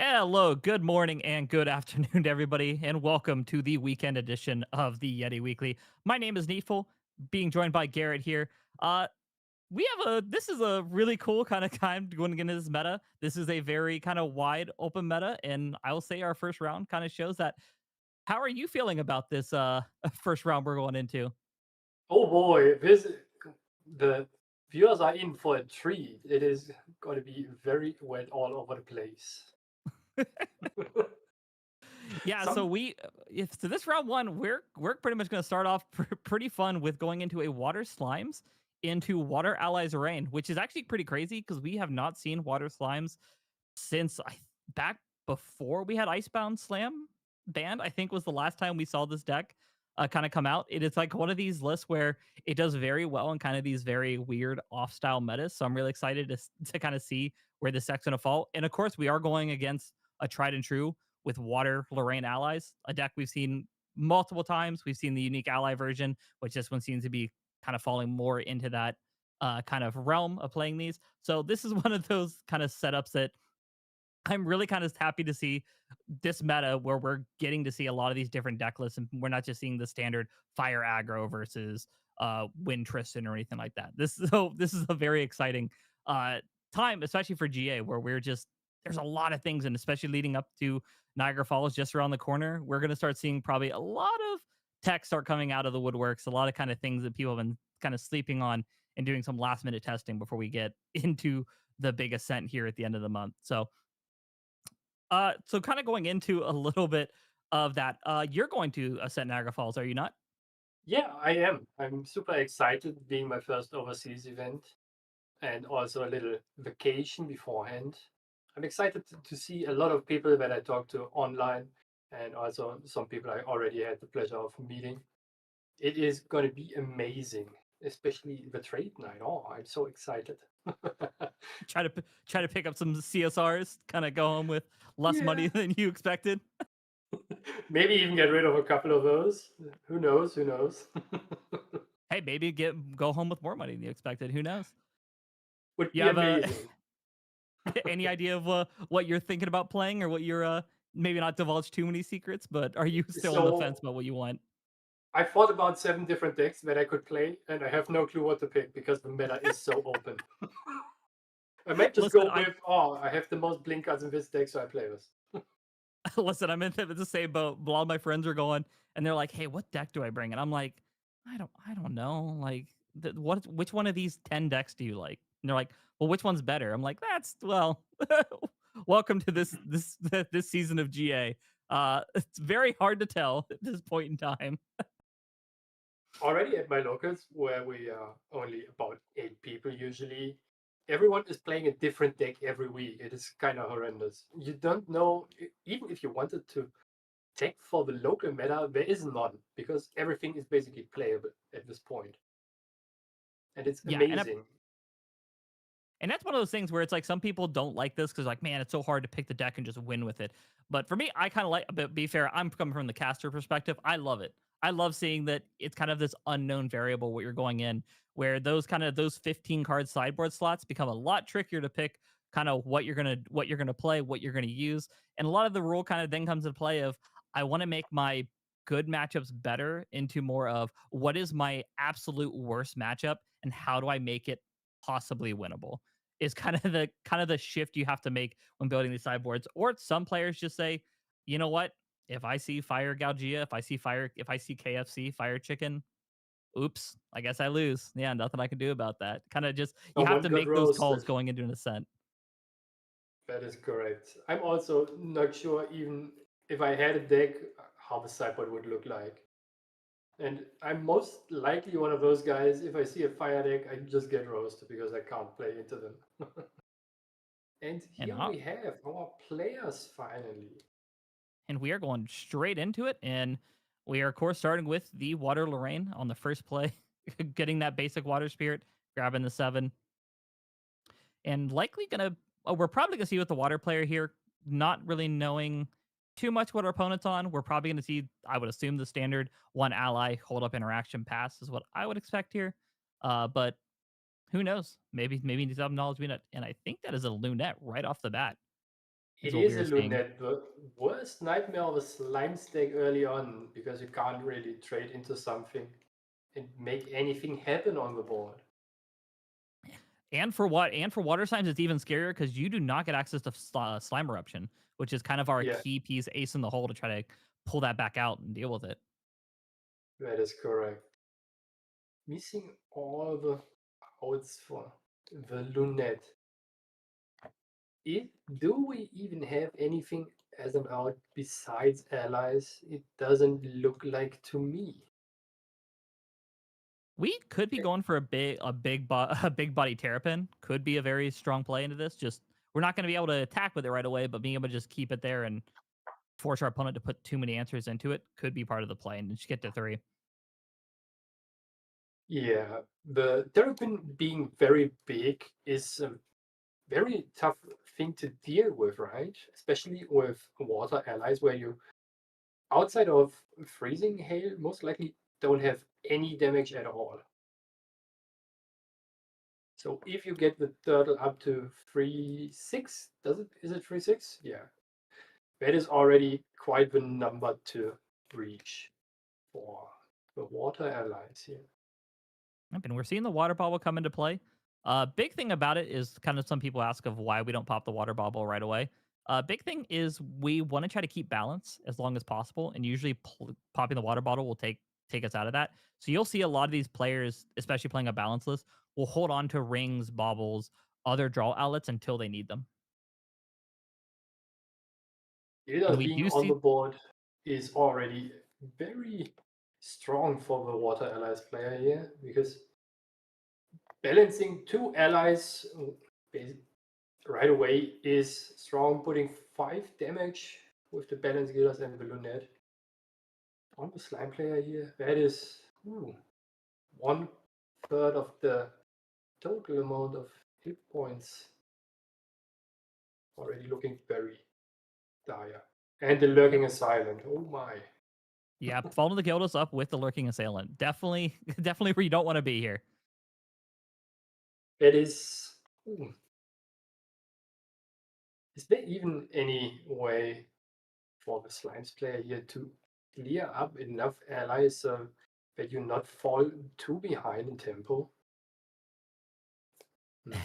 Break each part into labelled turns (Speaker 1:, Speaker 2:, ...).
Speaker 1: Hello, good morning, and good afternoon to everybody, and welcome to the weekend edition of the Yeti Weekly. My name is NEETfull, being joined by Gerrit here. This is a really cool kind of time going into this meta. This is a very kind of wide open meta, and I will say our first round kind of shows that. How are you feeling about this first round we're going into?
Speaker 2: Oh boy, this the viewers are in for a treat. It is going to be very wet all over the place.
Speaker 1: Yeah, so
Speaker 2: Some
Speaker 1: if so this round one, we're pretty much going to start off pretty fun with going into a water slimes into water allies rain, which is actually pretty crazy because we have not seen water slimes since back before we had Icebound Slam banned. I think was the last time we saw this deck kind of come out. It is like one of these lists where it does very well in kind of these very weird off style metas. So I'm really excited to kind of see where this deck's going to fall. And of course, we are going against a tried and true with Water Lorraine allies, a deck we've seen multiple times. We've seen the unique ally version, which this one seems to be kind of falling more into that kind of realm of playing these. So this is one of those kind of setups that I'm really kind of happy to see this meta where we're getting to see a lot of these different deck lists, and we're not just seeing the standard fire aggro versus Wind Tristan or anything like that. This is a very exciting uh time, especially for GA, where we're just there's a lot of things, and especially leading up to Niagara Falls just around the corner, we're gonna start seeing probably a lot of tech start coming out of the woodworks, a lot of kind of things that people have been kind of sleeping on and doing some last minute testing before we get into the big ascent here at the end of the month. So kind of going into a little bit of that, you're going to Ascent Niagara Falls, are you not?
Speaker 2: Yeah, I am. I'm super excited being my first overseas event and also a little vacation beforehand. I'm excited to see a lot of people that I talk to online and also some people I already had the pleasure of meeting. It is going to be amazing, especially the trade night. Oh, I'm so excited.
Speaker 1: Try to pick up some CSRs, kind of go home with less
Speaker 2: Yeah.
Speaker 1: money than you expected.
Speaker 2: Maybe even get rid of a couple of those. Who knows? Who knows?
Speaker 1: Hey, maybe go home with more money than you expected. Who knows?
Speaker 2: Would
Speaker 1: You
Speaker 2: be
Speaker 1: have
Speaker 2: amazing.
Speaker 1: any idea of what you're thinking about playing, or what you're maybe not divulge too many secrets, but are you still on the fence
Speaker 2: So
Speaker 1: about what you want?
Speaker 2: I thought about 7 different decks that I could play, and I have no clue what to pick because the meta is so open. I might just
Speaker 1: Listen,
Speaker 2: go with, oh, I have the most blinkers in this deck, so I play this.
Speaker 1: listen, I'm in the same boat. A lot of my friends are going, and they're like, "Hey, what deck do I bring?" And I'm like, I don't know. Like, which one of these 10 decks do you like?" And they're like, "Well, which one's better?" I'm like, "That's well, welcome to this season of GA. It's very hard to tell at this point in time."
Speaker 2: Already at my locals, where we are only about 8 people usually, everyone is playing a different deck every week. It is kind of horrendous. You don't know, even if you wanted to deck for the local meta, there is none, because everything is basically playable at this point. And it's
Speaker 1: Yeah,
Speaker 2: amazing.
Speaker 1: and that's one of those things where it's like some people don't like this because like, man, it's so hard to pick the deck and just win with it. But for me, I kind of like. But be fair, I'm coming from the caster perspective. I love it. I love seeing that it's kind of this unknown variable what you're going in, where those 15 card sideboard slots become a lot trickier to pick. Kind of what you're gonna play, what you're gonna use, and a lot of the rule kind of then comes into play of I want to make my good matchups better into more of what is my absolute worst matchup and how do I make it possibly winnable is kind of the shift you have to make when building these sideboards. Or some players just say, you know what? If I see Fire Gaugia, if I see KFC Fire Chicken, oops, I guess I lose. Yeah, nothing I can do about that. Kind of just
Speaker 2: No
Speaker 1: you have
Speaker 2: one
Speaker 1: to
Speaker 2: got
Speaker 1: make those calls
Speaker 2: roasted.
Speaker 1: going into an ascent.
Speaker 2: That is correct. I'm also not sure even if I had a deck, how the sideboard would look like. And I'm most likely one of those guys, if I see a fire deck, I just get roasted because I can't play into them. And
Speaker 1: And
Speaker 2: here we have our players finally.
Speaker 1: we are going straight into it. And we are, of course, starting with the Water Lorraine on the first play, getting that basic Water Spirit, grabbing the 7, and likely gonna. Oh, we're probably gonna see with the Water player here, not really knowing too much what our opponent's on. We're probably gonna see, I would assume, the standard one ally hold up interaction pass is what I would expect here. But who knows? Maybe he's up knowledge being it, and I think that is a lunette right off the bat. Is
Speaker 2: It
Speaker 1: what we
Speaker 2: is
Speaker 1: are
Speaker 2: a
Speaker 1: seeing.
Speaker 2: Lunette, the worst nightmare of a slime stack early on because you can't really trade into something and make anything happen on the board.
Speaker 1: And for what? And for water slimes, it's even scarier because you do not get access to slime eruption, which is kind of our
Speaker 2: Yeah,
Speaker 1: key piece, ace in the hole, to try to pull that back out and deal with it.
Speaker 2: that is correct. Missing all the outs for the Lunette. Do we even have anything as an out besides allies? It doesn't look like to me.
Speaker 1: We could be
Speaker 2: Eh,
Speaker 1: going for a big body terrapin. Could be a very strong play into this. Just we're not going to be able to attack with it right away, but being able to just keep it there and force our opponent to put too many answers into it could be part of the play and just get to 3.
Speaker 2: Yeah, the Terrapin being very big is a very tough thing to deal with, right? Especially with water allies, where you, outside of freezing hail, most likely don't have any damage at all. So if you get the turtle up to 3-6, is it 3-6? Yeah. That is already quite the number to reach for the water allies here.
Speaker 1: And we're seeing the water bubble come into play. Big thing about it is kind of some people ask of why we don't pop the water bubble right away. Big thing is we want to try to keep balance as long as possible, and usually popping the water bottle will take us out of that. So you'll see a lot of these players, especially playing a balance list, will hold on to rings, baubles, other draw outlets until they need them. And
Speaker 2: Gildas
Speaker 1: we
Speaker 2: being
Speaker 1: do
Speaker 2: on the
Speaker 1: see
Speaker 2: board is already very strong for the water allies player here, because balancing 2 allies right away is strong, putting 5 damage with the balance Gildas and the Lunette on the slime player here. That is 1/3 of the total amount of hit points. Already looking very dire. And the lurking assailant. Oh my.
Speaker 1: yeah, follow the Gildas up with the lurking assailant. Definitely, definitely where you don't want to be here.
Speaker 2: That is. Is there even any way for the Slimes player here to clear up enough allies that you not fall too behind in tempo?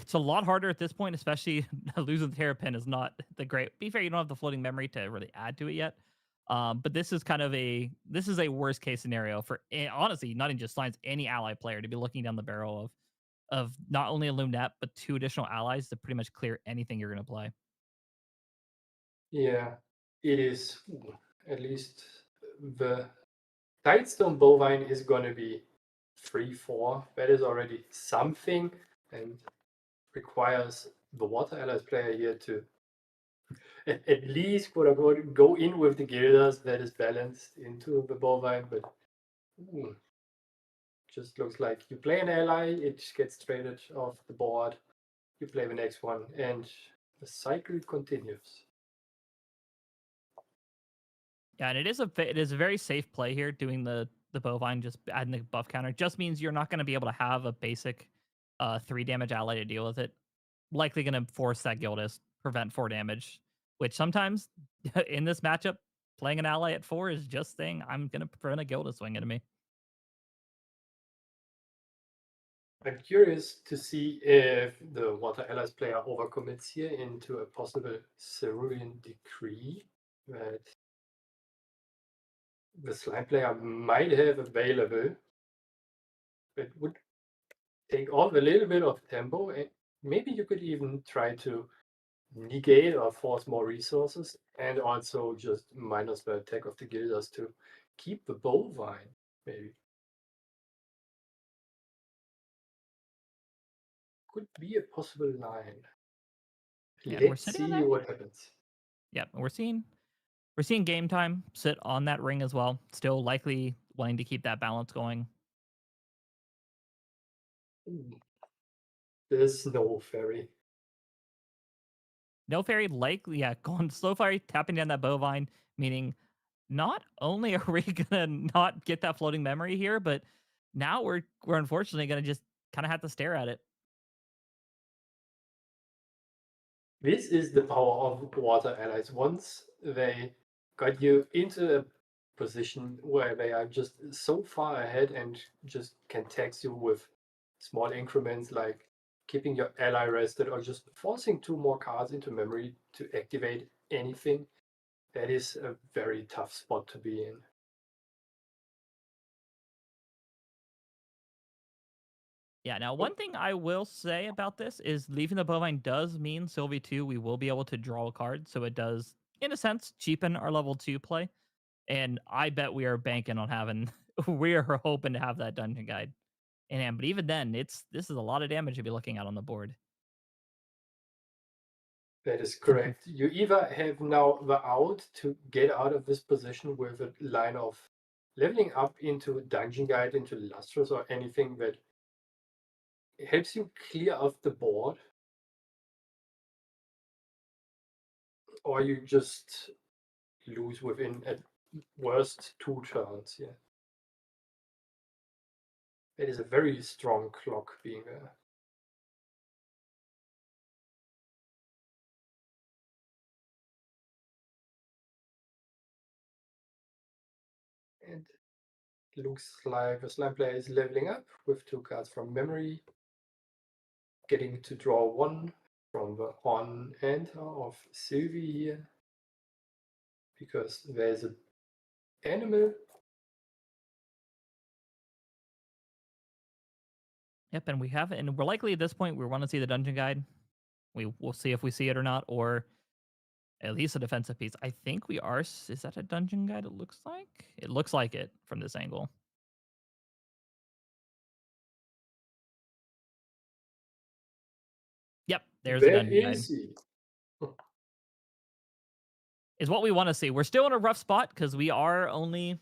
Speaker 1: It's a lot harder at this point, especially losing the Terrapin is not the great. Be fair, you don't have the floating memory to really add to it yet. But this is a worst case scenario for honestly not even just Slimes, any ally player to be looking down the barrel of not only a Lunette but 2 additional allies to pretty much clear anything you're going to play.
Speaker 2: Yeah, it is. At least the Tidestone Bovine is going to be 3-4. That is already something, and requires the Water Allies player here to at least quote unquote go in with the Gildas that is balanced into the bovine, but just looks like you play an ally, it gets traded off the board, you play the next one, and the cycle continues.
Speaker 1: Yeah, and it is a very safe play here. Doing the bovine, just adding the buff counter, just means you're not going to be able to have a basic 3 damage ally to deal with it. Likely going to force that Gildas, prevent 4 damage, which sometimes in this matchup, playing an ally at 4 is just saying I'm going to prevent a Gildas swing into me.
Speaker 2: I'm curious to see if the Water Allies player overcommits here into a possible Serene decree that the slime player might have available. It would take off a little bit of tempo, and maybe you could even try to negate or force more resources, and also just minus the attack of the Gildas to keep the bovine, maybe. Could be a possible line.
Speaker 1: Yeah, and we're
Speaker 2: Let's
Speaker 1: sitting on
Speaker 2: see
Speaker 1: that.
Speaker 2: what happens.
Speaker 1: Yeah, we're seeing game time sit on that ring as well. Still likely wanting to keep that balance going.
Speaker 2: Ooh. There's no fairy.
Speaker 1: No fairy, likely, yeah, going slow fairy, tapping down that bovine, meaning not only are we gonna not get that floating memory here, but now we're unfortunately gonna just kind of have to stare at it.
Speaker 2: This is the power of water allies. Once they got you into a position where they are just so far ahead and just can tax you with small increments like keeping your ally rested or just forcing 2 more cards into memory to activate anything, that is a very tough spot to be in.
Speaker 1: Yeah, now one thing I will say about this is leaving the bovine does mean Sylvie 2, we will be able to draw a card, so it does, in a sense, cheapen our level 2 play. And I bet we are banking on having we are hoping to have that dungeon guide in hand. But even then, this is a lot of damage to be looking at on the board.
Speaker 2: That is correct. You either have now the out to get out of this position with a line of leveling up into Dungeon Guide, into Lustrous, or anything that helps you clear off the board, or you just lose within at worst 2 turns. Yeah, it is a very strong clock being there. And looks like the slime player is leveling up with 2 cards from memory, getting to draw 1 from the on end of Sylvie here, because there's an animal.
Speaker 1: Yep, and we're likely at this point we want to see the dungeon guide. We'll see if we see it or not, or at least a defensive piece. I think we are. Is that a dungeon guide? It looks like it from this angle. Yep, there's the
Speaker 2: There
Speaker 1: dungeon guide.
Speaker 2: is he.
Speaker 1: Is what we want to see. We're still in a rough spot because we are only,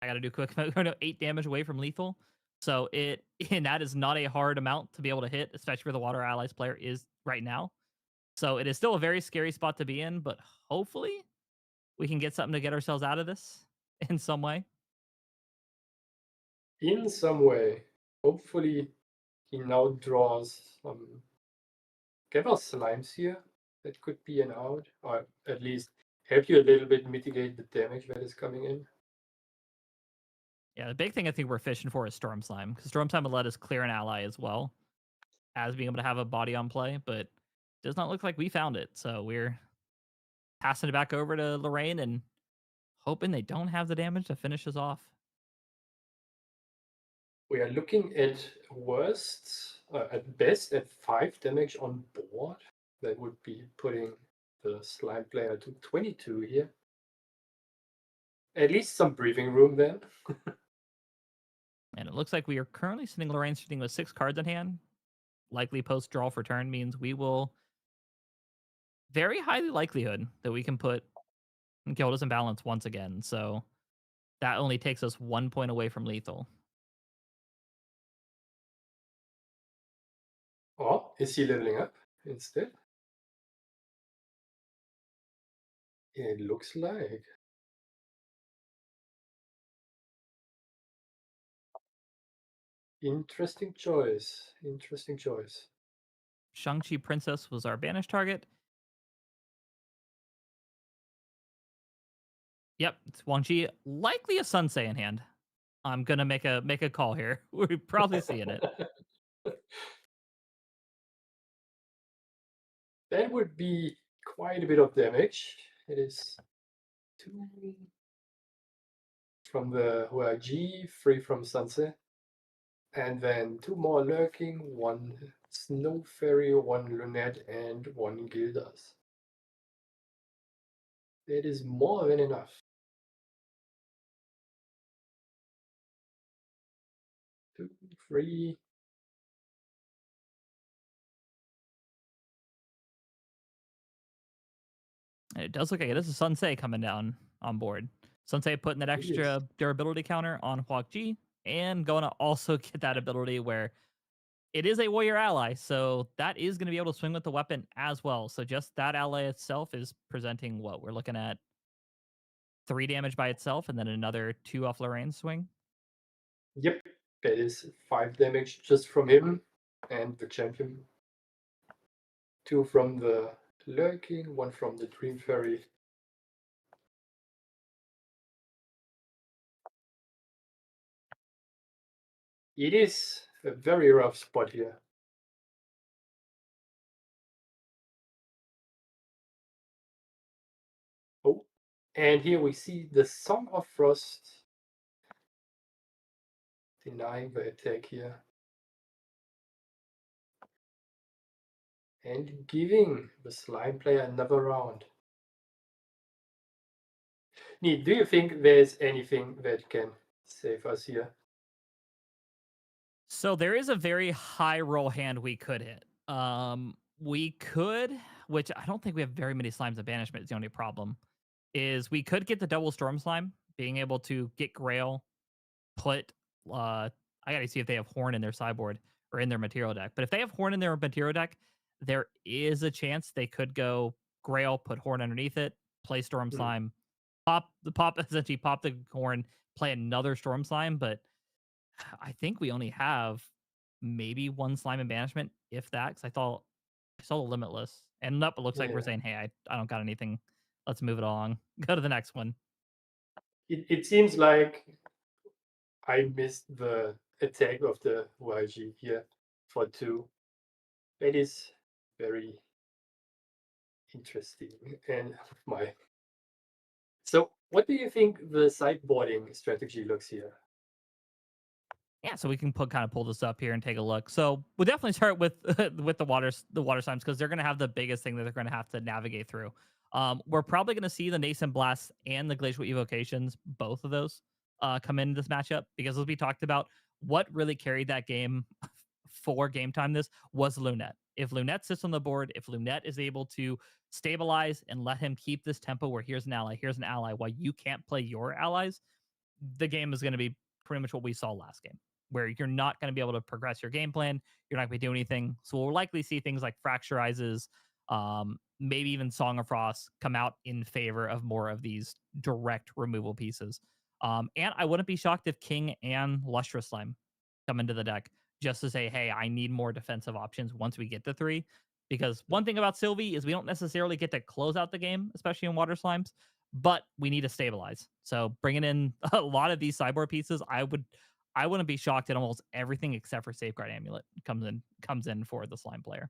Speaker 1: I got to do quick, 8 damage away from lethal. So and that is not a hard amount to be able to hit, especially where the Water Allies player is right now. So it is still a very scary spot to be in, but hopefully we can get something to get ourselves out of this in some way.
Speaker 2: In some way. Hopefully he now draws some Gather Slimes here. That could be an out, or at least help you a little bit mitigate the damage that is coming in.
Speaker 1: Yeah, the big thing I think we're fishing for is Storm Slime, because Storm Slime will let us clear an ally as well as being able to have a body on play, but it does not look like we found it. So we're passing it back over to Lorraine and hoping they don't have the damage to finish us off.
Speaker 2: We are looking at worst, at best, at 5 damage on board. That would be putting the slime player to 22 here. At least some breathing room then.
Speaker 1: And it looks like we are currently Lorraine sitting with 6 cards in hand. Likely post draw for turn means we will very highly likelihood that we can put Gilda's Imbalance once again. So that only takes us 1 point away from lethal.
Speaker 2: Or is he leveling up instead? It looks like. Interesting choice. Interesting choice.
Speaker 1: Shang-Chi Princess was our banished target. Yep, it's Wang Chi. Likely a Sunsei in hand. I'm gonna make a call here. We're probably seeing it.
Speaker 2: That would be quite a bit of damage. It is 2 from the Huaji, 3 from Sunset. And then 2 more lurking, 1 Snow Fairy, 1 Lunette, and 1 Gildas. That is more than enough. 2, 3.
Speaker 1: It does look like it is a Sunsei coming down on board. Sunsei putting that
Speaker 2: It is.
Speaker 1: extra durability counter on Huak Ji and going to also get that ability where it is a warrior ally. So that is going to be able to swing with the weapon as well. So just that ally itself is presenting what we're looking at 3 damage by itself and then another 2 off Lorraine's swing.
Speaker 2: Yep, that is 5 damage just from him and the champion. 2 from the lurking, 1 from the Dream Fairy. It is a very rough spot here. Oh, and here we see the Song of Frost denying the attack here. And giving the slime player another round. Neat, do you think there's anything that can save us here?
Speaker 1: So there is a very high roll hand we could hit. We could, which I don't think we have very many slimes of banishment is the only problem, is we could get the double storm slime, being able to get Grail, put I gotta see if they have Horn in their sideboard or in their material deck. But if they have Horn in their material deck, there is a chance they could go Grail, put Horn underneath it, play Storm
Speaker 2: Hmm.
Speaker 1: Slime, essentially pop the Horn, play another Storm Slime. But I think we only have maybe 1 slime in banishment, if that. Because I saw the limitless, and nope, it looks like we're
Speaker 2: Yeah,
Speaker 1: saying, hey, I don't got anything. Let's move it along. Go to the next one.
Speaker 2: it seems like I missed the attack of the YG here for 2. That is very interesting. And my so, what do you think the sideboarding strategy looks here?
Speaker 1: Yeah, so we can pull this up here and take a look. So we'll definitely start with with the water signs because they're going to have the biggest thing that they're going to have to navigate through. We're probably going to see the Nascent Blasts and the Glacial Evocations, both of those, come into this matchup because as we talked about, what really carried that game for game time this was Lunette. If Lunette sits on the board, if Lunette is able to stabilize and let him keep this tempo where here's an ally, while you can't play your allies, the game is going to be pretty much what we saw last game, where you're not going to be able to progress your game plan. You're not going to be doing anything. So we'll likely see things like Fracturizes, maybe even Song of Frost come out in favor of more of these direct removal pieces. And I wouldn't be shocked if King and Lustrous Slime come into the deck just to say, hey, I need more defensive options once we get to 3. Because one thing about Sylvie is we don't necessarily get to close out the game, especially in Water Slimes, but we need to stabilize. So bringing in a lot of these sideboard pieces, I wouldn't be shocked at almost everything except for Safeguard Amulet comes in for the slime player.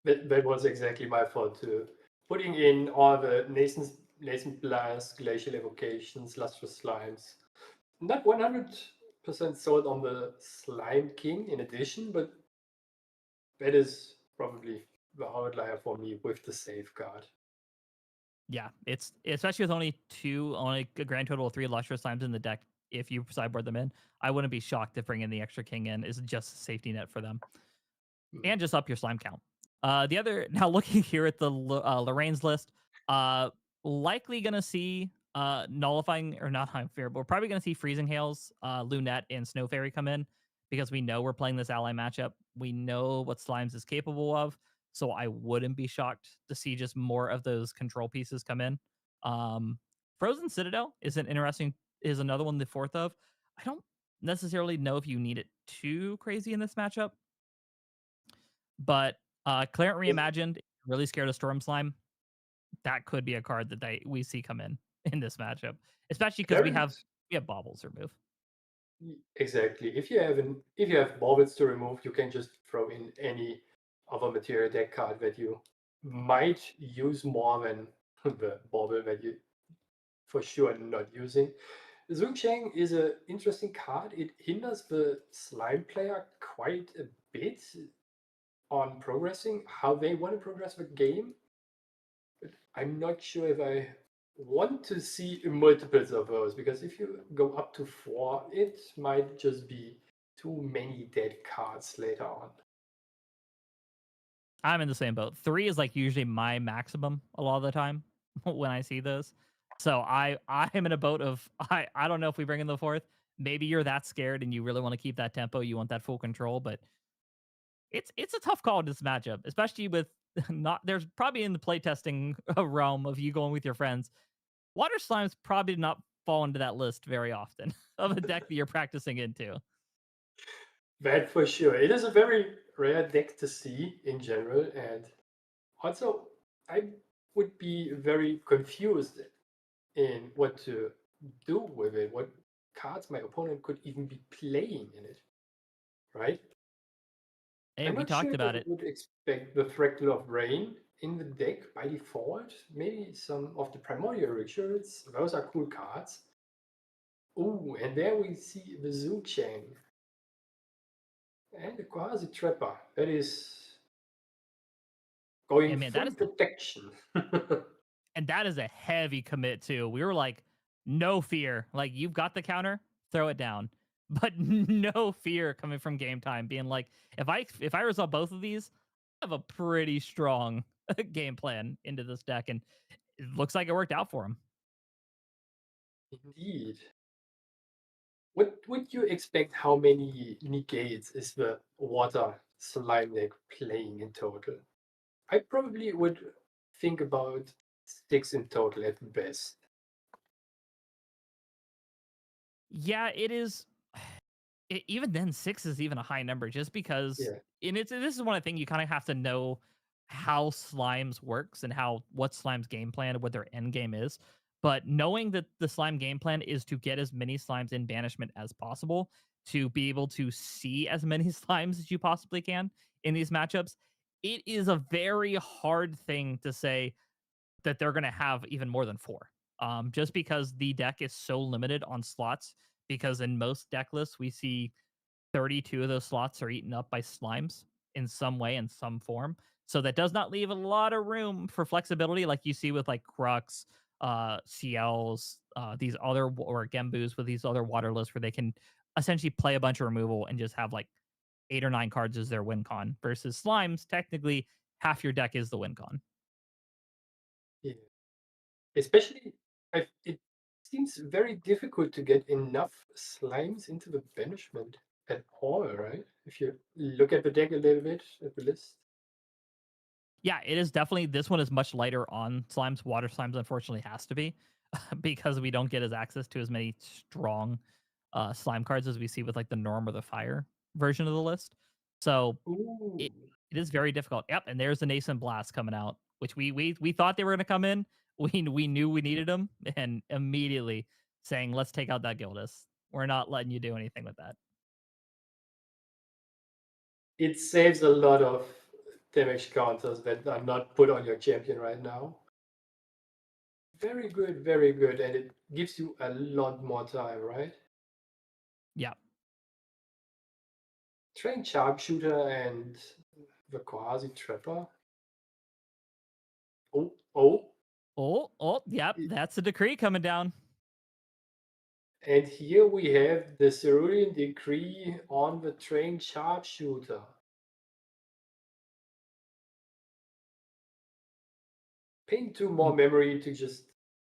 Speaker 2: That was exactly my fault too. Putting in all the nascent blast, glacial evocations, lustrous slimes. Not 100% sold on the Slime King in addition, but that is probably the outlier for me with the safeguard.
Speaker 1: Yeah, it's especially with only a grand total of 3 lustrous slimes in the deck. If you sideboard them in, I wouldn't be shocked if bringing the extra king in is just a safety net for them,
Speaker 2: Hmm.
Speaker 1: and just up your slime count. The other now looking here at the Lorraine's list, uh, likely gonna see nullifying or not unfair, but we're probably gonna see freezing hails, Lunette, and Snow Fairy come in because we know we're playing this ally matchup. We know what Slimes is capable of, so I wouldn't be shocked to see just more of those control pieces come in. Um, Frozen Citadel is another one the fourth of. I don't necessarily know if you need it too crazy in this matchup. But, Clarent
Speaker 2: Yes,
Speaker 1: Reimagined, really scared of Storm Slime. That could be a card that we see come in this matchup, especially because
Speaker 2: very good.
Speaker 1: we have baubles remove.
Speaker 2: Exactly. If you have baubles to remove, you can just throw in any other material deck card that you might use more than the bauble that you for sure not using. Zhucheng is an interesting card. It hinders the slime player quite a bit on progressing how they want to progress the game. But I'm not sure if I want to see multiples of those because if you go up to 4, it might just be too many dead cards later on.
Speaker 1: I'm in the same boat. 3 is, like, usually my maximum a lot of the time when I see those. So I am in a boat of I don't know if we bring in the 4th. Maybe you're that scared and you really wanna keep that tempo, you want that full control, but it's a tough call in this matchup, especially with not there's probably in the playtesting realm of you going with your friends. Water slimes probably did not fall into that list very often of a deck that you're practicing into.
Speaker 2: That for sure. It is a very rare deck to see in general, and also I would be very confused in what to do with it, what cards my opponent could even be playing in it, right?
Speaker 1: Hey,
Speaker 2: I'm
Speaker 1: we
Speaker 2: not sure
Speaker 1: talked
Speaker 2: if I
Speaker 1: about it.
Speaker 2: would expect the Fractal of Rain in the deck by default. Maybe some of the Primordial Rituals, those are cool cards. Ooh, and there we see the Zuchang and the Quasi Trapper. That is
Speaker 1: Yeah,
Speaker 2: going
Speaker 1: man,
Speaker 2: full protection.
Speaker 1: that is a heavy commit too. We were like, no fear. Like you've got the counter, throw it down. But no fear coming from game time, being like, if I resolve both of these, I have a pretty strong game plan into this deck, and it looks like it worked out for him.
Speaker 2: Indeed. What would you expect? How many negates is the water slime deck playing in total? I probably would think about 6 in total at best.
Speaker 1: Yeah, it is. Even then, 6 is even a high number just because,
Speaker 2: Yeah.
Speaker 1: and this is one of the things you kind of have to know how Slimes works and how what Slime's game plan and what their end game is. But knowing that the Slime game plan is to get as many Slimes in banishment as possible, to be able to see as many Slimes as you possibly can in these matchups, it is a very hard thing to say that they're going to have even more than 4. Just because the deck is so limited on slots, because in most deck lists, we see 32 of those slots are eaten up by slimes in some way, in some form. So that does not leave a lot of room for flexibility like you see with like Crux, CLs, these other or Gembus with these other water lists where they can essentially play a bunch of removal and just have like 8 or 9 cards as their win con versus slimes. Technically, half your deck is the win con.
Speaker 2: Yeah. Especially, it seems very difficult to get enough slimes into the banishment at all, right? If you look at the deck a little bit, at the list.
Speaker 1: Yeah, it is definitely this one is much lighter on slimes. Water slimes, unfortunately, has to be because we don't get as access to as many strong slime cards as we see with like the norm or the fire version of the list. So it
Speaker 2: Ooh,
Speaker 1: it is very difficult. Yep, and there's the nascent blast coming out, which we thought they were going to come in. We knew we needed them, and immediately saying, "Let's take out that Gildas. We're not letting you do anything with that."
Speaker 2: it saves a lot of damage counters that are not put on your champion right now. Very good, and it gives you a lot more time, right?
Speaker 1: Yeah.
Speaker 2: Trained sharpshooter and the quasi trapper. Oh,
Speaker 1: Oh, yep. That's a decree coming down.
Speaker 2: and here we have the Serene decree on the trained sharpshooter. paying 2 more memory to just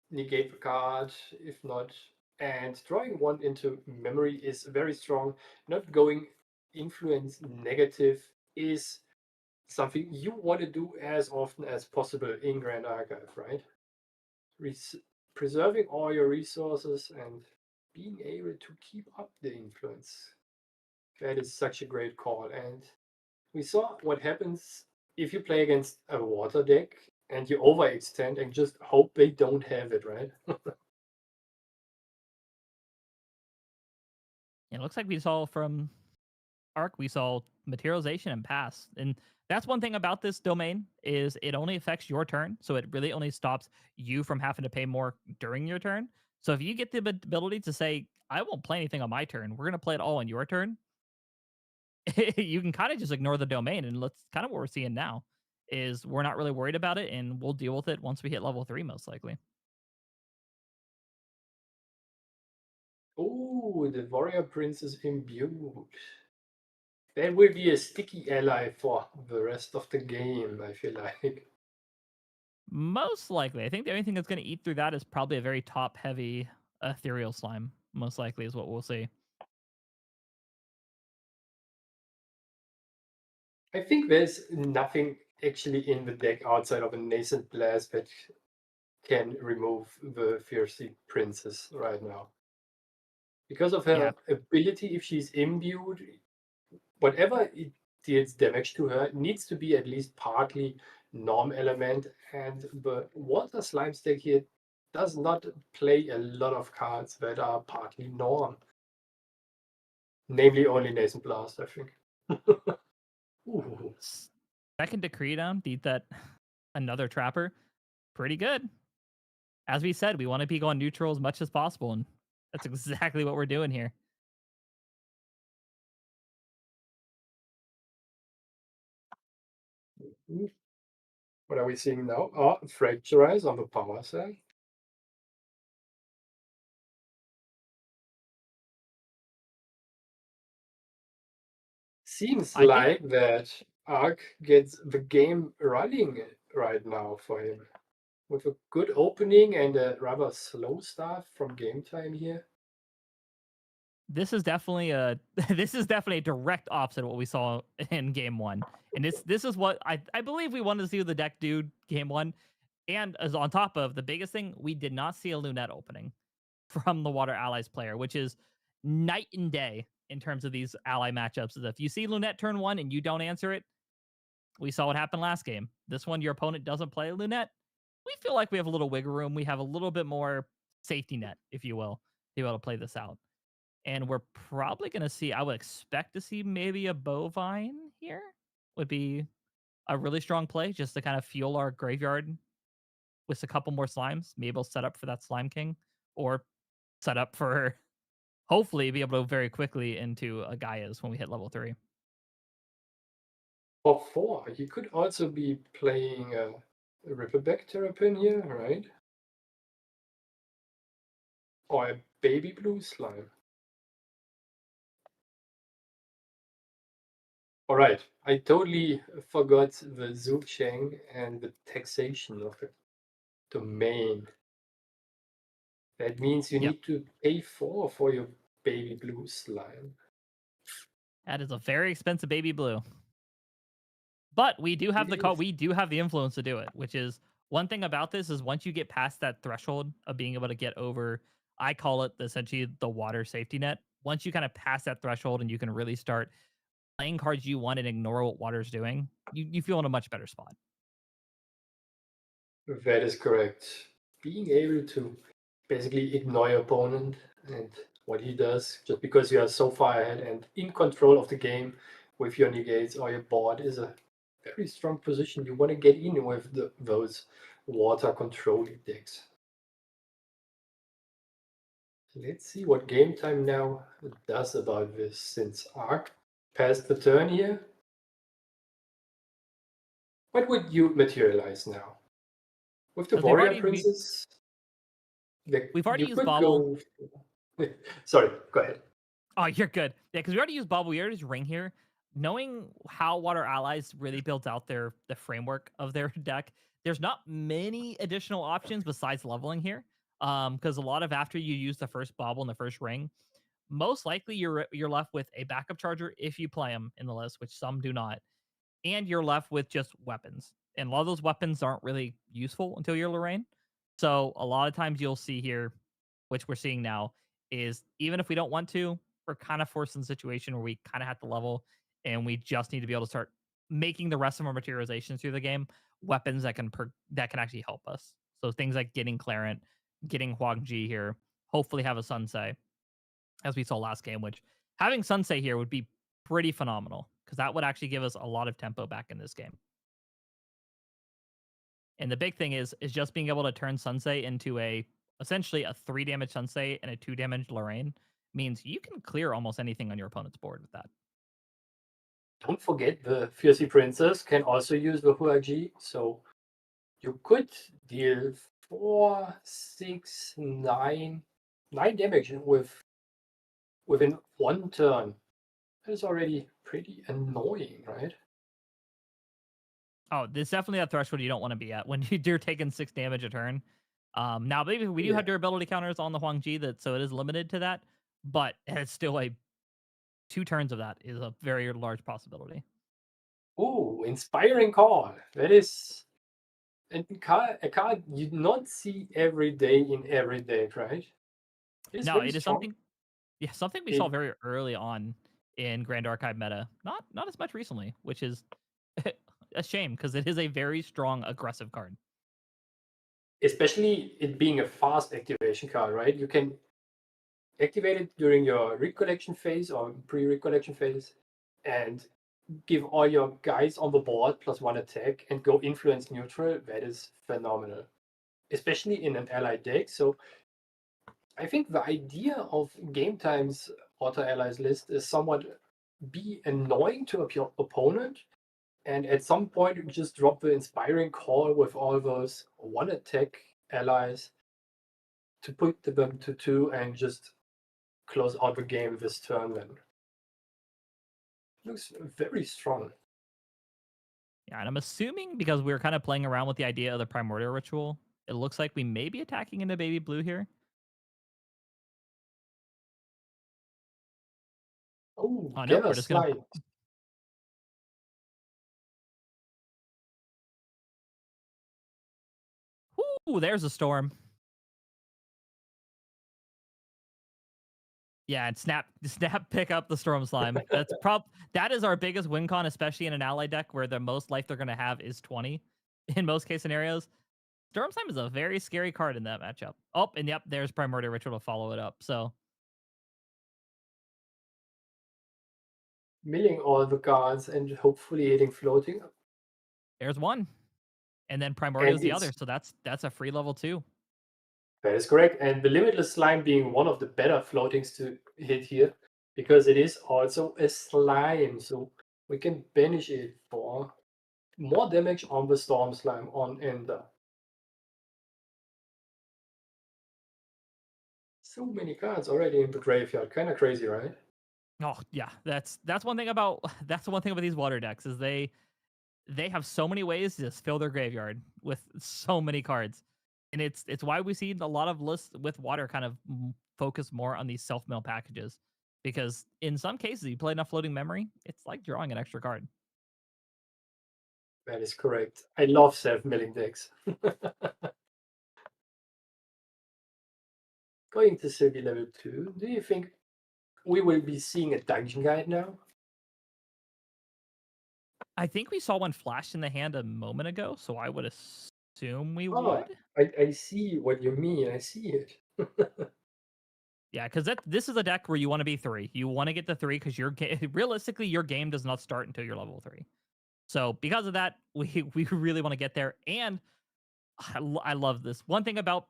Speaker 2: negate the card, if not. And drawing 1 into memory is very strong. Not going influence negative is something you want to do as often as possible in Grand Archive, right? Preserving all your resources and being able to keep up the influence. That is such a great call. And we saw what happens if you play against a water deck and you overextend and just hope they don't have it, right?
Speaker 1: It looks like we saw from Arc, we saw materialization and pass. And that's one thing about this domain is it only affects your turn. So it really only stops you from having to pay more during your turn. So if you get the ability to say, I won't play anything on my turn, we're going to play it all on your turn, you can kind of just ignore the domain. And that's kind of what we're seeing now is we're not really worried about it and we'll deal with it once we hit level 3, most likely.
Speaker 2: Oh, the warrior prince is imbued. That will be a sticky ally for the rest of the game, I feel like.
Speaker 1: Most likely. I think the only thing that's going to eat through that is probably a very top heavy ethereal slime. Most likely is what we'll see.
Speaker 2: I think there's nothing actually in the deck outside of a nascent blast that can remove the fiercely princess right now. Because of her ability, if she's imbued, whatever it deals damage to her needs to be at least partly norm element, and the water slime deck here does not play a lot of cards that are partly norm. Namely only Nascent Blast, I think. Ooh.
Speaker 1: Second Decree down, beat that another Trapper. Pretty good. As we said, we want to be going neutral as much as possible, and that's exactly what we're doing here.
Speaker 2: What are we seeing now? Oh, Fracturize on the power side. Seems like that Arc gets the game running right now for him. With a good opening and a rather slow start from game time here.
Speaker 1: This is definitely a direct opposite of what we saw in game 1. And this is what I believe we wanted to see the deck do game 1. And as on top of the biggest thing, we did not see a Lunette opening from the Water Allies player, which is night and day in terms of these ally matchups. If you see Lunette turn 1 and you don't answer it, we saw what happened last game. This one, your opponent doesn't play Lunette. We feel like we have a little wiggle room. We have a little bit more safety net, if you will, to be able to play this out. And we're probably going to see, I would expect to see maybe a Bovine here would be a really strong play just to kind of fuel our graveyard with a couple more slimes. Maybe we'll set up for that Slime King or set up for hopefully be able to very quickly into a Gaia's when we hit level 3.
Speaker 2: Or 4. You could also be playing a Ripperback Terrapin here, right? Or a Baby Blue Slime. All right, I totally forgot the Zhu Cheng and the taxation of the domain. That means you need to pay 4 for your Baby Blue Slime.
Speaker 1: That is a very expensive Baby Blue. But we do have we do have the influence to do it, which is one thing about this is once you get past that threshold of being able to get over, I call it essentially the water safety net. Once you kind of pass that threshold and you can really start playing cards you want and ignore what water's doing, you feel in a much better spot.
Speaker 2: That is correct. Being able to basically ignore your opponent and what he does just because you are so far ahead and in control of the game with your negates or your board is a very strong position. You want to get in with those water controlling decks. Let's see what game time now does about this since Arc passed the turn here. What would you materialize now? With the Warrior Princess?
Speaker 1: We've already used Bobble.
Speaker 2: Sorry, go ahead.
Speaker 1: Oh, you're good. Yeah, because we already used Bobble. We already used Ring here. knowing how Water Allies really builds out the framework of their deck, there's not many additional options besides leveling here. Because a lot of after you use the first bauble and the first ring, most likely you're left with a backup charger if you play them in the list, which some do not, and you're left with just weapons. And a lot of those weapons aren't really useful until you're Lorraine. So a lot of times you'll see here, which we're seeing now, is even if we don't want to, we're kind of forced in a situation where we kind of have to level and we just need to be able to start making the rest of our materializations through the game weapons that can actually help us. So things like getting Clarent, getting Huang Ji here, hopefully have a Sunsei, as we saw last game, which having Sunsei here would be pretty phenomenal because that would actually give us a lot of tempo back in this game. And the big thing is just being able to turn Sunsei into essentially a 3 damage Sunsei and a 2 damage Lorraine means you can clear almost anything on your opponent's board with that.
Speaker 2: Don't forget the Fiercy Princess can also use the Huaji, so you could deal 4, 6, 9 damage within one turn. That is already pretty annoying, right?
Speaker 1: Oh, there's definitely that threshold you don't want to be at when you're taking 6 damage a turn. Now maybe we do have durability counters on the Huang Ji, so it is limited to that, but it's still 2 turns of that is a very large possibility.
Speaker 2: Ooh, inspiring call. That is a card you not see every day in every deck, right? It's
Speaker 1: No,
Speaker 2: very
Speaker 1: it is
Speaker 2: strong.
Speaker 1: something we saw very early on in Grand Archive meta. Not as much recently, which is a shame because it is a very strong aggressive card.
Speaker 2: Especially it being a fast activation card, right? You can activate it during your recollection phase or pre-recollection phase and give all your guys on the board +1 attack and go influence neutral. That is phenomenal, especially in an allied deck. So I think the idea of Game Time's Auto Allies list is somewhat be annoying to your opponent, and at some point you just drop the inspiring call with all those 1 attack allies to put them to 2 and just close out the game this turn. Then looks very strong.
Speaker 1: Yeah, and I'm assuming because we were kind of playing around with the idea of the Primordial Ritual, it looks like we may be attacking into Baby Blue here.
Speaker 2: Oh,
Speaker 1: no,
Speaker 2: Gather
Speaker 1: we're just gonna.
Speaker 2: Slide.
Speaker 1: Ooh, there's a storm. Yeah, and snap, pick up the Storm Slime. That is our biggest win con, especially in an ally deck where the most life they're gonna have is 20 in most case scenarios. Storm Slime is a very scary card in that matchup. Oh, and yep, there's Primordial Ritual to follow it up. So
Speaker 2: Milling all the cards and hopefully hitting floating.
Speaker 1: there's one. And then Primordial is the
Speaker 2: it's
Speaker 1: other. So that's a free level 2.
Speaker 2: That is correct. And the Limitless Slime being one of the better floatings to hit here, because it is also a slime. So we can banish it for more damage on the Storm Slime on Ender. So many cards already in the graveyard. Kind of crazy, right?
Speaker 1: Oh yeah, that's one thing about that's the one thing about these water decks is they have so many ways to just fill their graveyard with so many cards, and it's why we see a lot of lists with water kind of focus more on these self mill packages, because in some cases you play enough floating memory, it's like drawing an extra card.
Speaker 2: That is correct. I love self-milling decks. Going to City level 2, do you think we will be seeing a dungeon guide now?
Speaker 1: I think we saw one flash in the hand a moment ago, so I would assume we
Speaker 2: Oh,
Speaker 1: would.
Speaker 2: I see what you mean. I see it.
Speaker 1: Yeah, because this is a deck where you want to be 3. You want to get the 3 because realistically your game does not start until you're level 3. So because of that, we really want to get there. And I love this. One thing about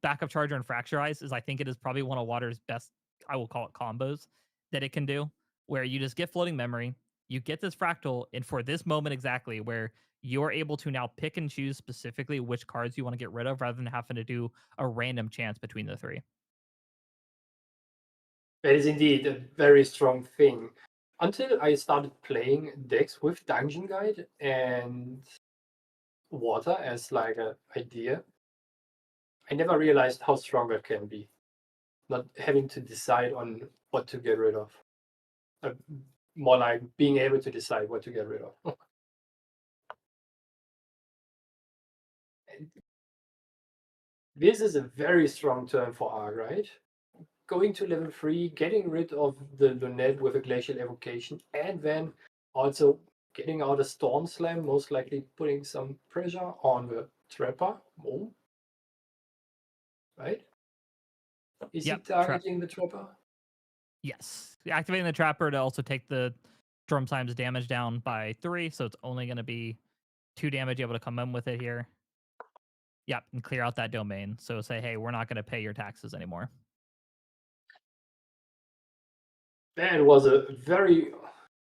Speaker 1: Backup Charger and Fracture Eyes is I think it is probably one of Water's best, I will call it combos that it can do, where you just get floating memory, you get this fractal, and for this moment exactly, where you're able to now pick and choose specifically which cards you want to get rid of rather than having to do a random chance between the 3.
Speaker 2: That is indeed a very strong thing. until I started playing decks with Dungeon Guide and Water as like an idea, I never realized how strong it can be. Not having to decide on what to get rid of. More like being able to decide what to get rid of. This is a very strong turn for Arg, right? Going to level 3, getting rid of the Lunette with a Glacial Evocation, and then also getting out a Storm Slam, most likely putting some pressure on the Trapper. Oh. Right? Is he targeting the Trapper?
Speaker 1: Yes. Activating the Trapper to also take the Storm Slime's damage down by 3, so it's only going to be 2 damage able to come in with it here. Yep, and clear out that domain. So say, hey, we're not going to pay your taxes anymore.
Speaker 2: That was a very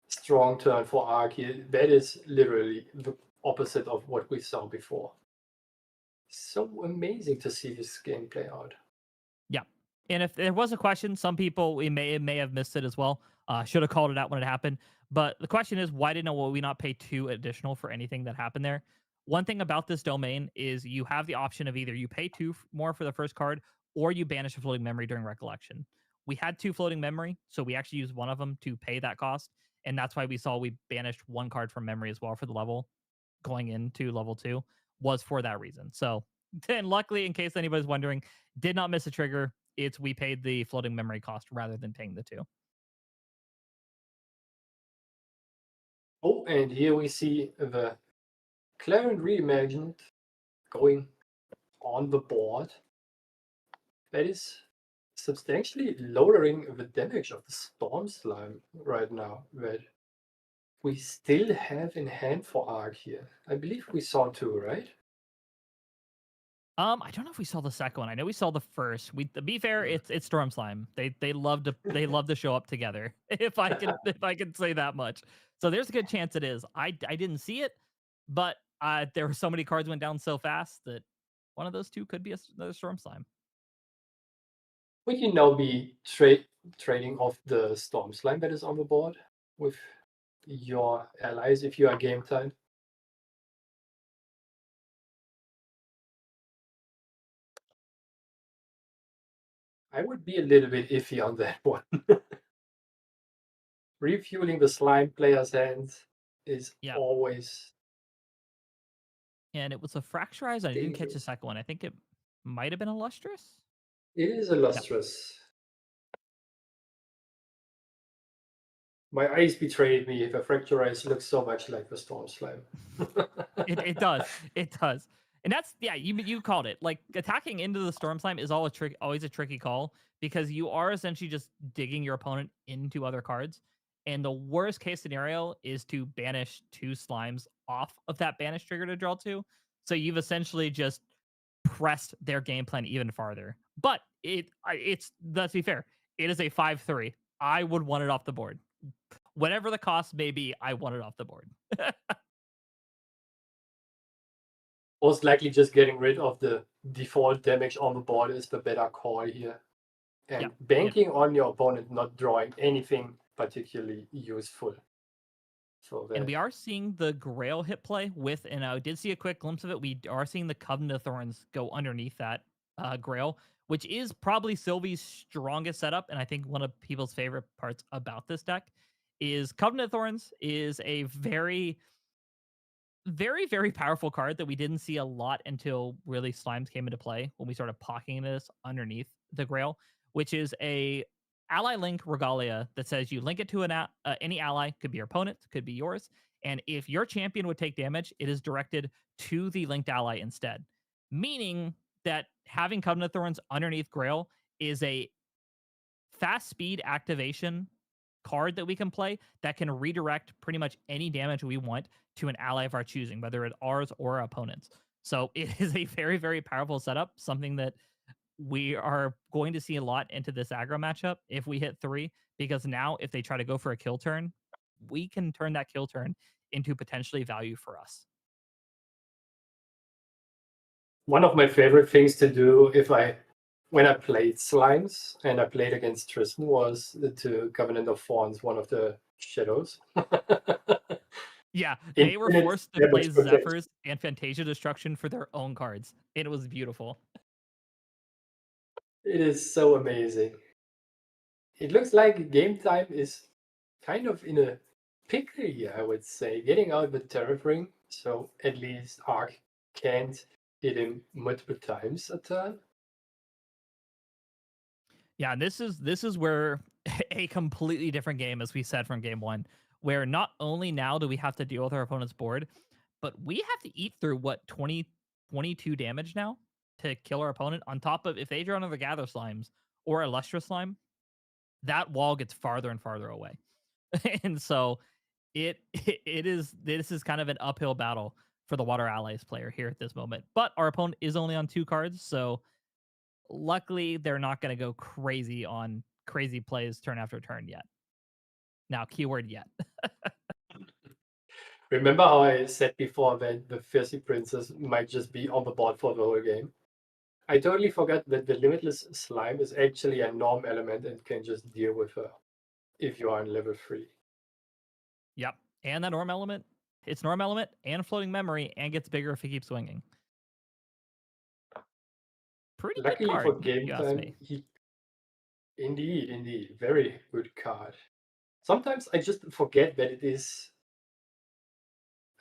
Speaker 2: strong turn for Ark here. That is literally the opposite of what we saw before. So amazing to see this game play out.
Speaker 1: Yeah. And if there was a question, some people we may have missed it as well. Should have called it out when it happened. But the question is, why didn't we not pay 2 additional for anything that happened there? One thing about this domain is you have the option of either you pay 2 more for the first card or you banish a floating memory during recollection. We had 2 floating memory, so we actually used one of them to pay that cost. And that's why we banished 1 card from memory as well for the level going into level 2 was for that reason. So then luckily, in case anybody's wondering, did not miss a trigger. It's we paid the floating memory cost rather than paying the 2.
Speaker 2: Oh, and here we see the Clem Reimagined going on the board. That is substantially lowering the damage of the Storm Slime right now, that we still have in hand for Ark here. I believe we saw 2, right?
Speaker 1: I don't know if we saw the second one. I know we saw the first. To be fair, it's Storm Slime. They love to show up together. If I can say that much. So there's a good chance it is. I didn't see it, but there were so many cards went down so fast that one of those 2 could be another Storm Slime.
Speaker 2: We can now be trading off the Storm Slime that is on the board with your allies if you are game time. I would be a little bit iffy on that one. Refueling the slime player's hands is always.
Speaker 1: And it was a Fracturized. I didn't catch the second one. I think it might have been a Lustrous.
Speaker 2: It is a Lustrous. My eyes betrayed me if a Fracturized looks so much like the Storm Slime.
Speaker 1: It does. It does. And that's you called it. Like attacking into the Storm Slime is always a tricky call because you are essentially just digging your opponent into other cards. And the worst case scenario is to banish 2 slimes off of that banish trigger to draw 2. So you've essentially just pressed their game plan even farther. But it's let's be fair, it is a 5/3. I would want it off the board. Whatever the cost may be, I want it off the board.
Speaker 2: Most likely just getting rid of the default damage on the board is the better call here. And banking on your opponent not drawing anything particularly useful.
Speaker 1: And we are seeing the Grail hit play with, and I did see a quick glimpse of it. We are seeing the Covenant of Thorns go underneath that Grail, which is probably Sylvie's strongest setup. And I think one of people's favorite parts about this deck is Covenant of Thorns is a very, very, very powerful card that we didn't see a lot until really Slimes came into play when we started pocketing this underneath the Grail, which is a ally link regalia that says you link it to any ally, could be your opponent, could be yours, and if your champion would take damage, it is directed to the linked ally instead, meaning that having Covenant of Thorns underneath Grail is a fast speed activation card that we can play that can redirect pretty much any damage we want to an ally of our choosing, whether it's ours or our opponent's. So it is a very, very powerful setup, something that we are going to see a lot into this aggro matchup if we hit 3, because now if they try to go for a kill turn, we can turn that kill turn into potentially value for us.
Speaker 2: One of my favorite things to do when I played Slimes and I played against Tristan was to Covenant of Thorns, one of the shadows.
Speaker 1: Yeah, they were
Speaker 2: Infinite
Speaker 1: forced to play
Speaker 2: damage protection.
Speaker 1: Zephyrs and Fantasia Destruction for their own cards. It was beautiful.
Speaker 2: It is so amazing. It looks like game time is kind of in a pickle here, I would say. Getting out the Terrapring, so at least Arc can't hit him multiple times a turn.
Speaker 1: Yeah, and this is where a completely different game, as we said from game one, where not only now do we have to deal with our opponent's board, but we have to eat through what 22 damage now to kill our opponent. On top of if they draw another Gather Slimes or a Lustrous Slime, that wall gets farther and farther away. And so it is this is kind of an uphill battle for the Water Allies player here at this moment. But our opponent is only on 2 cards, so luckily they're not going to go crazy on crazy plays turn after turn yet. Now, keyword yet.
Speaker 2: Remember how I said before that the Fiercy Princess might just be on the board for the whole game? I totally forgot that the Limitless Slime is actually a norm element and can just deal with her if you are in level 3.
Speaker 1: Yep. And that norm element, it's norm element and floating memory and gets bigger if he keeps swinging. Pretty good
Speaker 2: Luckily
Speaker 1: card,
Speaker 2: for game
Speaker 1: you ask
Speaker 2: time,
Speaker 1: me.
Speaker 2: indeed, very good card. Sometimes I just forget that it is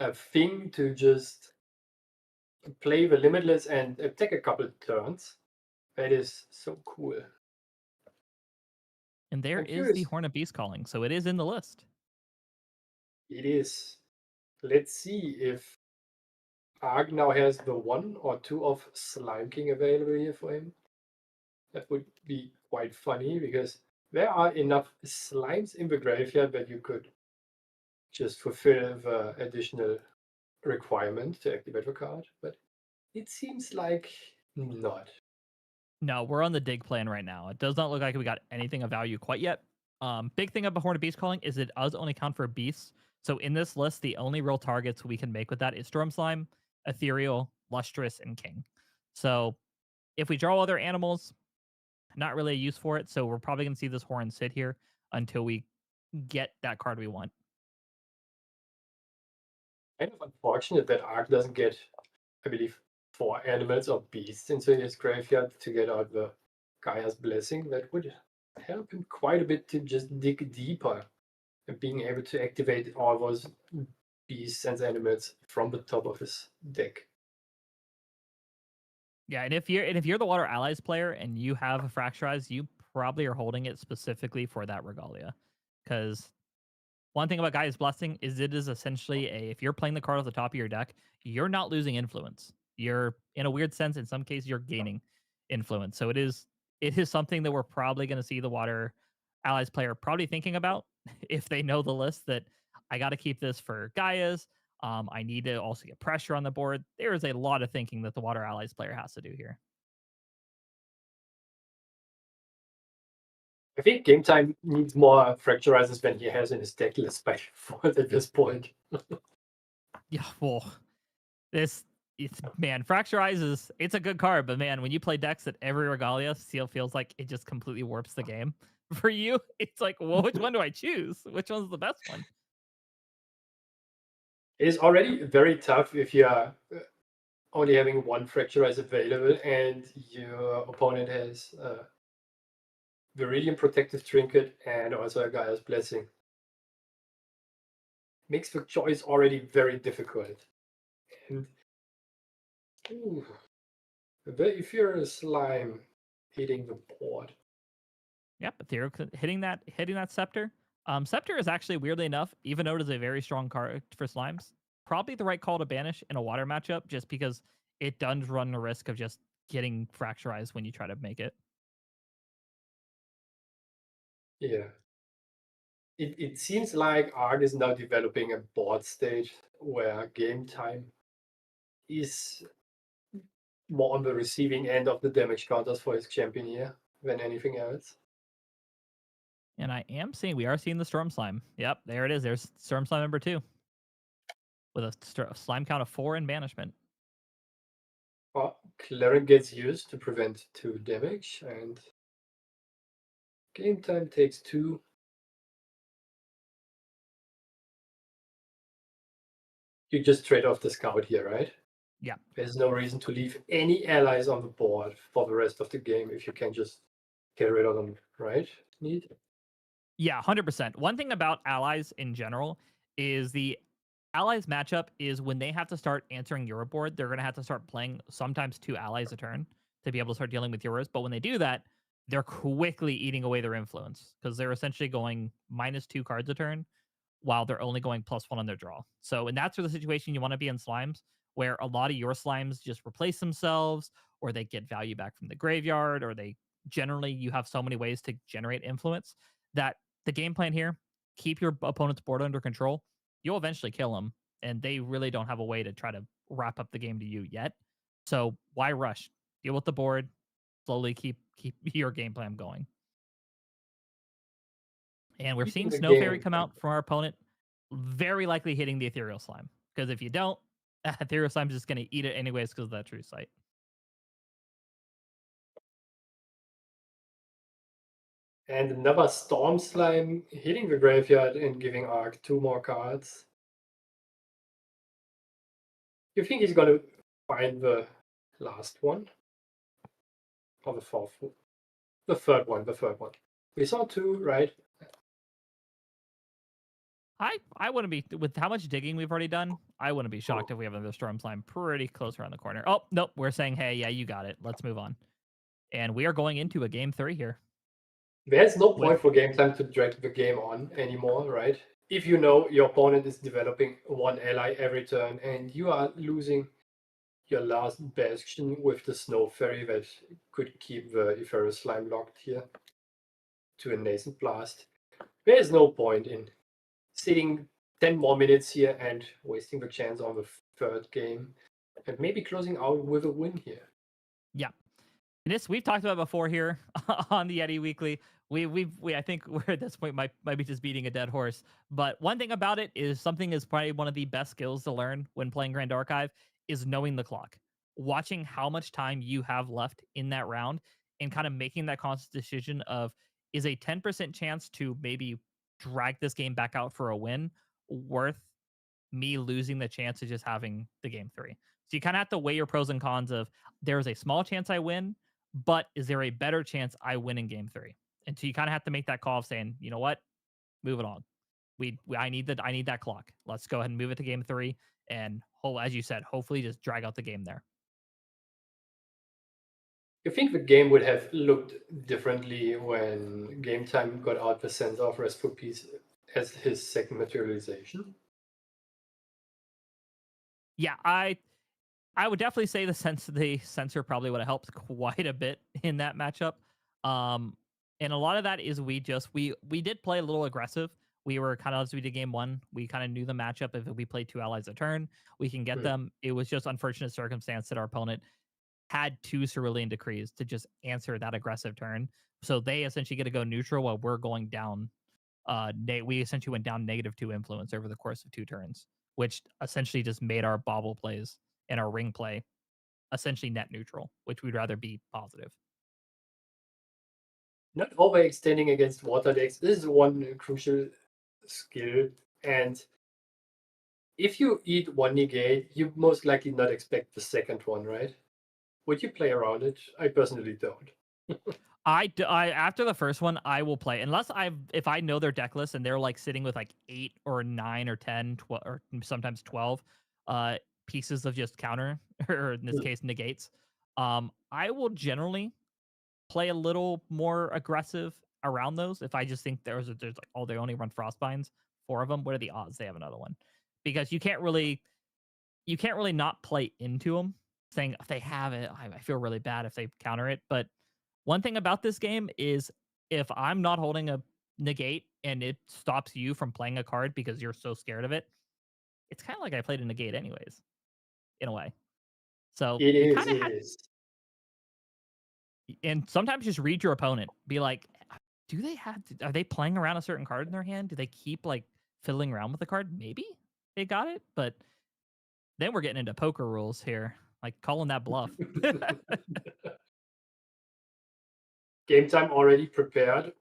Speaker 2: a thing to just play the Limitless and take a couple turns. That is so cool.
Speaker 1: And there
Speaker 2: I'm
Speaker 1: is the
Speaker 2: curious.
Speaker 1: Hornet Beast calling, so it is in the list.
Speaker 2: It is. Let's see if Arg now has the 1 or 2 of Slime King available here for him. That would be quite funny because there are enough slimes in the graveyard that you could just fulfill the additional requirement to activate the card, but it seems like not.
Speaker 1: No, we're on the dig plan right now. It does not look like we got anything of value quite yet. Big thing about Hornet Beast calling is it does only count for beasts. So in this list, the only real targets we can make with that is Storm Slime, Ethereal, Lustrous, and King. So if we draw other animals, not really a use for it. So we're probably going to see this Horn sit here until we get that card we want.
Speaker 2: Kind of unfortunate that Ark doesn't get, I believe, 4 animals or beasts into his graveyard to get out the Gaia's Blessing. That would help him quite a bit to just dig deeper and being able to activate all those beasts and animals from the top of his deck.
Speaker 1: Yeah, and if you're the Water Allies player and you have a Fracturize, you probably are holding it specifically for that Regalia. Because one thing about Gaia's Blessing is it is essentially if you're playing the card off the top of your deck, you're not losing influence. You're in a weird sense, in some cases, you're gaining influence. So it is something that we're probably going to see the Water Allies player probably thinking about if they know the list that I got to keep this for Gaia's. I need to also get pressure on the board. There is a lot of thinking that the Water Allies player has to do here.
Speaker 2: I think Game Time needs more Fracturizers than he has in his deck list by default at this point.
Speaker 1: Yeah, well, this it's man, Fracturize it's a good card, but man, when you play decks that every Regalia still feels like it just completely warps the game for you, it's like, well, which one do I choose? Which one's the best one?
Speaker 2: It is already very tough if you are only having one Fracturize available and your opponent has Viridian Protective Trinket and also a Gaia's Blessing. Makes the choice already very difficult. And ooh, if you're a slime hitting the board.
Speaker 1: Yep, Ethereal hitting that Scepter. Scepter is actually weirdly enough, even though it is a very strong card for slimes, probably the right call to banish in a water matchup, just because it does run the risk of just getting fracturized when you try to make it.
Speaker 2: Yeah. It seems like Art is now developing a board stage where game time is more on the receiving end of the damage counters for his champion here than anything else.
Speaker 1: And we are seeing the Storm Slime. Yep, there it is. There's Storm Slime number 2 with a slime count of 4 and banishment.
Speaker 2: Well, Clem gets used to prevent 2 damage, and game time takes 2. You just trade off the scout here, right?
Speaker 1: Yeah.
Speaker 2: There's no reason to leave any allies on the board for the rest of the game if you can just get rid of them, right? Neat.
Speaker 1: Yeah, 100%. One thing about allies in general is the allies matchup is when they have to start answering your board, they're going to have to start playing sometimes 2 allies a turn to be able to start dealing with yours. But when they do that, they're quickly eating away their influence because they're essentially going -2 cards a turn while they're only going +1 on their draw. So, and that's where the situation you want to be in slimes, where a lot of your slimes just replace themselves, or they get value back from the graveyard, or they generally you have so many ways to generate influence that the game plan here, keep your opponent's board under control. You'll eventually kill them, and they really don't have a way to try to wrap up the game to you yet. So why rush? Deal with the board, slowly keep your game plan going. And we're
Speaker 2: Keeping
Speaker 1: seeing
Speaker 2: the
Speaker 1: Snow Fairy
Speaker 2: game.
Speaker 1: come out from our opponent, very likely hitting the Ethereal Slime. Because if you don't, Ethereal Slime's just going to eat it anyways because of that True Sight.
Speaker 2: And another Storm Slime hitting the graveyard and giving Arc 2 more cards. You think he's going to find the last one? Or the fourth one? The third one. We saw 2, right?
Speaker 1: I wouldn't be, with how much digging we've already done, I wouldn't be shocked if we have another Storm Slime pretty close around the corner. Oh, nope. We're saying, hey, yeah, you got it. Let's move on. And we are going into a game 3 here.
Speaker 2: There's no
Speaker 1: With
Speaker 2: point for game time to drag the game on anymore, right? If you know your opponent is developing one ally every turn and you are losing your last bastion with the Snow Fairy that could keep the Ethereal Slime locked here to a Nascent Blast, there is no point in sitting 10 more minutes here and wasting the chance on the third game and maybe closing out with a win here.
Speaker 1: yeah. And this we've talked about before here on the Yeti Weekly. We I think we're at this point might be just beating a dead horse. But one thing about it is something is probably one of the best skills to learn when playing Grand Archive is knowing the clock, watching how much time you have left in that round, and kind of making that conscious decision of is a 10% chance to maybe drag this game back out for a win worth me losing the chance of just having the game 3. So you kind of have to weigh your pros and cons of there's a small chance I win, but is there a better chance I win in game 3? And so you kind of have to make that call of saying, you know what, move it on. I need that clock. Let's go ahead and move it to game 3, and as you said, hopefully just drag out the game there.
Speaker 2: You think the game would have looked differently when game time got out the sense of Restful Peace as his second materialization?
Speaker 1: Yeah, I would definitely say the sensor probably would have helped quite a bit in that matchup. And a lot of that is we did play a little aggressive. We were kind of, as we did game 1, we kind of knew the matchup. If we play 2 allies a turn, we can get them. It was just unfortunate circumstance that our opponent had 2 Cerulean Decrees to just answer that aggressive turn. So they essentially get to go neutral while we're going down. We essentially went down -2 influence over the course of 2 turns, which essentially just made our bobble plays and our ring play essentially net neutral, which we'd rather be positive.
Speaker 2: Not overextending against water decks. This is one crucial skill. And if you eat one negate, you most likely not expect the second one, right? Would you play around it? I personally don't.
Speaker 1: I after the first one, I will play unless if I know their deck list and they're like sitting with like 8 or 9 or 10, 12, or sometimes 12 pieces of just counter or in this case negates. I will generally play a little more aggressive around those if I just think there's like, oh, they only run Frostbinds, 4 of them. What are the odds they have another one? Because you can't really not play into them saying if they have it, I feel really bad if they counter it. But one thing about this game is if I'm not holding a negate and it stops you from playing a card because you're so scared of it, it's kind of like I played a negate anyways, in a way. So
Speaker 2: It
Speaker 1: you
Speaker 2: is,
Speaker 1: kind of
Speaker 2: it
Speaker 1: have,
Speaker 2: is.
Speaker 1: and sometimes just read your opponent. Be like, are they playing around a certain card in their hand? Do they keep like fiddling around with the card? Maybe they got it, but then we're getting into poker rules here, like calling that bluff.
Speaker 2: Game time already prepared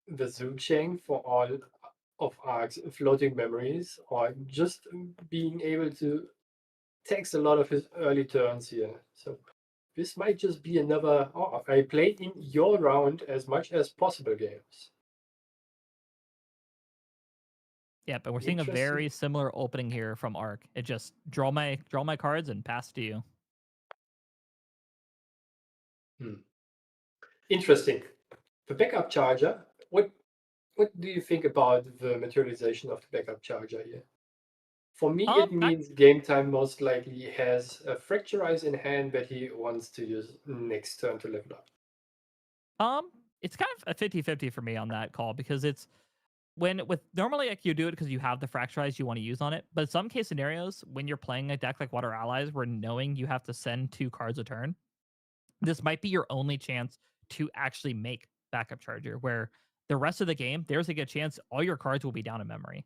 Speaker 2: the Zoo chain for all of Ark's floating memories, or just being able to tax a lot of his early turns here. So this might just be another, oh, I played in your round as much as possible games.
Speaker 1: Yeah, but we're seeing a
Speaker 2: Interesting.
Speaker 1: very similar opening here from Arc. It just draw my cards and pass to you.
Speaker 2: Interesting. The backup charger, what do you think about the materialization of the backup charger here? For me, it means Game Time most likely has a Fracturize in hand that he wants to use next turn to level up.
Speaker 1: It's kind of a 50-50 for me on that call, because it's normally, like, you do it because you have the Fracturize you want to use on it, but some case scenarios when you're playing a deck like Water Allies, where knowing you have to send 2 cards a turn, this might be your only chance to actually make backup charger, where the rest of the game, there's a good chance all your cards will be down in memory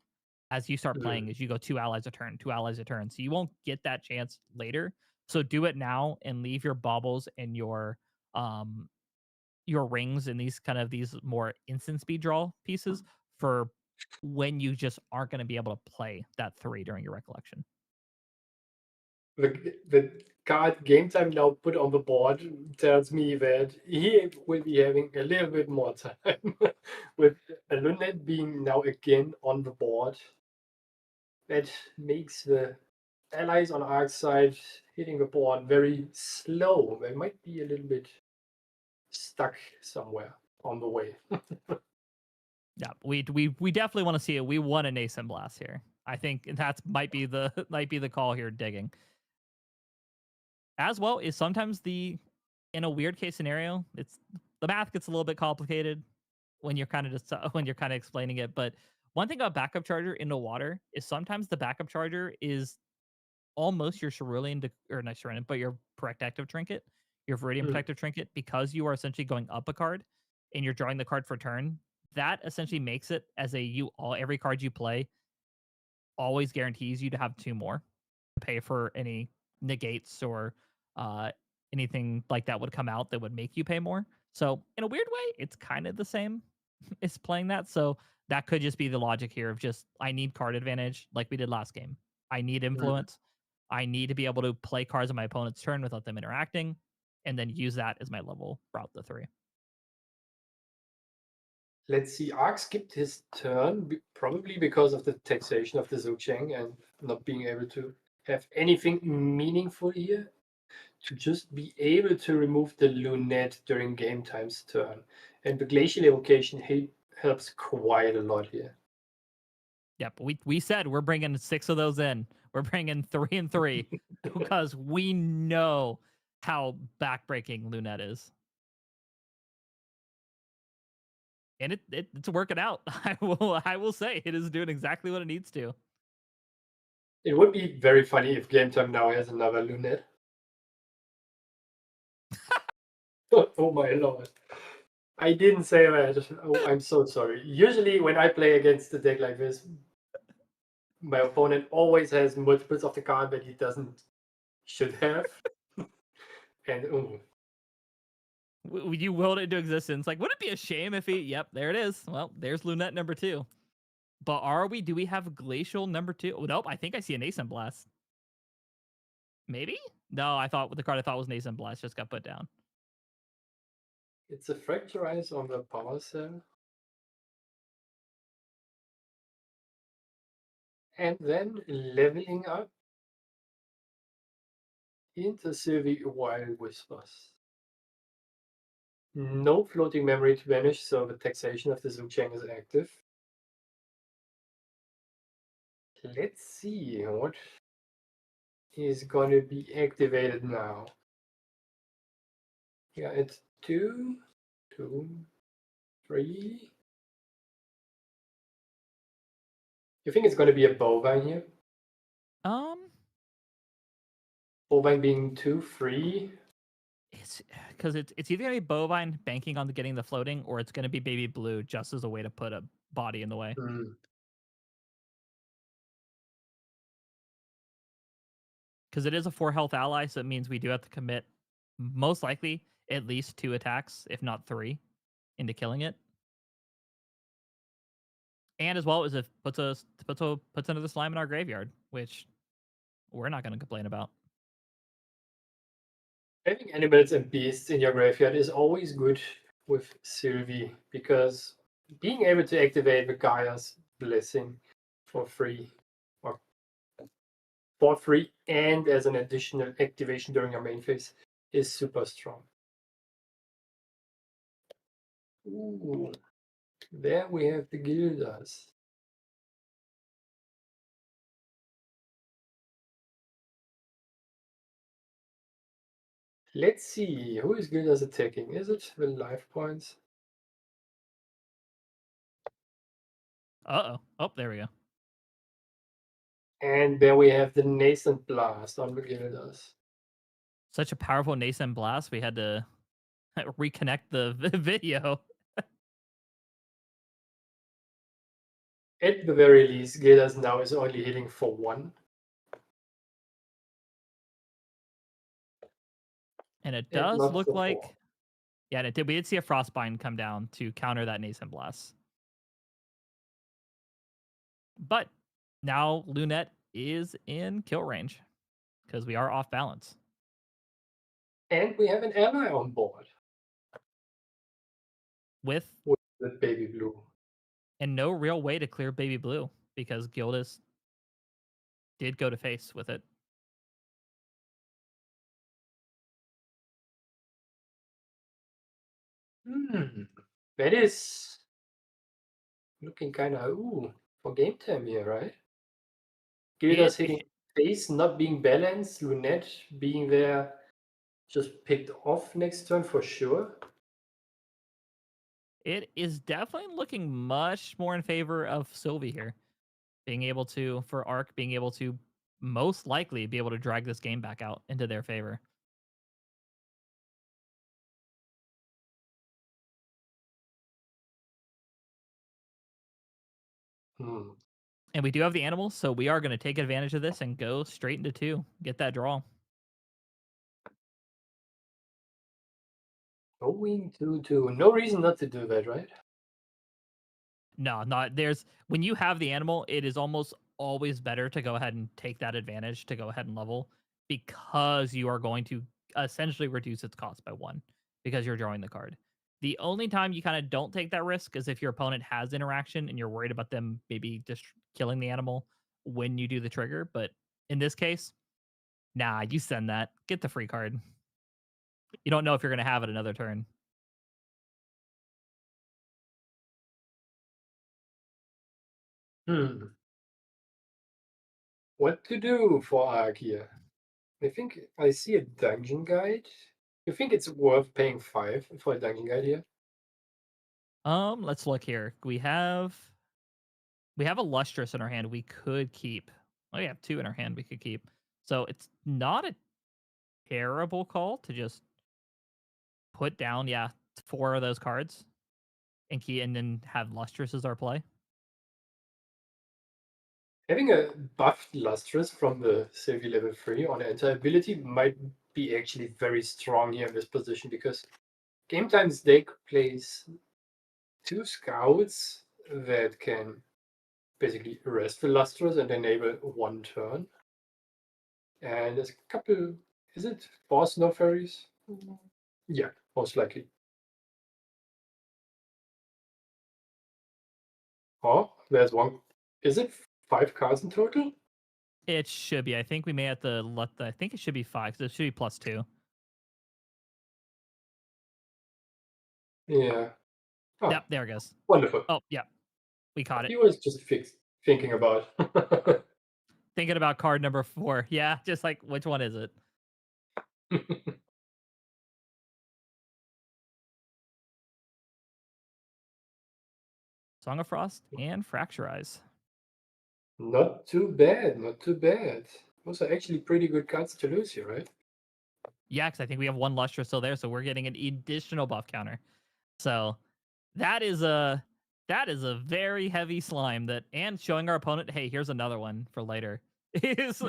Speaker 1: as you start playing, as you go 2 allies a turn, 2 allies a turn. So you won't get that chance later. So do it now and leave your baubles and your rings and these more instant speed draw pieces for when you just aren't going to be able to play that 3 during your recollection.
Speaker 2: The card Game Time now put on the board tells me that he will be having a little bit more time with a Lunette being now again on the board. That makes the allies on Ark's side hitting the board very slow. They might be a little bit stuck somewhere on the way.
Speaker 1: Yeah, we definitely want to see it. We want an Ace and Blast here. I think that might be the call here. Digging as well is sometimes in a weird case scenario, it's the math gets a little bit complicated when you're kind of just when you're kind of explaining it. But one thing about backup charger into water is sometimes the backup charger is almost your cerulean or not cerulean, but your protective trinket, your Viridian protective trinket, because you are essentially going up a card and you're drawing the card for turn. That essentially makes it as every card you play always guarantees you to have 2 more to pay for any negates or uh, anything like that would come out that would make you pay more. So in a weird way, it's kind of the same as playing that. So that could just be the logic here of just, I need card advantage like we did last game. I need influence. I need to be able to play cards on my opponent's turn without them interacting, and then use that as my level route the 3.
Speaker 2: Let's see. Ark skipped his turn, probably because of the taxation of the Zhujiang and not being able to have anything meaningful here. To just be able to remove the Lunette during Game Time's turn. And the Glacial Evocation helps quite a lot here.
Speaker 1: Yep, we said we're bringing 6 of those in. We're bringing 3 and 3 because we know how backbreaking Lunette is. And it's working out. I will say it is doing exactly what it needs to.
Speaker 2: It would be very funny if Game Time now has another Lunette. Oh my lord. I didn't say that. Oh, I'm so sorry. Usually when I play against a deck like this, my opponent always has multiples of the card that he should have. And
Speaker 1: You willed it into existence. Like, would it be a shame if he? Yep, there it is. Well, there's Lunette number 2. But do we have Glacial number 2? Oh, nope, I think I see a Nascent Blast. Maybe? No, I thought the card I thought was Nascent Blast just got put down.
Speaker 2: it's a Fracturize on the power cell. And then leveling up into Sylvie Wild Whispers. No floating memory to vanish, so the taxation of the Zhujiang is active. Let's see what is going to be activated now. Yeah, it's 2, 2, 3. You think it's going to be a bovine here? Bovine being 2, 3.
Speaker 1: It's because it's either gonna be Bovine banking on getting the floating, or it's gonna be Baby Blue just as a way to put a body in the way. Because it is a 4 health ally, so it means we do have to commit most likely at least 2 attacks, if not 3, into killing it. And as well as it puts another slime in our graveyard, which we're not going to complain about.
Speaker 2: Having animals and beasts in your graveyard is always good with Sylvie, because being able to activate the Gaia's Blessing for free, or for free and as an additional activation during your main phase, is super strong. Ooh, there we have the Gildas. Let's see, who is Gildas attacking? Is it the life points?
Speaker 1: Uh-oh. Oh, there we go.
Speaker 2: And there we have the Nascent Blast on the Gildas.
Speaker 1: Such a powerful nascent blast, we had to reconnect the video.
Speaker 2: At the very least, Gildas now is only hitting for 1.
Speaker 1: And it
Speaker 2: And
Speaker 1: does
Speaker 2: not
Speaker 1: look
Speaker 2: for 4.
Speaker 1: like, yeah, we did see a Frostbind come down to counter that nascent blast. But now Lunette is in kill range because we are off balance.
Speaker 2: And we have an ally on board
Speaker 1: With
Speaker 2: the Baby Blue.
Speaker 1: and no real way to clear Baby Blue because Gildas did go to face with it.
Speaker 2: That is looking kind of for game time here, right? Gildas hitting face, not being balanced, Lunette being there, just picked off next turn for sure.
Speaker 1: It is definitely looking much more in favor of Sylvie here. Being able to, for Arc, being able to most likely be able to drag this game back out into their favor. And we do have the animals, so we are going to take advantage of this and go straight into 2. Get that draw.
Speaker 2: Going to 2. No reason not to do that, right?
Speaker 1: No, not there's when you have the animal, it is almost always better to go ahead and take that advantage to go ahead and level because you are going to essentially reduce its cost by 1 because you're drawing the card. The only time you kind of don't take that risk is if your opponent has interaction and you're worried about them maybe just killing the animal when you do the trigger. But in this case, nah, you send that. Get the free card. You don't know if you're going to have it another turn.
Speaker 2: What to do for Arc here? I think I see a dungeon guide. You think it's worth paying 5 for a dungeon guide here?
Speaker 1: Let's look here. We have a lustrous in our hand we could keep. Oh, we have 2 in our hand we could keep. So it's not a terrible call to just put down, 4 of those cards and key and then have lustrous as our play.
Speaker 2: Having a buffed Lustrous from the Sylvie level 3 on anti-ability might be actually very strong here in this position, because Game Time's deck plays 2 scouts that can basically arrest the Lustrous and enable 1 turn. And there's a couple, is it 4 Snow Fairies? Yeah, most likely. Oh, there's 1. Is it 5 cards in total?
Speaker 1: It should be. I think we may have to let I think it should be 5 because it should be +2.
Speaker 2: Yeah. Oh,
Speaker 1: Yep, there it goes.
Speaker 2: wonderful.
Speaker 1: Oh, yeah. We caught it.
Speaker 2: He was just thinking about.
Speaker 1: Thinking about card number 4. Yeah, just like which one is it? Song of Frost and Fracturize.
Speaker 2: Not too bad, not too bad. Those are actually pretty good cards to lose here, right?
Speaker 1: Yeah, because I think we have 1 luster still there, so we're getting an additional buff counter. So that is a very heavy slime that, and showing our opponent, hey, here's another one for later. is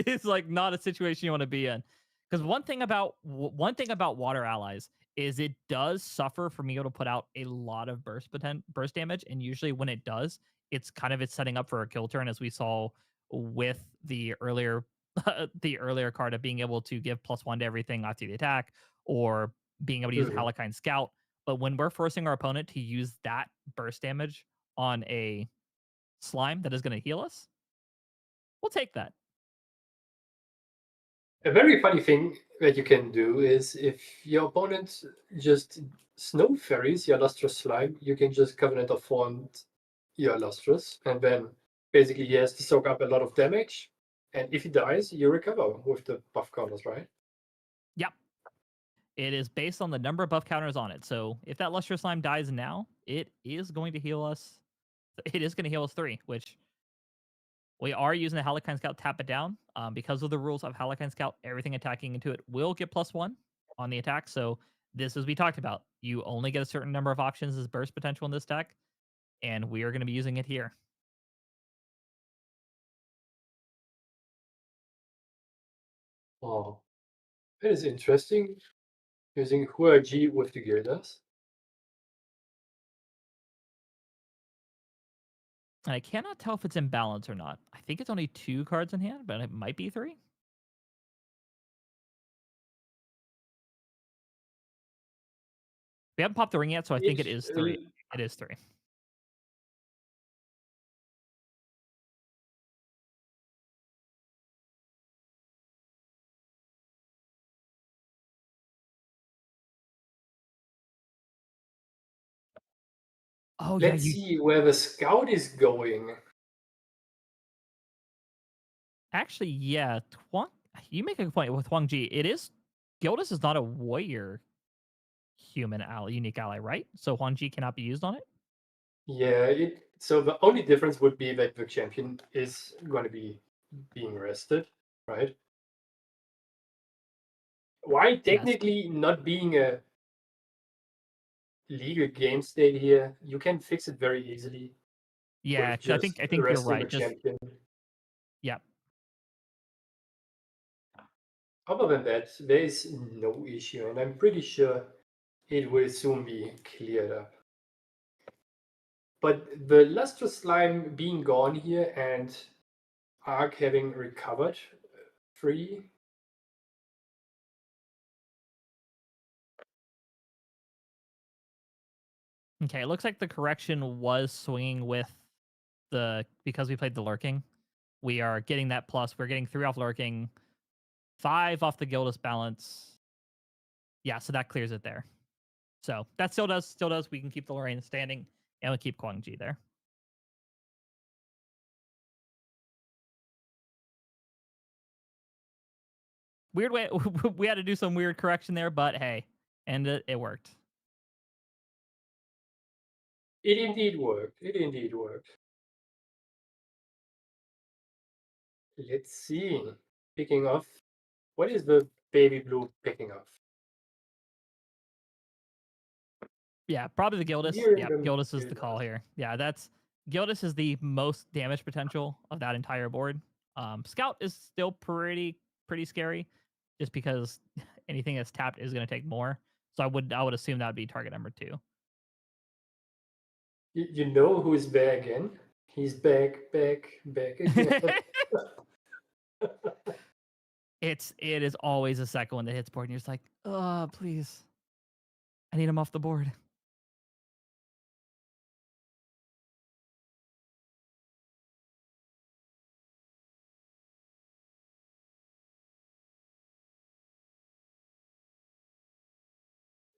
Speaker 1: is like not a situation you want to be in. Because one thing about water allies is it does suffer from being able to put out a lot of burst damage, and usually when it does, it's setting up for a kill turn, as we saw with the earlier the earlier card of being able to give +1 to everything after the attack, or being able to use
Speaker 2: Mhm.
Speaker 1: Halakine Scout. But when we're forcing our opponent to use that burst damage on a slime that is going to heal us, we'll take that.
Speaker 2: A very funny thing that you can do is if your opponent just snow fairies your lustrous slime, you can just Covenant of Thorns your lustrous, and then basically he has to soak up a lot of damage. And if he dies, you recover with the buff counters, right?
Speaker 1: Yep. It is based on the number of buff counters on it. So if that lustrous slime dies now, it is going to heal us. It is going to heal us 3, which we are using the Halakine Scout tap it down. Because of the rules of Halakine Scout, everything attacking into it will get +1 on the attack. So this, as we talked about, you only get a certain number of options as burst potential in this deck, and we are going to be using it here.
Speaker 2: Oh, that is interesting. Using Huaji with the Gildas.
Speaker 1: And I cannot tell if it's in balance or not. I think it's only 2 cards in hand, but it might be 3. We haven't popped the ring yet, so I think it is 3. It is 3. Oh yeah,
Speaker 2: Let's see where the scout is going.
Speaker 1: actually, yeah. You make a good point with Huang Ji. It is Gildas is not a warrior human ally, unique ally, right? So Huang Ji cannot be used on it.
Speaker 2: Yeah, so the only difference would be that the champion is going to be being rested, right? Why
Speaker 1: Yes.
Speaker 2: technically not being a legal game state here, you can fix it very easily
Speaker 1: Yeah,
Speaker 2: with
Speaker 1: 'cause I
Speaker 2: just
Speaker 1: think I think you're
Speaker 2: resting the
Speaker 1: right. Just
Speaker 2: champion.
Speaker 1: yeah.
Speaker 2: Other than that, there is no issue, and I'm pretty sure it will soon be cleared up. But the lustrous slime being gone here and Arc having recovered 3.
Speaker 1: Okay, it looks like the correction was swinging with because we played the lurking. We are getting that plus. We're getting 3 off lurking, 5 off the Gildas balance. Yeah, so that clears it there. So that still does. We can keep the Lorraine standing, and we'll keep Kwang Ji there. Weird way. We had to do some weird correction there, but hey, and it worked.
Speaker 2: It indeed worked. It indeed worked. Let's see. Picking off. What is the baby blue picking off?
Speaker 1: Yeah, probably the Gildas.
Speaker 2: Here in
Speaker 1: Yeah,
Speaker 2: the
Speaker 1: Gildas is the call
Speaker 2: Gildas.
Speaker 1: here. Yeah, that's Gildas is the most damage potential of that entire board. Scout is still pretty scary, just because anything that's tapped is going to take more. So I would assume that would be target number 2.
Speaker 2: You know who's back again? He's back again.
Speaker 1: It is always the second one that hits board, and you're just like, please, I need him off the board.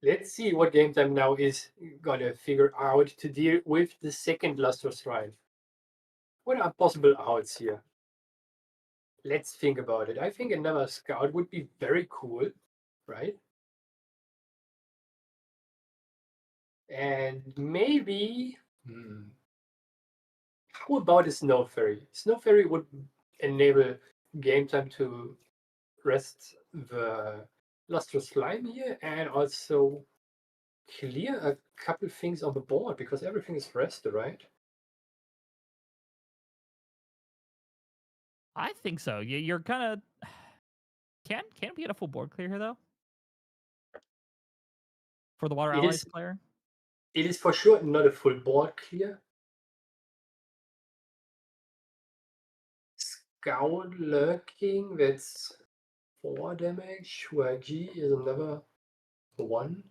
Speaker 2: Let's see what game time now is gonna figure out to deal with the second lustrous ride. What are possible outs here? Let's think about it. I think another scout would be very cool, right? And maybe, how about a snow fairy? Snow fairy would enable game time to rest the lustrous slime here and also clear a couple things on the board because everything is rested, right?
Speaker 1: I think so. You're kind of can we get a full board clear here though? for the Water
Speaker 2: It
Speaker 1: Allies
Speaker 2: is
Speaker 1: player.
Speaker 2: it is for sure not a full board clear. Scout lurking, that's 4 damage. G is another 1.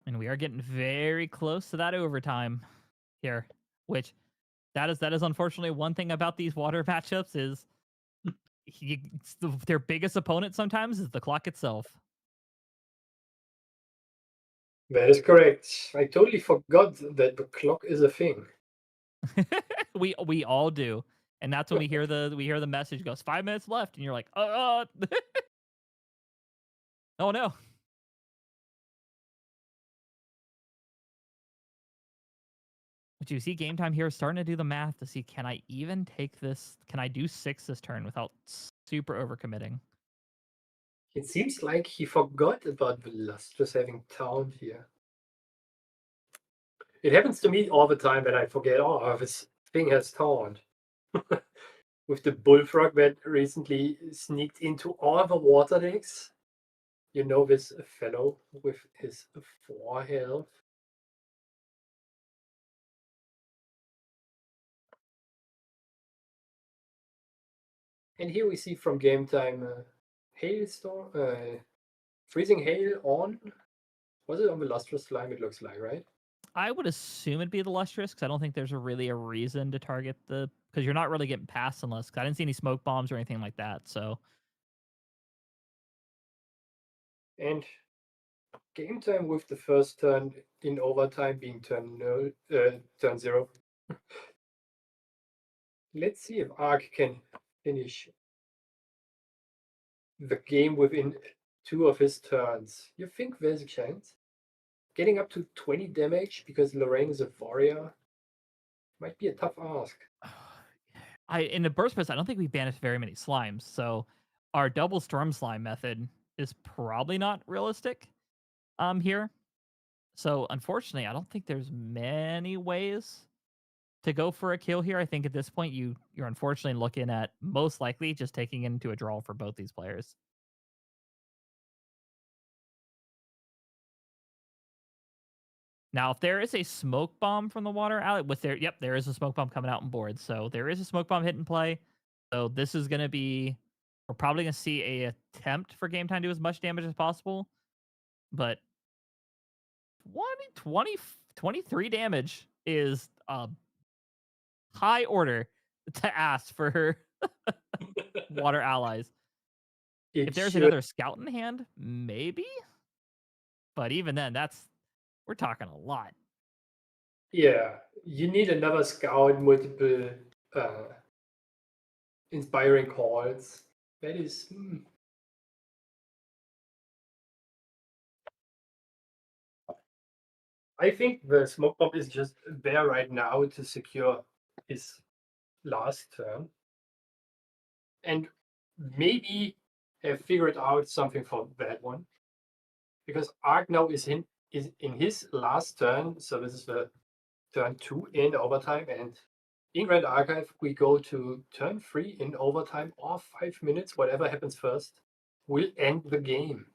Speaker 1: And we are getting very close to that overtime here, which that is unfortunately one thing about these water matchups is their biggest opponent sometimes is the clock itself.
Speaker 2: That is correct. I totally forgot that the clock is a thing.
Speaker 1: we all do, and that's when we hear the message goes 5 minutes left, and you're like, oh no. But you see, Game Time here is starting to do the math to see, can I even take this? Can I do 6 this turn without super overcommitting?
Speaker 2: It seems like he forgot about the Lustrous having Taunt here. It happens to me all the time that I forget, oh, this thing has Taunt. With the Bullfrog that recently sneaked into all the water decks. You know, this fellow with his 4 health. And here we see from Game Time Hailstorm, Freezing Hail on. Was it on the Lustrous Slime? It looks like, right?
Speaker 1: I would assume it'd be the Lustrous because I don't think there's really a reason to target because you're not really getting past unless I didn't see any smoke bombs or anything like that. So,
Speaker 2: and Game Time with the first turn in overtime being turn 0. Let's see if Ark can finish the game within 2 of his turns. You think there's a chance? Getting up to 20 damage because Lorraine is a warrior might be a tough ask.
Speaker 1: In the burst press, I don't think we banished very many slimes. So, our double storm slime method is probably not realistic here. So, unfortunately, I don't think there's many ways to go for a kill here. I think at this point you're unfortunately looking at most likely just taking into a draw for both these players. Now, if there is a smoke bomb from the water alley, there is a smoke bomb coming out on board. So there is a smoke bomb hit and play. So this is going to be, we're probably going to see a attempt for Game Time to do as much damage as possible. But 23 damage is a high order to ask for water allies. If there's another scout in hand, maybe. But even then, we're talking a lot.
Speaker 2: Yeah, you need another scout, multiple inspiring calls. That is. I think the smoke bomb is just there right now to secure his last turn. And maybe have figured out something for that one. Because Ark now is in his last turn, so this is the turn 2 in overtime, and in Grand Archive we go to turn 3 in overtime or 5 minutes, whatever happens first, will end the game.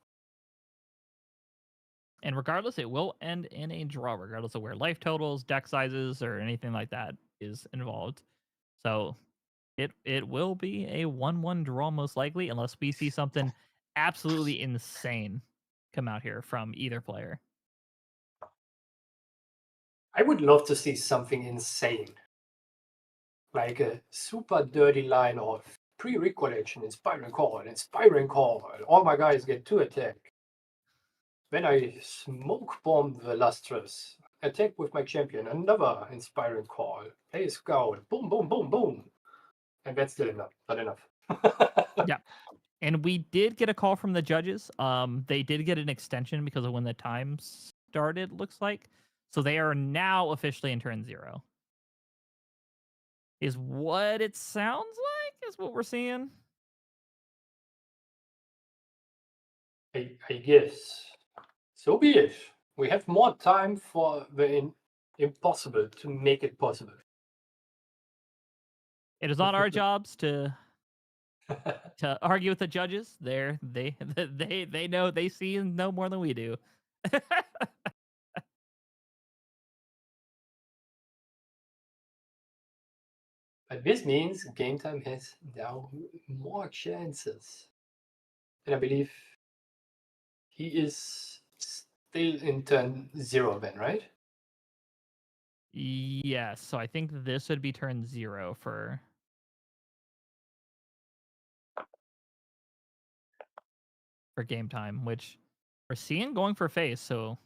Speaker 1: And regardless, it will end in a draw, regardless of where life totals, deck sizes, or anything like that is involved. So it will be a 1-1 draw most likely, unless we see something absolutely insane come out here from either player.
Speaker 2: I would love to see something insane. Like a super dirty line of pre-recollection, inspiring call, all my guys get 2 attack. Then I smoke bomb the Lustrous. Attack with my champion, another inspiring call. Play a scout, boom, boom, boom, boom. And that's still not enough.
Speaker 1: Yeah. And we did get a call from the judges. They did get an extension because of when the time started, looks like. So they are now officially in turn 0. Is what it sounds like, is what we're seeing.
Speaker 2: I guess. So be it. We have more time for the impossible to make it possible.
Speaker 1: It is not our jobs to to argue with the judges. They know, they see and know more than we do.
Speaker 2: But this means game time has now more chances. And I believe he is still in turn 0 then, right?
Speaker 1: Yes, so I think this would be turn 0 for game time, which we're seeing going for face. So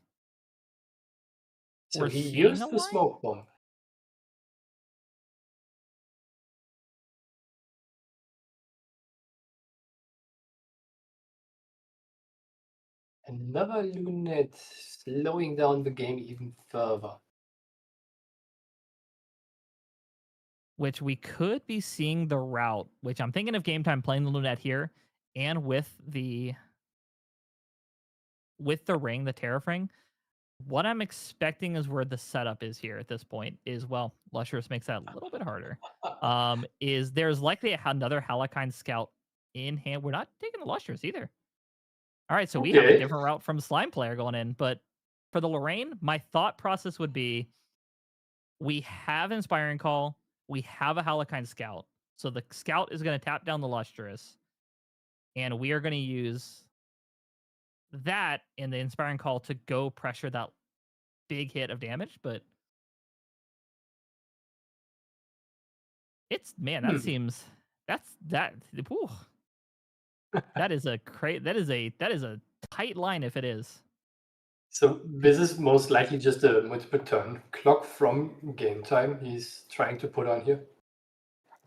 Speaker 2: So
Speaker 1: we're
Speaker 2: he
Speaker 1: seeing a
Speaker 2: used the
Speaker 1: line.
Speaker 2: smoke bomb. Another Lunette slowing down the game even further.
Speaker 1: Which we could be seeing the route, which I'm thinking of game time playing the Lunette here and with the ring, the Tariff ring. What I'm expecting is where the setup is here at this point is, well, Lustrous makes that a little bit harder. Is there's likely another Halakine scout in hand. We're not taking the Lustrous either. All right, so we have a
Speaker 2: Okay.
Speaker 1: different route from Slime player going in, but for the Lorraine, my thought process would be we have Inspiring Call, we have a Halakine Scout. So the Scout is going to tap down the Lustrous, and we are going to use that in the Inspiring Call to go pressure that big hit of damage. But it's, man, that seems, that, whew, that is a that is a tight line if it is.
Speaker 2: So this is most likely just a multiple turn clock from game time he's trying to put on here.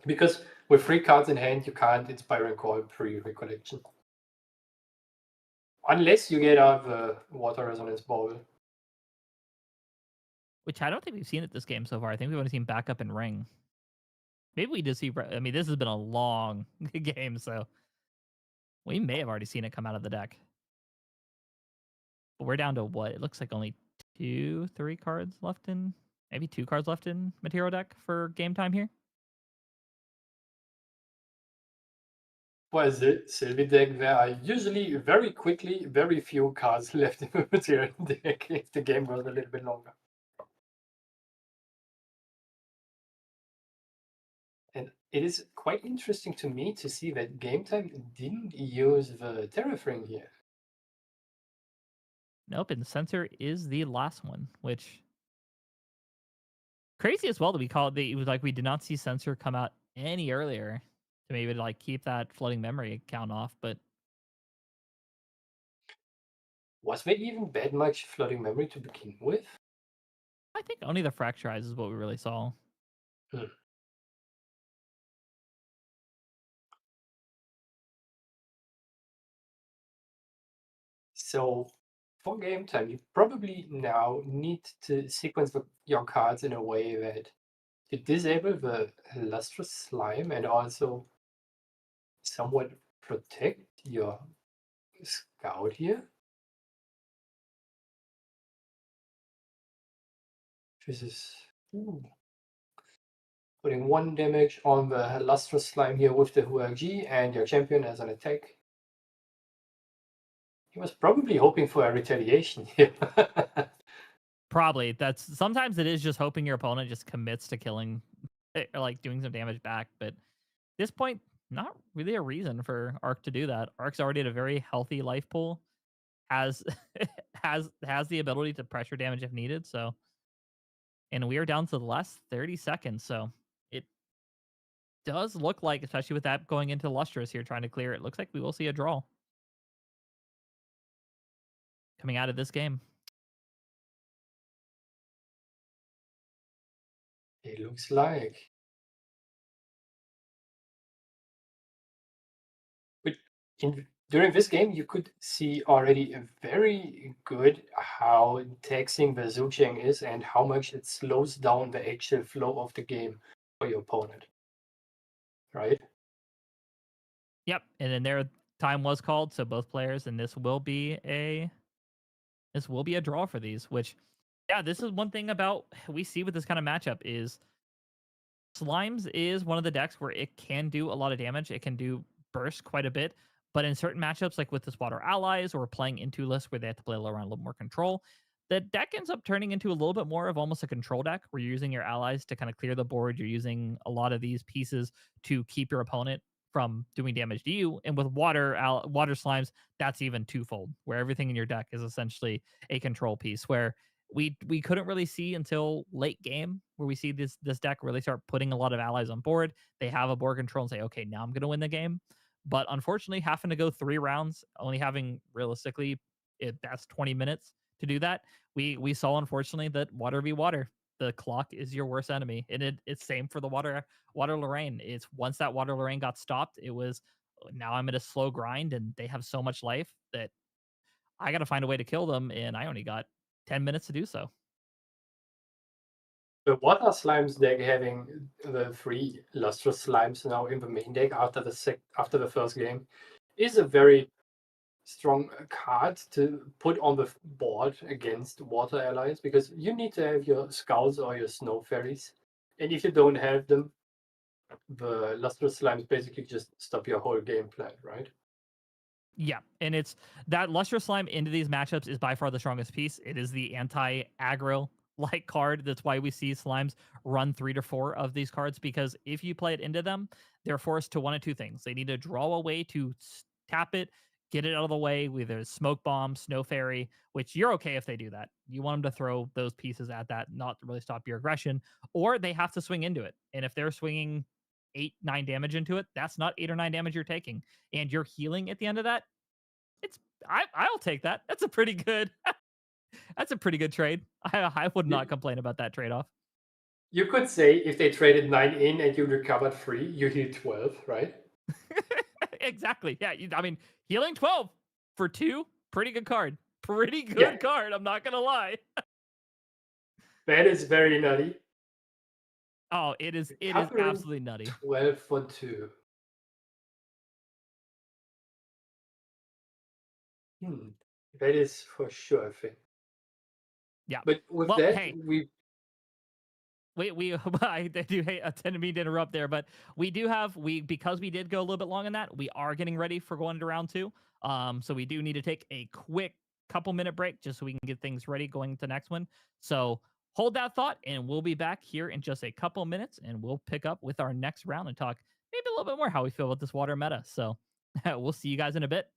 Speaker 2: Because with 3 cards in hand, you can't Inspiring Call pre-recollection. Unless you get out the Water Resonance Bowl.
Speaker 1: Which I don't think we've seen at this game so far. I think we've only seen backup and ring. Maybe we did see. I mean, this has been a long game, so we may have already seen it come out of the deck. But we're down to what? It looks like only 3 cards left in, maybe 2 cards left in material deck for game time here.
Speaker 2: For a Sylvie deck, there are usually very quickly very few cards left in the material deck if the game goes a little bit longer. And it is quite interesting to me to see that game time didn't use the Tariff ring here.
Speaker 1: Nope, and the Censor is the last one, which crazy as well that we call it. It was like we did not see Censor come out any earlier to maybe like keep that floating memory count off, but
Speaker 2: Was there even that much floating memory to begin with?
Speaker 1: I think only the Fracturize is what we really saw.
Speaker 2: Hmm. So for game time, you probably now need to sequence your cards in a way that you disable the lustrous slime and also somewhat protect your scout here. This is putting 1 damage on the lustrous slime here with the Huang and your champion as an attack. He was probably hoping for a retaliation here.
Speaker 1: Probably. That's sometimes it is just hoping your opponent just commits to killing or like doing some damage back. But at this point, not really a reason for Arc to do that. Arc's already at a very healthy life pool, has has the ability to pressure damage if needed. So, and we are down to the last 30 seconds. So it does look like, especially with that going into Lustrous here, trying to clear it, looks like we will see a draw coming out of this game.
Speaker 2: It looks like. But during this game, you could see already a very good how taxing the Zhujiang is and how much it slows down the actual flow of the game for your opponent. Right?
Speaker 1: Yep, and then their time was called, so both players, and this will be a draw for these. Which, yeah, this is one thing about we see with this kind of matchup is Slimes is one of the decks where it can do a lot of damage. It can do burst quite a bit. But in certain matchups, like with this Water Allies or playing into lists where they have to play around a little more control, the deck ends up turning into a little bit more of almost a control deck where you're using your allies to kind of clear the board. You're using a lot of these pieces to keep your opponent from doing damage to you. And with water slimes, that's even twofold, where everything in your deck is essentially a control piece. Where we couldn't really see until late game where we see this deck really start putting a lot of allies on board. They have a board control and say, okay, now I'm going to win the game. But unfortunately, having to go 3 rounds, only having realistically that's 20 minutes to do that. We saw unfortunately that water v water, the clock is your worst enemy, and it's same for the water Lorraine. It's once that water Lorraine got stopped, it was now I'm at a slow grind, and they have so much life that I got to find a way to kill them, and I only got 10 minutes to do so.
Speaker 2: The water slimes deck having the 3 lustrous slimes now in the main deck after the first game is a very strong card to put on the board against water allies, because you need to have your scouts or your snow fairies, and if you don't have them, the lustrous slimes basically just stop your whole game plan, right?
Speaker 1: Yeah, and it's that lustrous slime into these matchups is by far the strongest piece. It is the anti-aggro like card. That's why we see slimes run 3 to 4 of these cards, because if you play it into them, they're forced to one of two things. They need to draw a way to tap it, get it out of the way with a smoke bomb, snow fairy, which you're okay if they do that. You want them to throw those pieces at that, not to really stop your aggression, or they have to swing into it. And if they're swinging 8-9 damage into it, that's not 8 or 9 damage you're taking, and you're healing at the end of that. I'll take that. That's a pretty good that's a pretty good trade. I would not complain about that trade off.
Speaker 2: You could say if they traded 9 in and you recovered 3, you heal 12, right?
Speaker 1: Exactly. Yeah. I mean, healing 12 for 2, pretty good card. Pretty good card. I'm not gonna lie.
Speaker 2: That is very nutty.
Speaker 1: Oh, it is absolutely nutty.
Speaker 2: 12 for 2. That is for sure a thing.
Speaker 1: Yeah.
Speaker 2: But with
Speaker 1: Well,
Speaker 2: that,
Speaker 1: hey, we I do hate tend me to interrupt there, but we do have because we did go a little bit long on that, we are getting ready for going to round 2. So we do need to take a quick couple minute break just so we can get things ready going to the next one. So hold that thought, and we'll be back here in just a couple minutes, and we'll pick up with our next round and talk maybe a little bit more how we feel about this water meta. So we'll see you guys in a bit.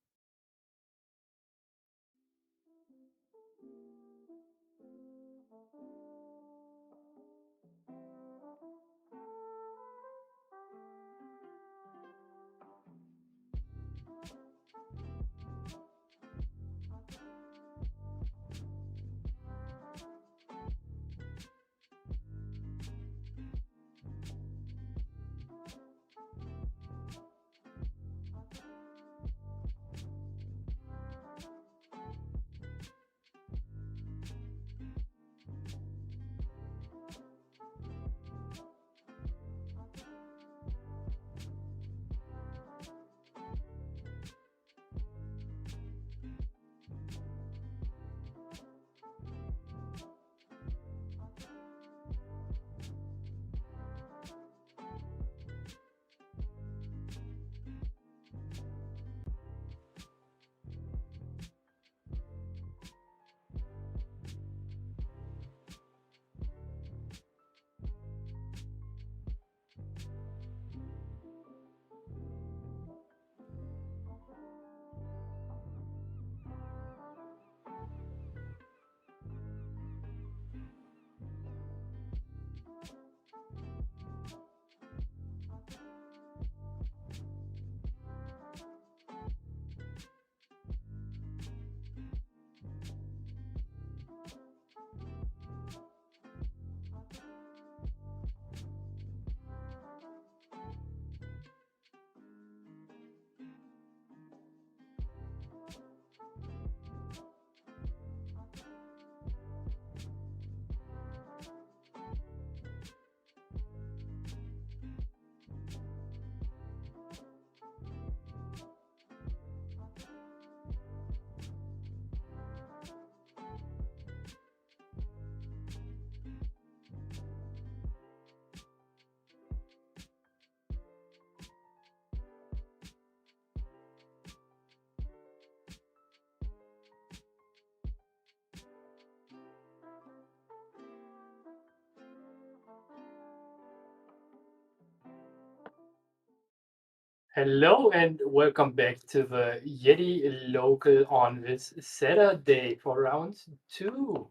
Speaker 2: Hello and welcome back to the Yeti local on this Saturday for round two.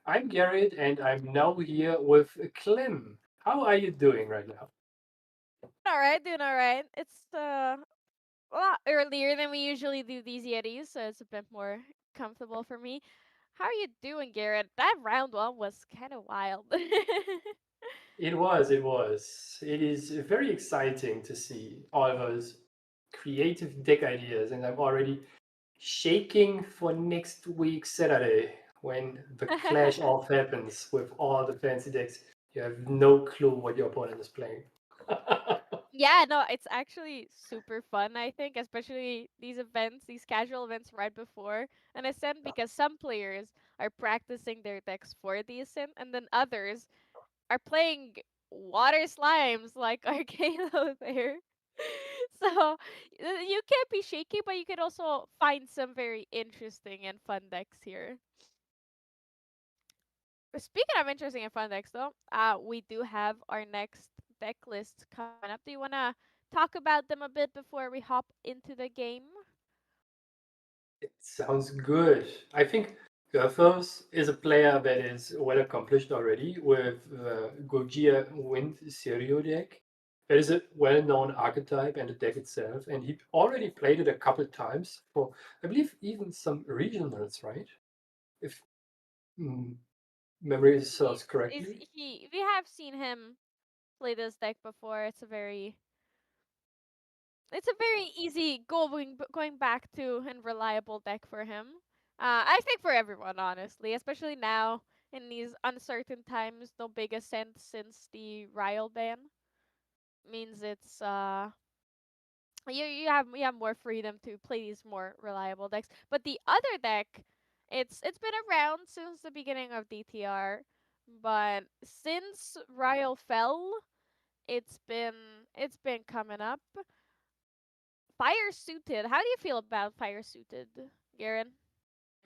Speaker 2: I'm Gerrit and I'm now here with Clem. How are you doing right now?
Speaker 3: Doing all right. It's a lot earlier than we usually do these Yetis, so it's a bit more comfortable for me. How are you doing, Garrett? That round one was kind of wild.
Speaker 2: It was. It is very exciting to see all those creative deck ideas, and I'm already shaking for next week Saturday when the clash off happens with all the fancy decks. You have no clue what your opponent is playing.
Speaker 3: Yeah, no, it's actually super fun, I think, especially these events, these casual events right before an ascent, because some players are practicing their decks for the ascent, and then others are playing water slimes like Arcalo there. So you can't be shaky, but you can also find some very interesting and fun decks here. Speaking of interesting and fun decks, though, we do have our next deck list coming up. Do you wanna talk about them a bit before we hop into the game?
Speaker 2: It sounds good. I think Gothos is a player that is well accomplished already with the Gojira Wind Serio deck. That is a well known archetype and the deck itself, and he already played it a couple times for, I believe, even some regionals, right? If mm, memory serves
Speaker 3: Is
Speaker 2: correctly.
Speaker 3: he? We have seen him play this deck before. It's a very easy going back to and reliable deck for him. I think for everyone, honestly, especially now in these uncertain times, no big ascent since the Ryle ban means you have more freedom to play these more reliable decks. But the other deck, it's been around since the beginning of DTR, but since Ryle fell, it's been coming up. Fire suited. How do you feel about fire suited, Garen?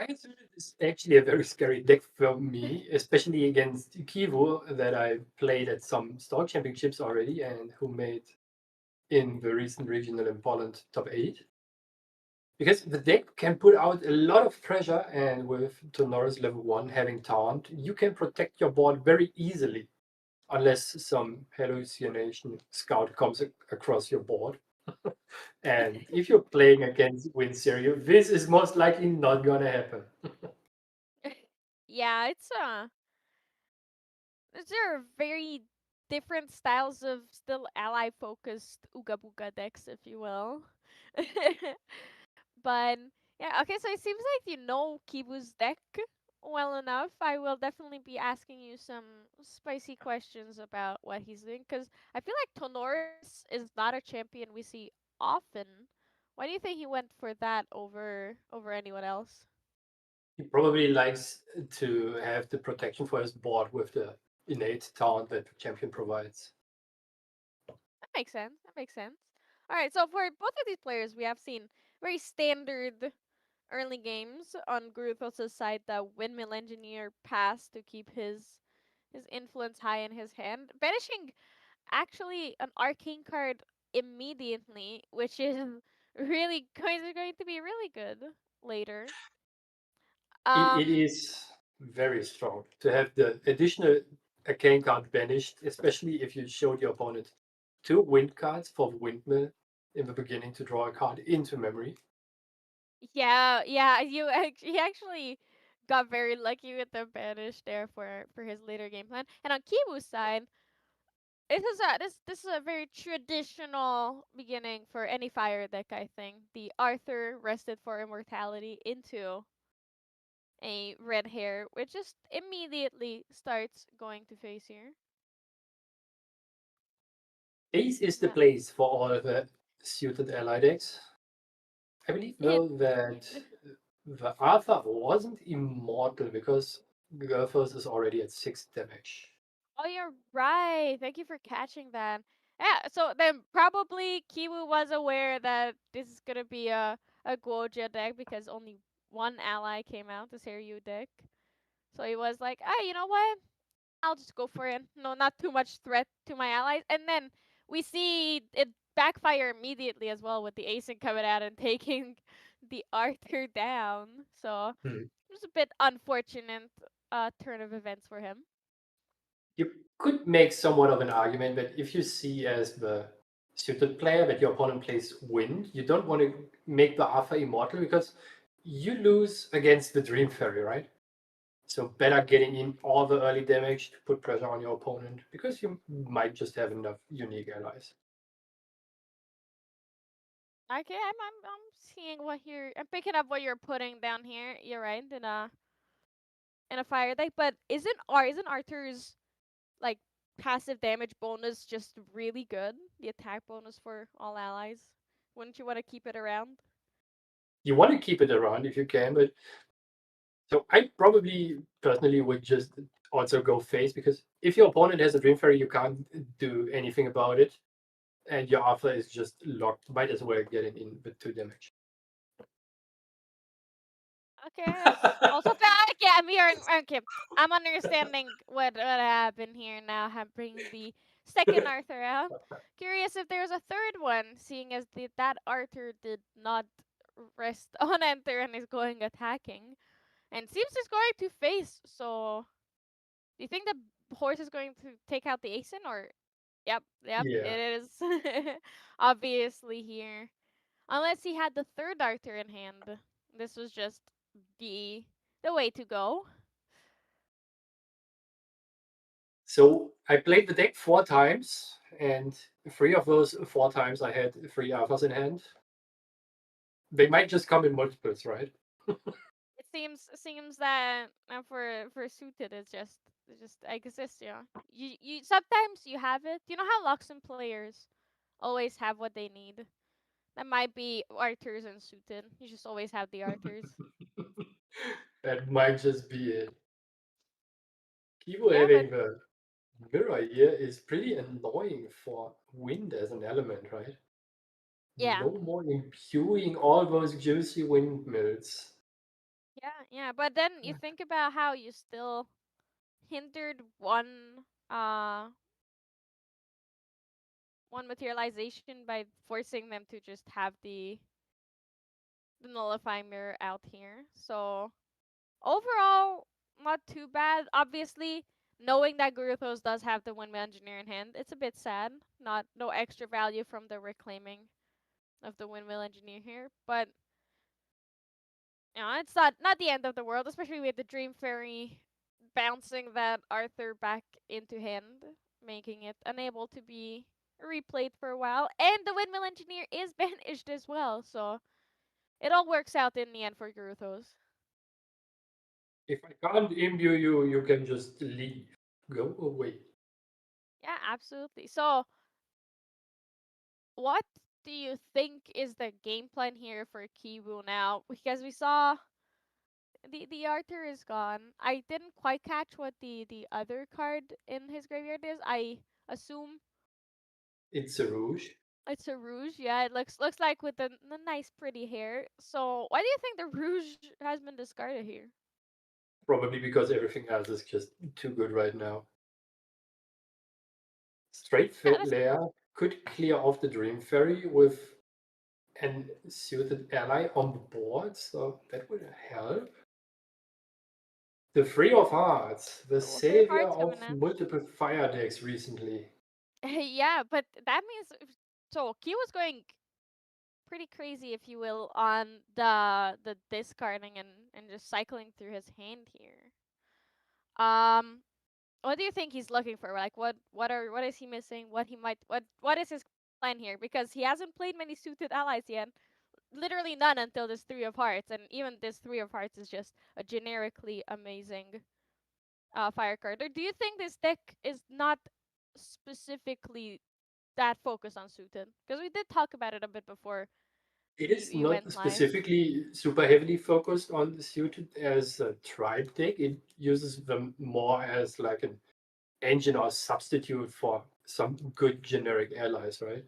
Speaker 2: I consider this actually a very scary deck for me, especially against Kivu that I played at some Star Championships already and who made in the recent regional in Poland top 8. Because the deck can put out a lot of pressure, and with Tonora's level 1 having Taunt, you can protect your board very easily, unless some hallucination scout comes across your board. And if you're playing against Win Serio, this is most likely not gonna happen.
Speaker 3: Yeah, there are very different styles of still ally focused Ooga Booga decks, if you will. But yeah, okay, so it seems like you know Kibu's deck well enough. I will definitely be asking you some spicy questions about what he's doing because I feel like Tonoris is not a champion we see often. Why do you think he went for that over anyone else?
Speaker 2: He probably likes to have the protection for his board with the innate talent that the champion provides.
Speaker 3: That makes sense. That makes sense. All right, so for both of these players, we have seen very standard early games on Gruthos' side. The Windmill Engineer pass to keep his influence high in his hand, banishing actually an arcane card immediately, which is going to be really good later.
Speaker 2: It
Speaker 3: Um,
Speaker 2: is very strong to have the additional arcane card banished, especially if you showed your opponent two wind cards for the windmill in the beginning to draw a card into memory.
Speaker 3: yeah, yeah, he actually got very lucky with the banish there for his later game plan. And on Kibu's side, this is a very traditional beginning for any fire deck. I think the Arthur rested for immortality into a red hair, which just immediately starts going to face here.
Speaker 2: Ace is the
Speaker 3: Yeah,
Speaker 2: place for all the suited ally decks. I believe
Speaker 3: it.
Speaker 2: though that the Arthur wasn't immortal because Gothos is already at 6 damage.
Speaker 3: Oh, you're right. Thank you for catching that. Yeah. So then probably Kiwu was aware that this is gonna be a Guoja deck because only one ally came out, the Seiryu deck. So he was like, ah, you know what? I'll just go for it. No, not too much threat to my allies. And then we see it backfire immediately as well with the Asen coming out and taking the Arthur down. So
Speaker 2: Hmm.
Speaker 3: it was a bit unfortunate turn of events for him.
Speaker 2: You could make somewhat of an argument that if you see as the suited player that your opponent plays wind, you don't want to make the Arthur immortal because you lose against the Dream Fairy, right? So better getting in all the early damage to put pressure on your opponent because you might just have enough unique allies.
Speaker 3: Okay, I'm seeing what you're. I'm picking up what you're putting down here. You're right in a fire deck, but isn't Arthur's like passive damage bonus just really good? The attack bonus for all allies. Wouldn't you want to keep it around?
Speaker 2: You want to keep it around if you can, but so I probably personally would just also go face because if your opponent has a Dream Fairy, you can't do anything about it, and your Arthur is just locked. Might as well get it in with 2 damage.
Speaker 3: Okay, that's also fair. Okay, okay. I'm understanding what happened here now. Bringing the second Arthur out. Curious if there's a third one, seeing as that Arthur did not rest on enter and is going attacking, and seems he's going to face. So, do you think the horse is going to take out the Asen or? Yep,
Speaker 2: Yeah.
Speaker 3: it is obviously here. Unless he had the third Arthur in hand. This was just the the way to go.
Speaker 2: So I played the deck 4 times, and 3 of those 4 times I had 3 Arthurs in hand. They might just come in multiples, right?
Speaker 3: It seems that for suited it's just exists, yeah. You sometimes you have it. You know how Luxem players always have what they need. That might be Arthurs and suited. You just always have the Arthurs.
Speaker 2: That might just be it. Kivo
Speaker 3: Yeah, but
Speaker 2: having the mirror here is pretty annoying for wind as an element, right?
Speaker 3: yeah.
Speaker 2: No more imbuing all those juicy windmills.
Speaker 3: Yeah. But then you think about how you still hindered uh one materialization by forcing them to just have the nullifying mirror out here. So overall, not too bad. Obviously, knowing that Guruthos does have the windmill engineer in hand, it's a bit sad. Not no extra value from the reclaiming of the windmill engineer here, but it's not the end of the world, especially with the Dream Fairy bouncing that Arthur back into hand, making it unable to be replayed for a while. And the windmill engineer is banished as well, so it all works out in the end for Guruthos.
Speaker 2: If I can't imbue you, you can just leave. Go away.
Speaker 3: Yeah, absolutely. So, what do you think is the game plan here for Kibu now? Because we saw the Arthur is gone. I didn't quite catch what the other card in his graveyard is. I assume
Speaker 2: It's a rouge.
Speaker 3: it's a rouge. Yeah, it looks like with the nice pretty hair. So why do you think the rouge has been discarded here?
Speaker 2: Probably because everything else is just too good right now. Straight
Speaker 3: Yeah,
Speaker 2: Fit Lair could clear off the Dream Fairy with an suited ally on the board, so that would help. The Three of Hearts, the
Speaker 3: well, three of
Speaker 2: savior
Speaker 3: hearts
Speaker 2: of
Speaker 3: coming in.
Speaker 2: multiple fire decks recently.
Speaker 3: Yeah, but that means so Ki was going pretty crazy, if you will, on the discarding and just cycling through his hand here. Um, what do you think he's looking for? Like, what is he missing? What is his plan here? Because he hasn't played many suited allies yet. Literally none until this three of hearts, and even this three of hearts is just a generically amazing fire card. Or do you think this deck is not specifically that focused on suited? Because we did talk about it a bit before
Speaker 2: It
Speaker 3: we,
Speaker 2: is
Speaker 3: we
Speaker 2: not
Speaker 3: went live.
Speaker 2: specifically super heavily focused on the suited as a tribe deck. It uses them more as like an engine or substitute for some good generic allies, right?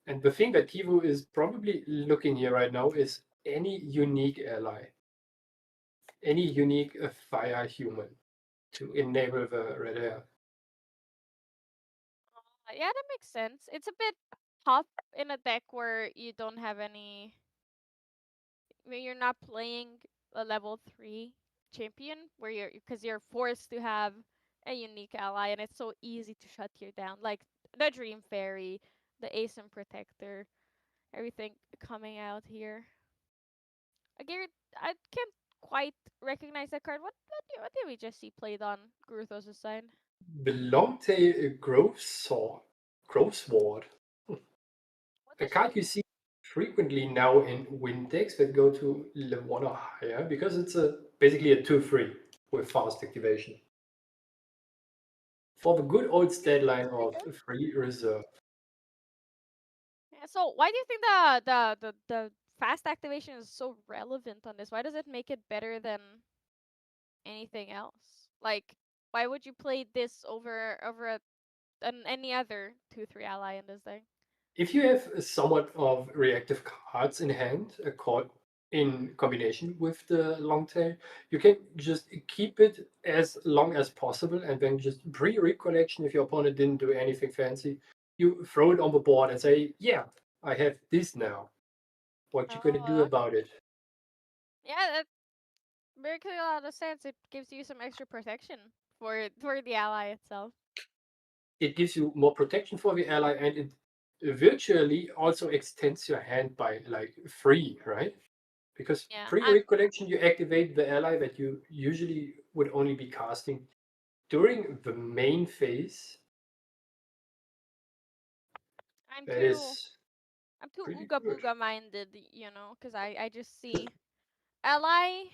Speaker 2: And the thing that Kivu is probably looking here right now is any unique ally, any unique fire human to enable the red hair.
Speaker 3: Yeah, that makes sense. It's a bit tough in a deck where you don't have any, when you're not playing a level 3 champion, where you're forced to have a unique ally, and it's so easy to shut you down, like the Dream Fairy, the Asim Protector, everything coming out here. Garrett, I can't quite recognize that card. What did we just see played on Gruthos' side?
Speaker 2: The long-tail growth sword.
Speaker 3: What
Speaker 2: A
Speaker 3: does she
Speaker 2: card
Speaker 3: do?
Speaker 2: you see frequently now in win decks that go to level 1 or higher because it's basically a 2-3 with fast activation. For the good old stat
Speaker 3: That's
Speaker 2: line
Speaker 3: pretty
Speaker 2: of
Speaker 3: good.
Speaker 2: free reserve.
Speaker 3: Yeah, so why do you think the fast activation is so relevant on this? Why does it make it better than anything else? Like, why would you play this over any other 2/3 ally in this thing?
Speaker 2: If you have somewhat of reactive cards in hand, a card in combination with the long tail, you can just keep it as long as possible and then just pre-recollection if your opponent didn't do anything fancy. You throw it on the board and say, yeah, I have this now. What you gonna do
Speaker 3: Oh,
Speaker 2: about it?
Speaker 3: yeah, that makes a lot of sense. It gives you some extra protection for the ally itself.
Speaker 2: It gives you more protection for the ally and it virtually also extends your hand by like 3, right? Because
Speaker 3: Yeah,
Speaker 2: pre-recollection, you activate the ally that you usually would only be casting during the main phase.
Speaker 3: I'm
Speaker 2: That
Speaker 3: too
Speaker 2: is
Speaker 3: I'm too
Speaker 2: pretty
Speaker 3: ooga
Speaker 2: good.
Speaker 3: booga minded, because I just see ally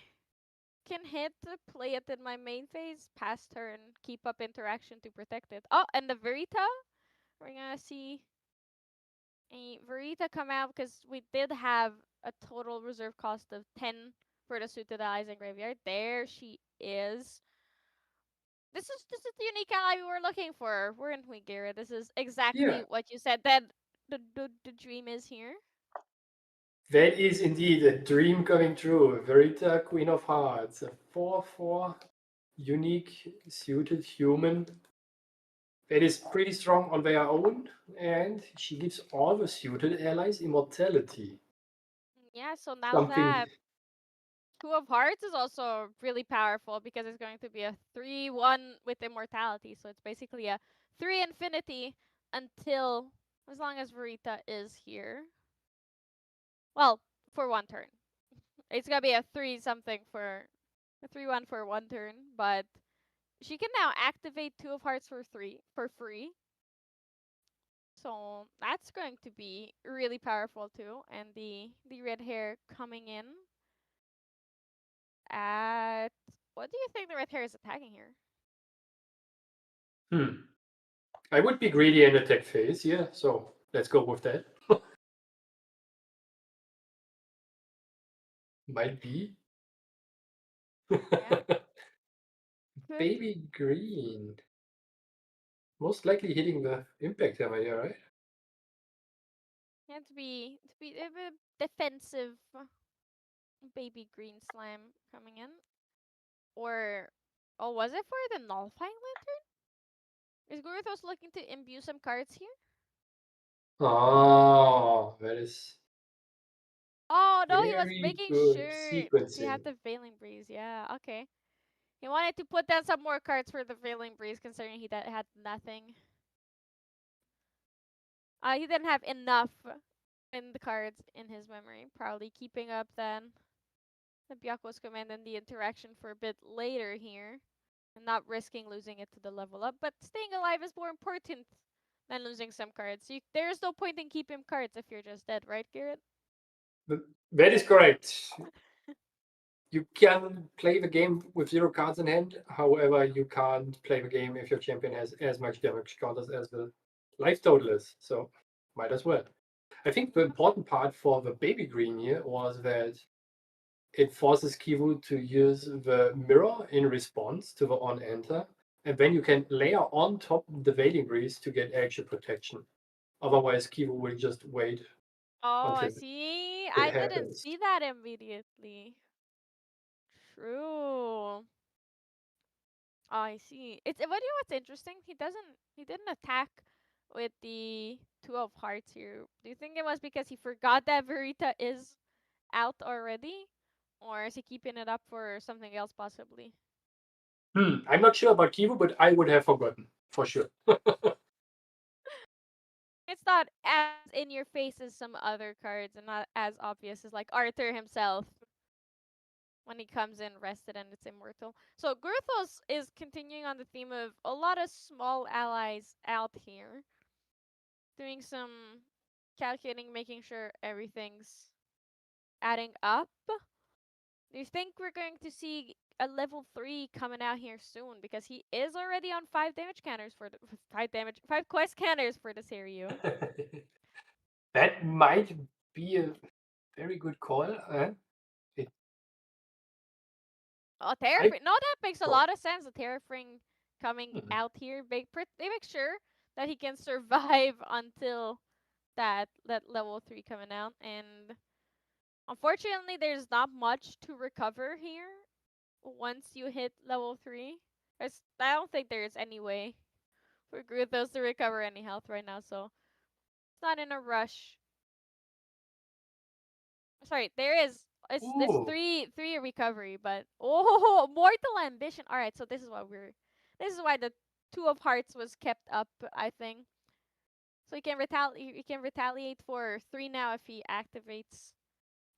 Speaker 3: can hit, play it in my main phase, pass turn, keep up interaction to protect it. Oh, and the Verita, we're gonna see a Verita come out because we did have a total reserve cost of 10 for the Suited Allies in Graveyard. There she is. This is the unique ally we were looking for, weren't we, Garrett? This is exactly
Speaker 2: Yeah,
Speaker 3: what you said that the dream is here.
Speaker 2: that is indeed a dream coming true. Verita, Queen of Hearts, a 4/4 unique suited human that is pretty strong on their own, and she gives all the suited allies immortality.
Speaker 3: Yeah, so now
Speaker 2: Something.
Speaker 3: that Two of Hearts is also really powerful because it's going to be a 3/1 with immortality. So it's basically a 3 infinity until, as long as Verita is here. Well, for one turn. It's gonna be a 3 something for a 3/1 for one turn, but she can now activate Two of Hearts for free. So that's going to be really powerful too. And the red hair coming in at, what do you think the red hair is attacking here?
Speaker 2: Hmm. I would be greedy in attack phase, yeah, so let's go with that. Might be.
Speaker 3: Yeah, could
Speaker 2: Baby green. Most likely hitting the impact hammer here, right?
Speaker 3: yeah, to be a bit defensive, baby green slime coming in. Or, oh, was it for the nullifying lantern? Is Guruthos looking to imbue some cards here?
Speaker 2: Oh, that is
Speaker 3: Oh no, he was
Speaker 2: very
Speaker 3: making
Speaker 2: good
Speaker 3: sure to
Speaker 2: sequencing.
Speaker 3: have the Veiling Breeze. Yeah, okay. He wanted to put down some more cards for the Veiling Breeze, considering had nothing. He didn't have enough in the cards in his memory. Probably keeping up then the Byaku's command and the interaction for a bit later here, and not risking losing it to the level up. But staying alive is more important than losing some cards. There's no point in keeping cards if you're just dead, right, Garrett?
Speaker 2: That is correct. You can play the game with 0 cards in hand. However, you can't play the game if your champion has as much damage counters as the life total is. So, might as well. I think the important part for the baby green here was that it forces Kivu to use the mirror in response to the on enter, and then you can layer on top the Veiling Breeze to get extra protection. Otherwise, Kivu will just wait
Speaker 3: Oh, I
Speaker 2: until
Speaker 3: see.
Speaker 2: it
Speaker 3: I didn't
Speaker 2: happens.
Speaker 3: see that immediately. True. Oh, I see. It's, but you know what's interesting? He didn't attack with the Two of Hearts here? Do you think it was because he forgot that Verita is out already? Or is he keeping it up for something else possibly?
Speaker 2: I'm not sure about Kivu, but I would have forgotten for sure.
Speaker 3: It's not as in your face as some other cards and not as obvious as like Arthur himself when he comes in rested and it's immortal. So Gurthos is continuing on the theme of a lot of small allies out here, doing some calculating, making sure everything's adding up. Do you think we're going to see a level 3 coming out here soon? Because he is already on 5 damage counters for the 5 quest counters for the Seiryu.
Speaker 2: That might be a very good call. It,
Speaker 3: Oh,
Speaker 2: I
Speaker 3: Terrafring. No, that makes a
Speaker 2: well,
Speaker 3: lot of sense. The Terrafring coming
Speaker 2: hmm.
Speaker 3: out here, they make sure that he can survive until that level 3 coming out. And unfortunately, there's not much to recover here once you hit level 3. I don't think there's any way for Gruthos to recover any health right now, so it's not in a rush. Sorry, there is. It's this
Speaker 2: Ooh,
Speaker 3: three recovery, but oh, mortal ambition. All right, so this is why the Two of Hearts was kept up. I think so. He can retaliate for 3 now if he activates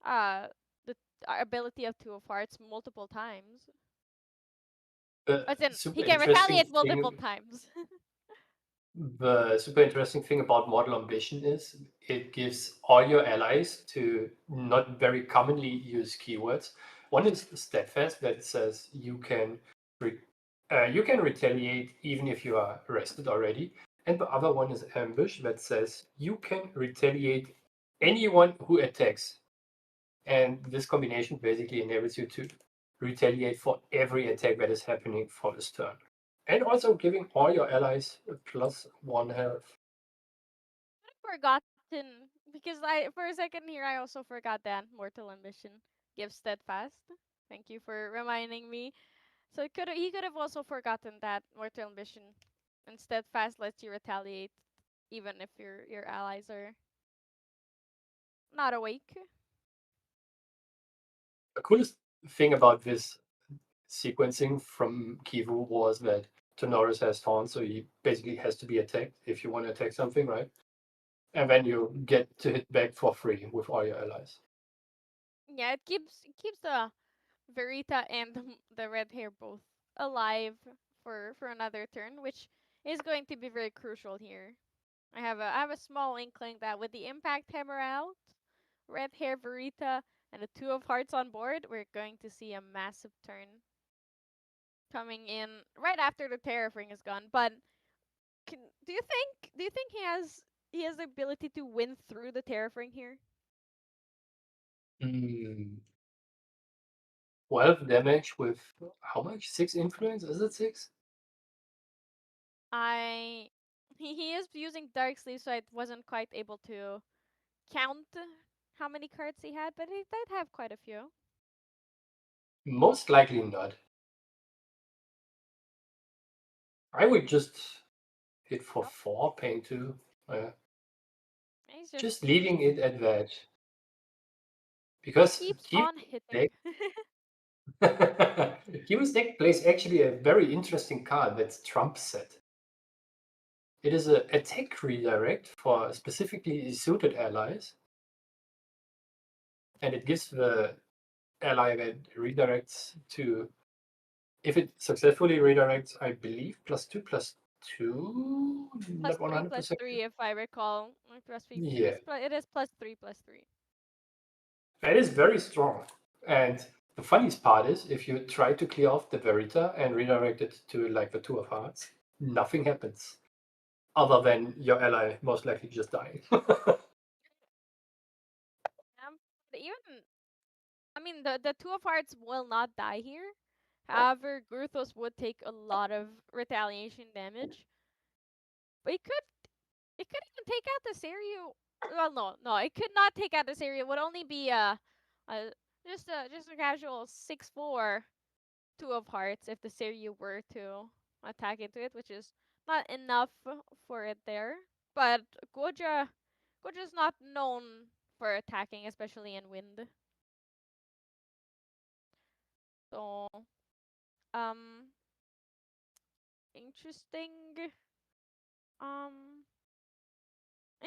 Speaker 3: uh the ability of Two of Hearts multiple times.
Speaker 2: the
Speaker 3: As in,
Speaker 2: super
Speaker 3: he can
Speaker 2: interesting
Speaker 3: retaliate multiple
Speaker 2: thing
Speaker 3: times.
Speaker 2: The super interesting thing about Mortal Ambition is it gives all your allies to not very commonly use keywords. One is steadfast that says re- you can retaliate even if you are arrested already, and the other one is ambush that says you can retaliate anyone who attacks. And this combination basically enables you to retaliate for every attack that is happening for this turn. And also giving all your allies a +1 health.
Speaker 3: Forgotten because I for a second here I also forgot that mortal ambition gives steadfast. Thank you for reminding me. So he could have also forgotten that mortal ambition and steadfast lets you retaliate even if your allies are not awake.
Speaker 2: The coolest thing about this sequencing from Kivu was that Tenoris has taunt, so he basically has to be attacked if you want to attack something, right? And then you get to hit back for free with all your allies.
Speaker 3: Yeah, it keeps the Verita and the red hair both alive for another turn, which is going to be very crucial here. I have a small inkling that with the impact hammer out, red hair Verita, and the Two of Hearts on board, we're going to see a massive turn coming in right after the Terrafring is gone. But do you think he has the ability to win through the Terrafring here?
Speaker 2: Mm. 12 damage with how much? 6 influence? Is it 6?
Speaker 3: I he is using Dark Sleeve, so I wasn't quite able to count how many cards he had, but he did have quite a few.
Speaker 2: Most likely not. I would just hit for
Speaker 3: Nope.
Speaker 2: 4, pain 2.
Speaker 3: He's
Speaker 2: Just
Speaker 3: he just
Speaker 2: leaving it at that. Because
Speaker 3: keeps
Speaker 2: Kiwi's
Speaker 3: on hitting.
Speaker 2: deck, Kiwi's deck plays actually a very interesting card that's Trump set. It is a attack redirect for specifically suited allies, and it gives the ally that redirects to, if it successfully redirects, I believe, +2/+2,
Speaker 3: Plus
Speaker 2: not
Speaker 3: three, plus
Speaker 2: 100%.
Speaker 3: three, if I recall. Plus three.
Speaker 2: Yeah,
Speaker 3: It is plus three, plus three.
Speaker 2: that is very strong. And the funniest part is, if you try to clear off the Verita and redirect it to like the Two of Hearts, nothing happens other than your ally most likely just dying.
Speaker 3: But even I mean the Two of Hearts will not die here. However, Gruthos would take a lot of retaliation damage. But it could even take out the Seiryu. Well, no, it could not take out the Seiryu. It would only be a just a casual 6/4 Two of Hearts if the Seiryu were to attack into it, which is not enough for it there. But Goja Goja's not known for attacking, especially in wind. So um interesting um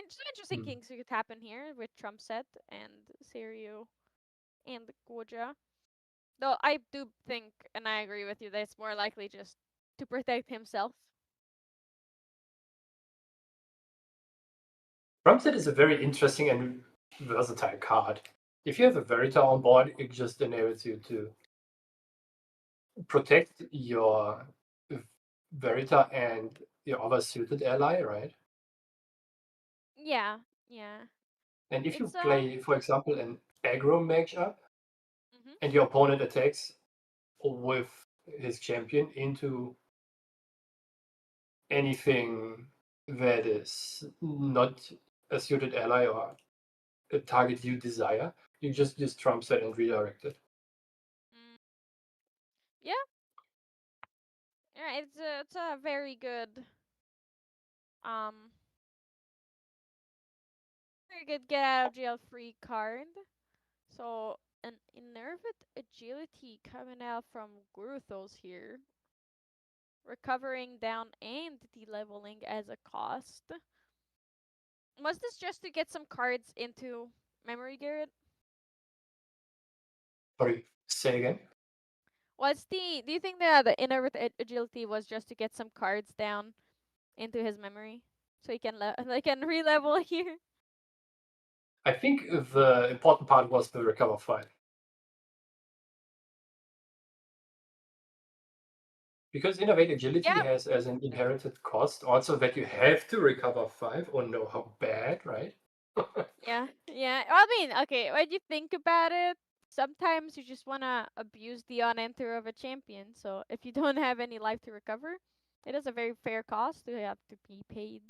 Speaker 3: some interesting
Speaker 2: Hmm.
Speaker 3: things could happen here with Trump set and Serio and Goja. Though I do think, and I agree with you, that it's more likely just to protect himself.
Speaker 2: Drumset is a very interesting and versatile card. If you have a Verita on board, it just enables you to protect your Verita and your other suited ally, right?
Speaker 3: Yeah, yeah.
Speaker 2: And if you
Speaker 3: It's
Speaker 2: play, for example, an aggro matchup
Speaker 3: mhm.
Speaker 2: and your opponent attacks with his champion into anything that is not a suited ally or a target you desire, you just use trump set and redirect it.
Speaker 3: Mm, yeah, yeah. It's a very good um very good get out of jail free card. So an Innervate Agility coming out from Guruthos here, recovering down and de-leveling as a cost. Was this just to get some cards into memory, Gerrit?
Speaker 2: Sorry, say again.
Speaker 3: What's the? Do you think that the Innervate Agility was just to get some cards down into his memory, so he can they can re-level here?
Speaker 2: I think the important part was the recover file. Because Innovate Agility
Speaker 3: Yeah,
Speaker 2: has as an inherited cost also that you have to recover 5. Oh no, how bad, right?
Speaker 3: yeah, yeah. I mean, okay, when you think about it, sometimes you just wanna abuse the on-enter of a champion. So if you don't have any life to recover, it is a very fair cost to have to be paid.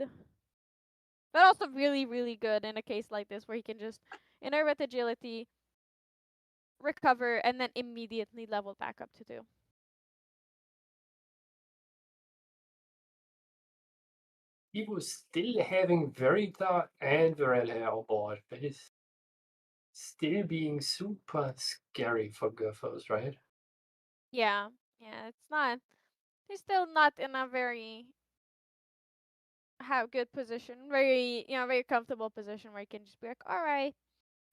Speaker 3: But also really, really good in a case like this where he can just inherit agility, recover, and then immediately level back up to 2.
Speaker 2: He was still having Verita and Virelha on board. That is still being super scary for Gothos, right?
Speaker 3: Yeah, yeah. It's not. He's still not in a very have good position, very very comfortable position where you can just be like, all right,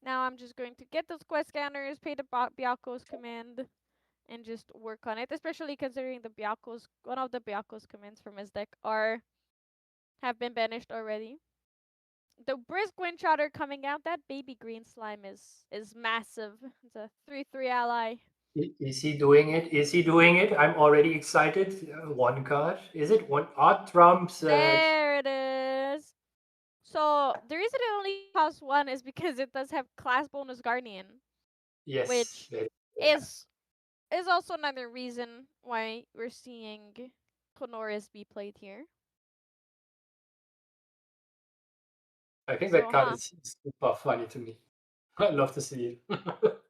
Speaker 3: now I'm just going to get those quest scanners, pay the Bialco's command, and just work on it. Especially considering the Bialco's one of the Bialco's commands from his deck are have been banished already. The brisk wind trotter coming out, that baby green slime is massive. It's a 3/3 ally.
Speaker 2: Is he doing it? Is he doing it? I'm already excited. One card. Is it one odd trump set?
Speaker 3: There it is. So the reason it only costs 1 is because it does have class bonus guardian,
Speaker 2: Yes.
Speaker 3: which is is also another reason why we're seeing Honoris be played here.
Speaker 2: I think that
Speaker 3: So
Speaker 2: card is super funny to me. I love to see it.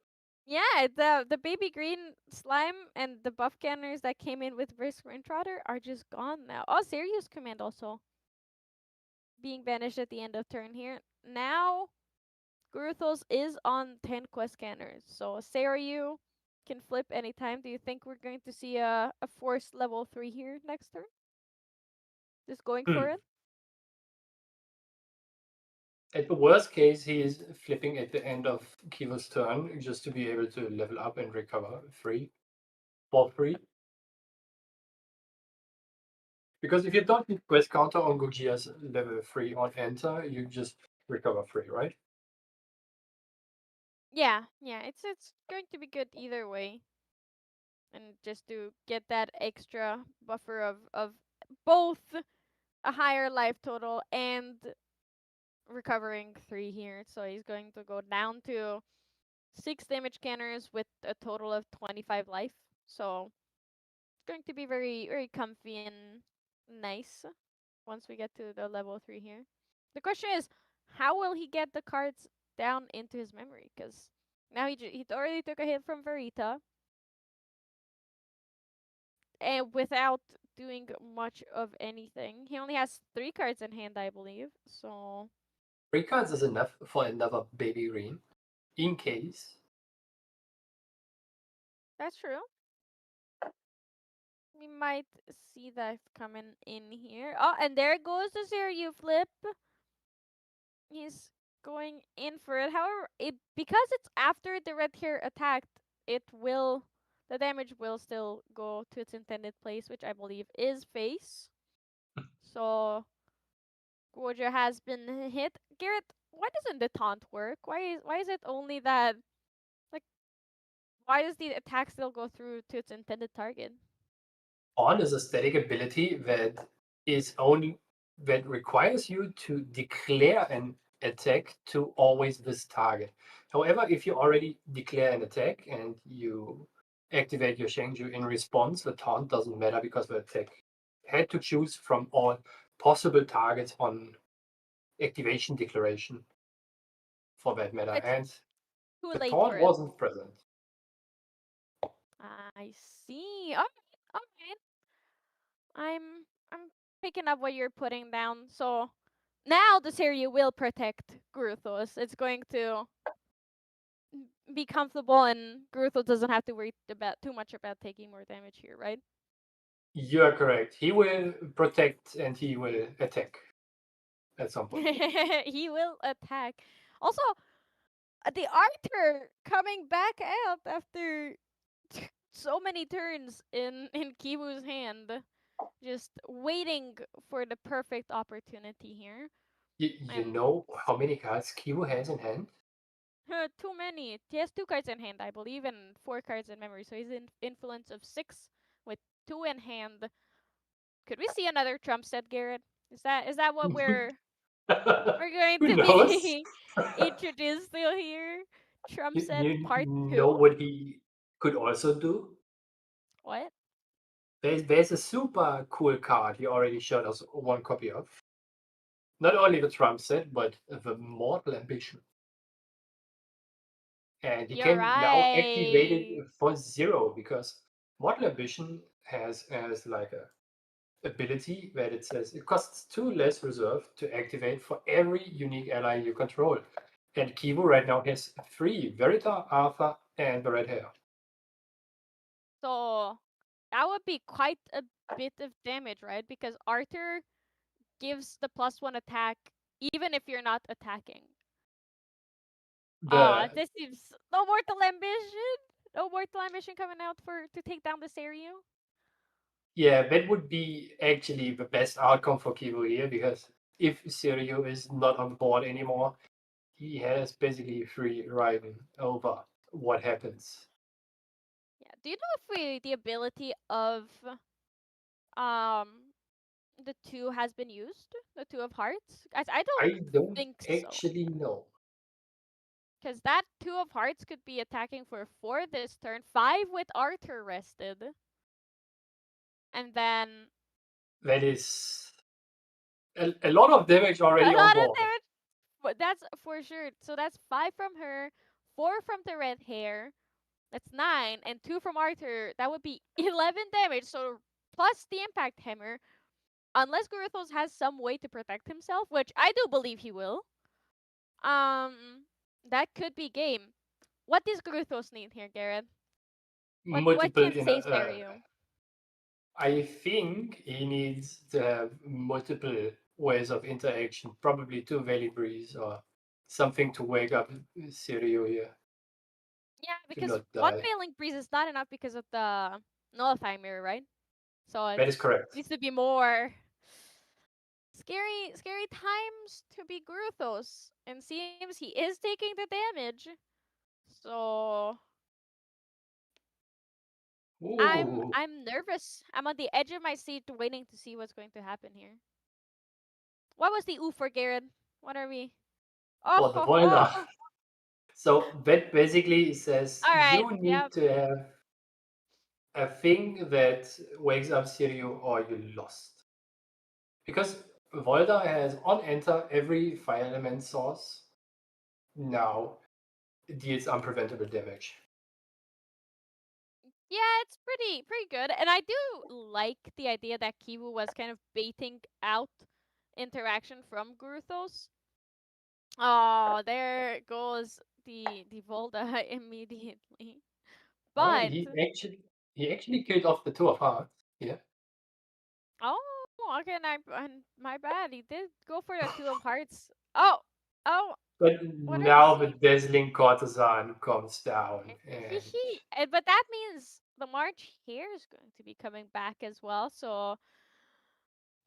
Speaker 3: yeah, the baby green slime and the buff canners that came in with Brisk Trotter are just gone now. Oh, Sirius command also being banished at the end of turn here. Now Guruthos is on 10 quest scanners, so Sariu can flip anytime. Do you think we're going to see a force level 3 here next turn? Just going for
Speaker 2: Hmm.
Speaker 3: it?
Speaker 2: At the worst case, he is flipping at the end of Kiva's turn just to be able to level up and recover for free. Because if you don't need quest counter on Gogia's level 3 on enter, you just recover free, right?
Speaker 3: Yeah, yeah. It's going to be good either way, and just to get that extra buffer of both a higher life total and recovering 3 here. So he's going to go down to 6 damage scanners with a total of 25 life. So it's going to be very, very comfy and nice once we get to the level 3 here. The question is, how will he get the cards down into his memory? Because now he already took a hit from Verita, and without doing much of anything. He only has 3 cards in hand, I believe. So
Speaker 2: 3 cards is enough for another baby green, in case.
Speaker 3: that's true. We might see that coming in here. Oh, and there goes the Zero flip. He's going in for it. However, because it's after the red hair attacked, the damage will still go to its intended place, which I believe is face. So Gorgia has been hit. Gerrit, why doesn't the taunt work? Why is it only that, like, why does the attack still go through to its intended target?
Speaker 2: On is a static ability that requires you to declare an attack to always this target. However, if you already declare an attack and you activate your Shengju in response, the taunt doesn't matter because the attack had to choose from all possible targets on activation declaration for that matter.
Speaker 3: It's
Speaker 2: And
Speaker 3: too
Speaker 2: the
Speaker 3: late
Speaker 2: taunt
Speaker 3: for it.
Speaker 2: wasn't present.
Speaker 3: I see. Okay. I'm picking up what you're putting down. So now the Seria will protect Gruthos. It's going to be comfortable, and Gruthos doesn't have to worry about too much about taking more damage here, right?
Speaker 2: You are correct. He will protect and he will attack at some point.
Speaker 3: He will attack. Also, the Arthur coming back out after so many turns in Kibu's hand, just waiting for the perfect opportunity here.
Speaker 2: You
Speaker 3: And
Speaker 2: know how many cards Kibu has in hand?
Speaker 3: too many. He has 2 cards in hand, I believe, and 4 cards in memory. So he's in influence of 6 with 2 in hand. Could we see another Trump set, Gerrit? Is that what we're going
Speaker 2: Who
Speaker 3: to
Speaker 2: knows?
Speaker 3: be introduced to here? Trump
Speaker 2: You,
Speaker 3: set
Speaker 2: you
Speaker 3: part
Speaker 2: know
Speaker 3: 2?
Speaker 2: what he could also do?
Speaker 3: What?
Speaker 2: There's a super cool card he already showed us one copy of. Not only the Trump set, but the Mortal Ambition. And he
Speaker 3: You're
Speaker 2: can now activate
Speaker 3: right.
Speaker 2: it for 0 because Mortal Ambition has like a ability that it says it costs 2 less reserve to activate for every unique ally you control. And Kivu right now has 3 Verita, Arthur, and the red hair.
Speaker 3: So that would be quite a bit of damage, right? Because Arthur gives the +1 attack even if you're not attacking. Ah,
Speaker 2: The
Speaker 3: this seems no mortal ambition. No mortal ambition coming out for to take down the Seiryu.
Speaker 2: Yeah, that would be actually the best outcome for Kivu here because if Seryu is not on board anymore, he has basically free riding over what happens.
Speaker 3: Yeah. Do you know if the ability of um the 2 has been used? The 2 of Hearts? Guys, I don't
Speaker 2: I don't
Speaker 3: think so.
Speaker 2: actually know.
Speaker 3: Because that 2 of Hearts could be attacking for 4 this turn, 5 with Arthur rested. And then
Speaker 2: That is a lot of damage
Speaker 3: a
Speaker 2: already on
Speaker 3: lot of
Speaker 2: board.
Speaker 3: damage. But that's for sure. So that's 5 from her, 4 from the red hair. That's 9. And 2 from Arthur. That would be 11 damage. So plus the impact hammer. Unless Guruthos has some way to protect himself, which I do believe he will. That could be game. What does Guruthos need here, Gerrit? What
Speaker 2: Multiple
Speaker 3: can
Speaker 2: in
Speaker 3: save Stereo?
Speaker 2: I think he needs to have multiple ways of interaction, probably 2 Valley Breeze or something to wake up Sirio here
Speaker 3: Yeah,
Speaker 2: to
Speaker 3: because
Speaker 2: not
Speaker 3: one
Speaker 2: die.
Speaker 3: failing breeze is not enough because of the nullify mirror, right? So it
Speaker 2: That is correct.
Speaker 3: needs to be more scary times to be Gruthos. And seems he is taking the damage. So
Speaker 2: Ooh,
Speaker 3: I'm nervous. I'm on the edge of my seat waiting to see what's going to happen here. What was the ooh for Gerrit? What are we? Oh
Speaker 2: for the
Speaker 3: ho
Speaker 2: Volda.
Speaker 3: ho!
Speaker 2: So that basically says
Speaker 3: Alright,
Speaker 2: you
Speaker 3: yep.
Speaker 2: need to have a thing that wakes up Sirio or you lost. Because Volda has on enter every fire element source now deals unpreventable damage.
Speaker 3: Yeah, it's pretty good, and I do like the idea that Kiwu was kind of baiting out interaction from Gruthos. Oh, there goes the Volda immediately.
Speaker 2: Oh,
Speaker 3: But
Speaker 2: he actually killed off the two of hearts. Yeah.
Speaker 3: oh, okay, my bad. He did go for the two of hearts. Oh, oh,
Speaker 2: But
Speaker 3: what are you
Speaker 2: now the
Speaker 3: saying?
Speaker 2: dazzling courtesan comes down, and
Speaker 3: But that means the March here is going to be coming back as well. So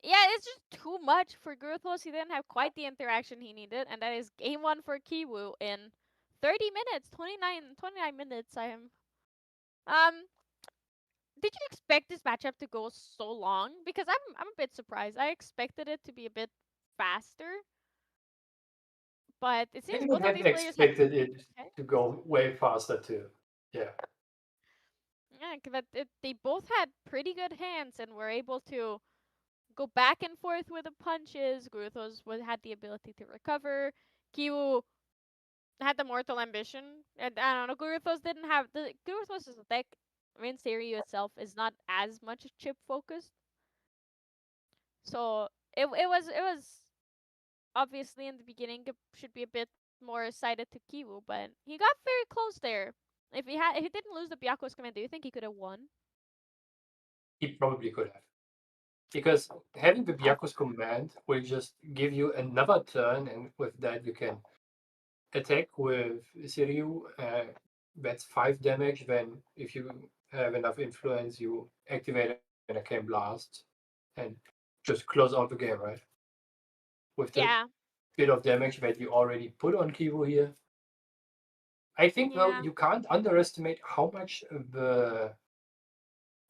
Speaker 3: yeah, it's just too much for Gruthos. He didn't have quite the interaction he needed, and that is game one for Kiwu in 30 minutes, 29 minutes. I am. Um, did you expect this matchup to go so long? Because I'm a bit surprised. I expected it to be a bit faster, but it
Speaker 2: I
Speaker 3: seems
Speaker 2: would
Speaker 3: both of
Speaker 2: have
Speaker 3: these players had
Speaker 2: expected it
Speaker 3: okay.
Speaker 2: to go way faster too. Yeah.
Speaker 3: Yeah, but they both had pretty good hands and were able to go back and forth with the punches. Gruthos had the ability to recover. Kiwu had the mortal ambition. And I don't know, Guruthos didn't have the Guruthos' deck. I mean, Seiryu itself is not as much chip focused, so it was obviously in the beginning it should be a bit more sided to Kiwu, but he got very close there. If he didn't lose the Byaku's command, do you think he could have won?
Speaker 2: He probably could have. Because having the Byaku's command will just give you another turn, and with that you can attack with Siryu. That's 5 damage. Then, if you have enough influence, you activate an arcane blast and just close out the game, right? With the
Speaker 3: Yeah,
Speaker 2: bit of damage that you already put on Kivu here. I think, though,
Speaker 3: yeah.
Speaker 2: you can't underestimate how much the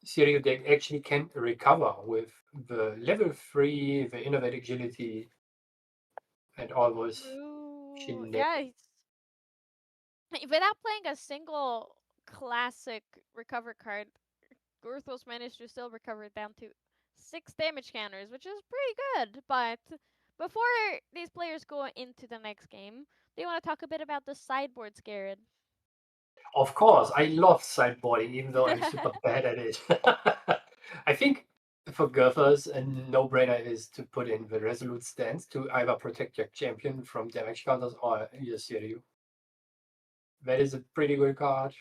Speaker 2: Siryu deck actually can recover with the level 3, the innovate agility, and all those
Speaker 3: True. Yeah,
Speaker 2: shenanigans.
Speaker 3: without playing a single classic recover card, Gurthos managed to still recover it down to 6 damage counters, which is pretty good. But before these players go into the next game, do you want to talk a bit about the sideboards, Gerrit?
Speaker 2: Of course, I love sideboarding, even though I'm super bad at it. I think for Gothers, a no-brainer is to put in the Resolute Stance to either protect your champion from damage counters or your Siryu. That is a pretty good card.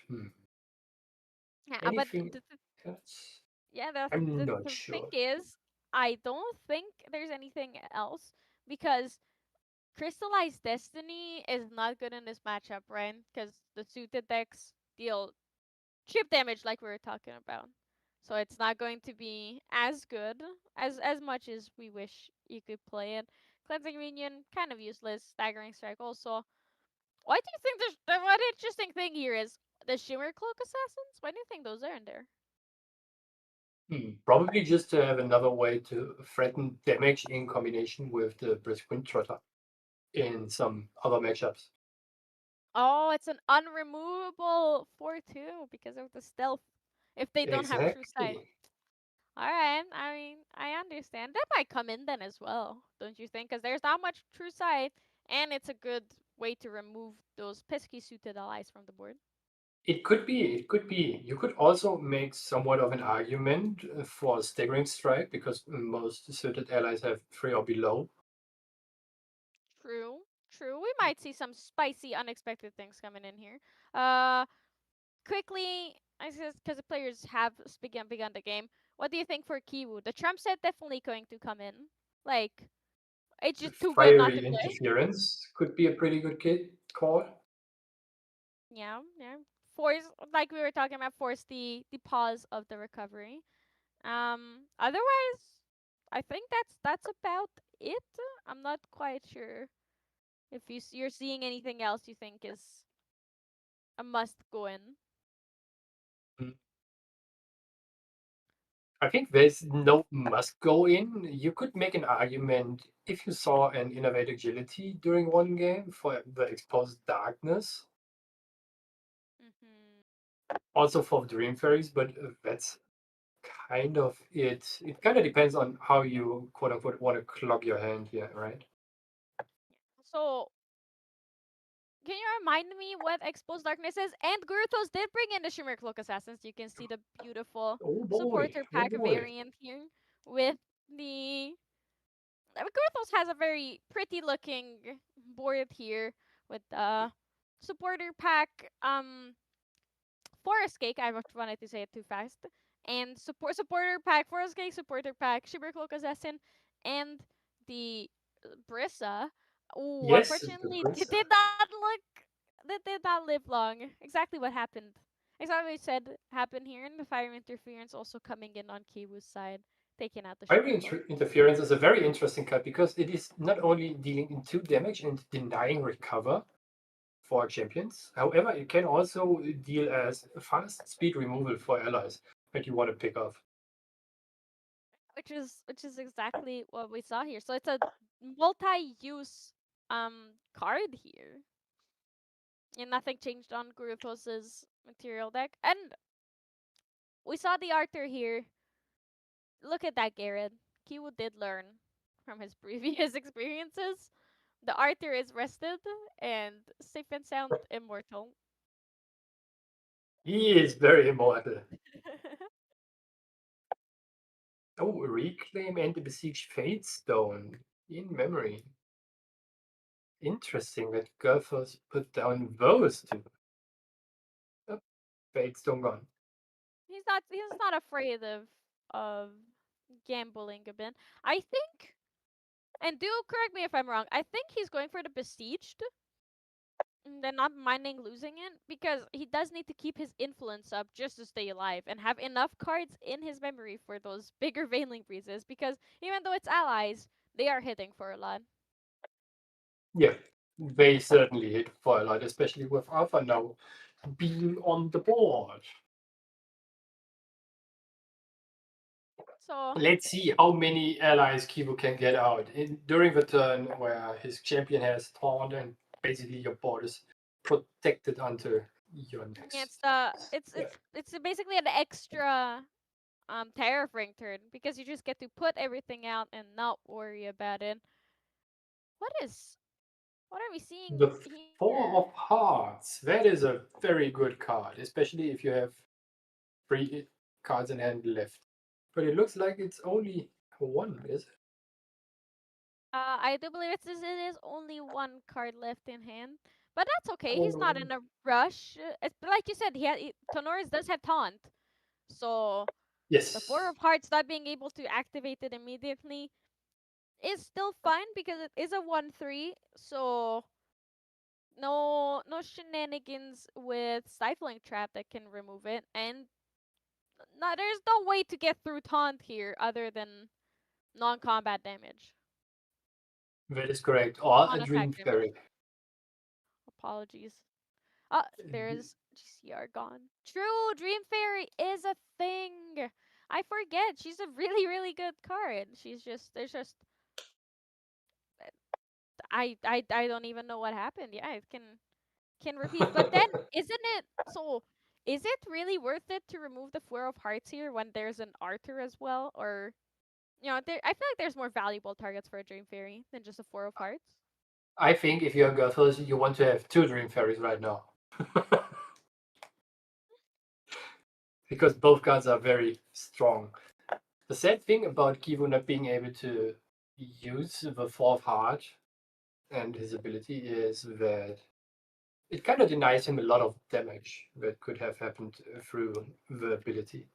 Speaker 3: Yeah, but
Speaker 2: Anything else?
Speaker 3: yeah, the,
Speaker 2: I'm
Speaker 3: the
Speaker 2: not
Speaker 3: the thing
Speaker 2: sure.
Speaker 3: is, I don't think there's anything else because Crystallized Destiny is not good in this matchup, right? Because the suited decks deal chip damage like we were talking about. So it's not going to be as good as much as we wish you could play it. Cleansing Minion, kind of useless. Staggering Strike also. Why do you think there's the one interesting thing here is the Shimmer Cloak Assassins? Why do you think those are in there?
Speaker 2: Probably just to have another way to threaten damage in combination with the Brisk Wind Trotter in some other matchups.
Speaker 3: Oh, it's an unremovable 4-2 because of the stealth. If they don't have True Sight.
Speaker 2: Exactly.
Speaker 3: Alright, I mean, I understand. That might come in then as well, don't you think? Because there's not much True Sight, and it's a good way to remove those pesky suited allies from the board.
Speaker 2: It could be. It could be. You could also make somewhat of an argument for Staggering Strike because most suited allies have 3 or below.
Speaker 3: True, true. We might see some spicy, unexpected things coming in here. Uh, quickly, I guess because the players have begun the game. What do you think for Kiwu? The Trump set definitely going to come in. Like, it's just too good not to
Speaker 2: Fiery
Speaker 3: play.
Speaker 2: Interference could be a pretty good call.
Speaker 3: Yeah, yeah. Force, like we were talking about, force the pause of the recovery. Otherwise, I think that's about it. I'm not quite sure if you're seeing anything else you think is a must go in.
Speaker 2: Mm. I think there's no must go in. You could make an argument if you saw an Innovate Agility during one game for the Exposed Darkness,
Speaker 3: Hmm.
Speaker 2: also for Dream Fairies, but that's kind of it. It kind of depends on how you quote unquote want to club your hand here, right?
Speaker 3: So Can you remind me what Exposed Darkness is? And Guruthos did bring in the Shimmer Cloak Assassins. You can see the beautiful
Speaker 2: Oh boy,
Speaker 3: supporter
Speaker 2: oh
Speaker 3: pack
Speaker 2: boy.
Speaker 3: variant here with the. I mean, Guruthos has a very pretty looking board here with the supporter pack. Forest Cake. I wanted to say it too fast. And supporter pack, Forest Cake, supporter pack, Shimmer Cloak Assassin, and the Brissa. Oh,
Speaker 2: Yes, the
Speaker 3: unfortunately, it
Speaker 2: Prince.
Speaker 3: did not look. That did not live long. Exactly what happened. Exactly what said happened here, and the fire interference also coming in on Kiwu's side, taking out the
Speaker 2: Fiery
Speaker 3: Shimmer Cloak.
Speaker 2: Interference is a very interesting card because it is not only dealing in 2 damage and denying recover for champions. However, it can also deal as fast speed removal for allies that you want to pick off.
Speaker 3: Which is exactly what we saw here. So it's a multi-use card here. And nothing changed on Guruthos's material deck. And we saw the Arthur here. Look at that, Gerrit. Kiwu did learn from his previous experiences. The Arthur is rested and safe and sound immortal.
Speaker 2: He is very immortal. Oh, reclaim and the besieged Fate Stone in memory. Interesting that Gurfos put down those two. Oh, Fate Stone gone.
Speaker 3: He's not afraid of gambling a bit. I think, and do correct me if I'm wrong, I think he's going for the besieged. They're not minding losing it because he does need to keep his influence up just to stay alive and have enough cards in his memory for those bigger Veiling Breezes because even though it's allies, they are hitting for a lot.
Speaker 2: Yeah, they certainly hit for a lot, especially with Alpha now being on the board.
Speaker 3: So
Speaker 2: Let's see how many allies Kivu can get out during the turn where his champion has taunt and basically your board is protected until your
Speaker 3: yeah,
Speaker 2: next.
Speaker 3: it's the
Speaker 2: Yeah.
Speaker 3: it's basically an extra terraforming turn because you just get to put everything out and not worry about it. What is what are we seeing
Speaker 2: The
Speaker 3: here?
Speaker 2: Four of Hearts. That is a very good card, especially if you have 3 cards in hand left. But it looks like it's only one, is it?
Speaker 3: I do believe it is only one card left in hand, but that's okay. He's not
Speaker 2: Oh,
Speaker 3: in a rush. Like you said, Tonoris does have taunt, so the Four
Speaker 2: yes.
Speaker 3: of Hearts not being able to activate it immediately is still fine because it is a 1/3. So no shenanigans with stifling trap that can remove it, and there's no way to get through taunt here other than non-combat damage,
Speaker 2: That is correct. Or a
Speaker 3: non-attack
Speaker 2: Dream
Speaker 3: damage.
Speaker 2: Fairy.
Speaker 3: Apologies. There's GCR gone. True, Dream Fairy is a thing. I forget. She's a really, really good card. She's just there's just I don't even know what happened. Yeah, it can repeat. But then isn't it so is it really worth it to remove the Four of Hearts here when there's an Arthur as well? Or I feel like there's more valuable targets for a Dream Fairy than just a Four of Hearts.
Speaker 2: I think if you're a Gothos, you want to have 2 Dream Fairies right now. Because both cards are very strong. The sad thing about Kivu not being able to use the Fourth Heart and his ability is that it kind of denies him a lot of damage that could have happened through the ability.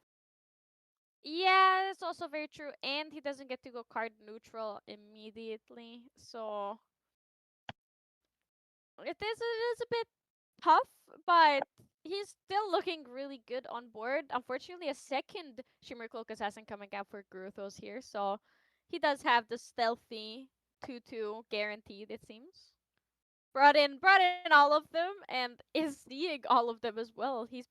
Speaker 3: Yeah, that's also very true. And he doesn't get to go card neutral immediately. So it is a bit tough, but he's still looking really good on board. Unfortunately, a second Shimmer Cloak Assassin coming out for Gruthos here, so he does have the stealthy 2/2 guaranteed, it seems. Brought in all of them and is seeing all of them as well. He's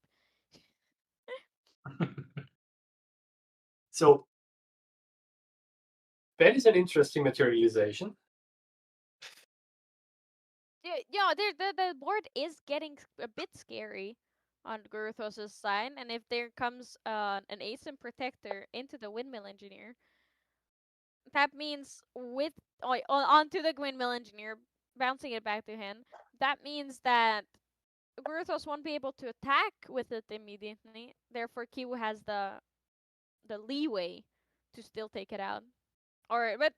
Speaker 2: So that is an interesting materialization.
Speaker 3: the board is getting a bit scary on Guruthos' side, and if there comes an ASIM protector into the Windmill Engineer, that means with onto the Windmill Engineer, bouncing it back to him. that means that Gurthos won't be able to attack with it immediately. Therefore, Kiwu has the leeway to still take it out. Or, but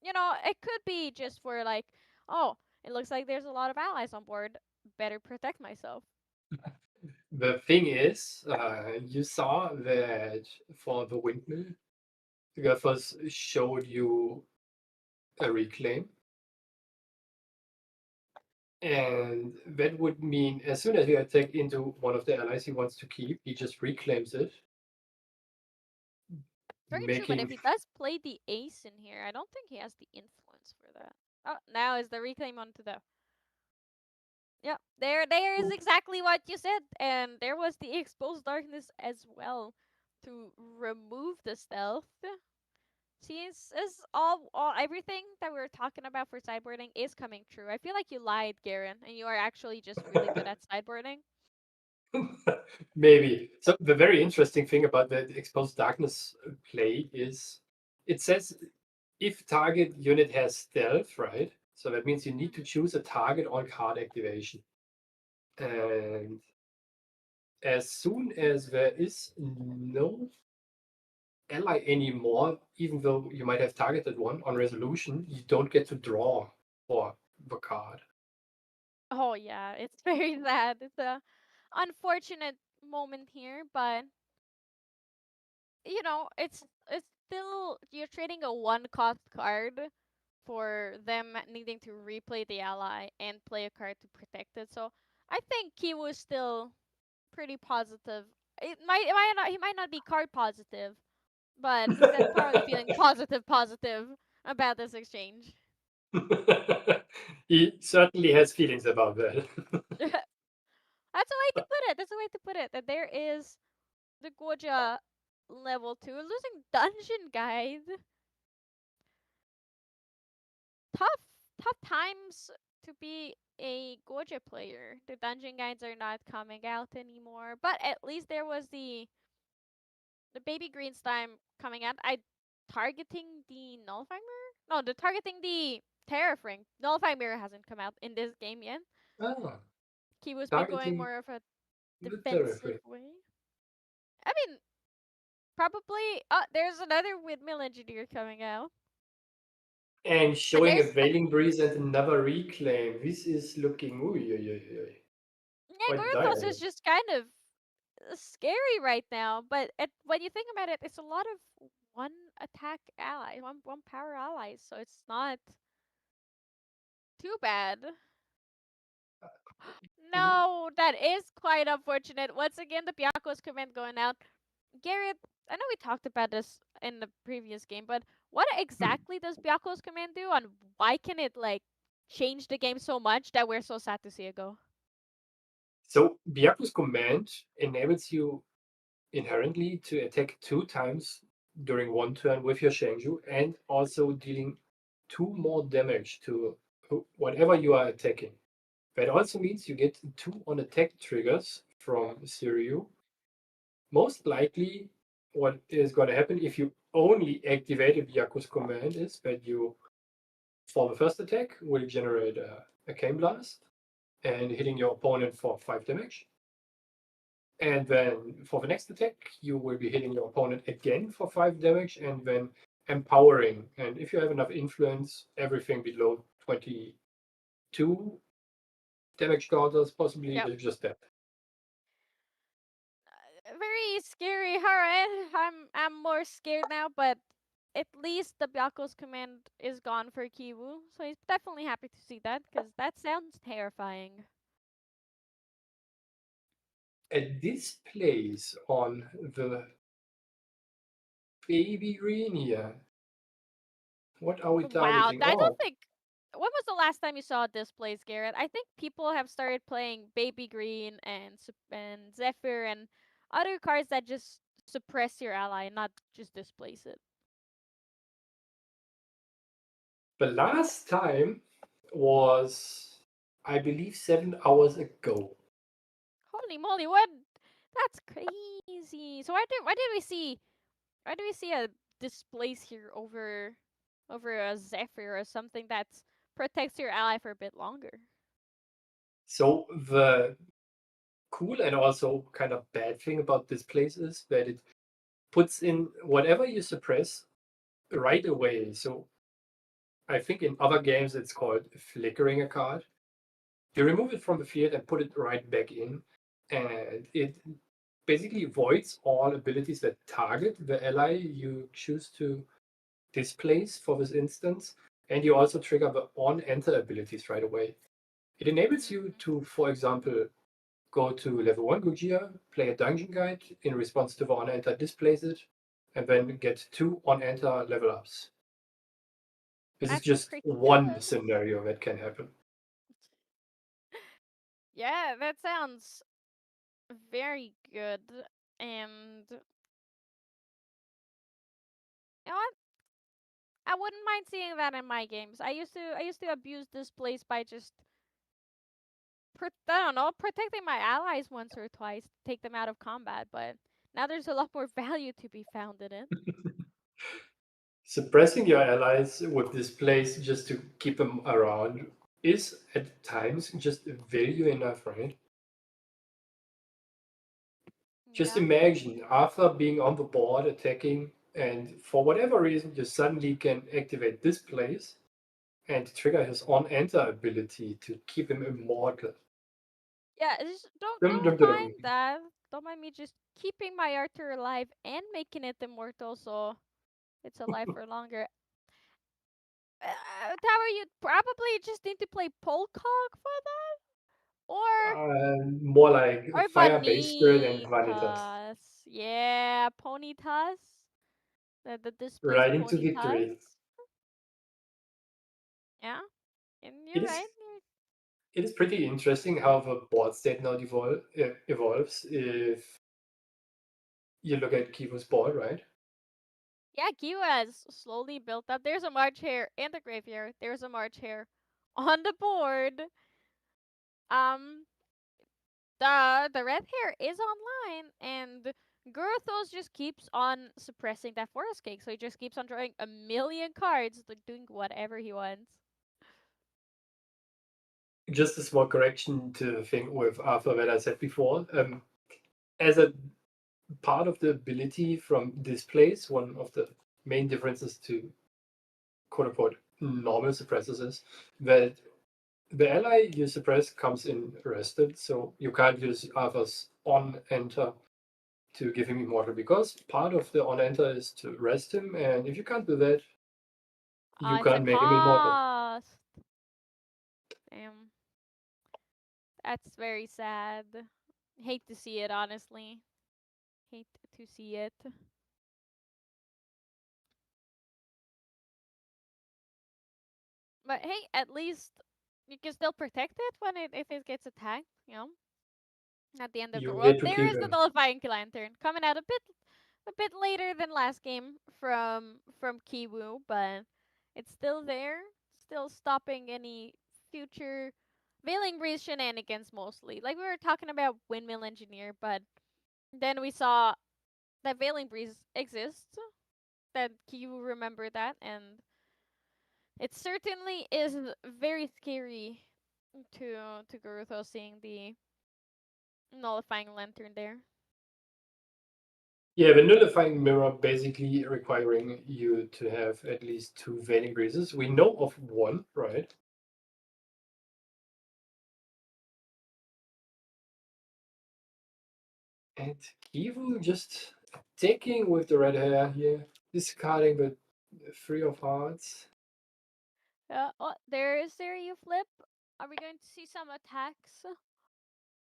Speaker 3: it could be just for like, oh, it looks like there's a lot of allies on board. Better protect myself.
Speaker 2: The thing is, you saw that for the windmill, Goethals showed you a reclaim. And that would mean as soon as you attack into one of the allies he wants to keep, he just reclaims it,
Speaker 3: Very true, but if
Speaker 2: making.
Speaker 3: he does play the ace in here, I don't think he has the influence for that. Oh, now is the reclaim onto the. Yeah, there is exactly what you said, and there was the exposed darkness as well to remove the stealth. See, it's all everything that we were talking about for sideboarding is coming true. I feel like you lied, Garen, and you are actually just really good at sideboarding.
Speaker 2: Maybe. So the very interesting thing about the exposed darkness play is it says if target unit has stealth, right? So that means you need to choose a target on card activation. And as soon as there is no ally anymore, even though you might have targeted one on resolution, you don't get to draw for the card.
Speaker 3: Oh yeah, it's very sad. It's a unfortunate moment here, but it's still you're trading a one cost card for them needing to replay the ally and play a card to protect it. So I think Kiwu is still pretty positive. He might not be card positive, but he's probably feeling positive about this exchange.
Speaker 2: He certainly has feelings about that.
Speaker 3: That's a way to put it. That's a way to put it. That there is the Goja level 2 losing dungeon guide. Tough tough times to be a Goja player. The dungeon guides are not coming out anymore, but at least there was the baby green slime coming out. I targeting the nullify mirror. No, the targeting the terrafring. Nullify mirror hasn't come out in this game yet.
Speaker 2: Ah,
Speaker 3: Kiwi's been going
Speaker 2: targeting
Speaker 3: more of a
Speaker 2: the
Speaker 3: defensive
Speaker 2: territory.
Speaker 3: way. I mean, probably. There's another windmill engineer coming out,
Speaker 2: And
Speaker 3: and
Speaker 2: showing a
Speaker 3: there's
Speaker 2: Veiling Breeze and another reclaim. This is looking
Speaker 3: yeah,
Speaker 2: quite
Speaker 3: Gorthos
Speaker 2: dire.
Speaker 3: is just kind of scary right now. But when you think about it, it's a lot of one attack allies, one power allies, so it's not too bad.
Speaker 2: Mhm.
Speaker 3: No, that is quite unfortunate. Once again, the Biakos command going out. Gerrit, I know we talked about this in the previous game, but what exactly does Biakos command do, and why can it change the game so much that we're so sad to see it go?
Speaker 2: So Byaku's command enables you inherently to attack 2 times during one turn with your Shangju and also dealing 2 more damage to whatever you are attacking. That also means you get 2 on attack triggers from Siryu. Most likely, what is going to happen if you only activate a Byaku's command is that you, for the first attack, will generate a Cane Blast and hitting your opponent for 5 damage. And then for the next attack, you will be hitting your opponent again for 5 damage and then empowering. And if you have enough influence, everything below 22 damage counters possibly
Speaker 3: Yep.
Speaker 2: is just that.
Speaker 3: Very scary. All right, I'm more scared now, but at least the Byaku's command is gone for Kiwu, so he's definitely happy to see that because that sounds terrifying.
Speaker 2: And this plays on the baby green here. What are we
Speaker 3: Wow,
Speaker 2: targeting?
Speaker 3: I
Speaker 2: Oh,
Speaker 3: don't think. When was the last time you saw displays, Garrett? I think people have started playing Baby Green and Zephyr and other cards that just suppress your ally, not just displace it.
Speaker 2: the last time was, I believe, 7 hours ago.
Speaker 3: Holy moly, what? That's crazy. So why did we see a displace here over a Zephyr or something that protects your ally for a bit longer?
Speaker 2: So the cool and also kind of bad thing about this place is that it puts in whatever you suppress right away. So I think in other games it's called flickering a card. You remove it from the field and put it right back in, and it basically voids all abilities that target the ally you choose to displace for this instance, and you also trigger the on-enter abilities right away. It enables you
Speaker 3: Mm.
Speaker 2: to, for example, go to level 1 Gujia, play a dungeon guide, in response to the on-enter displace it, and then get 2 on-enter level ups. This is
Speaker 3: That's
Speaker 2: just
Speaker 3: pretty
Speaker 2: one
Speaker 3: good.
Speaker 2: scenario that can happen.
Speaker 3: Yeah, that sounds very good. And you know what? I wouldn't mind seeing that in my games. I used to abuse this place by just I don't know, protecting my allies once or twice, take them out of combat, but now there's a lot more value to be found in it.
Speaker 2: Suppressing your allies with this place just to keep them around is at times just value enough, right? Just
Speaker 3: Yeah.
Speaker 2: imagine Arthur being on the board attacking, and for whatever reason, you suddenly can activate this place and trigger his on enter ability to keep him immortal.
Speaker 3: Yeah, just don't
Speaker 2: Dum, dum,
Speaker 3: don't
Speaker 2: dum.
Speaker 3: mind that. Don't mind me just keeping my Arthur alive and making it immortal so it's alive for longer. Tower, you probably just need to play Polcock for that,
Speaker 2: More like
Speaker 3: or
Speaker 2: Fire Base Spirit and Vanitas.
Speaker 3: Vanitas. Yeah, Ponytas. The displaced
Speaker 2: Riding to
Speaker 3: Ponytas.
Speaker 2: victory.
Speaker 3: Yeah, and
Speaker 2: It
Speaker 3: you're
Speaker 2: is
Speaker 3: right.
Speaker 2: it is pretty interesting how the board state now evolves if you look at Kivo's board, right?
Speaker 3: Yeah, Kiwa has slowly built up. There's a March Hare in the graveyard. There's a March Hare on the board. Um, the red hair is online, and Gurthos just keeps on suppressing that forest cake, so he just keeps on drawing a million cards, like doing whatever he wants.
Speaker 2: Just a small correction to the thing with Arthur that I said before. As a part of the ability from this place, one of the main differences to quote unquote normal suppressors is that the ally you suppress comes in rested, so you can't use Arthur's on enter to give him immortal because part of the on enter is to rest him, and if you can't do that, you
Speaker 3: It's a
Speaker 2: can't make him immortal.
Speaker 3: cost. Damn, that's very sad. Hate to see it, honestly. Hate to see it. But hey, at least you can still protect it when if it gets attacked. You know, at the end of the
Speaker 2: You
Speaker 3: world,
Speaker 2: get to
Speaker 3: there
Speaker 2: keep
Speaker 3: is the
Speaker 2: him.
Speaker 3: nullifying lantern coming out a bit later than last game from Kiwu, but it's still there, still stopping any future Veiling Breeze shenanigans mostly. Like we were talking about Windmill Engineer, but then we saw that Veiling Breeze exists. That Kiwu remember that, and it certainly is very scary to Garuto seeing the nullifying lantern there.
Speaker 2: Yeah, the nullifying mirror basically requiring you to have at least 2 veiling breezes. We know of one, right? And Kivu just attacking with the red hair here, discarding the 3 of hearts.
Speaker 3: Oh, there you flip. Are we going to see some attacks?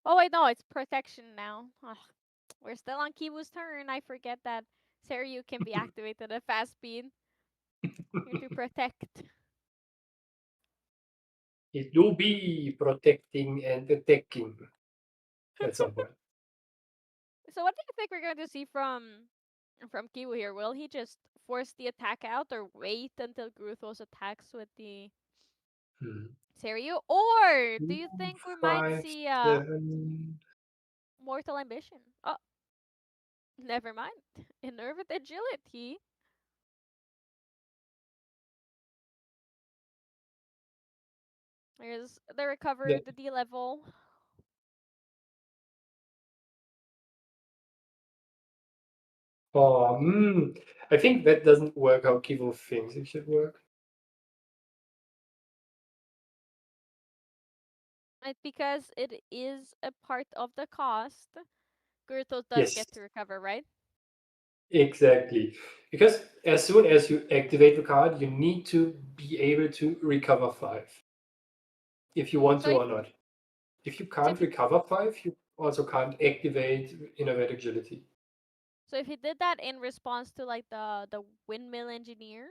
Speaker 3: Oh wait, no, it's protection now. Ugh, we're still on Kiwu's turn. I forget that Seryu can be activated at fast speed. Here to protect.
Speaker 2: It do be protecting and attacking at some point.
Speaker 3: So what do you think we're going to see from Kiwu here? Will he just force the attack out or wait until Gruthos attacks with the
Speaker 2: Hmm.
Speaker 3: Seryu? Or do
Speaker 2: 2,
Speaker 3: you think we might
Speaker 2: 5,
Speaker 3: see
Speaker 2: 7.
Speaker 3: Mortal Ambition? Oh, never mind. Innervate Agility. There's the recover,
Speaker 2: Yeah.
Speaker 3: the D level.
Speaker 2: Oh, I think that doesn't work how Kivo thinks it should work.
Speaker 3: Because it is a part of the cost, Gurtos does
Speaker 2: Yes,
Speaker 3: get to recover, right?
Speaker 2: exactly. Because as soon as you activate the card, you need to be able to recover 5, if you want
Speaker 3: So
Speaker 2: to
Speaker 3: if
Speaker 2: or not. If you
Speaker 3: so if
Speaker 2: can't
Speaker 3: he
Speaker 2: recover 5, you also can't activate Innovate Agility.
Speaker 3: so if he did that in response to like the windmill engineer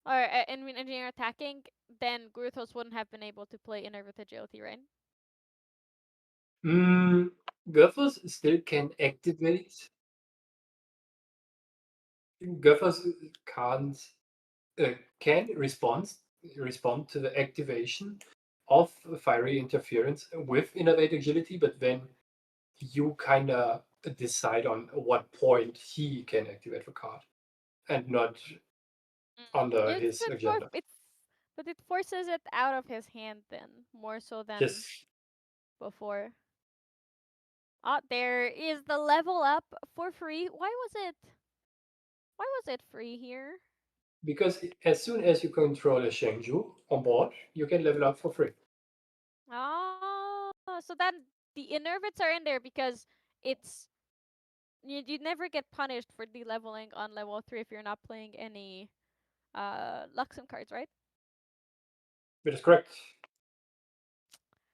Speaker 3: or engineer attacking, then Gurtos wouldn't have been able to play Innervate Agility, right?
Speaker 2: Mm, Gophers still can activate. Gophers can't can respond to the activation of fiery interference with Innovate Agility, but then you kind of decide on what point he can activate the card and not under
Speaker 3: It's
Speaker 2: his agenda.
Speaker 3: but it forces it out of his hand then more so than
Speaker 2: Yes,
Speaker 3: before. Ah, there is the level up for free. Why was it free here?
Speaker 2: because as soon as you control a Shengju on board, you can level up for free.
Speaker 3: Ah, so then the innervits are in there because it's you never get punished for de-leveling on level 3 if you're not playing any Luxem cards, right?
Speaker 2: That is correct.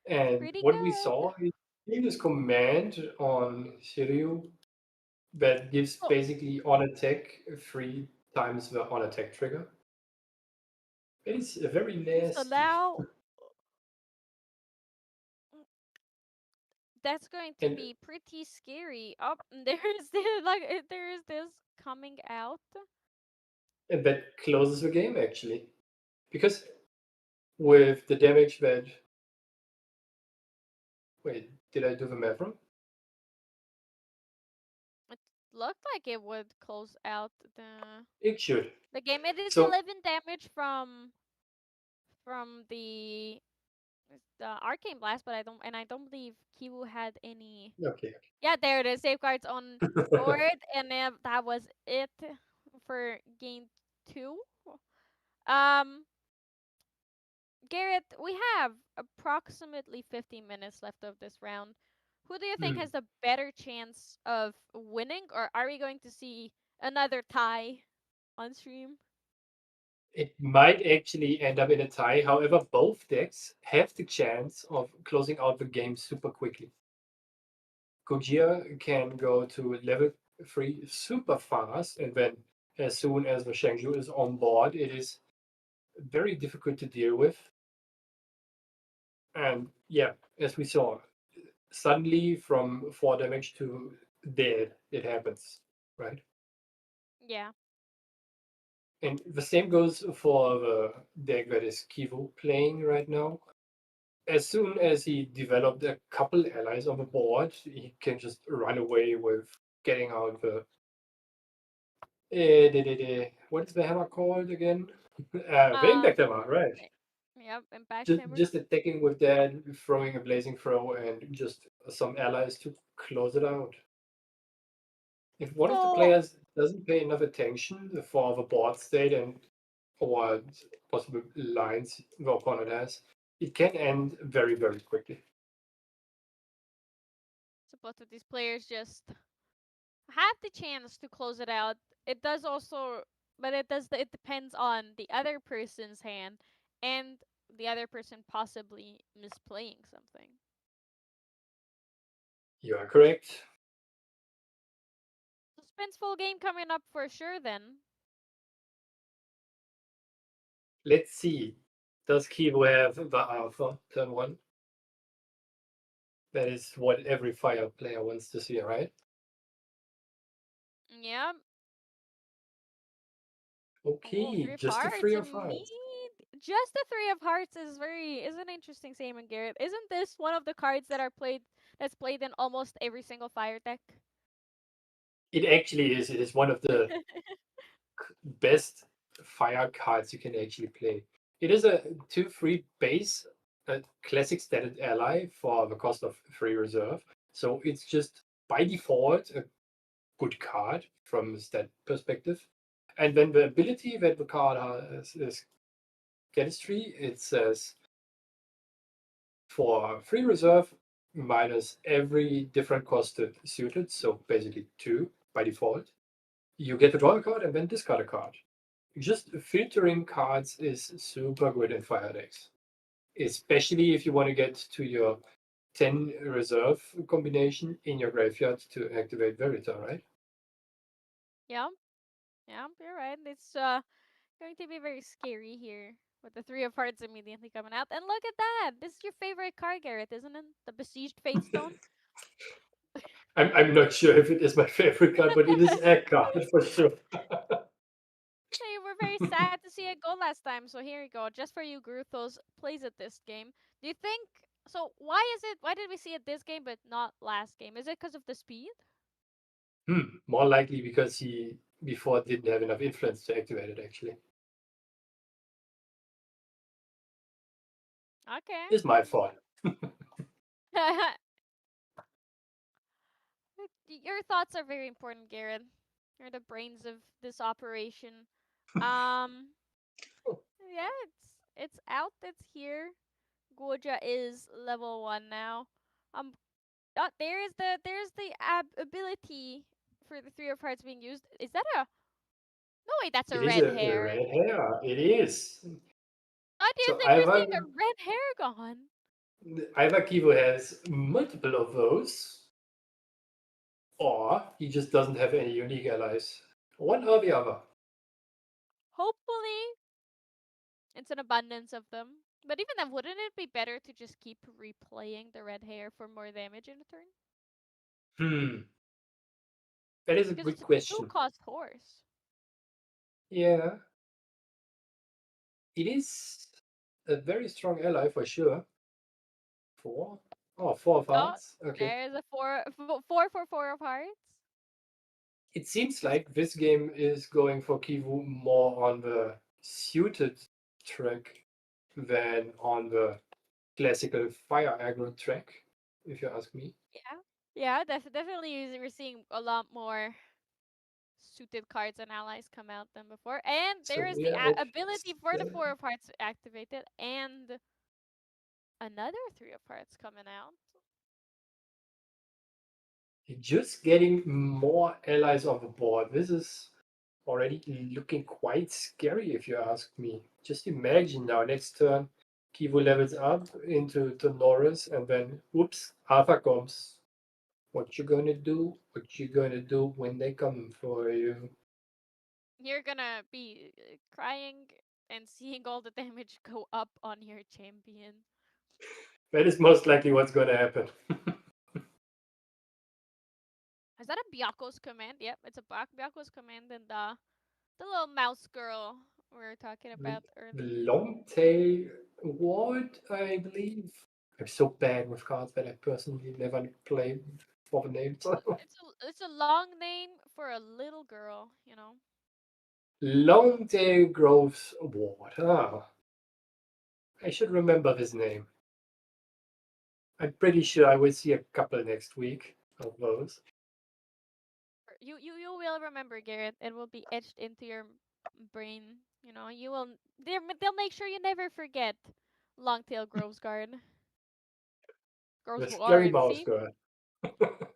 Speaker 3: That's
Speaker 2: And
Speaker 3: pretty
Speaker 2: what we
Speaker 3: good.
Speaker 2: saw is this command on Shiryu that gives
Speaker 3: Oh,
Speaker 2: basically on attack 3 times the on attack trigger. It is very
Speaker 3: so
Speaker 2: nasty.
Speaker 3: now that's going to
Speaker 2: And
Speaker 3: be pretty scary. Oh, there's this there is this coming out.
Speaker 2: and that closes the game actually. Because with the damage that wait, did I do the math wrong?
Speaker 3: It looked like it would close out
Speaker 2: It should.
Speaker 3: the game. It is
Speaker 2: So
Speaker 3: 11 damage from the arcane blast, but I don't believe Kiwu had any.
Speaker 2: okay.
Speaker 3: Yeah, there it is. Safeguards on board, and then that was it for game 2. Um, Gerrit, we have approximately 15 minutes left of this round. Who do you think
Speaker 2: Hmm.
Speaker 3: has the better chance of winning, or are we going to see another tie on stream?
Speaker 2: It might actually end up in a tie. However, both decks have the chance of closing out the game super quickly. Gojira can go to level 3 super fast, and then as soon as the Shangju is on board, it is very difficult to deal with. And yeah, as we saw, suddenly from 4 damage to dead, it happens, right?
Speaker 3: Yeah.
Speaker 2: And the same goes for the deck that is Kivu playing right now. As soon as he developed a couple allies on the board, he can just run away with getting out what is the hammer called again? The impact
Speaker 3: Um.
Speaker 2: hammer, right?
Speaker 3: eh, Yep. Impact
Speaker 2: Just
Speaker 3: hammer.
Speaker 2: just attacking with that, throwing a blazing throw, and just some allies to close it out. If one of the
Speaker 3: So
Speaker 2: players doesn't pay enough attention for the board state and or possible lines the opponent has, it can end very, very quickly.
Speaker 3: so both of these players just have the chance to close it out. It does also, but it depends on the other person's hand and the other person possibly misplaying something.
Speaker 2: You are correct.
Speaker 3: Suspenseful game coming up for sure then.
Speaker 2: Let's see. Does Kibo have the alpha turn one? That is what every fire player wants to see, right?
Speaker 3: Yeah. Oh,
Speaker 2: Okay,
Speaker 3: three of
Speaker 2: just the three
Speaker 3: hearts
Speaker 2: of
Speaker 3: and
Speaker 2: hearts.
Speaker 3: need just the three of hearts is an interesting statement, Garrett. Isn't this one of the cards that's played in almost every single fire deck?
Speaker 2: It actually is. It is one of the best fire cards you can actually play. It is a 2/3 base, classic stated ally for the cost of 3 reserve. So it's just by default a good card from a stat perspective. And then the ability that the card has is chemistry. It says for 3 reserve minus every different costed suited, so basically 2 by default, you get to draw a card and then discard a card. Just filtering cards is super good in fire decks, especially if you want to get to your 10 reserve combination in your graveyard to activate Verita, right?
Speaker 3: Yeah, yeah, you're right. It's going to be very scary here with the Three of Hearts immediately coming out. And look at that! This is your favorite card, Gerrit, isn't it? The Besieged Fate Stone.
Speaker 2: I'm not sure if it is my favorite card, but it is a card for sure.
Speaker 3: Hey, we're very sad to see it go last time, so here you go. Just for you, Gruthos plays it this game. Do you think so? Why is it? Why did we see it this game but not last game? Is it because of the speed?
Speaker 2: More likely because he before didn't have enough influence to activate it, actually.
Speaker 3: Okay.
Speaker 2: It's my fault.
Speaker 3: Your thoughts are very important, Garrett. You're the brains of this operation. Um, yeah, it's out. It's here. Goja is level 1 now. Um, there's the ability for the Three of Hearts being used. Is that a no? Wait, that's a
Speaker 2: It is
Speaker 3: red
Speaker 2: a
Speaker 3: hair.
Speaker 2: red hair. It is.
Speaker 3: Why do you
Speaker 2: So
Speaker 3: think we're
Speaker 2: either
Speaker 3: seeing a red hair gone?
Speaker 2: either Kivo has multiple of those, or he just doesn't have any unique allies. One or the other.
Speaker 3: Hopefully, it's an abundance of them. But even then, wouldn't it be better to just keep replaying the red hair for more damage in a turn?
Speaker 2: Hmm. That is a
Speaker 3: Because
Speaker 2: good
Speaker 3: it's a
Speaker 2: question.
Speaker 3: two-cost horse.
Speaker 2: Yeah, it is a very strong ally for sure. Four? Oh, four of
Speaker 3: Oh,
Speaker 2: hearts. Okay.
Speaker 3: there's a four for Four of Hearts.
Speaker 2: It seems like this game is going for Kivu more on the suited track than on the classical fire aggro track, if you ask me.
Speaker 3: Yeah. Yeah, definitely we're seeing a lot more suited cards and allies come out than before. And there
Speaker 2: So
Speaker 3: is
Speaker 2: we
Speaker 3: the
Speaker 2: are at
Speaker 3: ability for the Four of Hearts activated and another Three of Hearts coming out.
Speaker 2: just getting more allies on the board. This is already looking quite scary, if you ask me. Just imagine now, next turn, Kivu levels up into Norris, and then, whoops, Alpha comes. What you gonna do? What you gonna do when they come for you?
Speaker 3: You're gonna be crying and seeing all the damage go up on your champion.
Speaker 2: That is most likely what's gonna happen.
Speaker 3: Is that a Byako's command? Yep, it's a Byako's command and the little mouse girl we were talking
Speaker 2: The
Speaker 3: about earlier.
Speaker 2: long tail ward, I believe. I'm so bad with cards that I personally never play for the names.
Speaker 3: It's a long name for a little girl, you know.
Speaker 2: Long tail growth ward. Ah, I should remember this name. I'm pretty sure I will see a couple next week of those.
Speaker 3: You will remember, Garrett. It will be etched into your brain. You know, you will. They'll make sure you never forget. Longtail Groves Guard.
Speaker 2: The
Speaker 3: Groves
Speaker 2: scary
Speaker 3: Guard.
Speaker 2: mouse
Speaker 3: See?
Speaker 2: girl.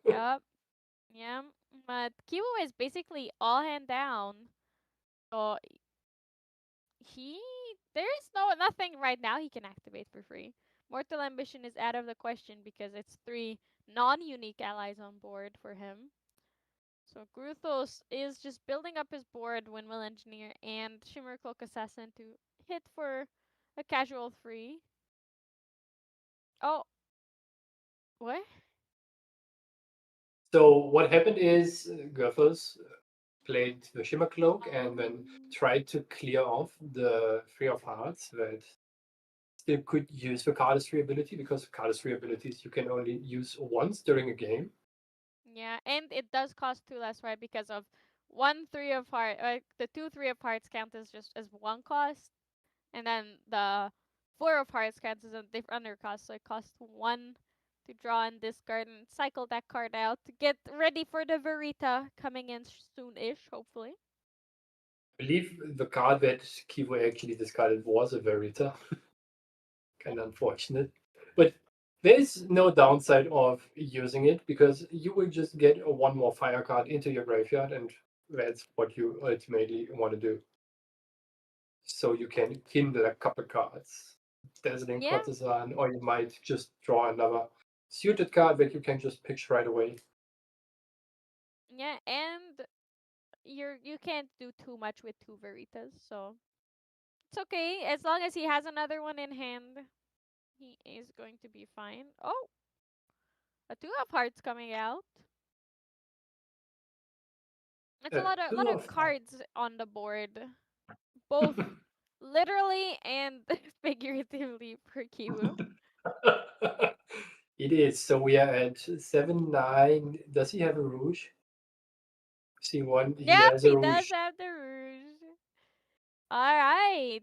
Speaker 3: Yep. Yeah. But Kiwo is basically all hand down. So he there is nothing right now he can activate for free. Mortal Ambition is out of the question because it's 3 non-unique allies on board for him. So Gruthos is just building up his board, Windmill Engineer and Shimmer Cloak Assassin to hit for a casual free. Oh, what?
Speaker 2: So what happened is Goethals played the Shimmer Cloak and then
Speaker 3: Um,
Speaker 2: tried to clear off the Three of Hearts that still could use the cardistry ability, because cardistry abilities you can only use once during a game.
Speaker 3: yeah, and it does cost 2 less, right? Because of one Three of Hearts, the 2 Three of Hearts count as just as one cost. And then the Four of Hearts cards is a different undercost, so it costs 1 to draw and discard and cycle that card out to get ready for the Verita coming in soon-ish, hopefully.
Speaker 2: I believe the card that Kivo actually discarded was a Verita. Kind of unfortunate. But there's no downside of using it because you will just get a one more fire card into your graveyard, and that's what you ultimately want to do. So you can kindle a couple cards, Dazzling
Speaker 3: Yeah,
Speaker 2: Courtesan, or you might just draw another suited card that you can just pitch right away.
Speaker 3: yeah, and you can't do too much with 2 Veritas, so it's okay as long as he has another one in hand. He is going to be fine. Oh, a 2 of Hearts coming out. It's a
Speaker 2: Two
Speaker 3: lot of
Speaker 2: of
Speaker 3: cards on the board, both literally and figuratively for Kiwu.
Speaker 2: It is. So we are at 7-9. Does he have a rouge? See one. He
Speaker 3: Yep,
Speaker 2: has a
Speaker 3: he does
Speaker 2: rouge.
Speaker 3: have the Rouge. All right.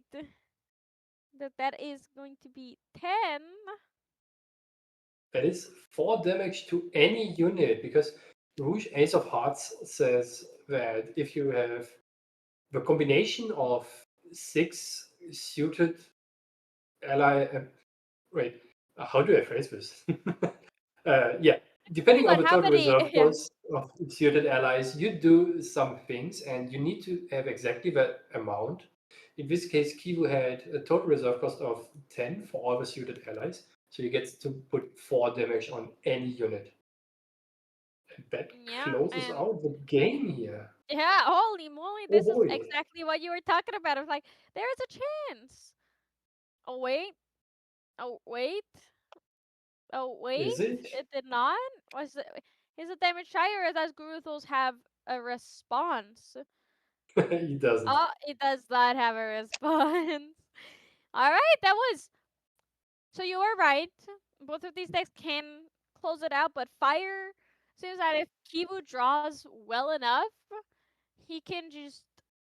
Speaker 3: That is going to be 10.
Speaker 2: That is 4 damage to any unit because Rouge Ace of Hearts says that if you have the combination of 6 suited ally. Wait, how do I phrase this? Yeah,
Speaker 3: Depending
Speaker 2: depending on
Speaker 3: on
Speaker 2: the
Speaker 3: how
Speaker 2: total
Speaker 3: many,
Speaker 2: reserve
Speaker 3: yeah.
Speaker 2: cost of suited allies, you do some things and you need to have exactly that amount. In this case, Kivu had a total reserve cost of 10 for all the suited allies, so he gets to put 4 damage on any unit. And that
Speaker 3: Yeah,
Speaker 2: closes
Speaker 3: and
Speaker 2: out the game here.
Speaker 3: yeah, holy moly,
Speaker 2: Oh
Speaker 3: this is
Speaker 2: boy,
Speaker 3: exactly what you were talking about. I was like, there's a chance. Oh, wait. Oh, wait. Oh, wait.
Speaker 2: is it?
Speaker 3: It did not? Was it. Is it damage shy or does Gruthos have a response?
Speaker 2: He doesn't.
Speaker 3: Oh, it does not have a response. Alright, that was. So you were right. Both of these decks can close it out, but Fire seems that if Kivu draws well enough, he can just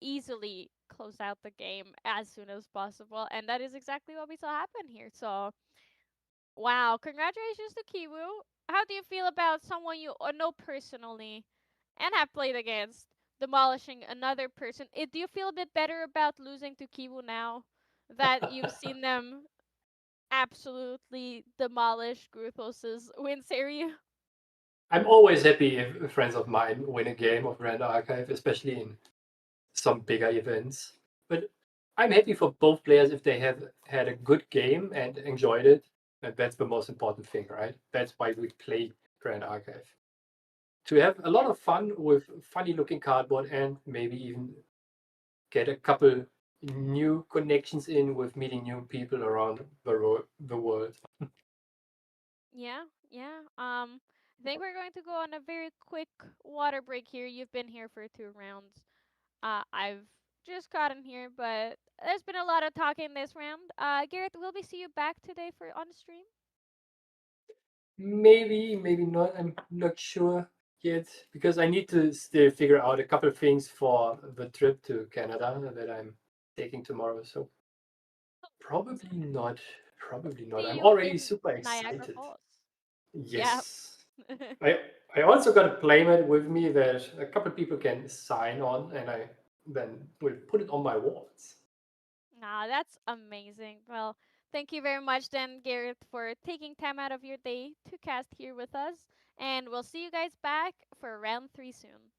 Speaker 3: easily close out the game as soon as possible. And that is exactly what we saw happen here. So, wow, congratulations to Kivu. How do you feel about someone you know personally and have played against demolishing another person? Do you feel a bit better about losing to Kivu now that you've seen them absolutely demolish Gruthos's win series?
Speaker 2: I'm always happy if friends of mine win a game of Grand Archive, especially in some bigger events. But I'm happy for both players if they have had a good game and enjoyed it. And that's the most important thing, right? That's why we play Grand Archive. To have a lot
Speaker 3: Yeah.
Speaker 2: of fun with funny looking cardboard and maybe even get a couple new connections in with meeting new people around the world.
Speaker 3: Yeah, yeah. I think we're going to go on a very quick water break here. You've been here for 2 rounds. I've just gotten here, but there's been a lot of talking this round. Gerrit, will we see you back today for on stream?
Speaker 2: Maybe, maybe not. I'm not sure yet because I need to still figure out a couple of things for the trip to Canada that I'm taking tomorrow. So probably not. Probably not.
Speaker 3: See
Speaker 2: I'm
Speaker 3: you
Speaker 2: already
Speaker 3: in
Speaker 2: super
Speaker 3: Niagara
Speaker 2: excited.
Speaker 3: Falls. Yeah.
Speaker 2: Yes. I I also got a playmat with me that a couple of people can sign on, and I then will put it on my walls.
Speaker 3: Nah, that's amazing. Well, thank you very much then, Garrett, for taking time out of your day to cast here with us. And we'll see you guys back for round 3 soon.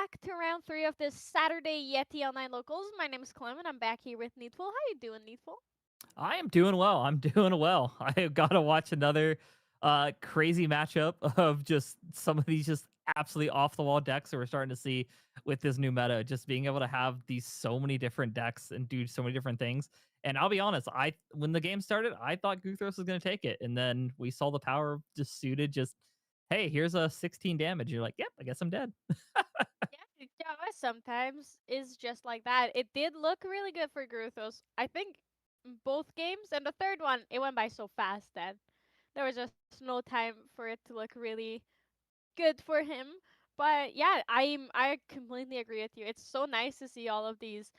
Speaker 3: back to round 3 of this Saturday Yeti Online Locals. My name is Clem, and I'm back here with NEETfull. How you doing, NEETfull?
Speaker 1: I am doing well. I'm doing well. I got to watch another crazy matchup of just some of these just absolutely off the wall decks that we're starting to see with this new meta. Just being able to have these so many different decks and do so many different things. And I'll be honest, I when the game started, I thought Guthros was going to take it, and then we saw the power of just suited. Just hey, here's a 16 damage. You're like, yep, I guess I'm dead.
Speaker 3: Yeah, Java sometimes is just like that. It did look really good for Gruthos. I think both games, and the third one, it went by so fast that there was just no time for it to look really good for him. But yeah, I completely agree with you. It's so nice to see all of these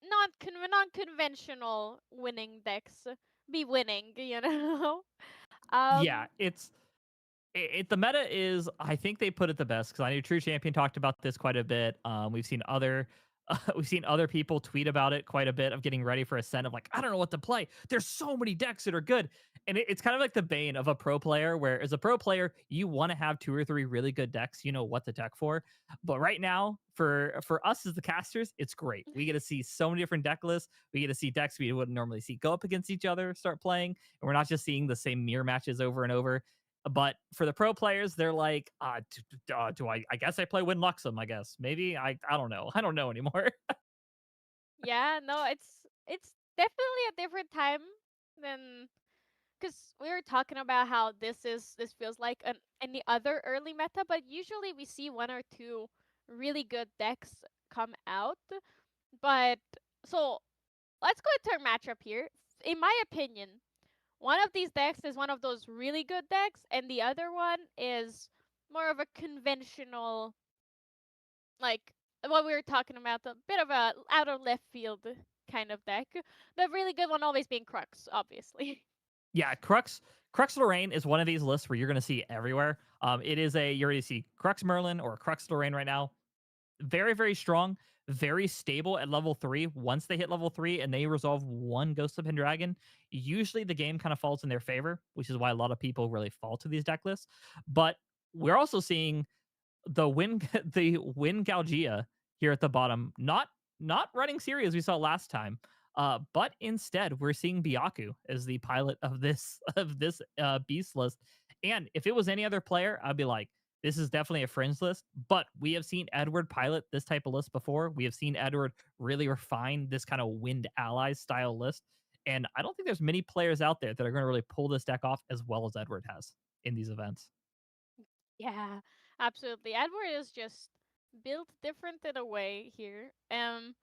Speaker 3: non conventional winning decks be winning.
Speaker 1: Yeah,
Speaker 3: Um,
Speaker 1: the meta is, I think they put it the best because I know True Champion talked about this quite a bit. We've seen other we've seen other people tweet about it quite a bit of getting ready for Ascent of like, I don't know what to play. There's so many decks that are good. And it's kind of like the bane of a pro player, where as a pro player, you want to have two or three really good decks, you know what to deck for. But right now, for us as the casters, it's great. We get to see so many different deck lists. We get to see decks we wouldn't normally see go up against each other, start playing, and we're not just seeing the same mirror matches over and over. But for the pro players, they're like, do I guess I play Win Luxem, I guess. Maybe I don't know. I don't know anymore.
Speaker 3: yeah, no, it's definitely a different time than because we were talking about how this feels like any other early meta, but usually we see one or two really good decks come out. But so let's go into our matchup here. In my opinion, one of these decks is one of those really good decks, and the other one is more of a conventional, like what we were talking about, a bit of a out of left field kind of deck. The really good one always being Crux, obviously.
Speaker 1: Yeah, Crux Lorraine is one of these lists where you're going to see everywhere. It is you already see Crux Merlin or Crux Lorraine right now. Very, very strong, very stable at level 3. Once they hit level 3 and they resolve one Ghost of Pendragon, usually the game kind of falls in their favor, which is why a lot of people really fall to these deck lists. But we're also seeing the win Galgia here at the bottom, not running Siri as we saw last time. But instead, we're seeing Byaku as the pilot of this beast list. And if it was any other player, I'd be like, this is definitely a fringe list. But we have seen Edward pilot this type of list before. We have seen Edward really refine this kind of wind allies style list. And I don't think there's many players out there that are going to really pull this deck off as well as Edward has in these events.
Speaker 3: Yeah, absolutely. Edward is just built different in a way here. And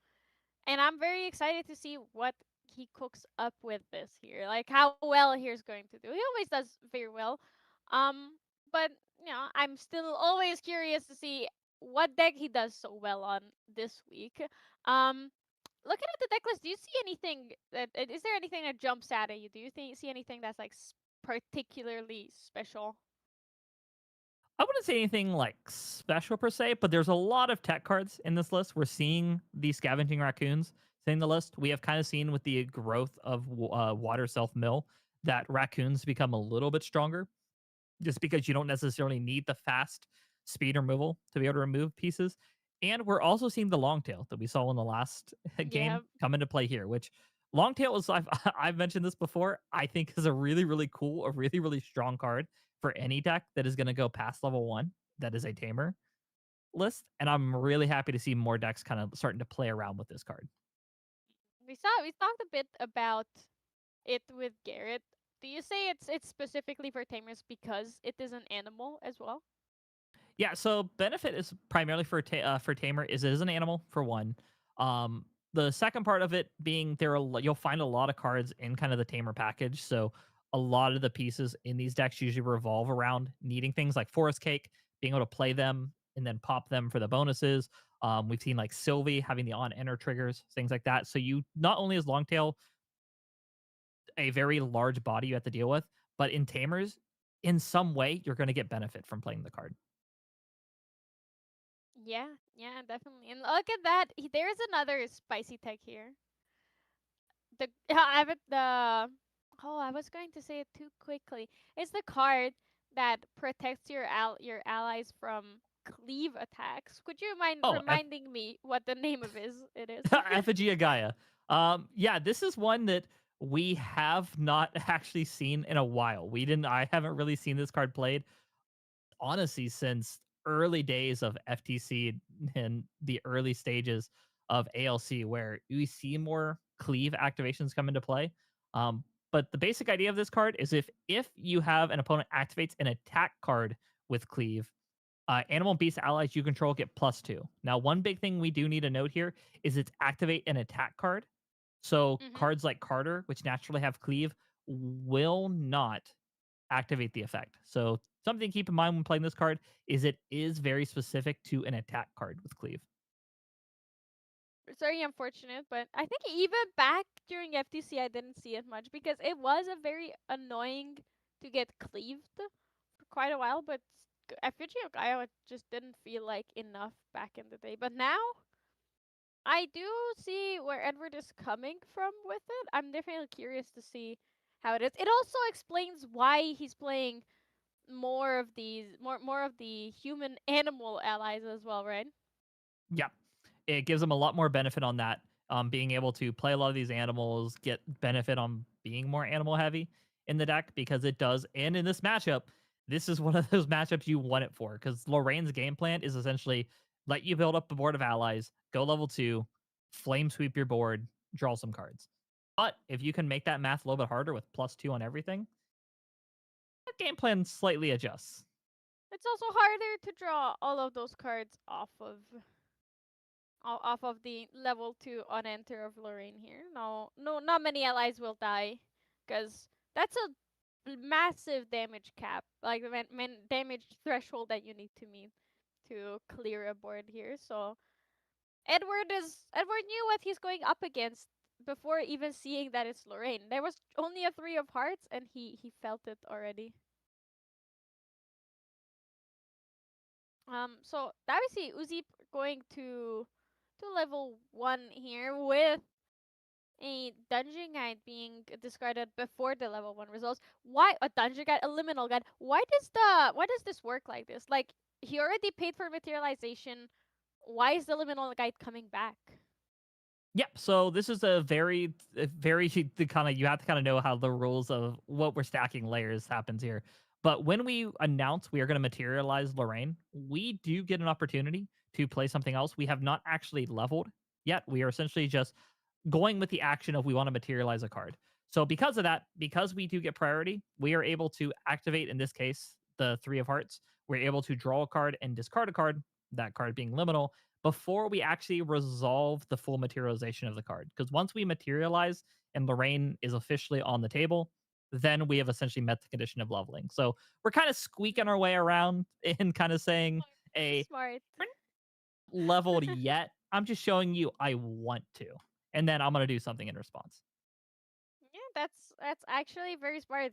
Speaker 3: I'm very excited to see what he cooks up with this here. Like how well he's going to do. He always does very well. Um, but I'm still always curious to see what deck he does so well on this week. Um, Looking at the deck list, do you see anything is there anything that jumps out at you? Do you see anything that's like particularly special?
Speaker 1: I wouldn't say anything like special per se, but there's a lot of tech cards in this list. We're seeing the scavenging raccoons in the list. We have kind of seen with the growth of water self mill that raccoons become a little bit stronger, just because you don't necessarily need the fast speed removal to be able to remove pieces. And we're also seeing the long tail that we saw in the last
Speaker 3: Yeah,
Speaker 1: game come into play here, which long tail is, I've mentioned this before, I think is a really, really cool, a really, really strong card for any deck that is going to go past level 1 that is a tamer list. And I'm really happy to see more decks kind of starting to play around with this card.
Speaker 3: we talked a bit about it with Gerrit. Do you say it's specifically for tamers because it is an animal as well?
Speaker 1: Yeah, so benefit is primarily for tamer is it is an animal for one. Um, the second part of it being you'll find a lot of cards in kind of the tamer package. So a lot of the pieces in these decks usually revolve around needing things like Forest Cake, being able to play them and then pop them for the bonuses. We've seen like Sylvie having the on enter triggers, things like that. So you not only is Longtail a very large body you have to deal with, but in tamers, in some way, you're going to get benefit from playing the card.
Speaker 3: Yeah, yeah, definitely. And look at that. There's another spicy tech here. The I have the oh, I was going to say it too quickly. It's the card that protects your allies from cleave attacks. Could you mind
Speaker 1: Oh,
Speaker 3: reminding me what the name of it is?
Speaker 1: Effigy of Gaia. Yeah, this is one that we have not actually seen in a while. I haven't really seen this card played, honestly, since early days of FTC and the early stages of ALC, where we see more cleave activations come into play. But the basic idea of this card is if you have an opponent activates an attack card with cleave, animal and beast allies you control get +2. Now, one big thing we do need to note here is it's activate an attack card. So
Speaker 3: Mm-hmm.
Speaker 1: cards like Carter, which naturally have cleave, will not activate the effect. So something to keep in mind when playing this card is it is very specific to an attack card with cleave.
Speaker 3: It's very unfortunate, but I think even back during FTC, I didn't see it much because it was a very annoying to get cleaved for quite a while. But Effigy of Gaia just didn't feel like enough back in the day. But now I do see where Edward is coming from with it. I'm definitely curious to see how it is. It also explains why he's playing more of the human animal allies as well, right?
Speaker 1: Yeah, it gives them a lot more benefit on that. Being able to play a lot of these animals, get benefit on being more animal heavy in the deck because it does. And in this matchup, this is one of those matchups you want it for because Lorraine's game plan is essentially let you build up a board of allies, go level 2, flame sweep your board, draw some cards. But if you can make that math a little bit harder with +2 on everything, that game plan slightly adjusts.
Speaker 3: It's also harder to draw all of those cards off of the level 2 on enter of Lorraine here. No, not many allies will die because that's a massive damage cap, like the damage threshold that you need to meet to clear a board here. So Edward knew what he's going up against before even seeing that it's Lorraine. There was only a 3 of hearts and he felt it already. So obviously Uzi going to level 1 here with a dungeon guide being discarded before the level 1 results. Why a dungeon guide, a liminal guide? Why does this work like this? Like he already paid for materialization. Why is the liminal guide coming back?
Speaker 1: Yep. So this is a very the kind of you have to kind of know how the rules of what we're stacking layers happens here. But when we announce we are going to materialize Lorraine, we do get an opportunity to play something else. We have not actually leveled yet. We are essentially just going with the action of we want to materialize a card. So because of that, because we do get priority, we are able to activate, in this case, the 3 of hearts. We're able to draw a card and discard a card, that card being liminal, before we actually resolve the full materialization of the card. Because once we materialize and Lorraine is officially on the table, then we have essentially met the condition of leveling. So we're kind of squeaking our way around and kind of saying, a
Speaker 3: Smart.
Speaker 1: leveled yet. I'm just showing you I want to. And then I'm going to do something in response.
Speaker 3: Yeah, that's actually very smart.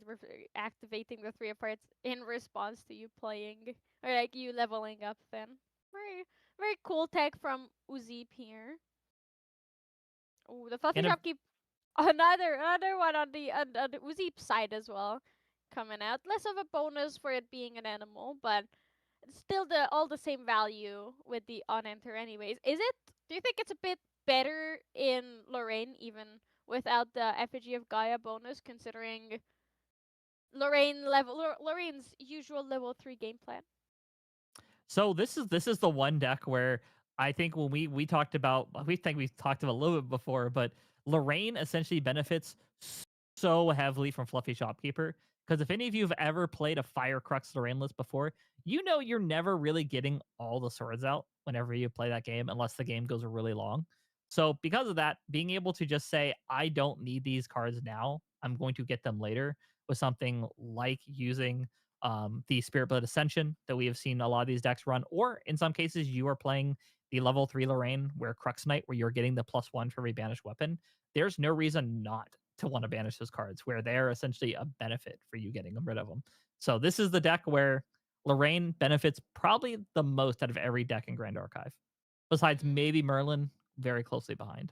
Speaker 3: Activating the 3 of hearts in response to you playing or like you leveling up. Then very cool tech from Uzip here. Oh, the fluffy
Speaker 1: And a,
Speaker 3: shopkeep. Another one on the Uzip side as well, coming out. Less of a bonus for it being an animal, but still the all the same value with the on enter anyways. Is it? Do you think it's a bit better in Lorraine even without the effigy of Gaia bonus, considering Lorraine's usual level 3 game plan?
Speaker 1: so this is the one deck where I think when we talked about we think we've talked about a little bit before, but Lorraine essentially benefits so heavily from Fluffy Shopkeeper. Because if any of you have ever played a Fire Crux Lorraine list before, you know you're never really getting all the swords out whenever you play that game, unless the game goes really long. So because of that, being able to just say, I don't need these cards now, I'm going to get them later with something like using the Spirit Blade Ascension that we have seen a lot of these decks run, or in some cases, you are playing the level 3 Lorraine where Crux Knight, where you're getting the +1 for every banished weapon. There's no reason not to want to banish those cards where they're essentially a benefit for you getting rid of them. So this is the deck where Lorraine benefits probably the most out of every deck in Grand Archive, besides
Speaker 3: Mm-hmm.
Speaker 1: maybe Merlin, very closely behind.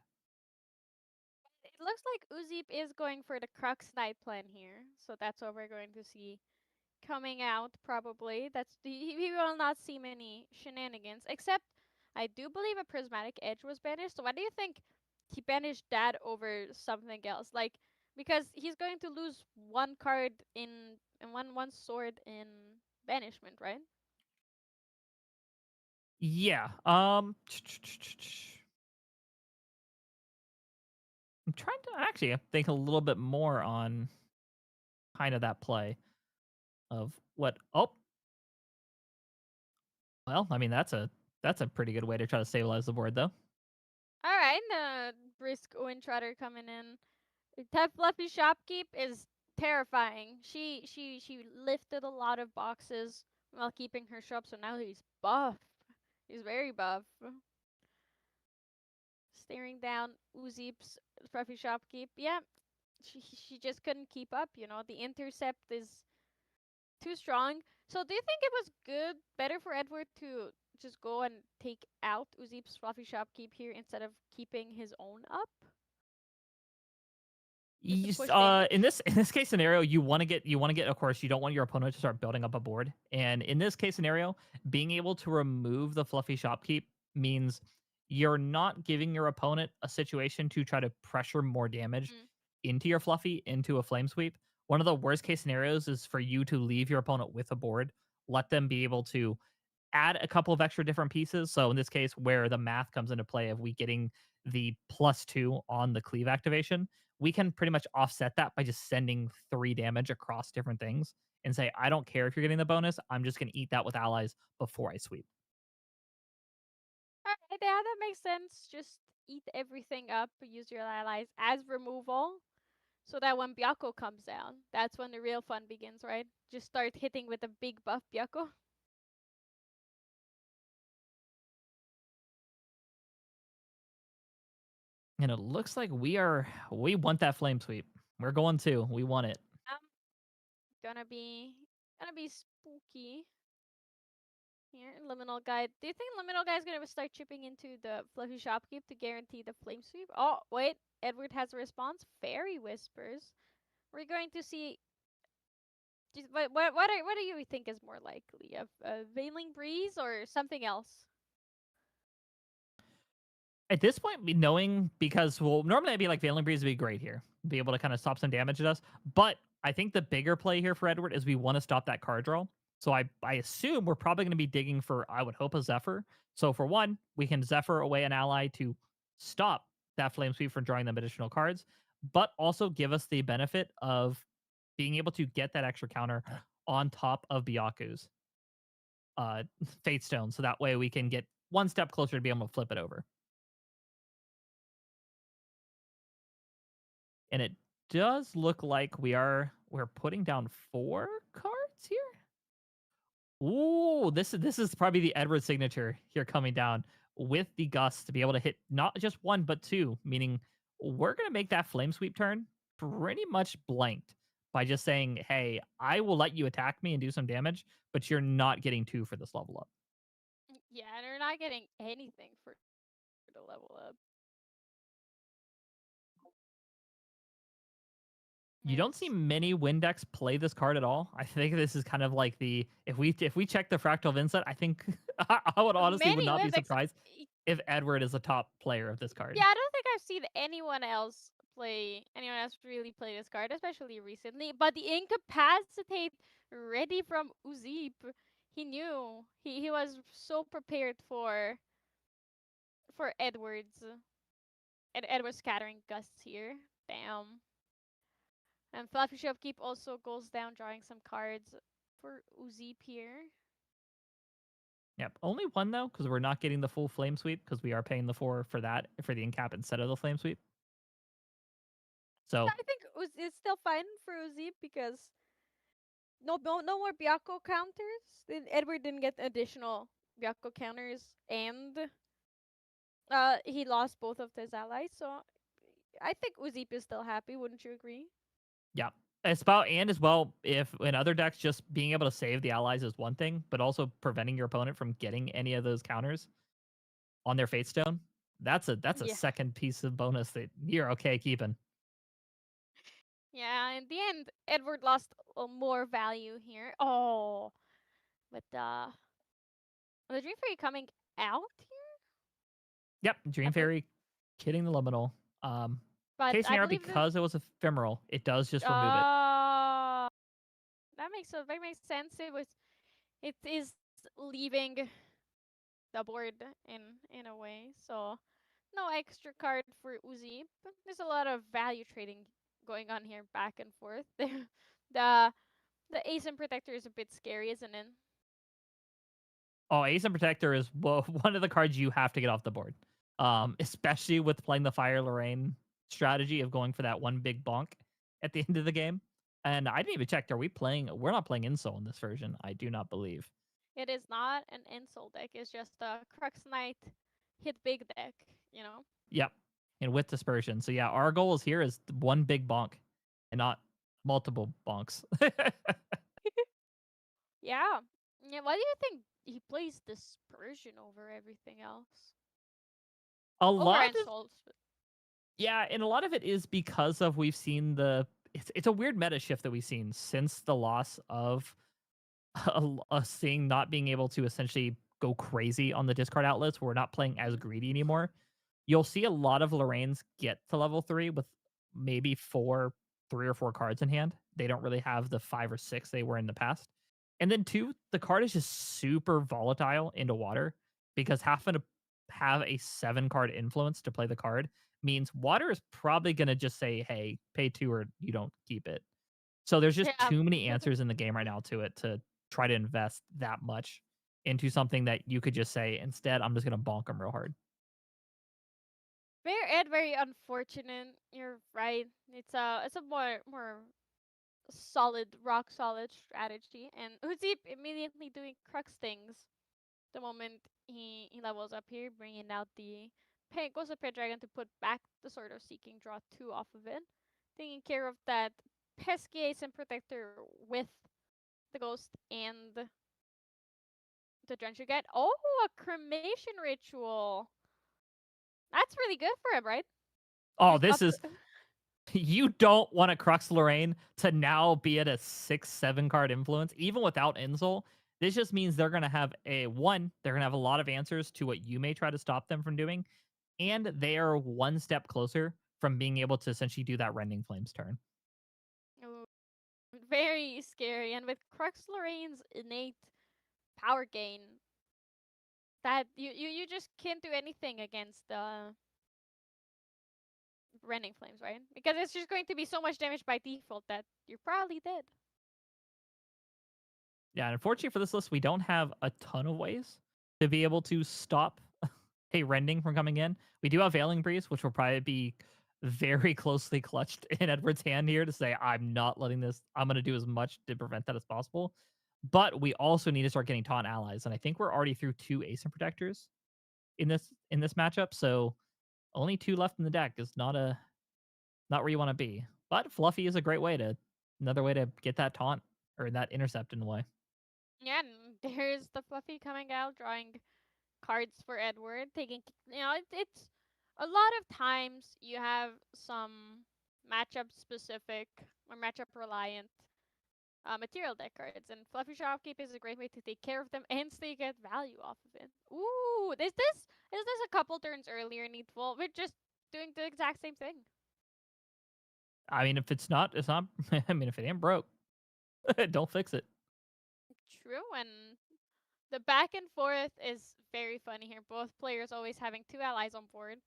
Speaker 3: It looks like Uzip is going for the Crux Knight plan here, so that's what we're going to see coming out probably. He will not see many shenanigans. Except I do believe a prismatic edge was banished. So why do you think he banished that over something else? Like because he's going to lose one card in and one sword in banishment, right?
Speaker 1: Yeah. I'm trying to actually think a little bit more on kind of that play of what. Oh, well, I mean that's a pretty good way to try to stabilize the board, though.
Speaker 3: All right, brisk Owen Trotter coming in. That fluffy shopkeep is terrifying. She lifted a lot of boxes while keeping her shop, so now he's buff. He's very buff. Staring down Uzip's fluffy shopkeep. Yeah, she just couldn't keep up. You know, the intercept is too strong. So do you think it was better for Edward to just go and take out Uzip's fluffy shopkeep here instead of keeping his own up? Just to push damage?
Speaker 1: In this case scenario, you want to get, of course, you don't want your opponent to start building up a board. And in this case scenario, being able to remove the fluffy shopkeep means you're not giving your opponent a situation to try to pressure more damage
Speaker 3: Mm.
Speaker 1: into your fluffy, into a flame sweep. One of the worst case scenarios is for you to leave your opponent with a board, let them be able to add a couple of extra different pieces. So in this case, where the math comes into play of we getting the +2 on the cleave activation, we can pretty much offset that by just sending 3 damage across different things and say, I don't care if you're getting the bonus. I'm just going to eat that with allies before I sweep.
Speaker 3: Alright, yeah, that makes sense. Just eat everything up, use your allies as removal. So that when Byakko comes down, that's when the real fun begins, right? Just start hitting with a big buff Byakko.
Speaker 1: And it looks like we want that flame sweep. We're going to. We want it.
Speaker 3: Um, gonna be spooky here. Liminal Guide. Do you think Liminal Guide is gonna start chipping into the Fluffy Shopkeep to guarantee the flame sweep? Oh wait, Edward has a response. Fairy Whispers. We're going to see. What do you think is more likely? A Veiling Breeze or something else?
Speaker 1: At this point, knowing because well, normally I'd be like Veiling Breeze would be great here, be able to kind of stop some damage at us. But I think the bigger play here for Edward is we want to stop that card draw. So I assume we're probably going to be digging for, I would hope, a Zephyr. So for one, we can Zephyr away an ally to stop that Flame Sweep from drawing them additional cards, but also give us the benefit of being able to get that extra counter on top of Byaku's Fate Stone. So that way we can get one step closer to be able to flip it over. And it does look like we're putting down 4 cards here. Ooh, this is probably the Edward signature here coming down with the gust to be able to hit not just 1 but 2, meaning we're gonna make that flame sweep turn pretty much blanked by just saying, hey, I will let you attack me and do some damage, but you're not getting 2 for this level up.
Speaker 3: Yeah, they're not getting anything for the level up.
Speaker 1: You don't see
Speaker 3: Nice.
Speaker 1: many Windex play this card at all. I think this is kind of like the if we check the Fractal of Insight, I think I would honestly would
Speaker 3: Many
Speaker 1: not be
Speaker 3: Windex.
Speaker 1: surprised if Edward is a top player of this card.
Speaker 3: Yeah, I don't think I've seen anyone else really play this card, especially recently. But the incapacitate ready from Uzip. He knew. He was so prepared for Edwards. And Edward's scattering gusts here. Damn. And Fluffy Shopkeep also goes down drawing some cards for Uzip here.
Speaker 1: Yep. Only one though, because we're not getting the full flame sweep because we are paying the 4 for that for the incap instead of the flame sweep. So
Speaker 3: I think it's still fine for Uzip because no more Byakko counters. Edward didn't get additional Byakko counters, and he lost both of his allies. So I think Uzip is still happy. Wouldn't you agree?
Speaker 1: yeah. It's about and as well, if in other decks just being able to save the allies is one thing, but also preventing your opponent from getting any of those counters on their Fate Stone, that's a
Speaker 3: Yeah.
Speaker 1: second piece of bonus that you're okay keeping.
Speaker 3: Yeah, in the end, Edward lost more value here. Oh, but the Dream Fairy coming out here?
Speaker 1: Yep, Dream
Speaker 3: I believe,
Speaker 1: Fairy hitting the liminal. Um,
Speaker 3: but
Speaker 1: Case
Speaker 3: I
Speaker 1: scenario,
Speaker 3: believe the
Speaker 1: because it was ephemeral, it does just remove it.
Speaker 3: uh that makes sense. It is leaving the board in a way. So no extra card for Uzi. But there's a lot of value trading going on here back and forth. the the Ace and Protector is a bit scary, isn't it?
Speaker 1: Oh, Ace and Protector is one of the cards you have to get off the board. Especially with playing the Fire Lorraine strategy of going for that one big bonk at the end of the game. And I didn't even check. Are we playing? We're not playing Insole in this version. I do not believe.
Speaker 3: It is not an insult deck. It's just a Crux Knight hit big deck. You know.
Speaker 1: Yep. And with dispersion. So yeah, our goal is here is one big bonk and not multiple bonks.
Speaker 3: Yeah. Yeah. Why do you think he plays Dispersion over everything else?
Speaker 1: A
Speaker 3: Over
Speaker 1: lot of
Speaker 3: insults.
Speaker 1: Yeah, and a lot of it is because of we've seen it's a weird meta shift that we've seen since the loss of us seeing not being able to essentially go crazy on the discard outlets. We're not playing as greedy anymore. You'll see a lot of Lorraines get to level 3 with maybe 3 or 4 cards in hand. They don't really have the 5 or 6 they were in the past. And then 2, the card is just super volatile into water because having to have a 7 card influence to play the card means water is probably going to just say, "Hey, pay 2 or you don't keep it." So there's just
Speaker 3: Yeah.
Speaker 1: too many answers in the game right now to it to try to invest that much into something that you could just say, "Instead, I'm just going to bonk them real hard."
Speaker 3: Very unfortunate. You're right. It's a more solid, rock solid strategy. And Uzi immediately doing Crux things the moment he levels up here, bringing out the Ghost Pit Dragon to put back the Sword of Seeking, draw 2 off of it. Taking care of that pesky Ace and Protector with the Ghost and the Drencher get. Oh, a Cremation Ritual. That's really good for him, right?
Speaker 1: Oh,
Speaker 3: Just
Speaker 1: this
Speaker 3: up.
Speaker 1: is you don't want a Crux Lorraine to now be at a 6-7 card influence, even without Insole. This just means they're going to have they're going to have a lot of answers to what you may try to stop them from doing, and they are one step closer from being able to essentially do that Rending Flames turn.
Speaker 3: Ooh, very scary. And with Crux Lorraine's innate power gain, that you just can't do anything against the Rending Flames, right? Because it's just going to be so much damage by default that you're probably dead.
Speaker 1: Yeah, and unfortunately for this list, we don't have a ton of ways to be able to stop a Rending from coming in. We do have Veiling Breeze, which will probably be very closely clutched in Edward's hand here to say, I'm not letting this, I'm going to do as much to prevent that as possible. But we also need to start getting taunt allies. And I think we're already through 2 Ace and Protectors in this matchup. So only 2 left in the deck is not where you want to be. But Fluffy is a great way to another way to get that taunt or that intercept in the way.
Speaker 3: Yeah, and there's the Fluffy coming out, drawing cards for Edward, taking. It's a lot of times you have some matchup specific or matchup reliant material deck cards, and Fluffy Shopkeep is a great way to take care of them and still get value off of it. Ooh, is this a couple turns earlier, NEETfull? We're just doing the exact same thing.
Speaker 1: I mean, if it's not, it's not. I mean, if it ain't broke, don't fix it.
Speaker 3: True, and the back and forth is very funny here. Both players always having 2 allies on board,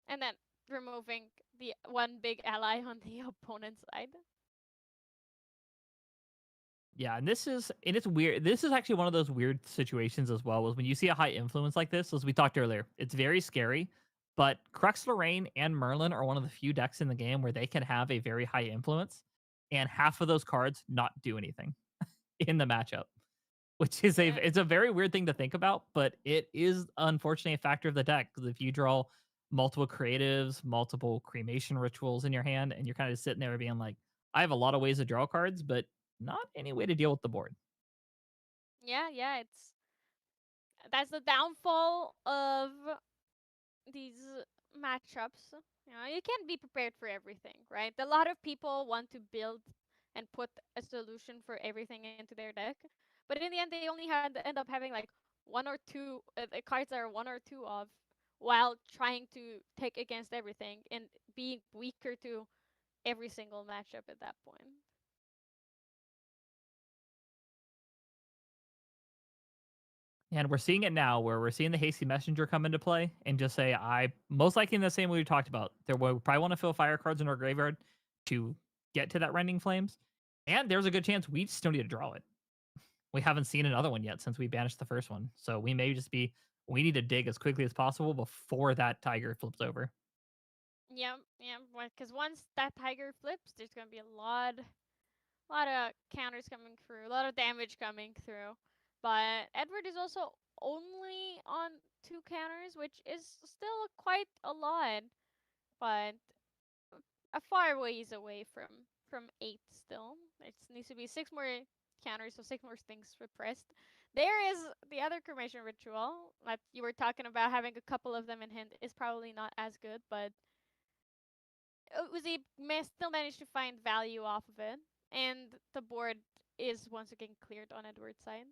Speaker 3: and then removing the one big ally on the opponent's side.
Speaker 1: Yeah, and it's weird. This is actually one of those weird situations as well. Was when you see a high influence like this, as we talked earlier, it's very scary. But Crux Lorraine and Merlin are one of the few decks in the game where they can have a very high influence, and half of those cards not do anything in the matchup, which is a
Speaker 3: Yeah,
Speaker 1: it's a very weird thing to think about, but it is unfortunately a factor of the deck because if you draw multiple creatives, multiple cremation rituals in your hand, and you're kind of sitting there being like, I have a lot of ways to draw cards, but not any way to deal with the board.
Speaker 3: yeah. That's the downfall of these matchups. You can't be prepared for everything, right? A lot of people want to build and put a solution for everything into their deck, but in the end, they only end up having like one or two the cards that are one or two of, while trying to take against everything and being weaker to every single matchup at that point.
Speaker 1: And we're seeing it now where we're seeing the hasty messenger come into play and just say, I most likely in the same way we talked about. There will probably want to fill fire cards in our graveyard to get to that rending flames. And there's a good chance we still need to draw it. We haven't seen another one yet since we banished the first one. So we may just be we need to dig as quickly as possible before that tiger flips over.
Speaker 3: Yeah, yeah, because once that tiger flips, there's gonna be a lot of counters coming through, a lot of damage coming through. But Edward is also only on 2 counters, which is still quite a lot, but a far ways away from 8 still. It needs to be 6 more counters, so 6 more things repressed. There is the other cremation ritual that you were talking about. Having a couple of them in hand is probably not as good, but Uzi still managed to find value off of it, and the board is once again cleared on Edward's side.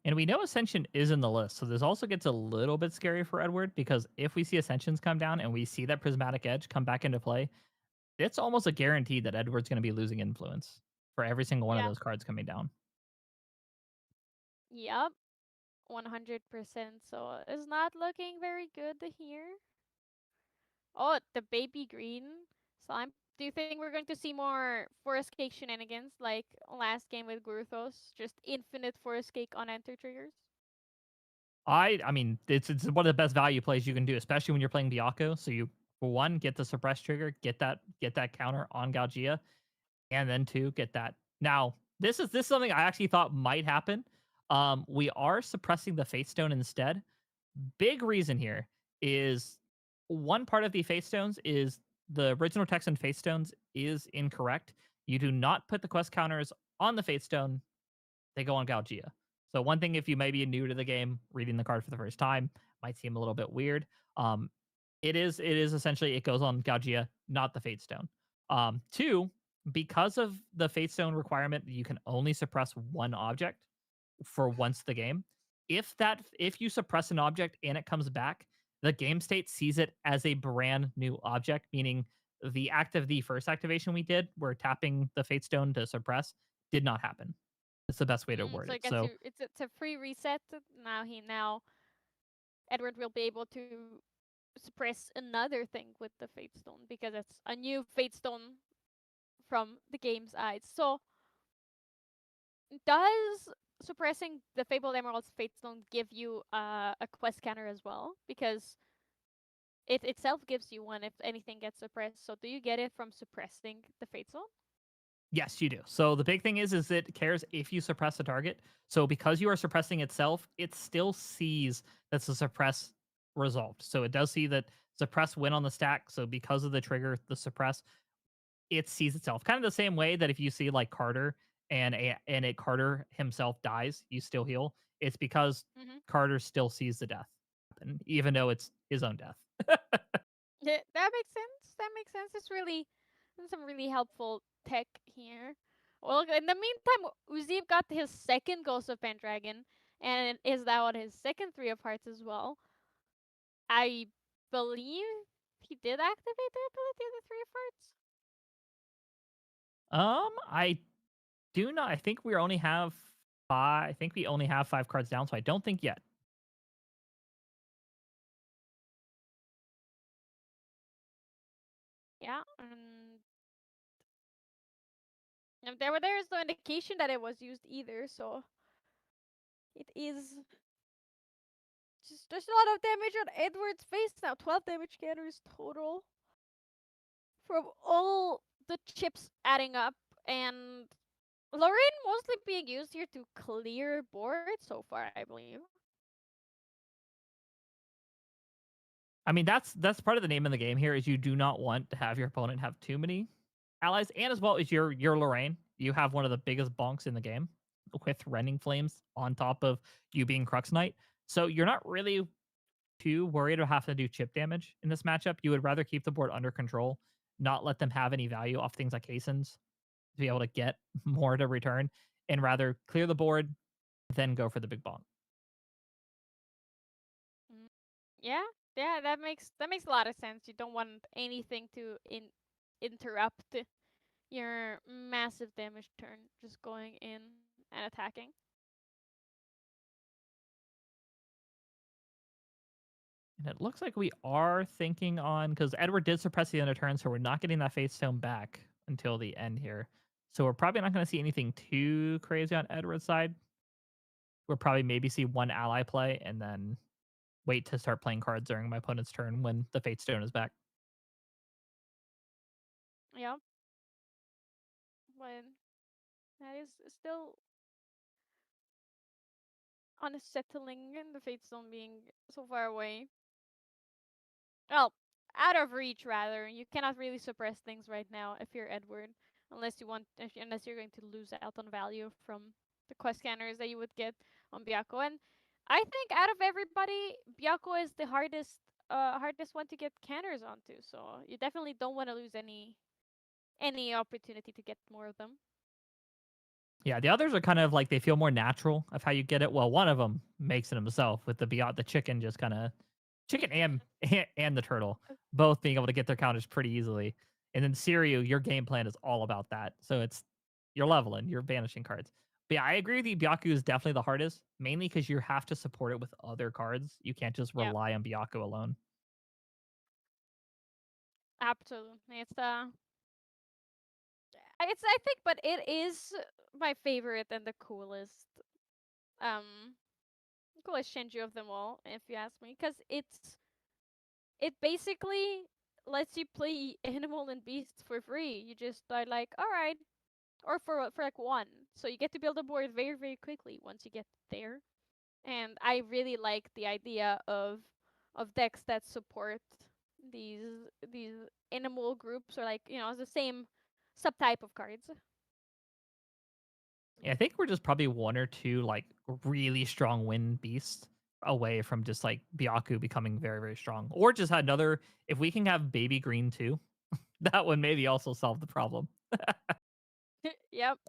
Speaker 1: And we know Ascension is in the list, so this also gets a little bit scary for Edward because if we see Ascensions come down and we see that Prismatic Edge come back into play, it's almost a guarantee that Edward's going to be losing influence for every single one of
Speaker 3: Yeah.
Speaker 1: those cards coming down.
Speaker 3: Yep. 100%. So it's not looking very good here. Oh, the baby green slime. Do you think we're going to see more Forest Cake shenanigans like last game with Gruthos? Just infinite Forest Cake on enter triggers?
Speaker 1: I mean, it's one of the best value plays you can do, especially when you're playing Byakko. So you, for one, get the suppress trigger, get that counter on Gaugia, and then two, get that. Now, this is something I actually thought might happen. We are suppressing the Fate Stone instead. Big reason here is one part of the Fate Stones is the original text in Fate Stones is incorrect. You do not put the quest counters on the Fate Stone, they go on Gaugia. So one thing, if you may be new to the game, reading the card for the first time might seem a little bit weird. It is essentially it goes on Gaugia, not the Fate Stone. Two, because of the Fate Stone requirement, you can only suppress one object for once the game. If you suppress an object and it comes back, the game state sees it as a brand new object, meaning the first activation we did, where tapping the Fate Stone to suppress, did not happen. It's the best way to word
Speaker 3: So
Speaker 1: it.
Speaker 3: it gets
Speaker 1: So
Speaker 3: you. It's a free reset. Now Edward will be able to suppress another thing with the Fate Stone because it's a new Fate Stone from the game's eyes. So does suppressing the Fabled Emerald's Fate Stone give you a quest counter as well? Because it itself gives you one if anything gets suppressed. So do you get it from suppressing the Fate Stone?
Speaker 1: yes, you do. So the big thing is it cares if you suppress a target. So because you are suppressing itself, it still sees that's a suppress resolved. So it does see that suppress win on the stack. So because of the trigger, the suppress, it sees itself. Kind of the same way that if you see like Carter and Carter himself dies, you still heal. It's because
Speaker 3: Mm-hmm.
Speaker 1: Carter still sees the death, even though it's his own death.
Speaker 3: Yeah, that makes sense. That makes sense. It's some really helpful tech here. Well, in the meantime, Uzi got his second Ghost of Pendragon, and is now on his second Three of Hearts as well. I believe he did activate the ability of the Three of Hearts.
Speaker 1: I do not. I think we only have five. I think we only have 5 cards down, so I don't think yet.
Speaker 3: Yeah, and there is no indication that it was used either, so it is just there's a lot of damage on Edward's face now. 12 damage counters total from all the chips adding up, and Lorraine mostly being used here to clear board so far, I believe.
Speaker 1: I mean, that's part of the name of the game here is you do not want to have your opponent have too many allies, and as well as your Lorraine, you have one of the biggest bonks in the game with Rending Flames on top of you being Crux Knight. So you're not really too worried about having to do chip damage in this matchup. You would rather keep the board under control, not let them have any value off things like Hasons to be able to get more to return, and rather clear the board, then go for the big bonk.
Speaker 3: Mm. Yeah, yeah, that makes a lot of sense. You don't want anything to interrupt your massive damage turn, just going in and attacking.
Speaker 1: And it looks like we are thinking on, because Edward did suppress the end of turn, so we're not getting that Faith Stone back until the end here. So we're probably not going to see anything too crazy on Edward's side. We'll probably maybe see one ally play and then wait to start playing cards during my opponent's turn when the Fate Stone is back.
Speaker 3: Yep. But that is still unsettling, and the Fate Stone being so far away. Well, out of reach rather. You cannot really suppress things right now if you're Edward, unless you're going to lose out on value from the quest scanners that you would get on Byakko. And I think out of everybody, Byakko is the hardest one to get canners onto. So you definitely don't want to lose any opportunity to get more of them.
Speaker 1: Yeah, the others are kind of like they feel more natural of how you get it. Well, one of them makes it himself with the chicken just kind of chicken and the turtle both being able to get their counters pretty easily. And then Siryu, your game plan is all about that. So it's you're leveling, you're banishing cards. But yeah, I agree with you. Byaku is definitely the hardest, mainly because you have to support it with other cards. You can't just
Speaker 3: Yep,
Speaker 1: rely on Byaku alone.
Speaker 3: absolutely. It's I think, but it is my favorite and the um coolest Shinju of them all, if you ask me, because it basically lets you play animal and beasts for free. You just are like, all right, or for like one, so you get to build a board very very quickly once you get there. And I really like the idea of decks that support these animal groups, or like the same subtype of cards.
Speaker 1: Yeah, I think we're just probably one or two like really strong wind beasts away from just like Byaku becoming very, very strong. Or just another if we can have baby green too, that would maybe also solve the problem.
Speaker 3: Yep,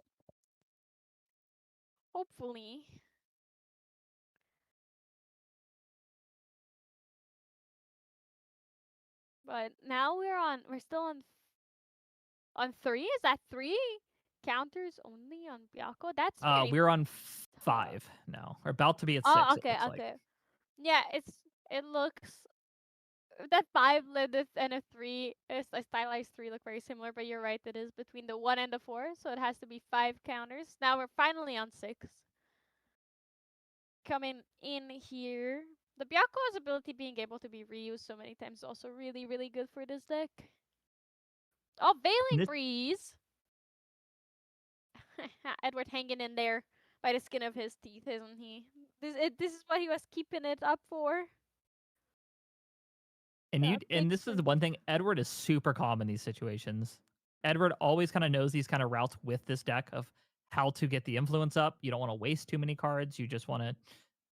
Speaker 3: hopefully. But now we're still on three. Is that three counters only on Byakko? That's very
Speaker 1: We're on
Speaker 3: tough.
Speaker 1: 5 now. We're about to be at
Speaker 3: Oh,
Speaker 1: 6, it
Speaker 3: okay,
Speaker 1: looks like.
Speaker 3: okay. Yeah, it looks that five Lilith and a three is a stylized three look very similar, but you're right, it is between the one and the four, so it has to be five counters. Now we're finally on 6. Coming in here. The Byaku's ability being able to be reused so many times is also really, really good for this deck. Oh,
Speaker 1: And
Speaker 3: Veiling
Speaker 1: this,
Speaker 3: Breeze! Edward hanging in there by the skin of his teeth, isn't he? This is what he was keeping it up for. The
Speaker 1: and
Speaker 3: big
Speaker 1: this is the
Speaker 3: swing.
Speaker 1: one thing, Edward is super calm in these situations. Edward always kind of knows these kind of routes with this deck of how to get the influence up. You don't want to waste too many cards. You just want to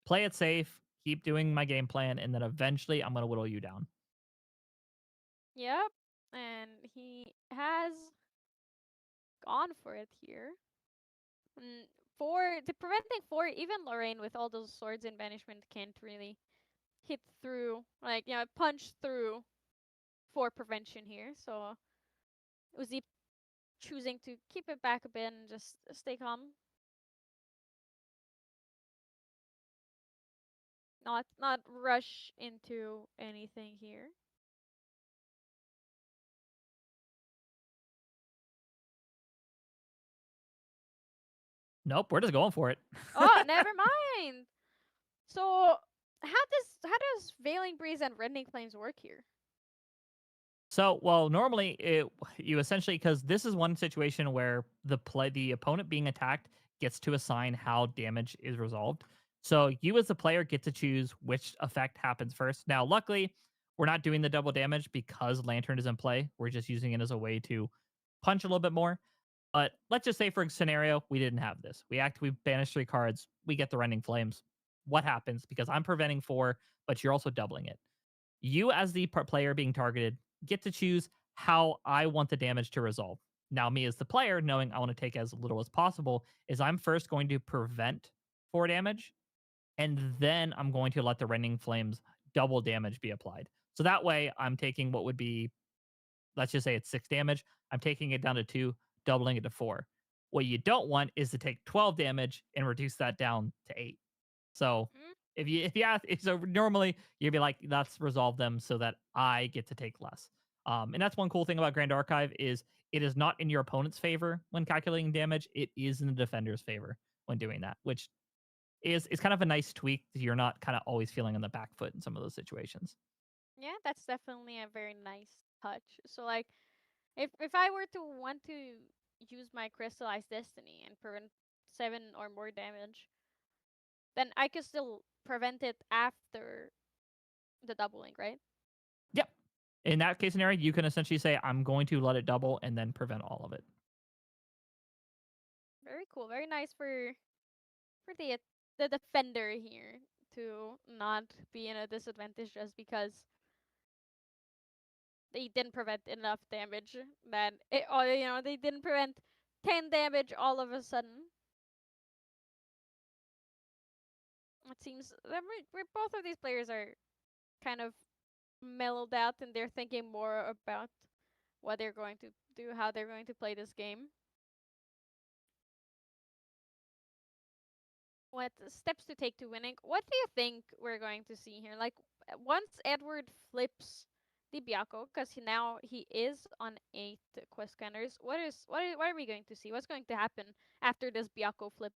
Speaker 1: play it safe, keep doing my game plan, and then eventually I'm going to whittle you down.
Speaker 3: Yep. And he has gone for it here. Mm, for the preventing four, even Lorraine with all those swords in banishment can't really hit through, like, punch through for prevention here. So Uzi choosing to keep it back a bit and just stay calm. Not rush into anything here.
Speaker 1: Nope, we're just going for it.
Speaker 3: Oh, never mind. So how does Veiling Breeze and Rending Flames work here?
Speaker 1: So, well, normally you essentially, because this is one situation where the opponent being attacked gets to assign how damage is resolved. So you as the player get to choose which effect happens first. Now, luckily, we're not doing the double damage because Lantern is in play. We're just using it as a way to punch a little bit more. But let's just say for a scenario, we didn't have this. We banished 3 cards. We get the Rending Flames. what happens because I'm preventing 4, but you're also doubling it. You, as the player being targeted, get to choose how I want the damage to resolve. Now, me as the player, knowing I want to take as little as possible, is I'm first going to prevent 4 damage, and then I'm going to let the Rending Flames double damage be applied. So that way, I'm taking what would be, let's just say it's 6 damage. I'm taking it down to 2, doubling it to 4. What you don't want is to take 12 damage and reduce that down to 8. So
Speaker 3: Mm,
Speaker 1: so normally you'd be like, let's resolve them so that I get to take less. And that's one cool thing about Grand Archive is it is not in your opponent's favor when calculating damage. It is in the defender's favor when doing that, which is kind of a nice tweak that you're not kind of always feeling on the back foot in some of those situations.
Speaker 3: yeah, that's definitely a very nice touch. So like, if I were to want to use my crystallized destiny and prevent 7 or more damage, then I could still prevent it after the doubling, right?
Speaker 1: Yep. In that case scenario, you can essentially say, I'm going to let it double and then prevent all of it.
Speaker 3: Very cool. Very nice for the defender here to not be in a disadvantage just because they didn't prevent enough damage that it, or they didn't prevent 10 damage all of a sudden. It seems that both of these players are kind of mellowed out and they're thinking more about what they're going to do, how they're going to play this game. What steps to take to winning? What do you think we're going to see here? Like once Edward flips the Byakko, because he is on 8 quest scanners. What are we going to see? What's going to happen after this Byakko flip?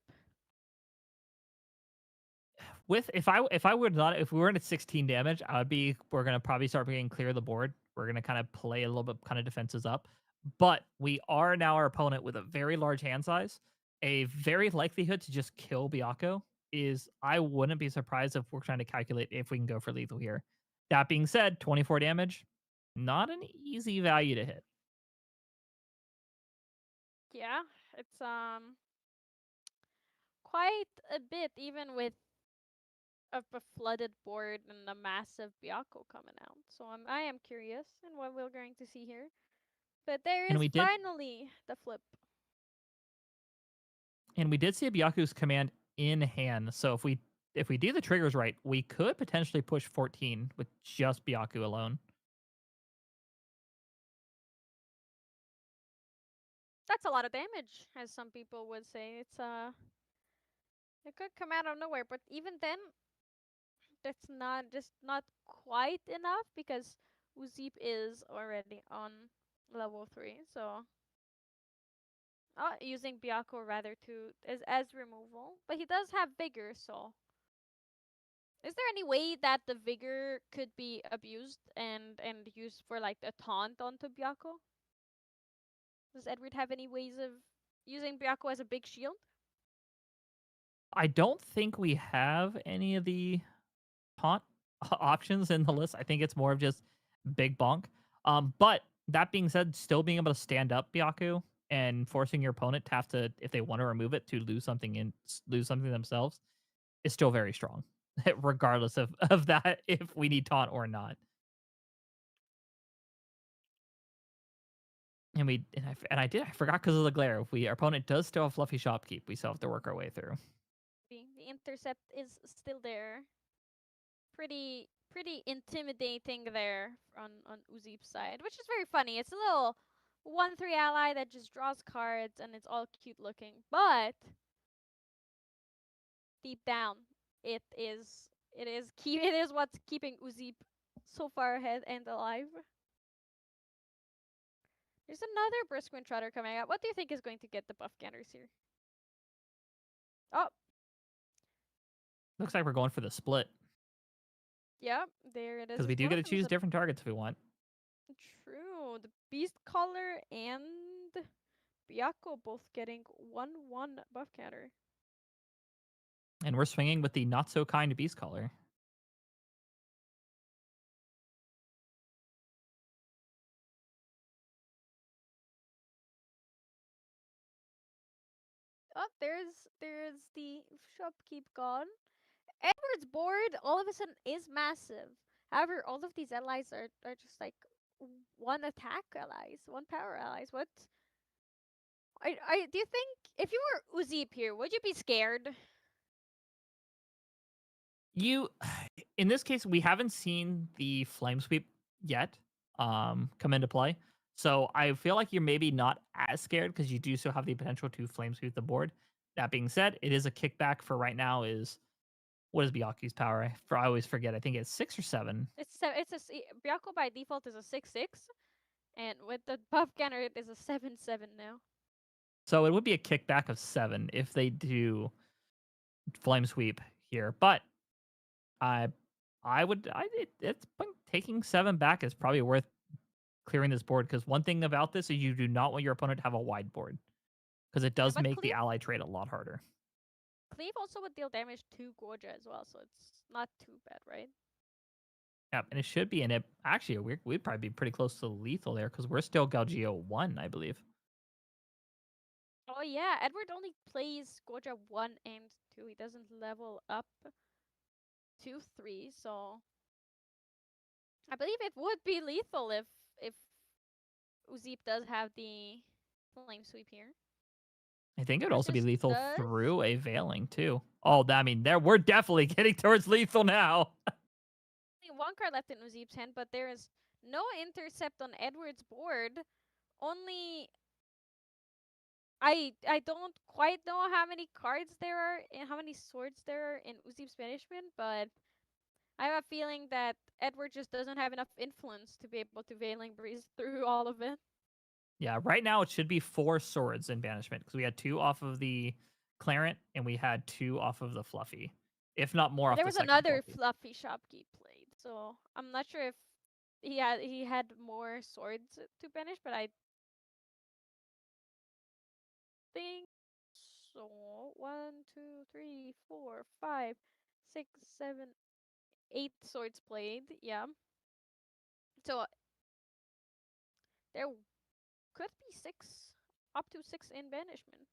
Speaker 1: With if I would not if we weren't at 16 damage, I would be we're gonna probably start getting clear of the board. We're gonna kind of play a little bit kind of defenses up. But we are now our opponent with a very large hand size. A very likelihood to just kill Byakko is I wouldn't be surprised if we're trying to calculate if we can go for lethal here. That being said, 24 damage, not an easy value to hit.
Speaker 3: Yeah, it's quite a bit, even with a flooded board and a massive Byakko coming out. So I am curious in what we're going to see here. But there
Speaker 1: And
Speaker 3: is
Speaker 1: we did
Speaker 3: finally the flip.
Speaker 1: see a Byaku's command in hand. So if we do the triggers right, we could potentially push 14 with just Byaku alone.
Speaker 3: That's a lot of damage, as some people would say. It could come out of nowhere, but even then, that's not quite enough because Uzip is already on level 3. So using Byakko rather to as removal, but he does have vigor. So is there any way that the vigor could be abused and used for like a taunt onto Byakko? Does Edward have any ways of using Byakko as a big shield?
Speaker 1: I don't think we have any of the taunt options in the list. I think it's more of just big bonk. But that being said, still being able to stand up Byaku and forcing your opponent to have to, if they want to remove it, to lose something themselves is still very strong, regardless of that if we need taunt or not. And I forgot because of the glare. If our opponent does still have fluffy shopkeep, we still have to work our way through.
Speaker 3: The intercept is still there. Pretty intimidating there on Uzip's side, which is very funny. It's a little 1/3 ally that just draws cards and it's all cute looking, but deep down, it is what's keeping Uzip so far ahead and alive. There's another Brisquin Trotter coming out. What do you think is going to get the buff Ganners here? Oh,
Speaker 1: Looks like we're going for the split
Speaker 3: yeah, there it is.
Speaker 1: because we
Speaker 3: It's
Speaker 1: do
Speaker 3: going
Speaker 1: get to
Speaker 3: for the
Speaker 1: choose different targets if we want.
Speaker 3: True. The Beast Collar and Byakko both getting 1/1 buff counter.
Speaker 1: And we're swinging with the not so kind beast color.
Speaker 3: Oh, there's the shopkeep gone. Edward's board all of a sudden is massive. However, all of these allies are just like one attack allies, one power allies. What? Do you think if you were Uzip here, would you be scared?
Speaker 1: You, in this case, we haven't seen the flame sweep yet come into play. So I feel like you're maybe not as scared because you do still have the potential to flame sweep the board. That being said, it is a kickback for right now. Is what is Byaku's power? I always forget. I think it's 6 or 7.
Speaker 3: Byakko by default is a 6/6, and with the buff counter it is a 7/7 now.
Speaker 1: So it would be a kickback of 7 if they do flame sweep here. But I it's taking 7 back is probably worth clearing this board because one thing about this is you do not want your opponent to have a wide board because it does
Speaker 3: But
Speaker 1: make the ally trade a lot harder.
Speaker 3: Cleve also would deal damage to Gorgia as well, so it's not too bad, right?
Speaker 1: Yeah, and it should be. And it actually we'd probably be pretty close to lethal there because we're still Galgio 1, I believe.
Speaker 3: Oh yeah, Edward only plays Gorgia 1 and 2. He doesn't level up to 3, so I believe it would be lethal if Uzip does have the flame sweep here.
Speaker 1: I think it would also be
Speaker 3: Arceus
Speaker 1: lethal
Speaker 3: does.
Speaker 1: through a veiling too. Oh, I mean, we're definitely getting towards lethal now.
Speaker 3: Only one card left in Uzip's hand, but there is no intercept on Edward's board. Only I don't quite know how many cards there are and how many swords there are in Uzip's banishment, but I have a feeling that Edward just doesn't have enough influence to be able to Veiling Breeze through all of it.
Speaker 1: Yeah, right now it should be 4 swords in banishment because we had 2 off of the Clarent and we had 2 off of the Fluffy, if not more off
Speaker 3: There
Speaker 1: the
Speaker 3: was
Speaker 1: second
Speaker 3: another
Speaker 1: Fluffy.
Speaker 3: Fluffy Shopkeep played, so I'm not sure if he had more swords to banish, but I think so. 1, 2, 3, 4, 5, 6, 7, 8 swords played. Yeah. So there could be 6, up to 6 in banishment.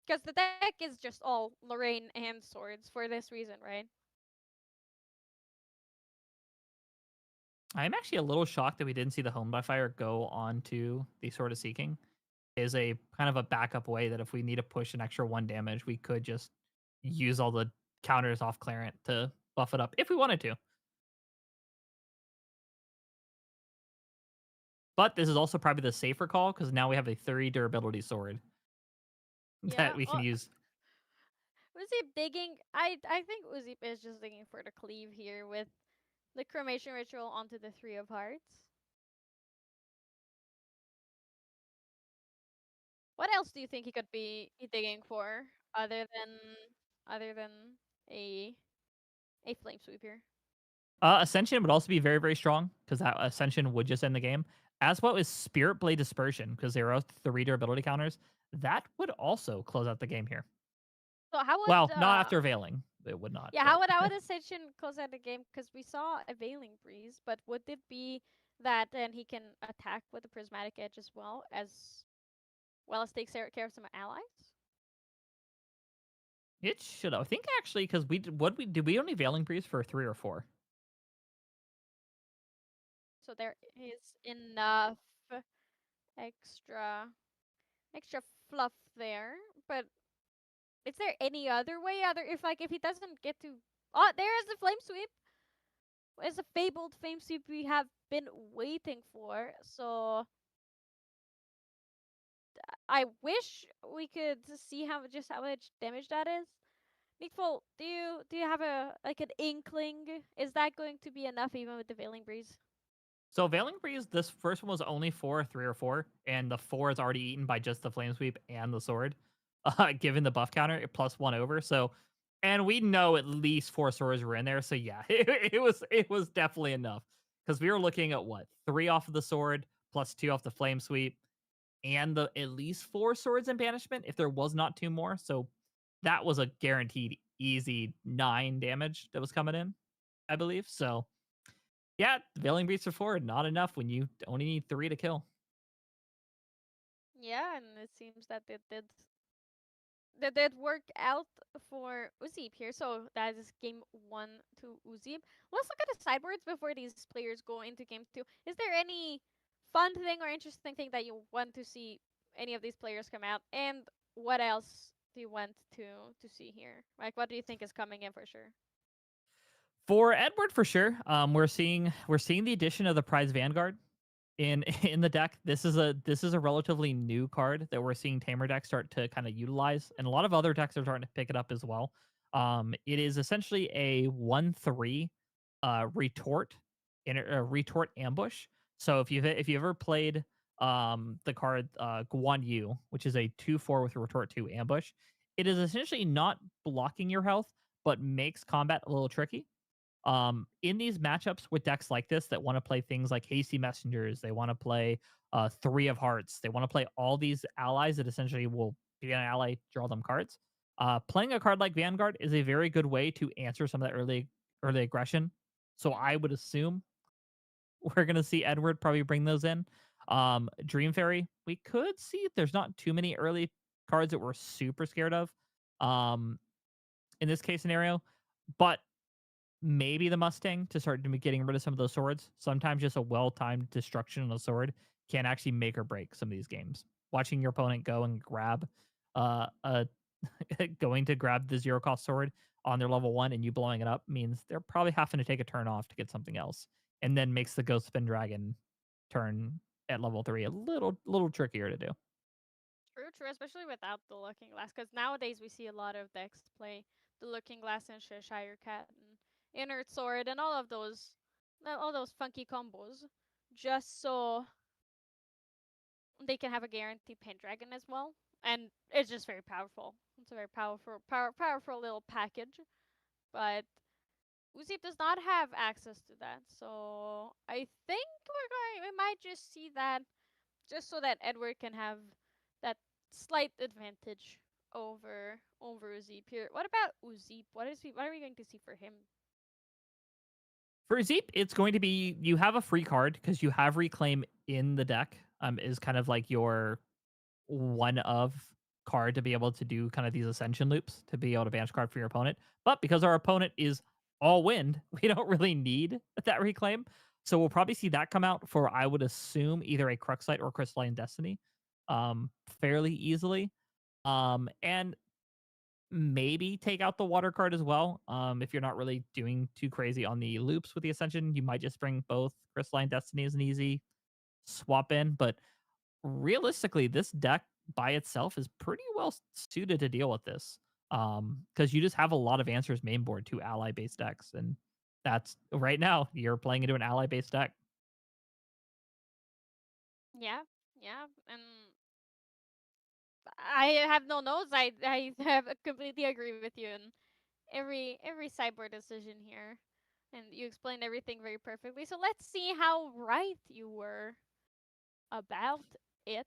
Speaker 3: Because the deck is just all Lorraine and swords for this reason, right?
Speaker 1: I'm actually a little shocked that we didn't see the Home by Fire go on to the Sword of Seeking. Is a kind of a backup way that if we need to push an extra 1 damage, we could just use all the counters off Clarent to buff it up if we wanted to. But this is also probably the safer call because now we have a 3 durability sword that
Speaker 3: Yeah.
Speaker 1: we can use.
Speaker 3: Uzip digging. I think Uzip is just digging for the cleave here with the cremation ritual onto the 3 of hearts. What else do you think he could be digging for other than a a flame sweep here?
Speaker 1: Ascension would also be very, very strong because that Ascension would just end the game. As well as Spirit Blade Dispersion because there are 3 durability counters. That would also close out the game here.
Speaker 3: So how would
Speaker 1: Well, not after Veiling. It would not.
Speaker 3: yeah,
Speaker 1: but-
Speaker 3: how would Ascension close out the game? Because we saw a Veiling Breeze, but would it be that then he can attack with the Prismatic Edge as well as take care of some allies?
Speaker 1: It should. I think actually because did we only Veiling Breeze for 3 or 4?
Speaker 3: So there is enough extra extra fluff there, but is there any other way? If he doesn't get to, oh, there is the flame sweep. It's a fabled flame sweep we have been waiting for. So I wish we could see how much damage that is. NEETfull, do you have an inkling? Is that going to be enough even with the Veiling Breeze?
Speaker 1: So Veiling Breeze, this first one was only for 3 or 4, and the 4 is already eaten by just the Flame Sweep and the sword, given the buff counter, plus 1 over. So, and we know at least 4 swords were in there. So yeah, it was definitely enough because we were looking at what 3 off of the sword plus 2 off the Flame Sweep, and the at least 4 swords in banishment if there was not 2 more. So that was a guaranteed easy 9 damage that was coming in, I believe. So yeah, Veiling Breeze for 4, not enough when you only need 3 to kill.
Speaker 3: Yeah, and it seems that it did that worked out for Uzip here. So that is game one to Uzip. Let's look at the sideboards before these players go into game two. Is there any fun thing or interesting thing that you want to see any of these players come out? And what else do you want to see here? Like, what do you think is coming in for sure?
Speaker 1: For Edward, for sure, we're seeing the addition of the Prize Vanguard in in the deck. This is a relatively new card that we're seeing Tamer decks start to kind of utilize, and a lot of other decks are starting to pick it up as well. It is essentially a 1/3 retort in a retort ambush. So if you ever played the card Guan Yu, which is a 2/4 with a retort 2 ambush, it is essentially not blocking your health, but makes combat a little tricky. In these matchups with decks like this that want to play things like hasty messengers, they want to play three of hearts, they want to play all these allies that essentially will be an ally, draw them cards. Playing a card like Vanguard is a very good way to answer some of that early aggression. So I
Speaker 3: Mm-hmm.
Speaker 1: would assume we're gonna see Edward probably bring those in. Dream Fairy, we could see if there's not too many early cards that we're super scared of. Um, in this case scenario, but maybe the Mustang to start getting rid of some of those swords. Sometimes just a well-timed destruction of a sword can actually make or break some of these games. Watching your opponent go and grab a going to grab the zero cost sword on their level 1 and you blowing it up means they're probably having to take a turn off to get something else, and then makes the Ghost Spin Dragon turn at level 3 a little trickier to do.
Speaker 3: True, true, especially without the Looking Glass, because nowadays we see a lot of decks play the Looking Glass and Cheshire Cat and Inert Sword and all those funky combos, just so they can have a guaranteed Pendragon as well. And it's just very powerful. It's a very powerful little package. But Uzip does not have access to that, so I think we might just see that just so that Edward can have that slight advantage over Uzip here. What about Uzip? What are we going to see for him?
Speaker 1: For Zeep, it's going to be you have a free card because you have Reclaim in the deck. Is kind of like your one of card to be able to do kind of these ascension loops to be able to banish card for your opponent. But because our opponent is all wind, we don't really need that Reclaim. So we'll probably see that come out for, I would assume, either a Cruxite or Crystalline Destiny fairly easily. And maybe take out the water card as well. If you're not really doing too crazy on the loops with the Ascension, you might just bring both Crystalline Destiny as an easy swap in. But realistically, this deck by itself is pretty well suited to deal with this. Because you just have a lot of answers main board to ally based decks, and that's right now you're playing into an ally based deck.
Speaker 3: Yeah, yeah, and I have no notes. I have completely agree with you in every cyber decision here, and you explained everything very perfectly. So let's see how right you were about it.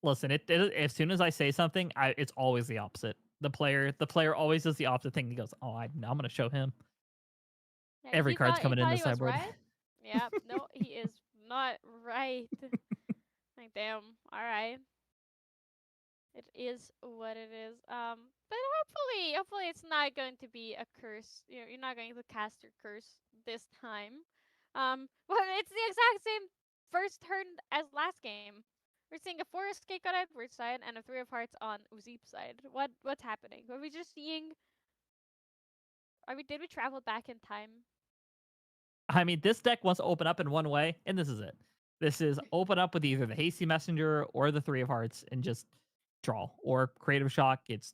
Speaker 1: Listen, as soon as I say something, it's always the opposite. The player always does the opposite thing. He goes, "Oh, I'm going to show him."
Speaker 3: Yeah,
Speaker 1: Every card's
Speaker 3: he
Speaker 1: coming in
Speaker 3: thought
Speaker 1: the
Speaker 3: he was
Speaker 1: sideboard.
Speaker 3: right. Yeah, no, he is not right. Like damn. All right. It is what it is. But hopefully it's not going to be a curse. You're not going to cast your curse this time. Well, it's the exact same first turn as last game. We're seeing a Forest Cake on Edward's side and a Three of Hearts on Uzip's side. What's happening? Are we just seeing? Did we travel back in time?
Speaker 1: I mean, this deck wants to open up in one way, and this is it. This is open up with either the Hasty Messenger or the Three of Hearts and just draw or Creative Shock. It's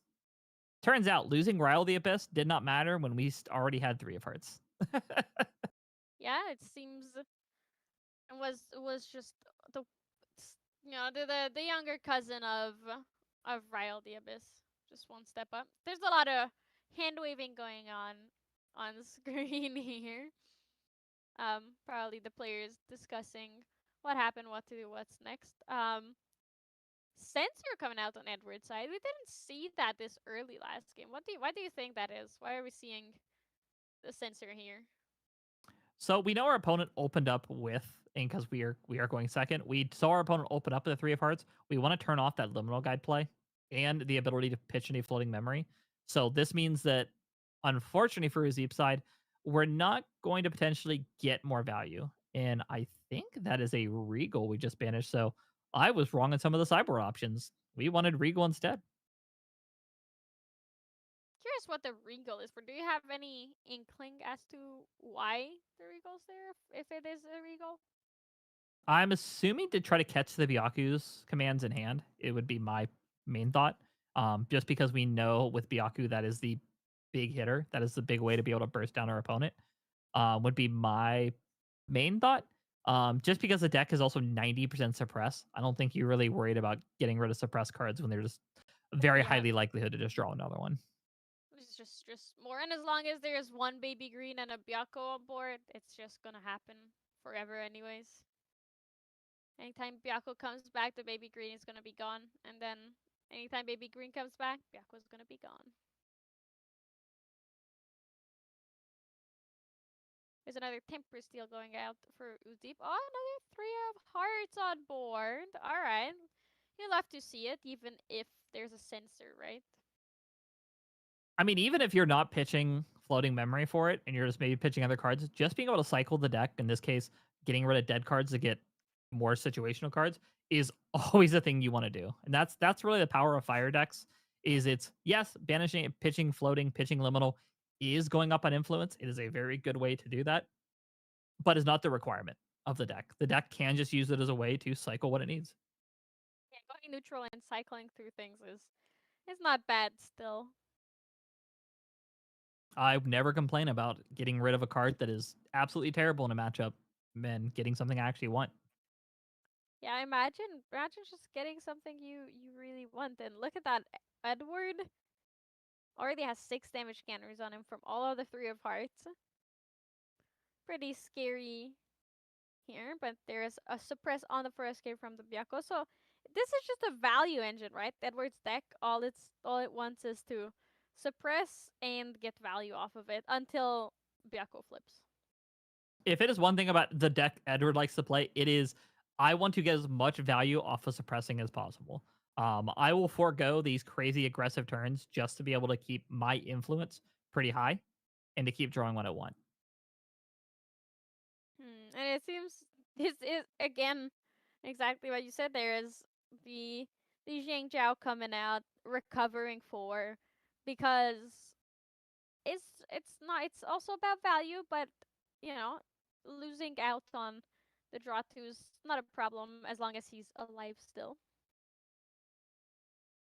Speaker 1: turns out losing Rile the Abyss did not matter when we already had Three of Hearts.
Speaker 3: Yeah, it seems it was just the the younger cousin of Ryle the Abyss, just one step up. There's a lot of hand waving going on the screen here. Probably the players discussing what happened, what to do, what's next. Sensor coming out on Edward's side. We didn't see that this early last game. Why do you think that is? Why are we seeing the sensor here?
Speaker 1: So we know our opponent opened up with, and because we are going second, we saw our opponent open up with the Three of Hearts. We want to turn off that Liminal Guide play and the ability to pitch into floating memory. So this means that, unfortunately for Uzeep's side, we're not going to potentially get more value. And I think that is a Regal we just banished. So I was wrong on some of the cyber options. We wanted Regal instead.
Speaker 3: Curious what the Regal is for. Do you have any inkling as to why the Regal's there? If it is a Regal?
Speaker 1: I'm assuming to try to catch the Byaku's commands in hand. It would be my main thought. Just because we know with Byaku that is the big hitter, that is the big way to be able to burst down our opponent. Would be my main thought. Just because the deck is also 90% suppress, I don't think you're really worried about getting rid of suppress cards when they're just very
Speaker 3: Yeah,
Speaker 1: highly likelihood to just draw another one.
Speaker 3: it's just more. And as long as there's one baby green and a Byakko on board, it's just gonna happen forever, anyways. Anytime Byakko comes back, the baby green is gonna be gone, and then anytime baby green comes back, Byakko is gonna be gone. There's another temper steel going out for Udeep. Oh, another three of hearts on board. All right, you'll have to see it, even if there's a sensor, right?
Speaker 1: I mean, even if you're not pitching floating memory for it and you're just maybe pitching other cards, just being able to cycle the deck, in this case, getting rid of dead cards to get more situational cards, is always a thing you want to do. And that's really the power of fire decks. Is it's yes, banishing, pitching, floating, pitching liminal is going up on influence. It is a very good way to do that, but is not the requirement of the deck. The deck can just use it as a way to cycle what it needs.
Speaker 3: Yeah, going neutral and cycling through things is not bad still.
Speaker 1: I never complain about getting rid of a card that is absolutely terrible in a matchup and getting something I actually want.
Speaker 3: Yeah, imagine just getting something you really want. And look at that, Edward already has 6 damage scanners on him from all of the three of hearts. Pretty scary here, but there's a suppress on the first escape from the Byakko. So this is just a value engine, right? Edward's deck, all it wants is to suppress and get value off of it until Byakko flips.
Speaker 1: If it is one thing about the deck Edward likes to play, it is I want to get as much value off of suppressing as possible. I will forego these crazy aggressive turns just to be able to keep my influence pretty high and to keep drawing what I want.
Speaker 3: And it seems this is again exactly what you said. There is the Zhang Jiao coming out, recovering 4, because it's also about value, but you know, losing out on the draw 2 is not a problem as long as he's alive still.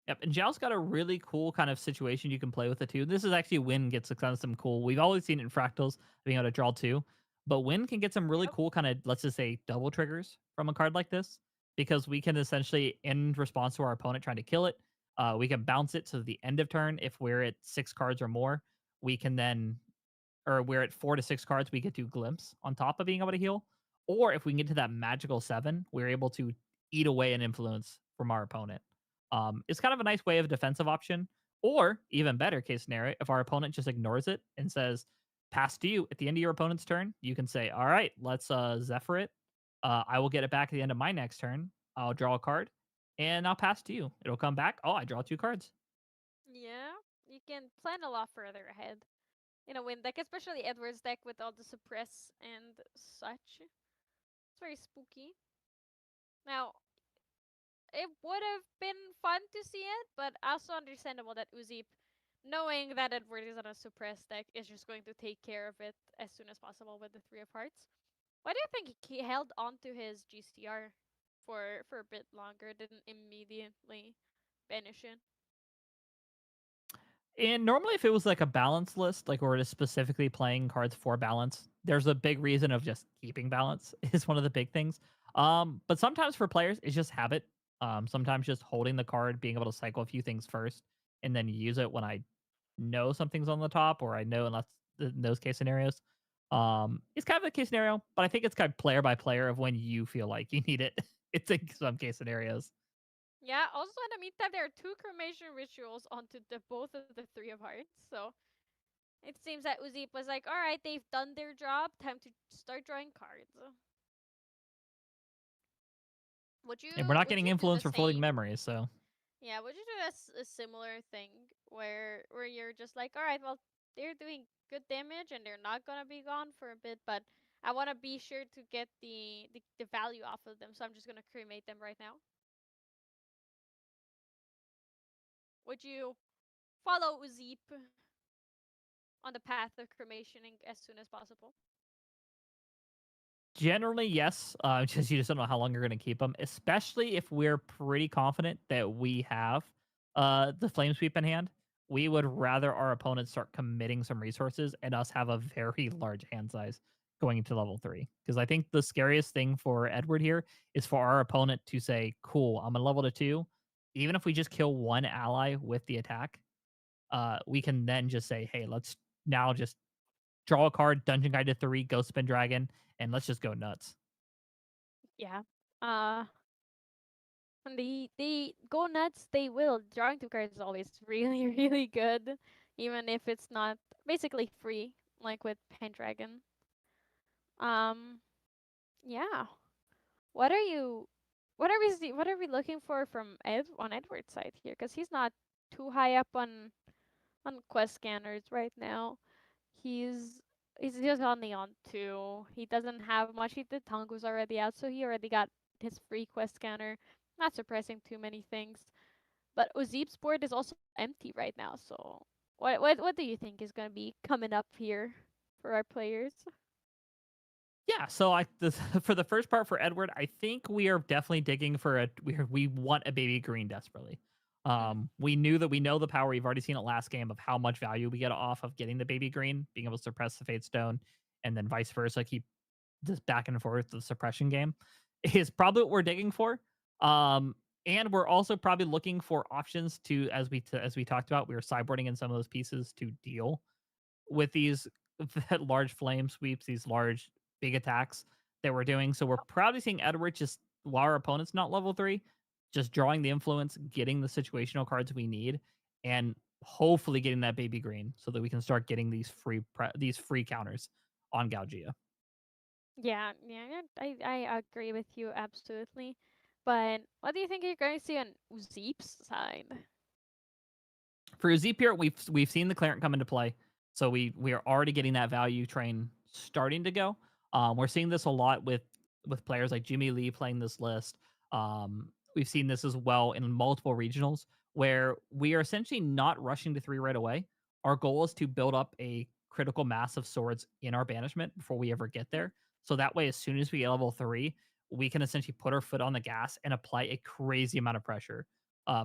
Speaker 1: Yep, and Zhao's got a really cool kind of situation you can play with it too. This is actually Win gets kind of some cool. We've always seen it in fractals being able to draw 2, but Win can get some really
Speaker 3: Yep.
Speaker 1: cool kind of, let's just say, double triggers from a card like this, because we can essentially, in response to our opponent trying to kill it, we can bounce it to the end of turn. If we're at 6 cards or more, we can then, or we're at 4 to 6 cards, we get to glimpse on top of being able to heal. Or if we can get to that magical 7, we're able to eat away an influence from our opponent. It's kind of a nice way of a defensive option. Or even better case scenario, if our opponent just ignores it and says, pass to you at the end of your opponent's turn, you can say, all right, let's Zephyr it. I will get it back at the end of my next turn. I'll draw a card and I'll pass to you. It'll come back. Oh, I draw 2 cards.
Speaker 3: Yeah, you can plan a lot further ahead in a Win deck, especially Edward's deck with all the suppress and such. It's very spooky. Now, it would have been fun to see it, but also understandable that Uzi, knowing that Edward is on a suppressed deck, is just going to take care of it as soon as possible with the Three of Hearts. Why do you think he held on to his GCR for a bit longer, didn't immediately banish it?
Speaker 1: And normally, if it was like a balance list, like we're just specifically playing cards for balance, there's a big reason of just keeping balance is one of the big things. But sometimes for players, it's just habit. Sometimes just holding the card, being able to cycle a few things first, and then use it when I know something's on the top, or I know unless in those case scenarios. It's kind of a case scenario, but I think it's kind of player by player of when you feel like you need it. It's in some case scenarios.
Speaker 3: Yeah, also in the meantime, there are 2 cremation rituals onto both of the Three of Hearts, so it seems that Uzi was like, alright, they've done their job, time to start drawing cards. Would you
Speaker 1: And we're not
Speaker 3: would
Speaker 1: getting
Speaker 3: you do the
Speaker 1: influence for floating
Speaker 3: same?
Speaker 1: memories, so
Speaker 3: Yeah, would you do a similar thing where you're just like, all right, well, they're doing good damage and they're not gonna be gone for a bit, but I want to be sure to get the value off of them, so I'm just gonna cremate them right now. Would you follow Uzip on the path of cremationing as soon as possible?
Speaker 1: Generally, yes. Just you just don't know how long you're going to keep them, especially if we're pretty confident that we have the flame sweep in hand. We would rather our opponents start committing some resources and us have a very large hand size going into level 3. Because I think the scariest thing for Edward here is for our opponent to say, "Cool, I'm gonna level to 2." Even if we just kill one ally with the attack, we can then just say, "Hey, let's now just draw a card, Dungeon Guide to 3, Ghost Spin Dragon, and let's just go nuts."
Speaker 3: Yeah. Uh, and they go nuts. They will. Drawing two cards is always really really good, even if it's not basically free, like with Pendragon. Um, yeah. What are you? What are we looking for from on Edward's side here? Because he's not too high up on quest scanners right now. He's he's just only on 2. He doesn't have much. The tongue was already out, so he already got his free quest scanner. Not surprising too many things. But Ozib's board is also empty right now. So what do you think is gonna be coming up here for our players?
Speaker 1: Yeah, so for the first part for Edward, I think we are definitely digging for we want a baby green desperately.
Speaker 3: Mm-hmm.
Speaker 1: We knew that we know the power. We've already seen it last game of how much value we get off of getting the baby green, being able to suppress the Fate Stone, and then vice versa, keep this back and forth the suppression game is probably what we're digging for. And we're also probably looking for options to, as we talked about, we were sideboarding in some of those pieces to deal with these large flame sweeps, these large big attacks that we're doing. So we're probably seeing Edward just while our opponent's not level 3, just drawing the influence, getting the situational cards we need, and hopefully getting that baby green so that we can start getting these free counters on Gaugia.
Speaker 3: Yeah, I agree with you absolutely. But what do you think you're going to see on Uzip's side?
Speaker 1: For Zepier, we've seen the Clarent come into play, so we are already getting that value train starting to go. We're seeing this a lot with players like Jimmy Lee playing this list. We've seen this as well in multiple regionals where we are essentially not rushing to 3 right away. Our goal is to build up a critical mass of swords in our banishment before we ever get there. So that way, as soon as we get level 3, we can essentially put our foot on the gas and apply a crazy amount of pressure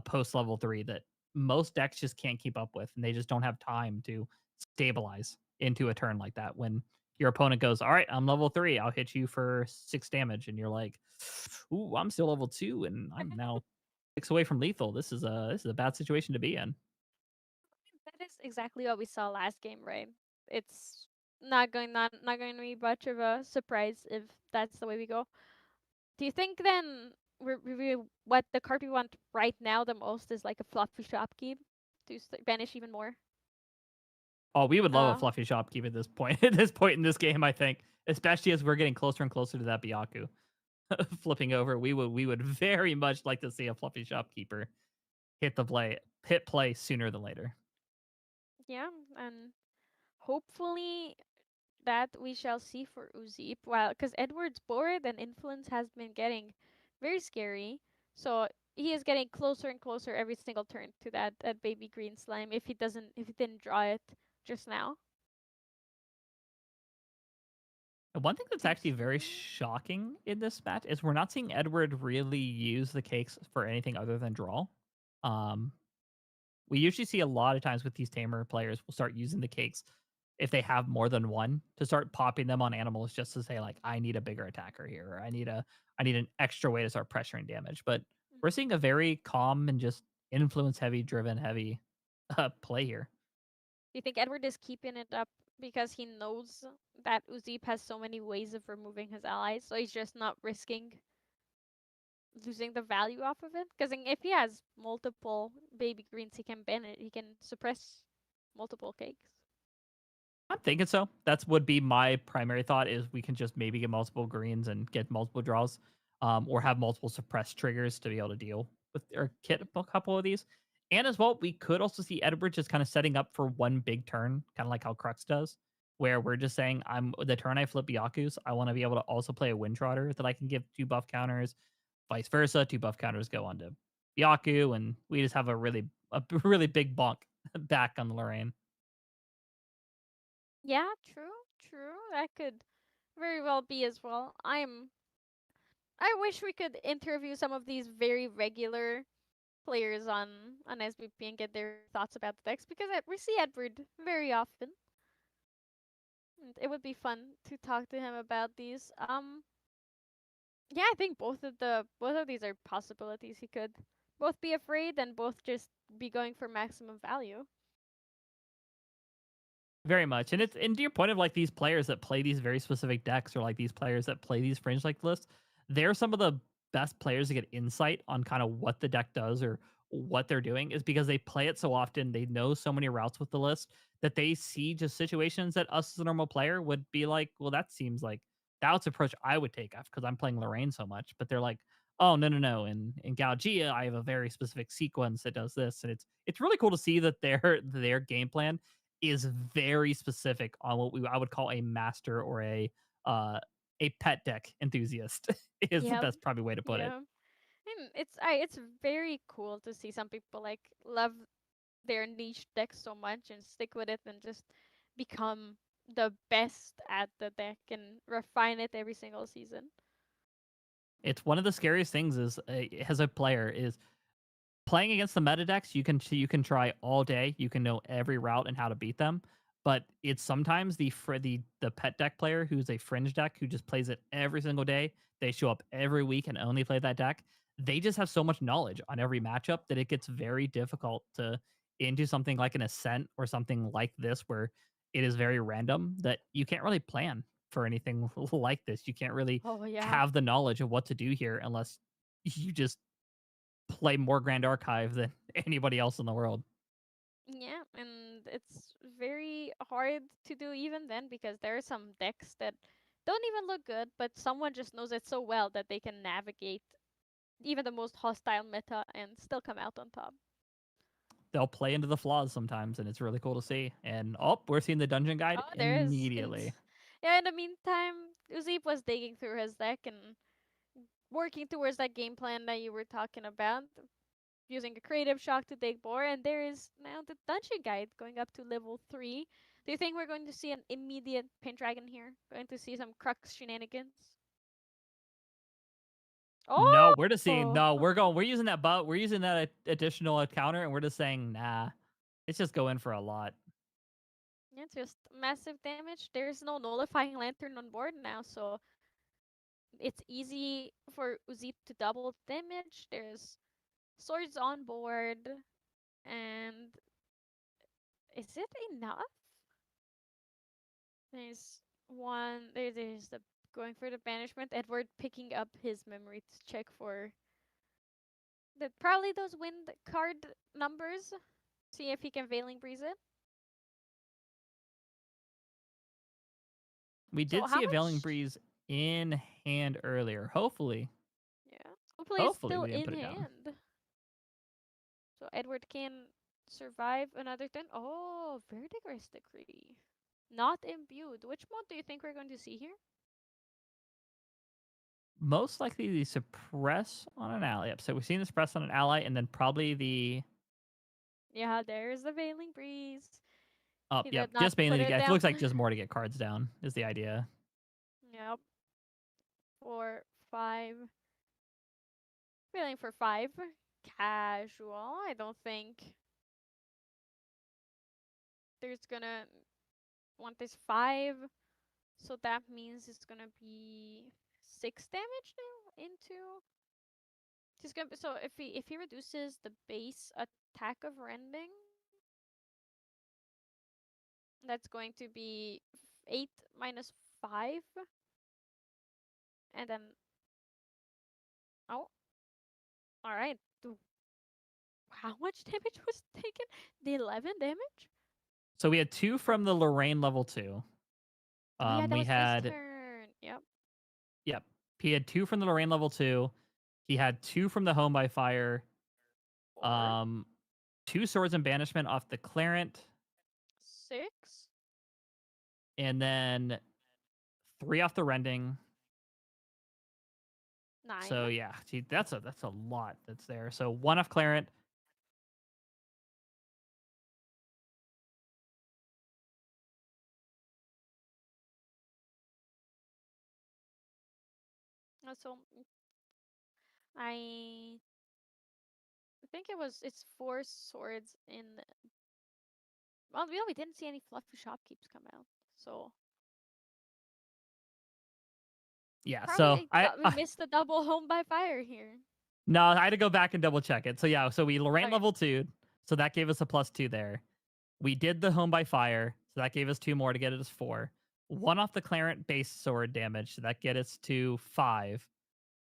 Speaker 1: post level 3 that most decks just can't keep up with, and they just don't have time to stabilize into a turn like that. When your opponent goes, "All right, I'm level 3, I'll hit you for 6 damage," and you're like, "Ooh, I'm still level 2, and I'm now 6 away from lethal. This is a bad situation to be in."
Speaker 3: That is exactly what we saw last game, right? It's not going to be much of a surprise if that's the way we go. Do you think then what the card we want right now the most is like a fluffy shopkeep to banish even more?
Speaker 1: Oh, we would love a
Speaker 3: Uh,
Speaker 1: fluffy shopkeep at this point. At this point in this game, I think, especially as we're getting closer and closer to that Byaku flipping over, we would very much like to see a fluffy shopkeeper hit play sooner than later.
Speaker 3: yeah, and hopefully that we shall see for Uzip. Well, because Edward's board and influence has been getting very scary, so he is getting closer and closer every single turn to that baby green slime. If he didn't draw it just now.
Speaker 1: And one thing that's actually very
Speaker 3: TCG.
Speaker 1: shocking in this match is we're not seeing Edward really use the cakes for anything other than draw. Um, we usually see a lot of times with these tamer players will start using the cakes if they have more than one to start popping them on animals just to say like I need a bigger attacker here or I need an extra way to start pressuring damage. But we're seeing a very calm and just influence heavy, driven heavy play here.
Speaker 3: Do you think Edward is keeping it up because he knows that Uzip has so many ways of removing his allies, so he's just not risking losing the value off of it? Because if he has multiple baby greens, he can ban it. He can suppress multiple cakes.
Speaker 1: I'm thinking so. That's would be my primary thought is we can just maybe get multiple greens and get multiple draws, or have multiple suppressed triggers to be able to deal with or kit a couple of these. And as well, we could also see Edward just kind of setting up for one big turn, kind of like how Crux does, where we're just saying, I'm the turn I flip Byaku's, I want to be able to also play a Wind Trotter that I can give 2 buff counters, vice versa. 2 buff counters go on to Byaku, and we just have a really big bonk back on the Lorraine.
Speaker 3: Yeah, true. That could very well be as well. I wish we could interview some of these very regular players on SBP and get their thoughts about the decks because we see Edward very often. And it would be fun to talk to him about these. Yeah, I think both of these are possibilities. He could both be afraid and both just be going for maximum value.
Speaker 1: Very much. And to your point of like these players that play these very specific decks or like these players that play these fringe like lists, they're some of the best players to get insight on kind of what the deck does or what they're doing is because they play it so often, they know so many routes with the list that they see just situations that us as a normal player would be like, well, that seems like that's approach I would take off because I'm playing Lorraine so much. But they're like, oh no. In Gaugia, I have a very specific sequence that does this. And it's really cool to see that their game plan is very specific on what I would call a master or a pet deck enthusiast is the
Speaker 3: Yep.
Speaker 1: best probably way to put it.
Speaker 3: Yeah. And it's very cool to see some people like love their niche deck so much and stick with it and just become the best at the deck and refine it every single season.
Speaker 1: It's one of the scariest things is as a player is playing against the meta decks. You can try all day. You can know every route and how to beat them. But it's sometimes the pet deck player who's a fringe deck who just plays it every single day. They show up every week and only play that deck. They just have so much knowledge on every matchup that it gets very difficult to into something like an ascent or something like this where it is very random that you can't really plan for anything like this. You can't really
Speaker 3: Oh yeah.
Speaker 1: have the knowledge of what to do here unless you just play more Grand Archive than anybody else in the world.
Speaker 3: Yeah, and it's very hard to do even then because there are some decks that don't even look good, but someone just knows it so well that they can navigate even the most hostile meta and still come out on top.
Speaker 1: They'll play into the flaws sometimes, and it's really cool to see. And oh, we're seeing the dungeon guide
Speaker 3: Oh, there is.
Speaker 1: immediately.
Speaker 3: Yeah, in the meantime, Uzip was digging through his deck and working towards that game plan that you were talking about, using a creative shock to dig more, and there is now the dungeon guide going up to level 3. Do you think we're going to see an immediate Pendragon here? Going to see some Crux shenanigans?
Speaker 1: No, we're just seeing
Speaker 3: Oh!
Speaker 1: no. We're using that but we're using that additional counter, and we're just saying nah. It's just go in for a lot.
Speaker 3: It's just massive damage. There's no nullifying lantern on board now, so it's easy for Uzip to double damage. There's swords on board, and is it enough? There's one. There's the going for the banishment. Edward picking up his memory to check for probably those wind card numbers. See if he can Veiling Breeze it.
Speaker 1: We
Speaker 3: So
Speaker 1: did
Speaker 3: how
Speaker 1: see a Veiling
Speaker 3: much?
Speaker 1: Breeze in hand earlier.
Speaker 3: Yeah. Hopefully it's
Speaker 1: Hopefully
Speaker 3: still
Speaker 1: we didn't
Speaker 3: in
Speaker 1: put it down.
Speaker 3: hand. So Edward can survive another turn. Oh, Verdigris Decree. Not imbued. Which mod do you think we're going to see here?
Speaker 1: Most likely the suppress on an ally. Yep. So we've seen the suppress on an ally, and then probably the
Speaker 3: Yeah, there's the Veiling Breeze.
Speaker 1: oh
Speaker 3: He
Speaker 1: yep.
Speaker 3: did not
Speaker 1: Just mainly
Speaker 3: put
Speaker 1: to
Speaker 3: it
Speaker 1: get. It
Speaker 3: down.
Speaker 1: looks like just more to get cards down is the idea.
Speaker 3: Yep. 4, 5. Feeling for 5. Casual. I don't think there's gonna want this 5. So that means it's gonna be 6 damage now into. He's gonna so if he reduces the base attack of rending, that's going to be 8 minus 5, and then oh, all right. How much damage was taken? The 11 damage?
Speaker 1: So we had 2 from the Lorraine level 2.
Speaker 3: Oh yeah, that
Speaker 1: We
Speaker 3: was his
Speaker 1: had
Speaker 3: turn. Yep.
Speaker 1: yep. He had 2 from the Lorraine level 2. He had 2 from the Home by Fire.
Speaker 3: 4,
Speaker 1: 2 swords and banishment off the Clarent,
Speaker 3: 6,
Speaker 1: and then 3 off the Rending.
Speaker 3: 9.
Speaker 1: So yeah, see, that's a lot that's there. So 1 off Clarent.
Speaker 3: So I think it's 4 swords in. Well, we didn't see any fluffy shopkeeps come out, so
Speaker 1: Yeah,
Speaker 3: probably
Speaker 1: so
Speaker 3: I thought we missed the double home by fire here.
Speaker 1: no, I had to go back and double check it. So yeah, so we ran
Speaker 3: Okay.
Speaker 1: level 2, so that gave us a +2 there. We did the home by fire, so that gave us 2 more to get us 4. 1 off the Clarent base sword damage, so that get us to 5.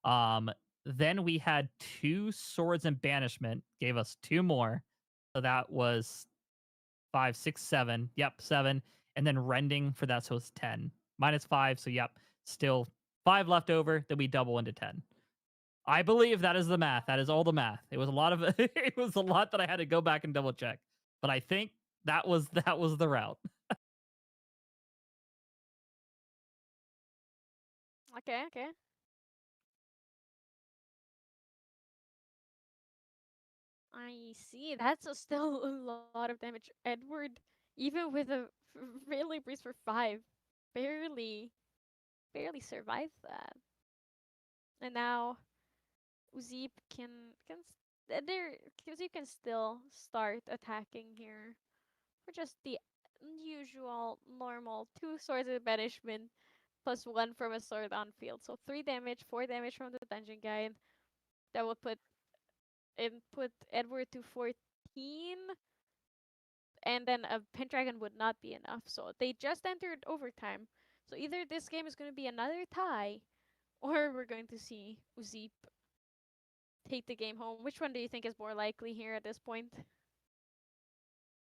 Speaker 1: Um, then we had 2 swords and banishment, gave us 2 more, so that was 5, 6, 7. Yep, 7, and then rending for that, so it's 10 -5. So yep, still 5 left over. Then we double into 10. I believe that is the math. That is all the math. It was a lot of it was a lot that I had to go back and double check, but I think that was the route.
Speaker 3: Okay. I see. That's still a lot of damage. Edward, even with a really breeze for 5, barely barely survived that. And now Uzip there Uzip can still start attacking here for just the usual normal 2 swords of banishment plus 1 from a sword on field. So 3 damage, 4 damage from the dungeon guide. That would put Edward to 14, and then a Pendragon would not be enough. So they just entered overtime. So either this game is going to be another tie, or we're going to see Uzip take the game home. Which one do you think is more likely here at this point?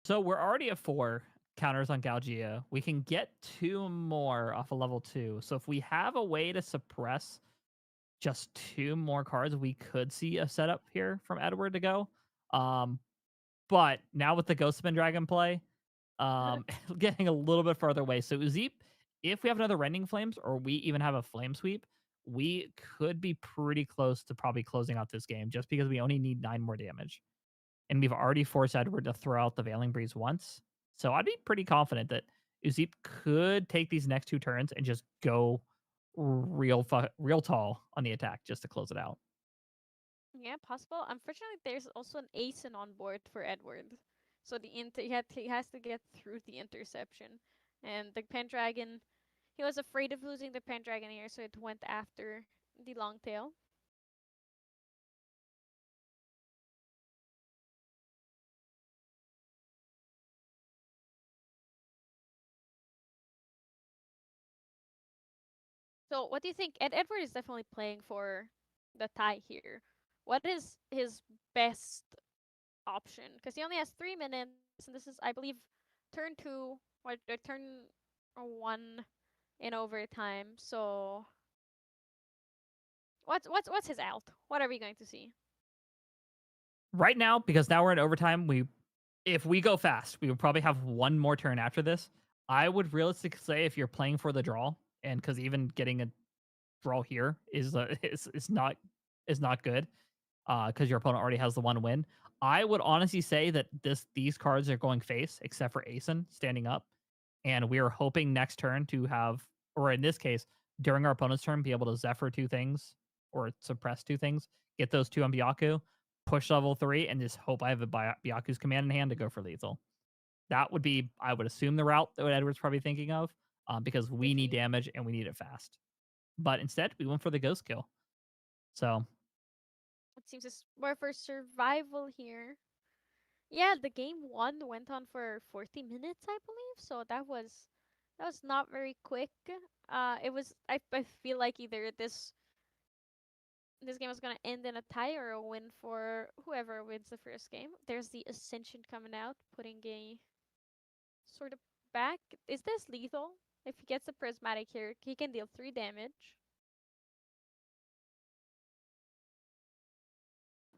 Speaker 1: So we're already at 4 counters on Gaugia. We can get 2 more off of level 2. So if we have a way to suppress just 2 more cards, we could see a setup here from Edward to go. But now with the Ghost Dragon play, getting a little bit farther away. So Uzip, if we have another Rending Flames or we even have a Flame Sweep, we could be pretty close to probably closing out this game just because we only need 9 more damage. And we've already forced Edward to throw out the Veiling Breeze once. So I'd be pretty confident that Uzip could take these next 2 turns and just go real tall on the attack just to close it out.
Speaker 3: Yeah, possible. Unfortunately, there's also an ASIN on board for Edward. So he has to get through the interception. And the Pendragon, he was afraid of losing the Pendragon here, so it went after the long tail. So what do you think? Edward is definitely playing for the tie here. What is his best option? Because he only has 3 minutes, and this is, I believe, turn 2 or turn 1 in overtime. So what's his out? What are we going to see?
Speaker 1: Right now, because now we're in overtime, if we go fast, we would probably have 1 more turn after this. I would realistically say if you're playing for the draw, and because even getting a draw here is not good, because your opponent already has the 1 win. I would honestly say that these cards are going face, except for Asen standing up, and we are hoping next turn to have, or in this case, during our opponent's turn, be able to Zephyr 2 things or suppress 2 things, get those 2 on Byaku, push level 3, and just hope I have a Byaku's command in hand to go for lethal. That would be, I would assume, the route that Edward's probably thinking of, because we need damage and we need it fast. But instead, we went for the ghost kill. So
Speaker 3: It seems it's more for survival here. Yeah, the game 1 went on for 40 minutes, I believe. So that was not very quick. It was I feel like either this game was gonna end in a tie or a win for whoever wins the first game. There's the Ascension coming out, putting a sort of back. Is this lethal? If he gets a prismatic here, he can deal 3 damage.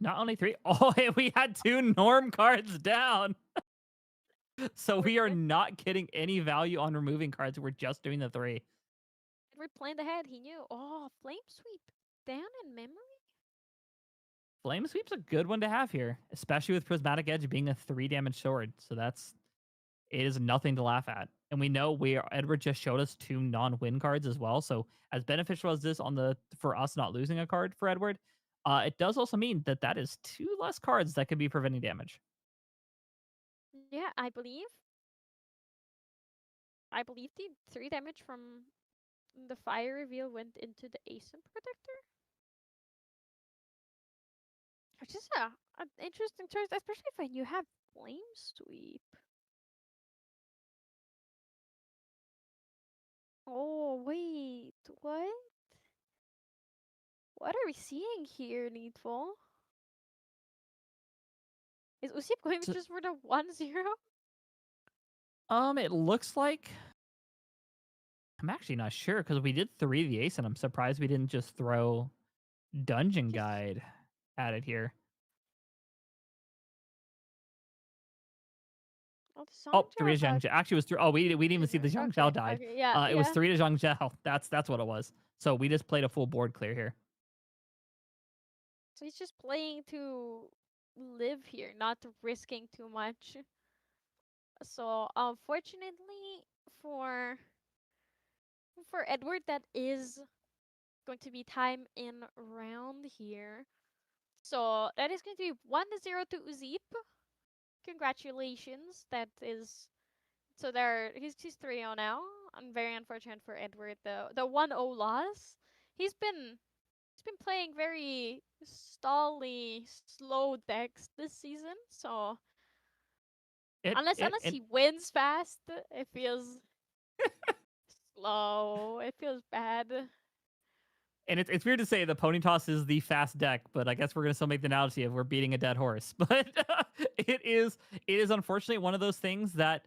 Speaker 1: Not only 3. Oh, and we had 2 norm cards down. So we are not getting any value on removing cards. We're just doing the 3.
Speaker 3: Edward planned ahead. He knew. Oh, Flame Sweep down in memory.
Speaker 1: Flame Sweep's a good one to have here, especially with Prismatic Edge being a 3 damage sword. So it is nothing to laugh at. And we know Edward just showed us 2 non-win cards as well. So as beneficial as this for us not losing a card for Edward, it does also mean that is 2 less cards that could be preventing damage.
Speaker 3: Yeah, I believe the 3 damage from the fire reveal went into the ASIM protector. Which is an interesting choice, especially when you have Flame Sweep. Oh, wait, what? What are we seeing here, NEETfull? Is Usip going just for the 1-0?
Speaker 1: It looks like I'm actually not sure because we did 3 the ace, and I'm surprised we didn't just throw Dungeon Guide at it here.
Speaker 3: Oh,
Speaker 1: 3 to Zhang Zhao. Actually, it was 3. Oh, we didn't even see the Zhang Zhao died.
Speaker 3: Okay, yeah,
Speaker 1: it was 3 to Zhang Zhao. That's what it was. So we just played a full board clear here.
Speaker 3: So he's just playing to live here, not risking too much. So unfortunately for Edward, that is going to be time in round here. So that is going to be 1-0 to Uzip. Congratulations. That is so he's 3-0 now. I'm very unfortunate for Edward. The 1-0 loss. He's been playing very stally, slow decks this season. So unless he wins fast, it feels slow. It feels bad.
Speaker 1: And it's weird to say the Pony Toss is the fast deck, but I guess we're gonna still make the analogy of we're beating a dead horse. But it is unfortunately one of those things that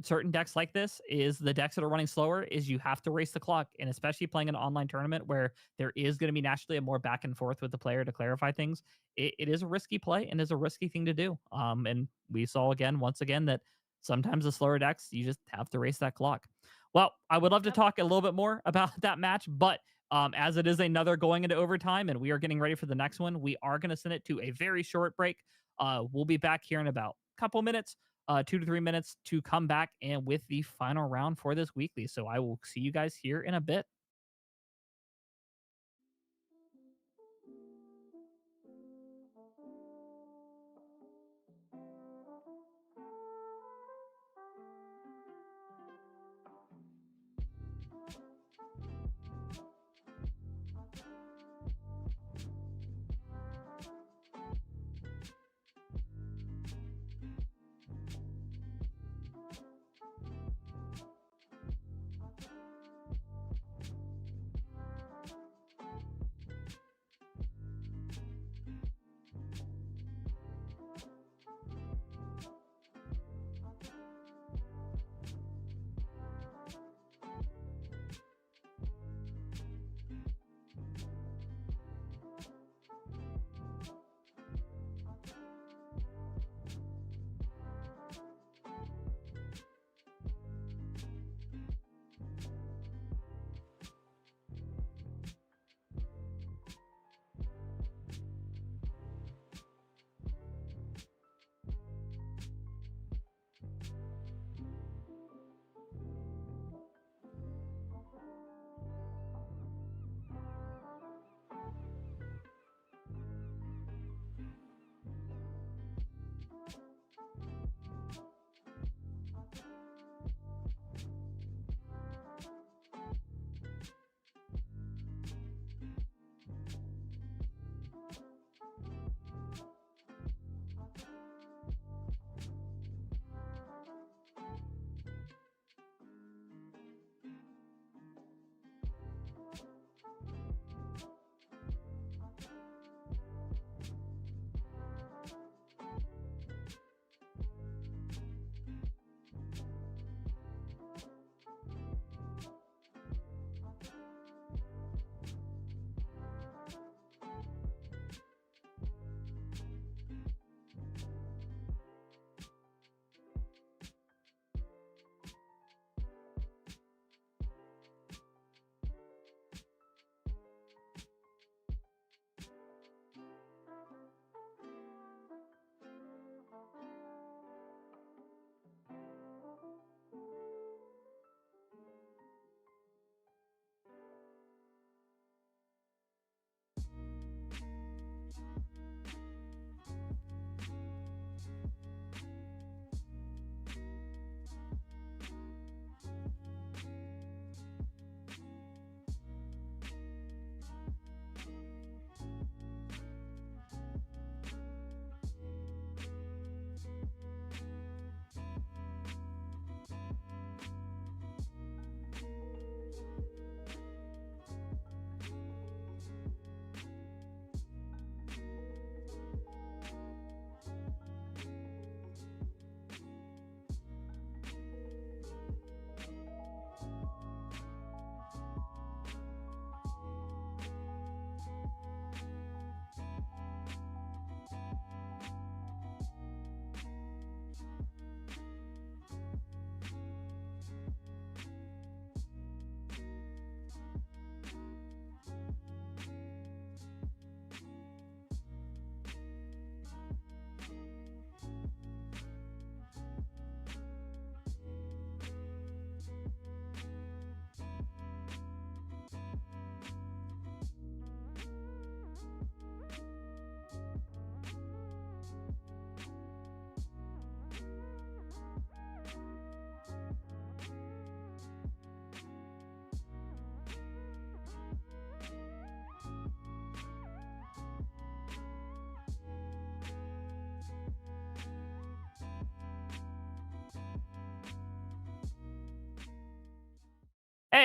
Speaker 1: certain decks like this is the decks that are running slower is you have to race the clock, and especially playing an online tournament where there is going to be naturally a more back and forth with the player to clarify things. It is a risky play and is a risky thing to do. And we saw once again that sometimes the slower decks you just have to race that clock. Well, I would love to talk a little bit more about that match, but as it is another going into overtime and we are getting ready for the next one, we are going to send it to a very short break. We'll be back here in about a couple minutes, 2 to 3 minutes to come back and with the final round for this weekly. So I will see you guys here in a bit.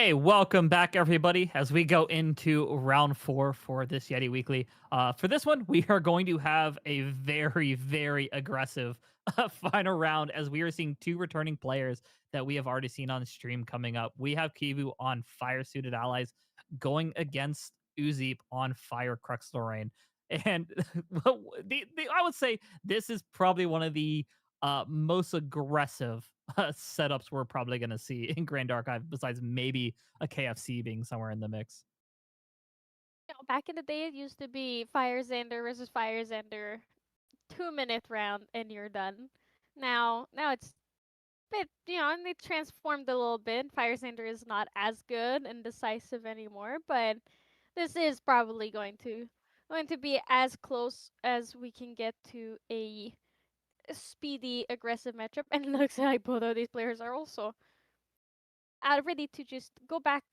Speaker 1: Hey, welcome back, everybody, as we go into round 4 for this Yeti Weekly. For this one, we are going to have a very, very aggressive final round as we are seeing 2 returning players that we have already seen on stream coming up. We have Kivu on Fire Suited Allies going against Uzip on Fire Crux Lorraine. And I would say this is probably one of the most aggressive setups we're probably going to see in Grand Archive, besides maybe a KFC being somewhere in the mix.
Speaker 3: Back in the day, it used to be Fire Xander versus Fire Xander, 2 minute round, and you're done. Now it's bit, and they transformed a little bit. Fire Xander is not as good and decisive anymore, but this is probably going to be as close as we can get to a speedy, aggressive matchup. And it looks like both of these players are also ready to just go back,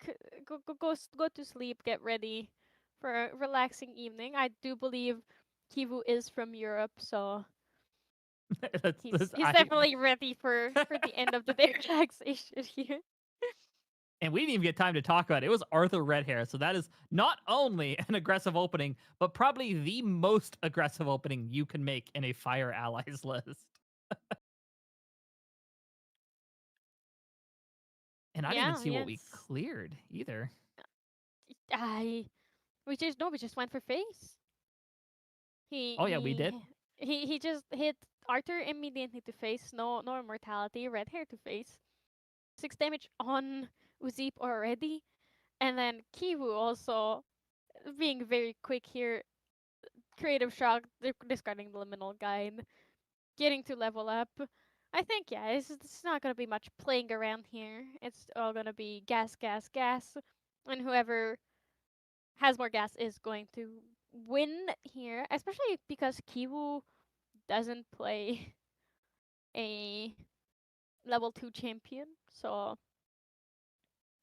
Speaker 3: go to sleep, get ready for a relaxing evening. I do believe Kivu is from Europe, so he's definitely ready for the end of the day relaxation here.
Speaker 1: And we didn't even get time to talk about it. It was Arthur Redhair. So that is not only an aggressive opening, but probably the most aggressive opening you can make in a Fire Allies list. And I didn't even
Speaker 3: Yeah,
Speaker 1: see what we
Speaker 3: yes.
Speaker 1: cleared either.
Speaker 3: We just went for face. He
Speaker 1: Oh, yeah, we did.
Speaker 3: he just hit Arthur immediately to face. No immortality. Red hair to face. 6 damage on Uzip already, and then Kiwu also being very quick here. Creative shock, discarding the liminal guide, getting to level up. I think yeah, it's not gonna be much playing around here. It's all gonna be gas, gas, gas, and whoever has more gas is going to win here, especially because Kiwu doesn't play a level 2 champion, so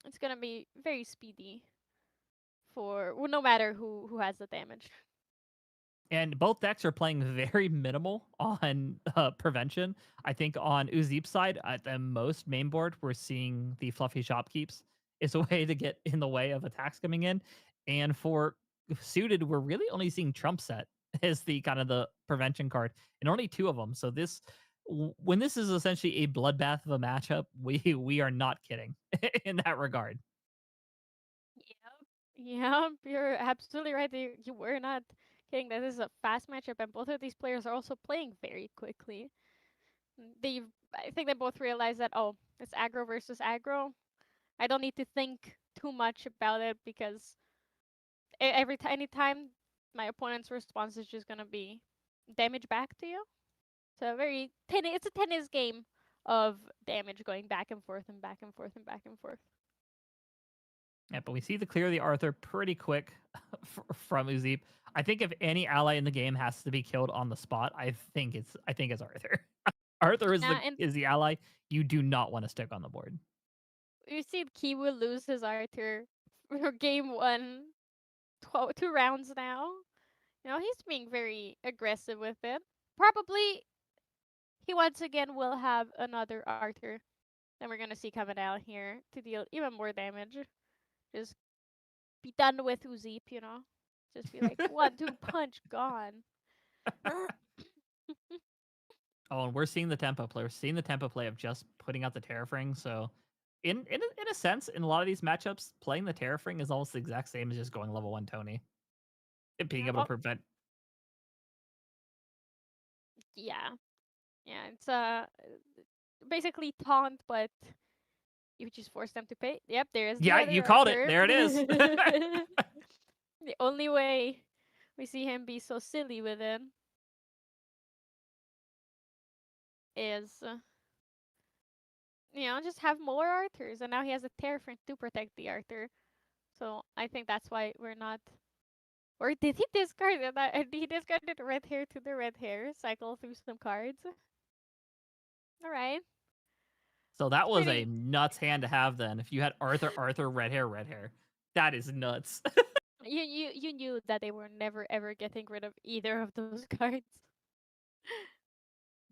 Speaker 3: it's gonna be very speedy for no matter who has the damage.
Speaker 1: And both decks are playing very minimal on prevention. I think on Uzip's side, at the most main board, we're seeing the fluffy shopkeeps is a way to get in the way of attacks coming in. And for suited, we're really only seeing Trump set as the kind of the prevention card, and only 2 of them. So when this is essentially a bloodbath of a matchup, we are not kidding in that regard.
Speaker 3: Yep. Yeah, you're absolutely right. You were not kidding. This is a fast matchup, and both of these players are also playing very quickly. They, I think they both realize that, oh, it's aggro versus aggro. I don't need to think too much about it because anytime my opponent's response is just gonna be damage back to you. So it's a tennis game of damage going back and forth and back and forth and back and forth.
Speaker 1: Yeah, but we see the clear of the Arthur pretty quick from Uzip. I think if any ally in the game has to be killed on the spot, I think it's Arthur. Arthur is the ally you do not want to stick on the board.
Speaker 3: You see Kiwu lose his Arthur for game 1, 2 rounds now. He's being very aggressive with it. Probably he once again will have another Arthur that we're gonna see coming out here to deal even more damage. Just be done with Uzip. Just be like 1-2 punch gone.
Speaker 1: Oh, and we're seeing the tempo play. We're seeing the tempo play of just putting out the terrafring. So, in a sense, in a lot of these matchups, playing the terrafring is almost the exact same as just going level 1 Tony. And being able to prevent.
Speaker 3: Yeah, yeah. It's basically taunt, but you just force them to pay. Yep, there's the
Speaker 1: Yeah,
Speaker 3: other
Speaker 1: you called
Speaker 3: Arthur.
Speaker 1: it. There it is.
Speaker 3: The only way we see him be so silly with it is, just have more Arthurs, and now he has a Terrafront to protect the Arthur. So I think that's why we're not. Or did he discard it? He discarded red hair to the red hair. Cycle through some cards. All right.
Speaker 1: So that
Speaker 3: It's
Speaker 1: was a
Speaker 3: pretty.
Speaker 1: nuts hand to have then. If you had Arthur, red hair. That is nuts.
Speaker 3: You knew that they were never ever getting rid of either of those cards.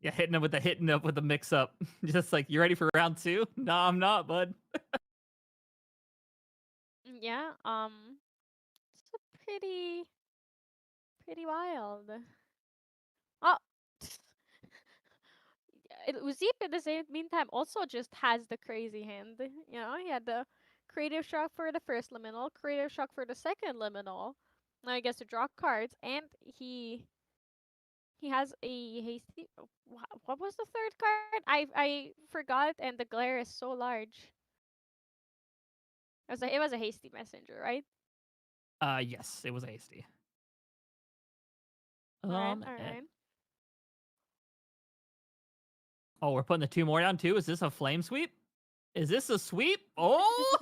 Speaker 1: Yeah, hitting up with the mix up. Just like, you ready for round 2? No, I'm not, bud.
Speaker 3: Yeah, it's a pretty wild. Oh, Uzip at the same meantime also just has the crazy hand. You know, he had the creative shock for the first liminal, creative shock for the second liminal. Now he gets to draw cards, and he has a hasty. What was the third card? I forgot, and the glare is so large. It was a hasty messenger, right?
Speaker 1: Yes, it was hasty.
Speaker 3: All right,
Speaker 1: Um,
Speaker 3: all
Speaker 1: eh,
Speaker 3: right.
Speaker 1: oh, we're putting the two more down too. Is this a flame sweep? Is this a sweep? Oh,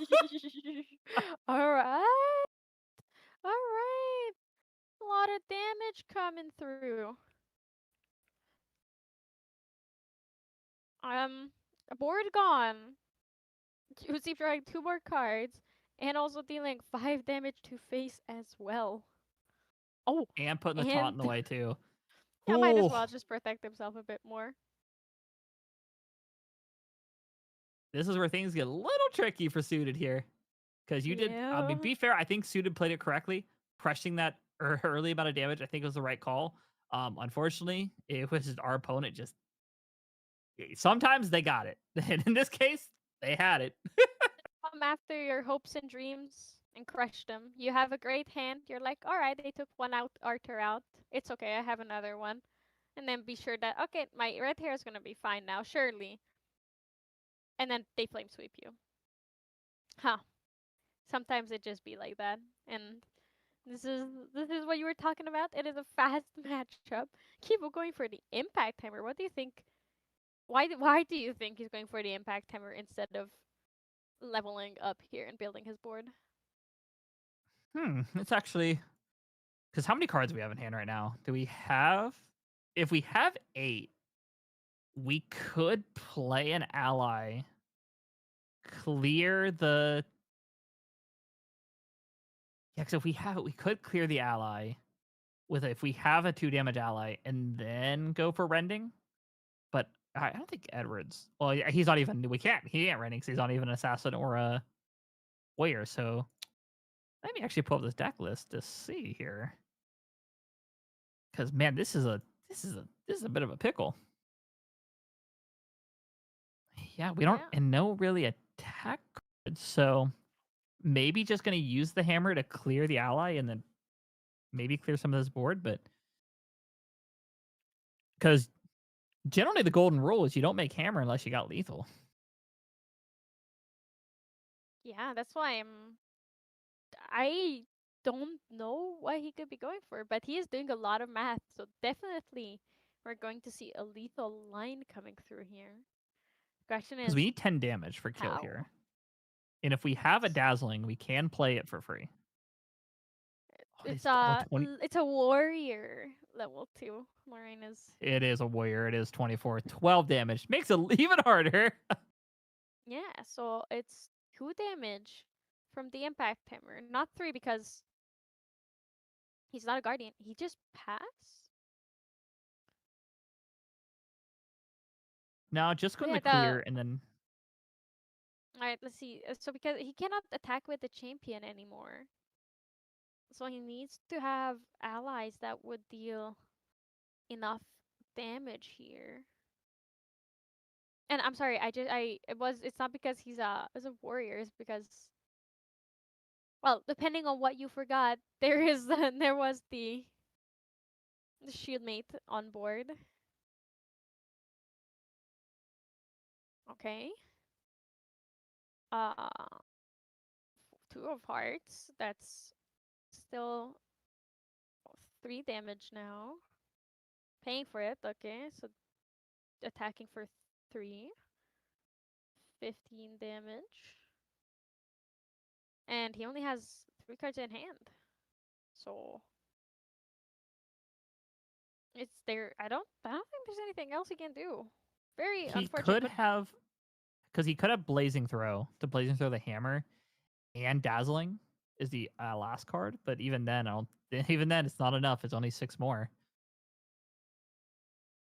Speaker 3: All right, all right. A lot of damage coming through. A board gone. Uzi drawing two more cards, and also dealing 5 damage to face as well. Oh,
Speaker 1: and putting the taunt in the
Speaker 3: and
Speaker 1: way too.
Speaker 3: yeah, might as
Speaker 1: Oh,
Speaker 3: well just protect himself a bit more.
Speaker 1: this is where things get a little tricky for suited here. Because you did, I mean,
Speaker 3: Yeah.
Speaker 1: be fair, I think suited played it correctly. Pressing that early amount of damage, I think was the right call. Unfortunately, it was our opponent just sometimes they got it. And in this case, they had it.
Speaker 3: Come after your hopes and dreams and crush them. You have a great hand. You're like, all right, they took one out, Arthur out. It's okay. I have another one. And then be sure that okay, my red hair is gonna be fine now, surely. And then they flame sweep you. Huh. Sometimes it just be like that. And this is what you were talking about. It is a fast matchup. Keep going for the impact timer. What do you think? Why do you think he's going for the impact timer instead of leveling up here and building his board?
Speaker 1: It's actually because how many cards do we have in hand right now? Do we have? If we have 8, we could play an ally, clear the. Yeah, because if we have it, we could clear the ally with if we have a 2 damage ally and then go for rending. But I don't think Edwards. Well, yeah, he's not even. We can't. He ain't rending because he's not even an assassin or a warrior. So let me actually pull up this deck list to see here. Because man, this is a bit of a pickle. Yeah, we don't
Speaker 3: Yeah.
Speaker 1: and no really attack cards. So maybe just gonna use the hammer to clear the ally and then maybe clear some of this board. But because generally the golden rule is you don't make hammer unless you got lethal.
Speaker 3: Yeah, that's why I don't know what he could be going for, but he is doing a lot of math, so definitely we're going to see a lethal line coming through here. Question
Speaker 1: Because we
Speaker 3: is
Speaker 1: need 10 damage for kill
Speaker 3: how?
Speaker 1: here. And if we have a dazzling, we can play it for free. Oh,
Speaker 3: It's
Speaker 1: it's all 20.
Speaker 3: it's a warrior level 2. Lorraine is
Speaker 1: It is a warrior. It is 24. 12 damage. Makes it even harder.
Speaker 3: yeah, so it's 2 damage from the impact hammer, not 3 because he's not a guardian. He just passed.
Speaker 1: Now just go
Speaker 3: Oh
Speaker 1: in
Speaker 3: yeah,
Speaker 1: the clear and then
Speaker 3: alright, let's see. So because he cannot attack with the champion anymore. So he needs to have allies that would deal enough damage here. And I'm sorry, it's not because he's a warrior, it's because well, depending on what you forgot, there was the shieldmate on board. Okay. Uh 2 of hearts. That's still 3 damage now. Paying for it, okay. So attacking for 3. 15 damage. And he only has 3 cards in hand. So it's there. I don't think there's anything else he can do. Very
Speaker 1: he
Speaker 3: unfortunate,
Speaker 1: could
Speaker 3: but
Speaker 1: have because he could have blazing throw to blazing throw the hammer and dazzling is the last card. But even then, I don't. Even then, it's not enough. It's only 6 more.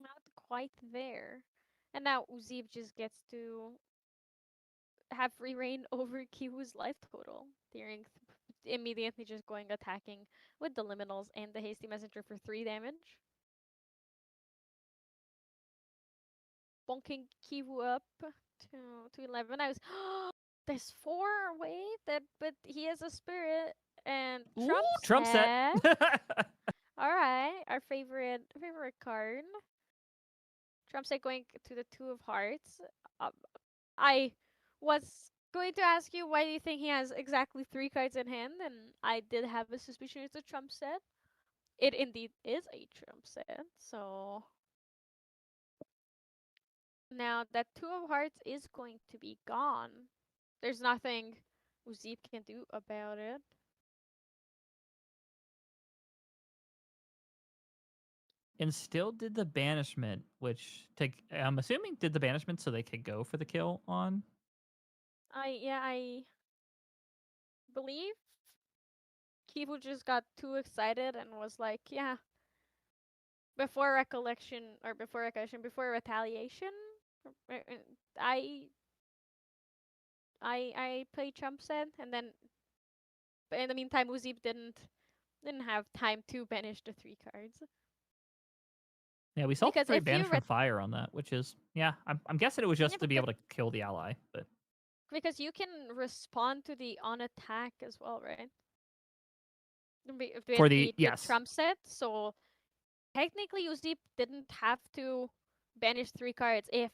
Speaker 3: not quite there. And now Uzib just gets to have free reign over Kiwu's life total during immediately just going attacking with the liminals and the hasty messenger for 3 damage. Bonking Kiwu up to 11. I was there's 4 wait that but he has a spirit and
Speaker 1: Ooh,
Speaker 3: Trump
Speaker 1: Trump set.
Speaker 3: All right, our favorite card. Trump set going to the 2 of hearts. Um, I was going to ask you why do you think he has exactly 3 cards in hand, and I did have a suspicion it's a Trump set. It indeed is a Trump set. So now that 2 of hearts is going to be gone. There's nothing Uzip can do about it.
Speaker 1: And still did the banishment, which I'm assuming did the banishment so they could go for the kill on.
Speaker 3: I believe Kivu just got too excited and was like, yeah, before retaliation, I I play Trump set, and then but in the meantime Uzip didn't have time to banish the 3 cards.
Speaker 1: Yeah, we saw
Speaker 3: Because
Speaker 1: 3
Speaker 3: if you
Speaker 1: banish from fire on that, which is I'm guessing it was just to be able to kill the ally, but
Speaker 3: because you can respond to the on attack as well, right?
Speaker 1: for
Speaker 3: With
Speaker 1: the
Speaker 3: the
Speaker 1: yes.
Speaker 3: Trump set, so technically Uzip didn't have to banish 3 cards if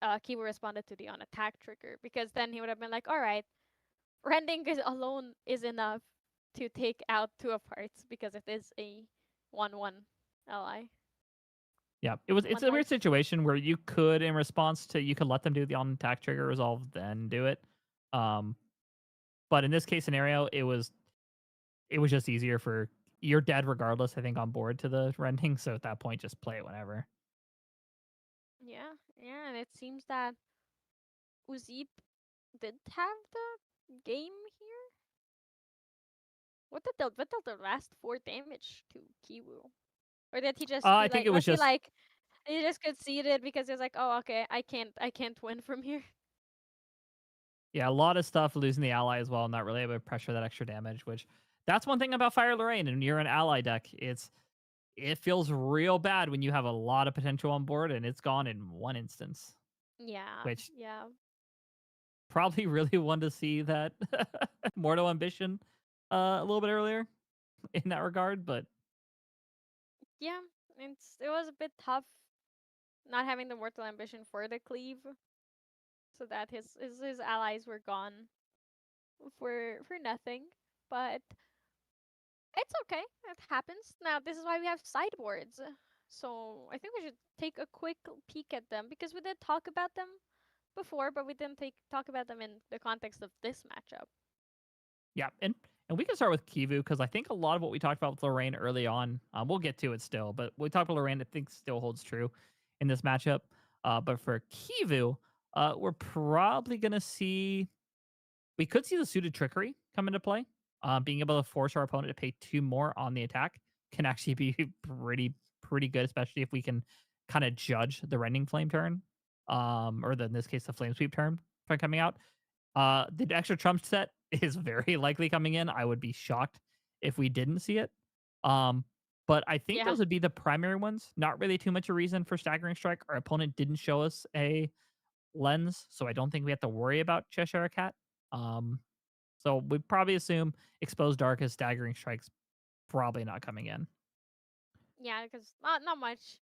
Speaker 3: Kiwu responded to the on attack trigger, because then he would have been like, all right, rending alone is enough to take out 2 of hearts because it is a 1/1 ally.
Speaker 1: Yeah, it's a weird situation where you could, in response to, you could let them do the on attack trigger resolve, then do it. But in this case scenario, it was just easier for, you're dead regardless, I think, on board to the rending. So at that point, just play it whenever.
Speaker 3: Yeah, and it seems that Uzip did have the game here. What did the last 4 damage to Kiwu? Or did he just be
Speaker 1: I
Speaker 3: like,
Speaker 1: think it was just
Speaker 3: he just conceded because he was like, oh okay, I can't win from here.
Speaker 1: a lot of stuff losing the ally as well, not really able to pressure that extra damage, which that's one thing about Fire Lorraine, and you're an ally deck. It feels real bad when you have a lot of potential on board and it's gone in one instance.
Speaker 3: Yeah.
Speaker 1: Which
Speaker 3: Yeah.
Speaker 1: probably really wanted to see that Mortal Ambition a little bit earlier in that regard, but
Speaker 3: Yeah, it was a bit tough not having the Mortal Ambition for the cleave, so that his allies were gone for nothing. But it's okay. It happens. Now this is why we have sideboards. So I think we should take a quick peek at them because we did talk about them before, but we didn't talk about them in the context of this matchup.
Speaker 1: yeah, and we can start with Kivu because I think a lot of what we talked about with Lorraine early on, we'll get to it still, but we talked about Lorraine, I think still holds true in this matchup. But for Kivu, we're probably gonna see, we could see the suited trickery come into play. Being able to force our opponent to pay 2 more on the attack can actually be pretty good, especially if we can kind of judge the rending flame turn, or in this case the flame sweep turn from coming out. The extra Trump set is very likely coming in. I would be shocked if we didn't see it. Um, but I think
Speaker 3: Yeah.
Speaker 1: those would be the primary ones. Not really too much a reason for staggering strike. Our opponent didn't show us a lens, so I don't think we have to worry about Cheshire Cat. So we probably assume exposed dark as staggering strikes probably not coming in.
Speaker 3: Yeah, because not much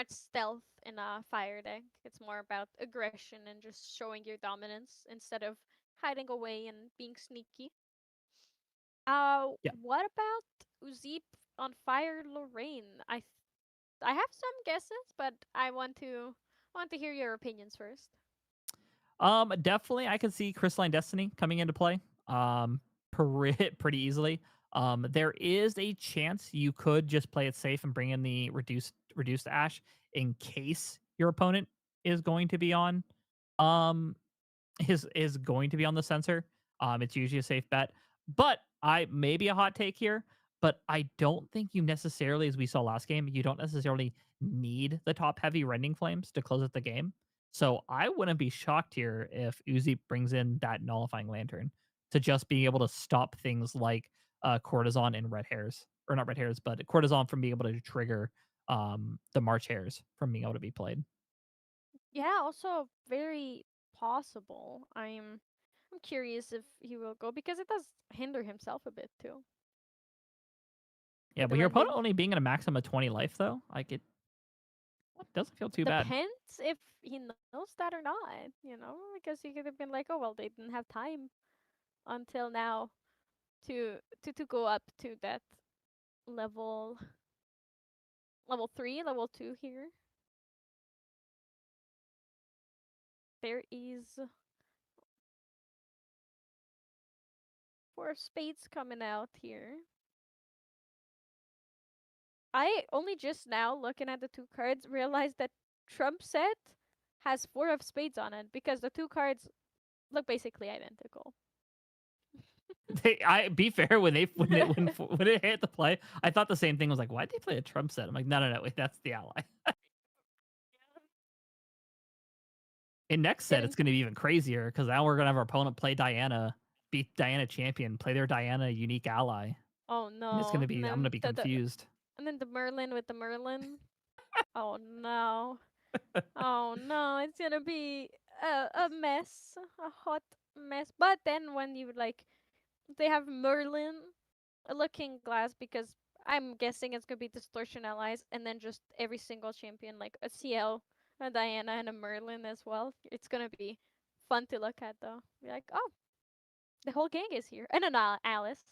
Speaker 3: stealth in a fire deck. It's more about aggression and just showing your dominance instead of hiding away and being sneaky.
Speaker 1: Yeah.
Speaker 3: What about Uzip on Fire Lorraine? I have some guesses, but I want to hear your opinions first.
Speaker 1: Definitely I could see Crystalline Destiny coming into play. Pretty easily. There is a chance you could just play it safe and bring in the reduced ash in case your opponent is going to be on is going to be on the sensor. It's usually a safe bet. But I maybe a hot take here, but I don't think you necessarily, as we saw last game, you don't necessarily need the top heavy rending flames to close out the game. So I wouldn't be shocked here if Uzi brings in that nullifying lantern to just being able to stop things like cortisone and red hairs, or not red hairs, but cortisone from being able to trigger the March hairs from being able to be played.
Speaker 3: Yeah, also very possible. I'm curious if he will go because it does hinder himself a bit too
Speaker 1: Yeah,
Speaker 3: with the
Speaker 1: but your opponent
Speaker 3: rending.
Speaker 1: only being at a maximum of 20 life though, like it doesn't feel too bad.
Speaker 3: Depends if he knows that or not, you know, because he could have been like, oh well, they didn't have time until now to go up to that level level 3, level 2 here. There is 4 of spades coming out here. I only just now, looking at the 2 cards, realized that Trump set has 4 of spades on it because the 2 cards look basically identical.
Speaker 1: I be fair when it hit the play, I thought the same thing. Was like, why'd they play a Trump set? I'm like, no, wait, that's the ally. In next set,
Speaker 3: Getting
Speaker 1: it's going to be even crazier because now we're going to have our opponent play Diana, beat Diana champion, play their Diana unique ally,
Speaker 3: oh
Speaker 1: and it's going
Speaker 3: no,
Speaker 1: to be
Speaker 3: and
Speaker 1: I'm going to
Speaker 3: then
Speaker 1: be confused.
Speaker 3: the Merlin with the Merlin. Oh no. Oh no, it's gonna be a mess, a hot mess. But then when you like, they have Merlin, a Looking Glass, because I'm guessing it's gonna be Distortion allies, and then just every single champion like a CL, a Diana, and a Merlin as well. It's gonna be fun to look at though. Be like, oh, the whole gang is here, and an Alice.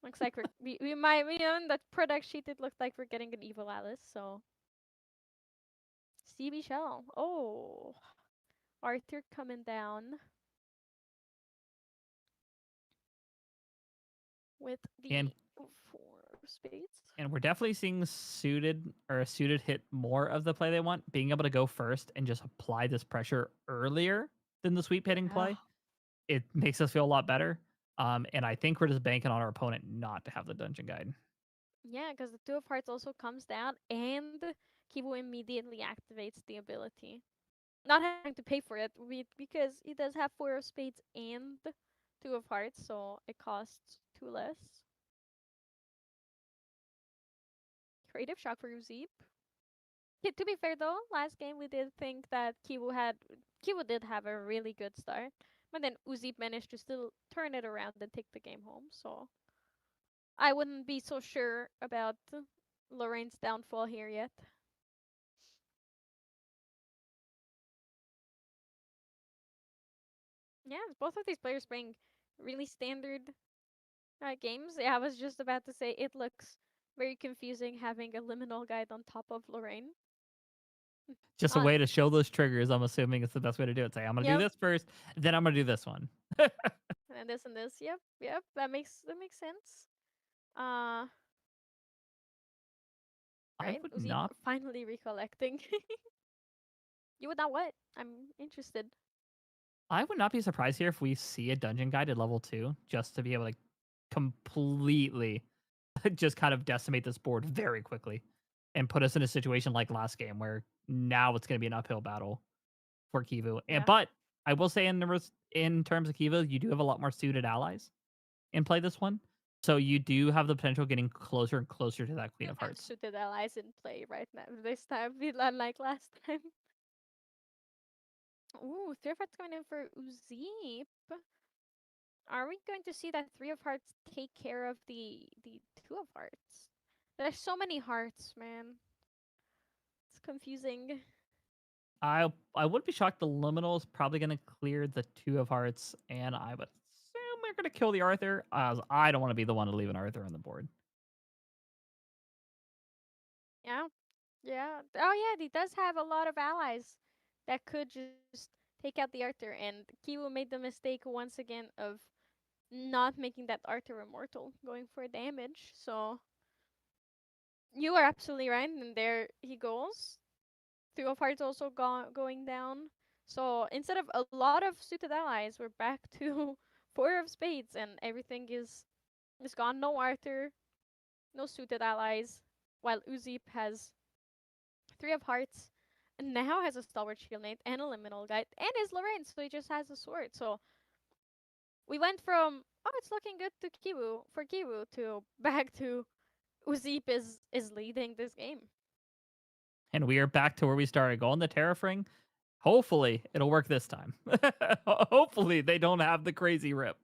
Speaker 3: Looks like we might, you know, in that product sheet it looked like we're getting an evil Alice. So CB Shell. Oh, Arthur coming down with
Speaker 1: And
Speaker 3: the 4 of spades.
Speaker 1: we're definitely seeing suited hit more of the play they want, being able to go first and just apply this pressure earlier than the sweep hitting
Speaker 3: Yeah.
Speaker 1: play. It makes us feel a lot better. And I think we're just banking on our opponent not to have the dungeon guide.
Speaker 3: Yeah, because the 2 of hearts also comes down, and Kibu immediately activates the ability. Not having to pay for it because he does have 4 of spades and 2 of hearts, so it costs 2 less. Creative shock for Uzip. Yeah, to be fair though, last game we did think that Kibu did have a really good start, but then Uzip managed to still turn it around and take the game home. So I wouldn't be so sure about Lorraine's downfall here yet. Yeah, both of these players playing really standard games. Yeah, I was just about to say it looks very confusing having a liminal guide on top of Lorraine.
Speaker 1: Just a
Speaker 3: On
Speaker 1: way to show those triggers. I'm assuming it's the best way to do it. Say, I'm going to do
Speaker 3: Yep,
Speaker 1: this first, then I'm going to do this one.
Speaker 3: and this and this. Yep. That makes sense. Uh,
Speaker 1: I
Speaker 3: right.
Speaker 1: would
Speaker 3: Uzi
Speaker 1: not
Speaker 3: finally recollecting. You would not what? I'm interested.
Speaker 1: I would not be surprised here if we see a dungeon guide at level 2 just to be able to completely just kind of decimate this board very quickly and put us in a situation like last game where now it's going to be an uphill battle for Kivu. And
Speaker 3: Yeah.
Speaker 1: but I will say in terms of Kivu, you do have a lot more suited allies in play this one. So you do have the potential of getting closer and closer to that Queen
Speaker 3: You
Speaker 1: of
Speaker 3: have
Speaker 1: Hearts.
Speaker 3: suited allies in play right now. This time, unlike last time. Ooh, 3 of hearts going in for Uzip. Are we going to see that 3 of hearts take care of the 2 of hearts? There's so many hearts, man. It's confusing.
Speaker 1: I would be shocked the liminal is probably going to clear the 2 of Hearts, and I would assume they're going to kill the Arthur, as I don't want to be the one to leave an Arthur on the board.
Speaker 3: Yeah, yeah. Oh yeah, he does have a lot of allies that could just take out the Arthur, and Kiwo made the mistake once again of not making that Arthur immortal, going for damage. So you are absolutely right, and there he goes. 2 of hearts also going down. So instead of a lot of suited allies, we're back to 4 of spades, and everything is gone. No Arthur, no suited allies, while Uzip has 3 of hearts, now has a Stalwart Shield Knight and a Liminal Guide and is Lorraine, so he just has a sword. So we went from, oh, it's looking good to Kiwu for Kiwu to back to Uzip is leading this game.
Speaker 1: And we are back to where we started. Go on the Terrafring. Hopefully, it'll work this time. Hopefully, they don't have the crazy rip.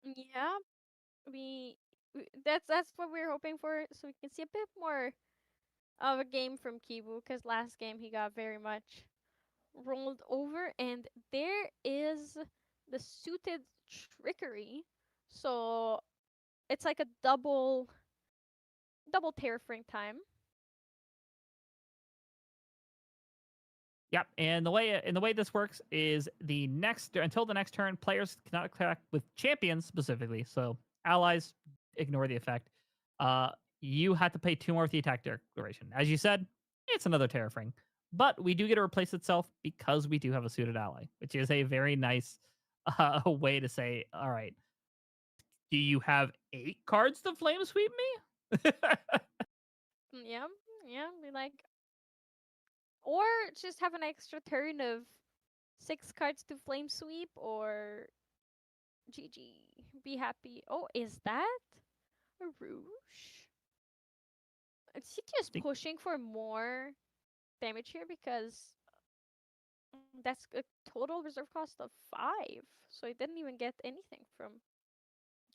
Speaker 3: Yeah, that's what we're hoping for, so we can see a bit more of a game from Kiwu, because last game he got very much rolled over, and there is the suited trickery. So it's like a double Terrafring time.
Speaker 1: Yep, and the way this works is until the next turn, players cannot attack with champions specifically. So allies, ignore the effect. Uh, you have to pay 2 more with the attack declaration. As you said, it's another Terrafring, but we do get to replace itself because we do have a suited ally, which is a very nice way to say, all right, do you have 8 cards to flame sweep me?
Speaker 3: Yeah, yeah, we like, or just have an extra turn of 6 cards to flame sweep, or GG, be happy. Oh, is that a Rouge? Is he just
Speaker 1: Think-
Speaker 3: pushing for more damage here, because that's a total reserve cost of 5. So he didn't even get anything from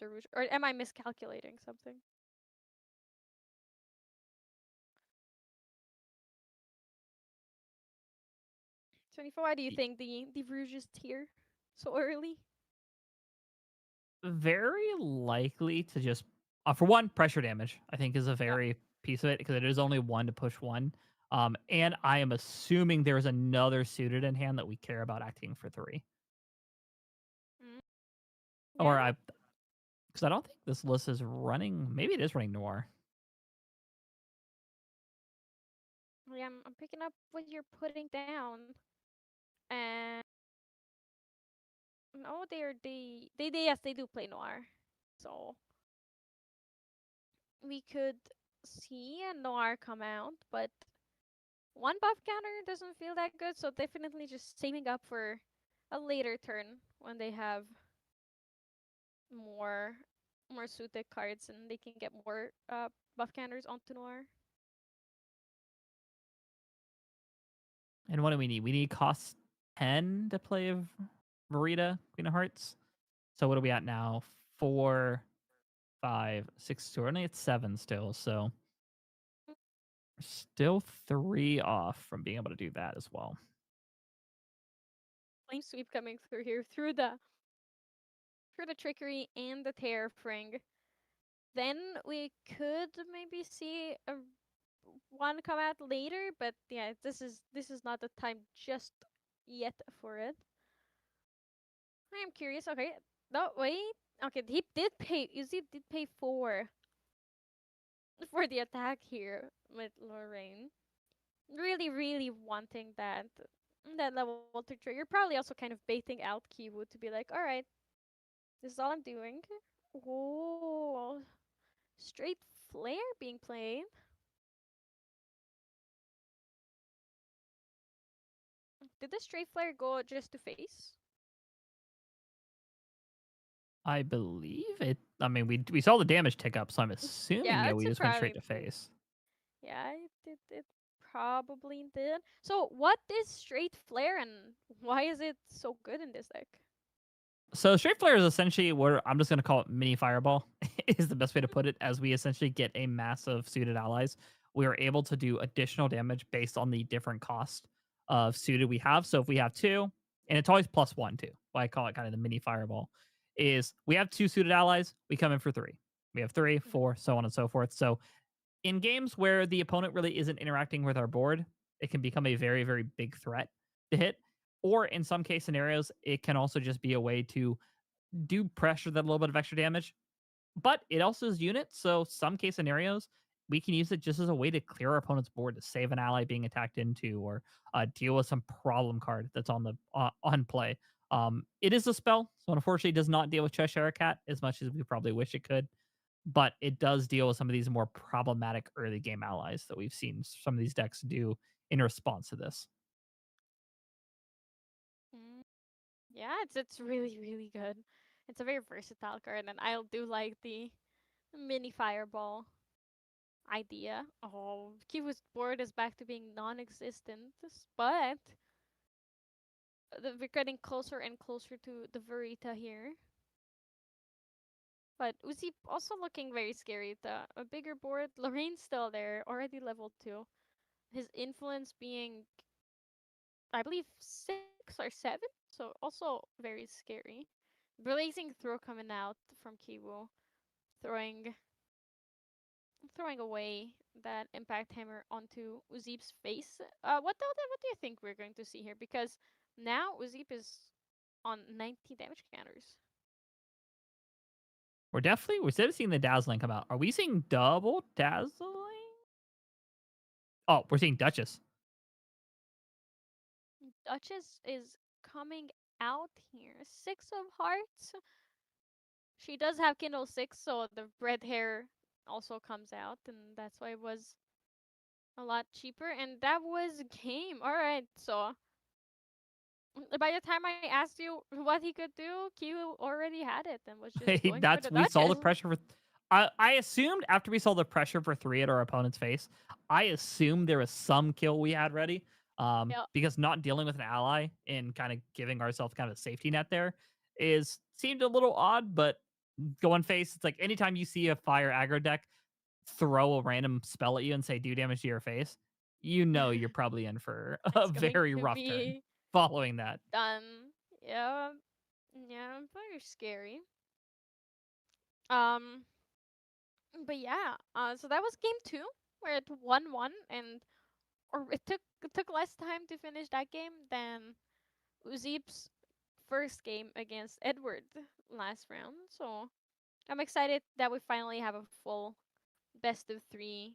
Speaker 3: the Rouge. Or am I miscalculating something? Why do you think the Rouge is here so early?
Speaker 1: Very likely to just for one, pressure damage I think is a
Speaker 3: Yeah.
Speaker 1: very piece of it because it is only 1 to push 1. And I am assuming there's another suited in hand that we care about acting for 3.
Speaker 3: Mm.
Speaker 1: Or
Speaker 3: Yeah.
Speaker 1: because I don't think this list is running. Maybe it is running Noir.
Speaker 3: Yeah, I'm picking up what you're putting down. And no, yes, they do play Noir. So we could see a Noir come out, but one buff counter doesn't feel that good, so definitely just saving up for a later turn when they have more more suited cards and they can get more buff counters onto Noir.
Speaker 1: And what do we need? We need cost 10 to play Verita, Queen of Hearts. So what are we at now? 4, 5, 6, 2. We're only at 7 still. So we're still 3 off from being able to do that as well.
Speaker 3: Flame sweep coming through here through the trickery and the Terrafring. Then we could maybe see a one come out later, but yeah, this is not the time just yet for it. I am curious. Okay, no wait. Okay, he did pay. Uzi did pay for the attack here with Lorraine. Really, really wanting that level 2 trigger. You're probably also kind of baiting out Kiwu to be like, all right, this is all I'm doing. Oh, straight flare being played. Did the straight flare go just to face?
Speaker 1: I believe it. I mean, we saw the damage tick up, so I'm assuming
Speaker 3: Yeah,
Speaker 1: we
Speaker 3: it's
Speaker 1: just went straight
Speaker 3: probably.
Speaker 1: to face.
Speaker 3: Yeah, it probably did. So what is straight flare and why is it so good in this deck?
Speaker 1: So straight flare is essentially what I'm just going to call it mini fireball is the best way to put it. As we essentially get a mass of suited allies, we are able to do additional damage based on the different cost of suited we have. So if we have 2, and it's always +1 too. Why I call it kind of the mini fireball is we have 2 suited allies, we come in for 3. We have 3,
Speaker 3: Mhm.
Speaker 1: 4, so on and so forth. So in games where the opponent really isn't interacting with our board, it can become a very, very big threat to hit. Or in some case scenarios, it can also just be a way to do pressure that little bit of extra damage. But it also is units, so some case scenarios, we can use it just as a way to clear our opponent's board to save an ally being attacked into or deal with some problem card that's on the on play. It is a spell, so unfortunately it does not deal with Cheshire Cat as much as we probably wish it could, but it does deal with some of these more problematic early game allies that we've seen some of these decks do in response to this.
Speaker 3: Mm, yeah, it's really really good. It's a very versatile card, and I do like the mini fireball idea. Oh, Kiwi's board is back to being non-existent, but we're getting closer and closer to the Verita here. But Uzi also looking very scary. A bigger board. Lorraine's still there, already level 2. His influence being, I believe, 6 or 7. So also very scary. Blazing throw coming out from Kiwu, throwing throwing away that impact hammer onto Uzip's face. What do you think we're going to see here? Because now Uzip is on 90 damage counters.
Speaker 1: We're instead of seeing the dazzling come out, are we seeing double dazzling? Oh, we're seeing Duchess.
Speaker 3: Duchess is coming out here. 6 of Hearts. She does have Kindle 6, so the red hair also comes out, and that's why it was a lot cheaper. And that was game. Alright, so by the time I asked you what he could do, Q already had it and was just going for the
Speaker 1: We saw the
Speaker 3: Duchess.
Speaker 1: pressure for. I assumed after we saw the pressure for 3 at our opponent's face, I assumed there was some kill we had ready.
Speaker 3: Yeah.
Speaker 1: Because not dealing with an ally and kind of giving ourselves kind of a safety net there is seemed a little odd, but going face, it's like anytime you see a fire aggro deck throw a random spell at you and say do damage to your face, you know you're probably in for a
Speaker 3: It's going
Speaker 1: very
Speaker 3: to
Speaker 1: rough turn
Speaker 3: be
Speaker 1: following that.
Speaker 3: done. Yeah. Yeah, very scary. Um but yeah, so that was game 2. We're at 1-1, and or it took less time to finish that game than Uzip's first game against Edward last round. So I'm excited that we finally have a full best of 3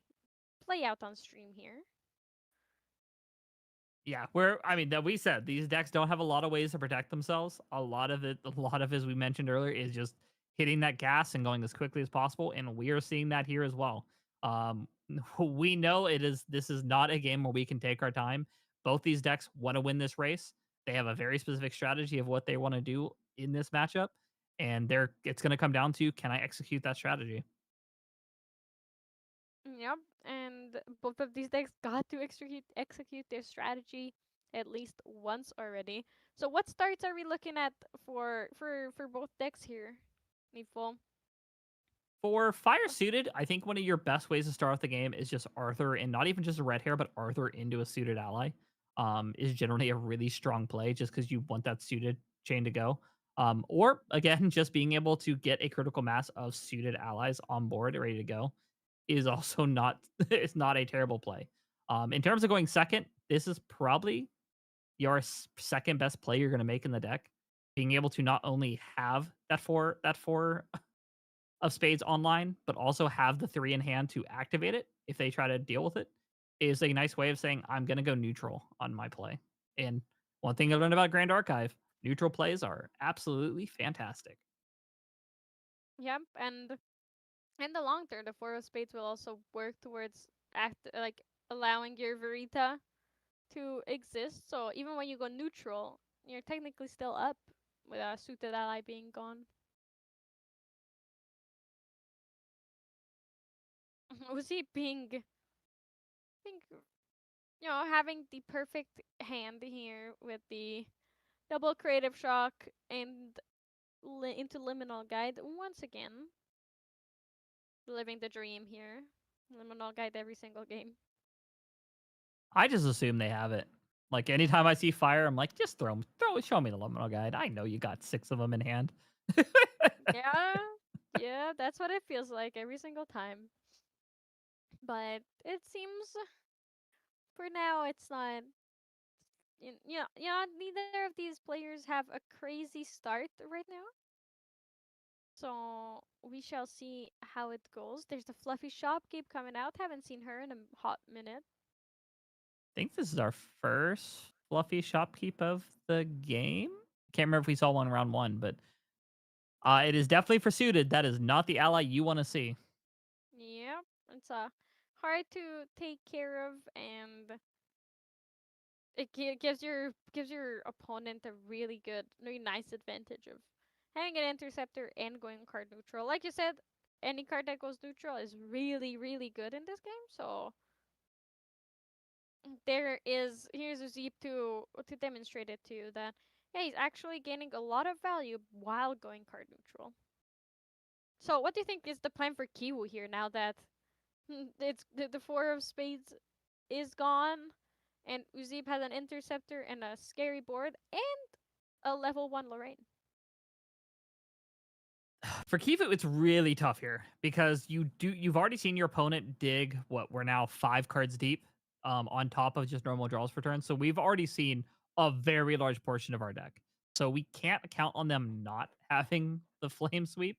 Speaker 3: play out on stream here.
Speaker 1: Yeah, that we said these decks don't have a lot of ways to protect themselves. A lot of as we mentioned earlier, is just hitting that gas and going as quickly as possible, and we are seeing that here as well. Um, we know this is not a game where we can take our time. Both these decks want to win this race. They have a very specific strategy of what they want to do in this matchup, and it's going to come down to, can I execute that strategy?
Speaker 3: Yep, and both of these decks got to execute their strategy at least once already. So what starts are we looking at for both decks here, NEETfull?
Speaker 1: For fire suited, I think one of your best ways to start off the game is just Arthur, and not even just a red hair, but Arthur into a suited ally. Is generally a really strong play just because you want that suited chain to go. Or again, just being able to get a critical mass of suited allies on board ready to go is also not it's not a terrible play. In terms of going second, this is probably your second best play you're going to make in the deck. Being able to not only have that four of spades online, but also have the 3 in hand to activate it if they try to deal with it, is a nice way of saying, I'm going to go neutral on my play. And one thing I learned about Grand Archive, neutral plays are absolutely fantastic.
Speaker 3: Yep, and in the long term, the Four of Spades will also work towards allowing your Verita to exist. So even when you go neutral, you're technically still up with a suited ally being gone. Uzi being having the perfect hand here with the double creative shock and into liminal guide once again, living the dream here. Liminal guide every single game.
Speaker 1: I just assume they have it. Like anytime I see fire, I'm like, just show me the liminal guide. I know you got 6 of them in hand.
Speaker 3: Yeah, yeah, that's what it feels like every single time. But it seems for now it's not. Neither of these players have a crazy start right now. So we shall see how it goes. There's the fluffy shopkeep coming out. Haven't seen her in a hot minute.
Speaker 1: I think this is our first fluffy shopkeep of the game. Can't remember if we saw one round 1, but it is definitely for suited. That is not the ally you want to see.
Speaker 3: Yep, it's hard to take care of, and gives your opponent a really good, really nice advantage of having an interceptor and going card neutral. Like you said, any card that goes neutral is really really good in this game. So here's a Zeep to demonstrate it to you that yeah, he's actually gaining a lot of value while going card neutral. So what do you think is the plan for Kiwu here now that it's the four of spades is gone and Uzib has an interceptor and a scary board and a level 1 Lorraine?
Speaker 1: For Kifu, it's really tough here because you've already seen your opponent dig what we're now 5 cards deep, on top of just normal draws for turn. So we've already seen a very large portion of our deck. So we can't count on them not having the flame sweep.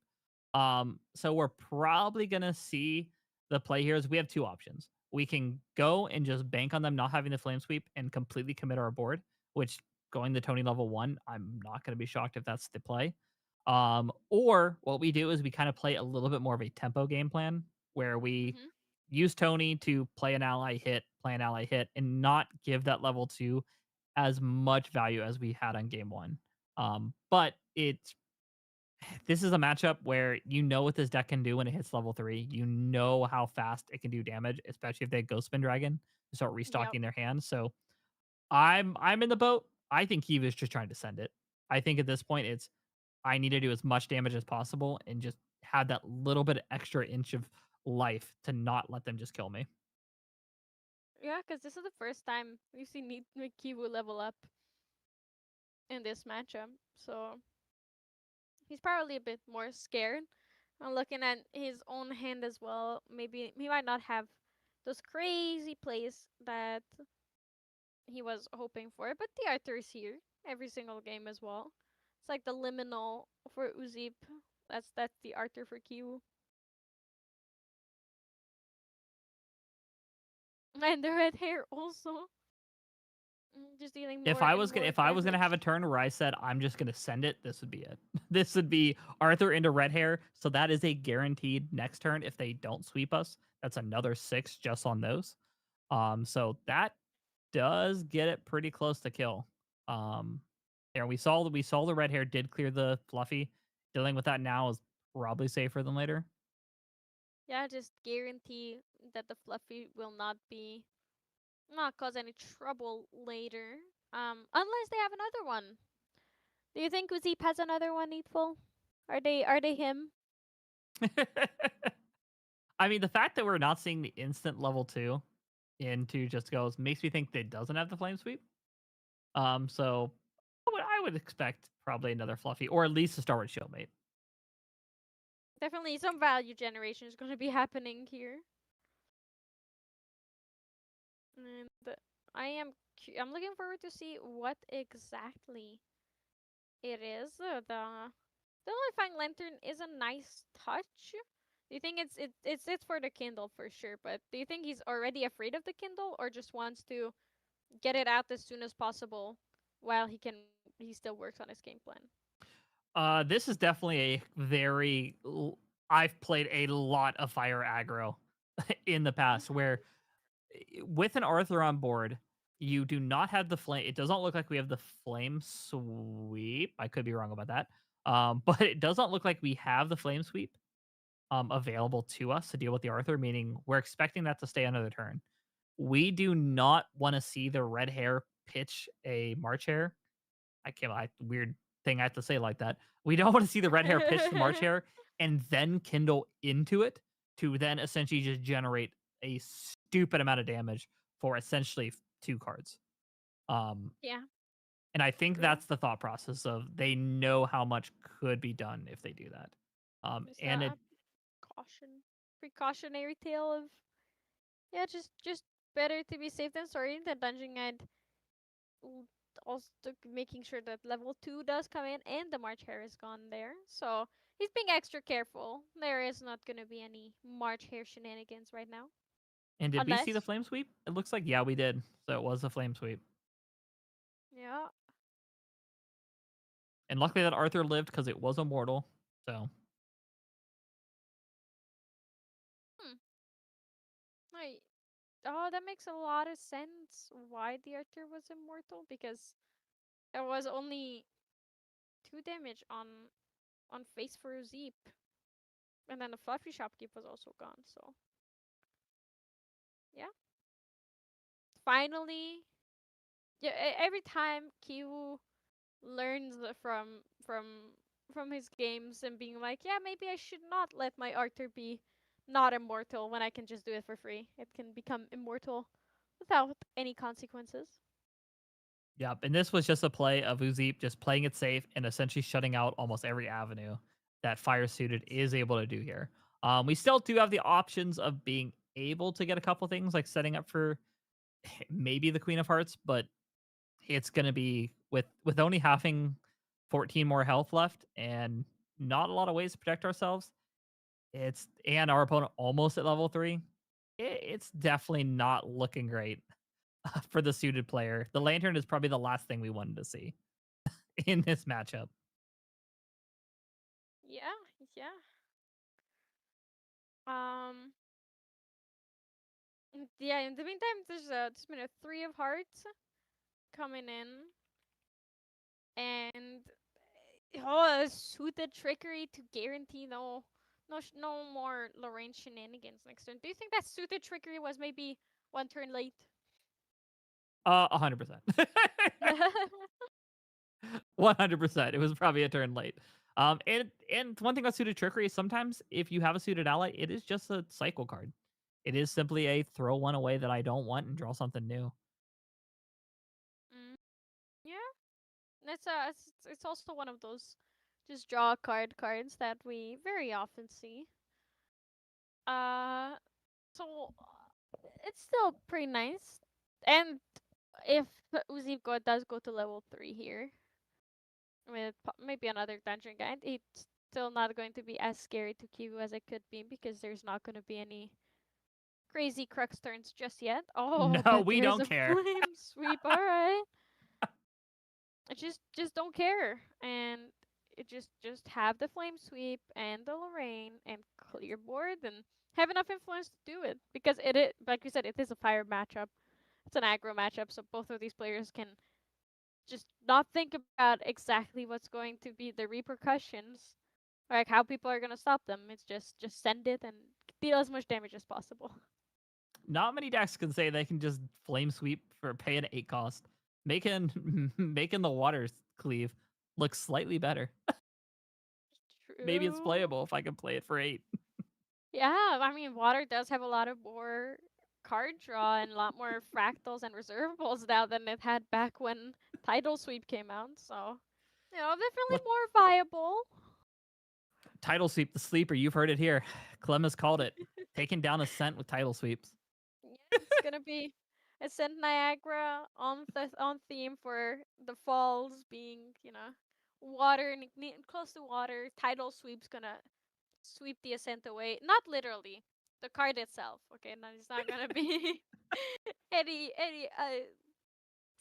Speaker 1: So we're probably gonna see the play here is we have 2 options. We can go and just bank on them not having the flame sweep and completely commit our board, which going to Tony level 1, I'm not gonna be shocked if that's the play. Or what we do is we kind of play a little bit more of a tempo game plan where we
Speaker 3: Mhm.
Speaker 1: use Tony to play an ally hit, and not give that level 2 as much value as we had on game 1. But it's this is a matchup where you know what this deck can do when it hits level 3. You know how fast it can do damage, especially if they Ghost Spin Dragon to start
Speaker 3: Yep.
Speaker 1: restocking their hands. So I'm in the boat. I think Kiva is just trying to send it. I think at this point it's I need to do as much damage as possible and just have that little bit of extra inch of life to not let them just kill me.
Speaker 3: Yeah, because this is the first time we've seen Kiwu level up in this matchup. So he's probably a bit more scared. Looking at his own hand as well, maybe he might not have those crazy plays that he was hoping for, but the Arthur is here every single game as well. It's like the liminal for Uzip. That's the Arthur for Kiwu. And the red hair also. Just dealing more and more
Speaker 1: If I was gonna have a
Speaker 3: damage.
Speaker 1: turn where I said I'm just gonna send it, this would be it. This would be Arthur into red hair. So that is a guaranteed next turn if they don't sweep us. That's another 6 just on those. So that does get it pretty close to kill. Um, there we saw the red hair did clear the fluffy. Dealing with that now is probably safer than later.
Speaker 3: Yeah, just guarantee that the fluffy will not cause any trouble later. Unless they have another one. Do you think Uzip has another one, NEETfull? Are they him?
Speaker 1: I mean, the fact that we're not seeing the instant level 2 into just goes makes me think that it doesn't have the flame sweep. So I would expect probably another fluffy, or at least a Star Wars Shieldmate.
Speaker 3: Definitely some value generation is gonna be happening here. And I'm looking forward to see what exactly it is. The Nullifying Lantern is a nice touch. Do you think it's for the Kindle for sure? But do you think he's already afraid of the Kindle, or just wants to get it out as soon as possible while he still works on his game plan?
Speaker 1: This is definitely a I've played a lot of fire aggro in the past where with an Arthur on board, you do not have the flame. It doesn't look like we have the flame sweep. I could be wrong about that. But it doesn't look like we have the flame sweep available to us to deal with the Arthur, meaning we're expecting that to stay another turn. We do not want to see the red hair pitch a March hare. Weird thing I have to say like that. We don't want to see the red hair pitch the March hare and then kindle into it to then essentially just generate a stupid amount of damage for essentially 2 cards. Um,
Speaker 3: Yeah,
Speaker 1: and I think
Speaker 3: true.
Speaker 1: that's the thought process of they know how much could be done if they do that.
Speaker 3: Just
Speaker 1: And it
Speaker 3: a precautionary tale of yeah, just better to be safe than sorry. The dungeon guide l- also making sure that level 2 does come in and the March Hare is gone there. So he's being extra careful. There is not going to be any March Hare shenanigans right now.
Speaker 1: and did we see the
Speaker 3: Unless,
Speaker 1: flame sweep? It looks like yeah, we did. So it was a flame sweep.
Speaker 3: yeah.
Speaker 1: And luckily that Arthur lived because it was immortal. So
Speaker 3: Hmm. Right. Oh, that makes a lot of sense why the Archer was immortal, because there was only 2 damage on face for Zeep. And then the Fluffy Shopkeep was also gone, so yeah. Finally, yeah, every time Kiwu learns from his games and being like, yeah, maybe I should not let my Archer be not immortal when I can just do it for free. It can become immortal without any consequences.
Speaker 1: Yep, and this was just a play of Uzeep just playing it safe and essentially shutting out almost every avenue that Fire Suited is able to do here. We still do have the options of being able to get a couple things like setting up for maybe the Queen of Hearts, but it's going to be with only having 14 more health left and not a lot of ways to protect ourselves. It's and our opponent almost at level 3. It's definitely not looking great for the suited player. The lantern is probably the last thing we wanted to see in this matchup.
Speaker 3: Yeah, yeah. Um, yeah. In the meantime, there's been a 3 of Hearts coming in, and oh, a suited trickery to guarantee no more Lorraine shenanigans next turn. Do you think that suited trickery was maybe 1 turn late?
Speaker 1: 100%. 100%. It was probably a turn late. And one thing about suited trickery is sometimes if you have a suited ally, it is just a cycle card. It is simply a throw one away that I don't want and draw something new.
Speaker 3: Mm, yeah, it's also one of those just draw a card cards that we very often see. Uh, so it's still pretty nice. And if Uzi does go to level 3 here with maybe another dungeon guide, it's still not going to be as scary to Kivu as it could be, because there's not going to be any crazy crux turns just yet. Oh,
Speaker 1: No,
Speaker 3: but
Speaker 1: we
Speaker 3: there's
Speaker 1: don't
Speaker 3: a
Speaker 1: care.
Speaker 3: flame sweep. All right, I just don't care, and it just have the flame sweep and the Lorraine and clear board and have enough influence to do it, because like you said, it is a fire matchup. It's an aggro matchup, so both of these players can just not think about exactly what's going to be the repercussions, like how people are gonna stop them. It's just send it and deal as much damage as possible.
Speaker 1: Not many decks can say they can just flame sweep for pay an 8 cost, making the waters cleave look slightly better. Maybe it's
Speaker 3: True.
Speaker 1: playable if I can play it for 8.
Speaker 3: Yeah, I mean, water does have a lot of more card draw and a lot more fractals and reservables now than it had back when Tidal Sweep came out. So, definitely
Speaker 1: Let
Speaker 3: more viable.
Speaker 1: title sweep the sleeper. You've heard it here. Clem has called it. Taking down a scent with title sweeps.
Speaker 3: Yeah, it's gonna be Ascent Niagara on theme for the falls being, water close to water. Tidal Sweep's gonna sweep the Ascent away. Not literally, the card itself. Okay, no, it's not gonna be any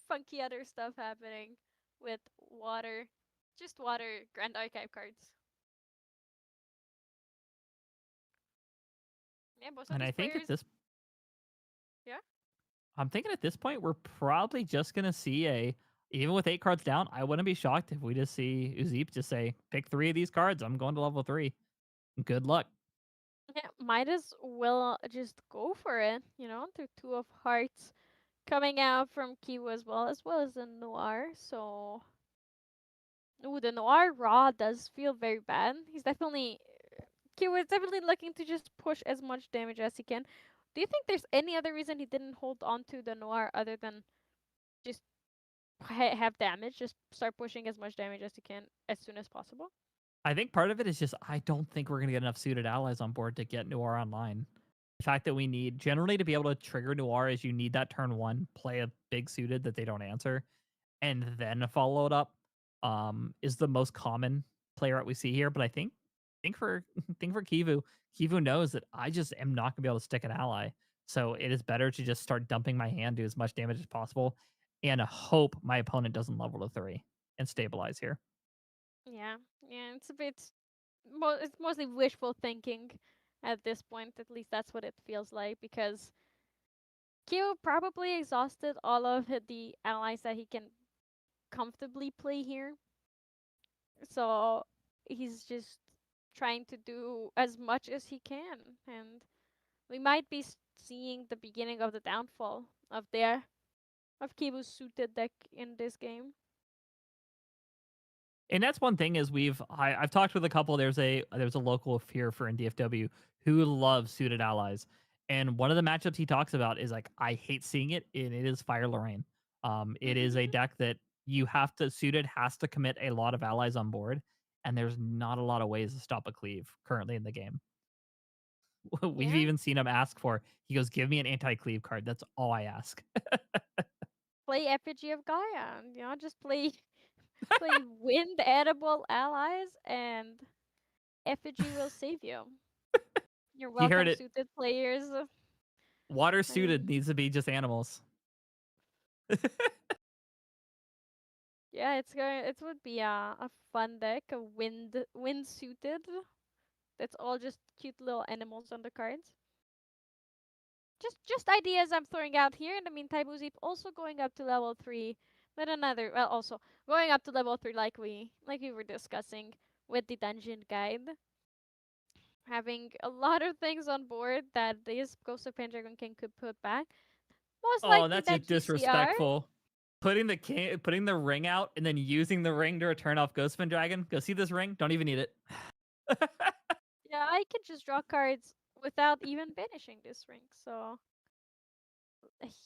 Speaker 3: funky other stuff happening with water. Just water Grand Archive cards. Yeah, most of
Speaker 1: And
Speaker 3: these
Speaker 1: I think at
Speaker 3: players.
Speaker 1: this
Speaker 3: Yeah.
Speaker 1: I'm thinking at this point we're probably just gonna see a even with 8 cards down, I wouldn't be shocked if we just see Uzeep just say, pick 3 of these cards. I'm going to level 3. Good luck.
Speaker 3: Yeah, might as well just go for it. The 2 of Hearts coming out from Kiwu as well as the Noir. So, ooh, the Noir Raw does feel very bad. Kiwu is definitely looking to just push as much damage as he can. Do you think there's any other reason he didn't hold on to the Noir other than just have damage, just start pushing as much damage as you can as soon as possible?
Speaker 1: I think part of it is just I don't think we're gonna get enough suited allies on board to get Noir online. The fact that we need generally to be able to trigger Noir is you need that turn 1, play a big suited that they don't answer, and then follow it up is the most common player art we see here. But I think for think for Kivu, Kivu knows that I just am not gonna be able to stick an ally. So it is better to just start dumping my hand, do as much damage as possible, and hope my opponent doesn't level to 3 and stabilize here.
Speaker 3: Yeah, yeah, it's a bit. It's mostly wishful thinking at this point. At least that's what it feels like, because Q probably exhausted all of the allies that he can comfortably play here. So he's just trying to do as much as he can. And we might be seeing the beginning of the downfall of Kibu's suited deck in this game.
Speaker 1: And that's one thing is I've talked with a couple. There's a local here for NDFW who loves suited allies, and one of the matchups he talks about is like I hate seeing it, and it is Fire Lorraine. It is a deck that you have to suited has to commit a lot of allies on board, and there's not a lot of ways to stop a cleave currently in the game. We've
Speaker 3: Yeah.
Speaker 1: even seen him ask for. He goes, "Give me an anti-cleave card. That's all I ask."
Speaker 3: Play Effigy of Gaia. Just play wind edible allies and Effigy will save you. You're
Speaker 1: He heard
Speaker 3: welcome,
Speaker 1: it.
Speaker 3: suited players.
Speaker 1: Water
Speaker 3: I
Speaker 1: suited
Speaker 3: mean,
Speaker 1: needs to be just animals.
Speaker 3: yeah, it would be a fun deck, a wind suited. That's all just cute little animals on the cards. Just ideas I'm throwing out here. In the meantime, Uzip also going up to level 3 with another, well, also going up to level 3 like we were discussing with the dungeon guide. Having a lot of things on board that this Ghost of Pendragon King could put back. Most
Speaker 1: Oh,
Speaker 3: likely
Speaker 1: that's
Speaker 3: that
Speaker 1: just
Speaker 3: GCR.
Speaker 1: disrespectful. Putting the ring out and then using the ring to return off Ghostman Dragon. Go see this ring. Don't even need it.
Speaker 3: Yeah, I can just draw cards without even banishing this ring. So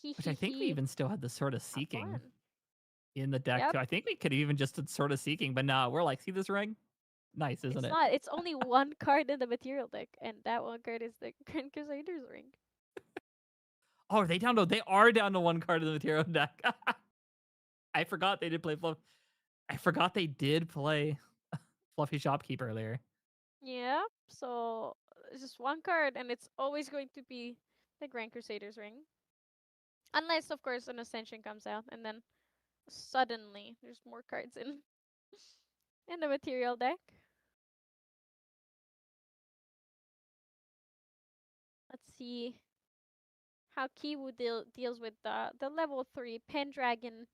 Speaker 3: he
Speaker 1: Which
Speaker 3: he
Speaker 1: I think we
Speaker 3: he.
Speaker 1: even still had the sort of
Speaker 3: Have
Speaker 1: seeking
Speaker 3: fun.
Speaker 1: in the deck
Speaker 3: Yep.
Speaker 1: too. I think we could even just sort of seeking, but no, we're like, see this ring? Nice, isn't
Speaker 3: It's
Speaker 1: it?
Speaker 3: not. It's only one card in the material deck, and that one card is the Grand Crusader's ring.
Speaker 1: Oh, are they down to? They are down to one card in the material deck. I forgot they did play Fluff. I forgot they did play Fluffy Shopkeep earlier.
Speaker 3: Yeah. So it's just one card, and it's always going to be the Grand Crusader's ring, unless of course an Ascension comes out, and then suddenly there's more cards in in the material deck. Let's see how Kiwu deals with the level 3 Pendragon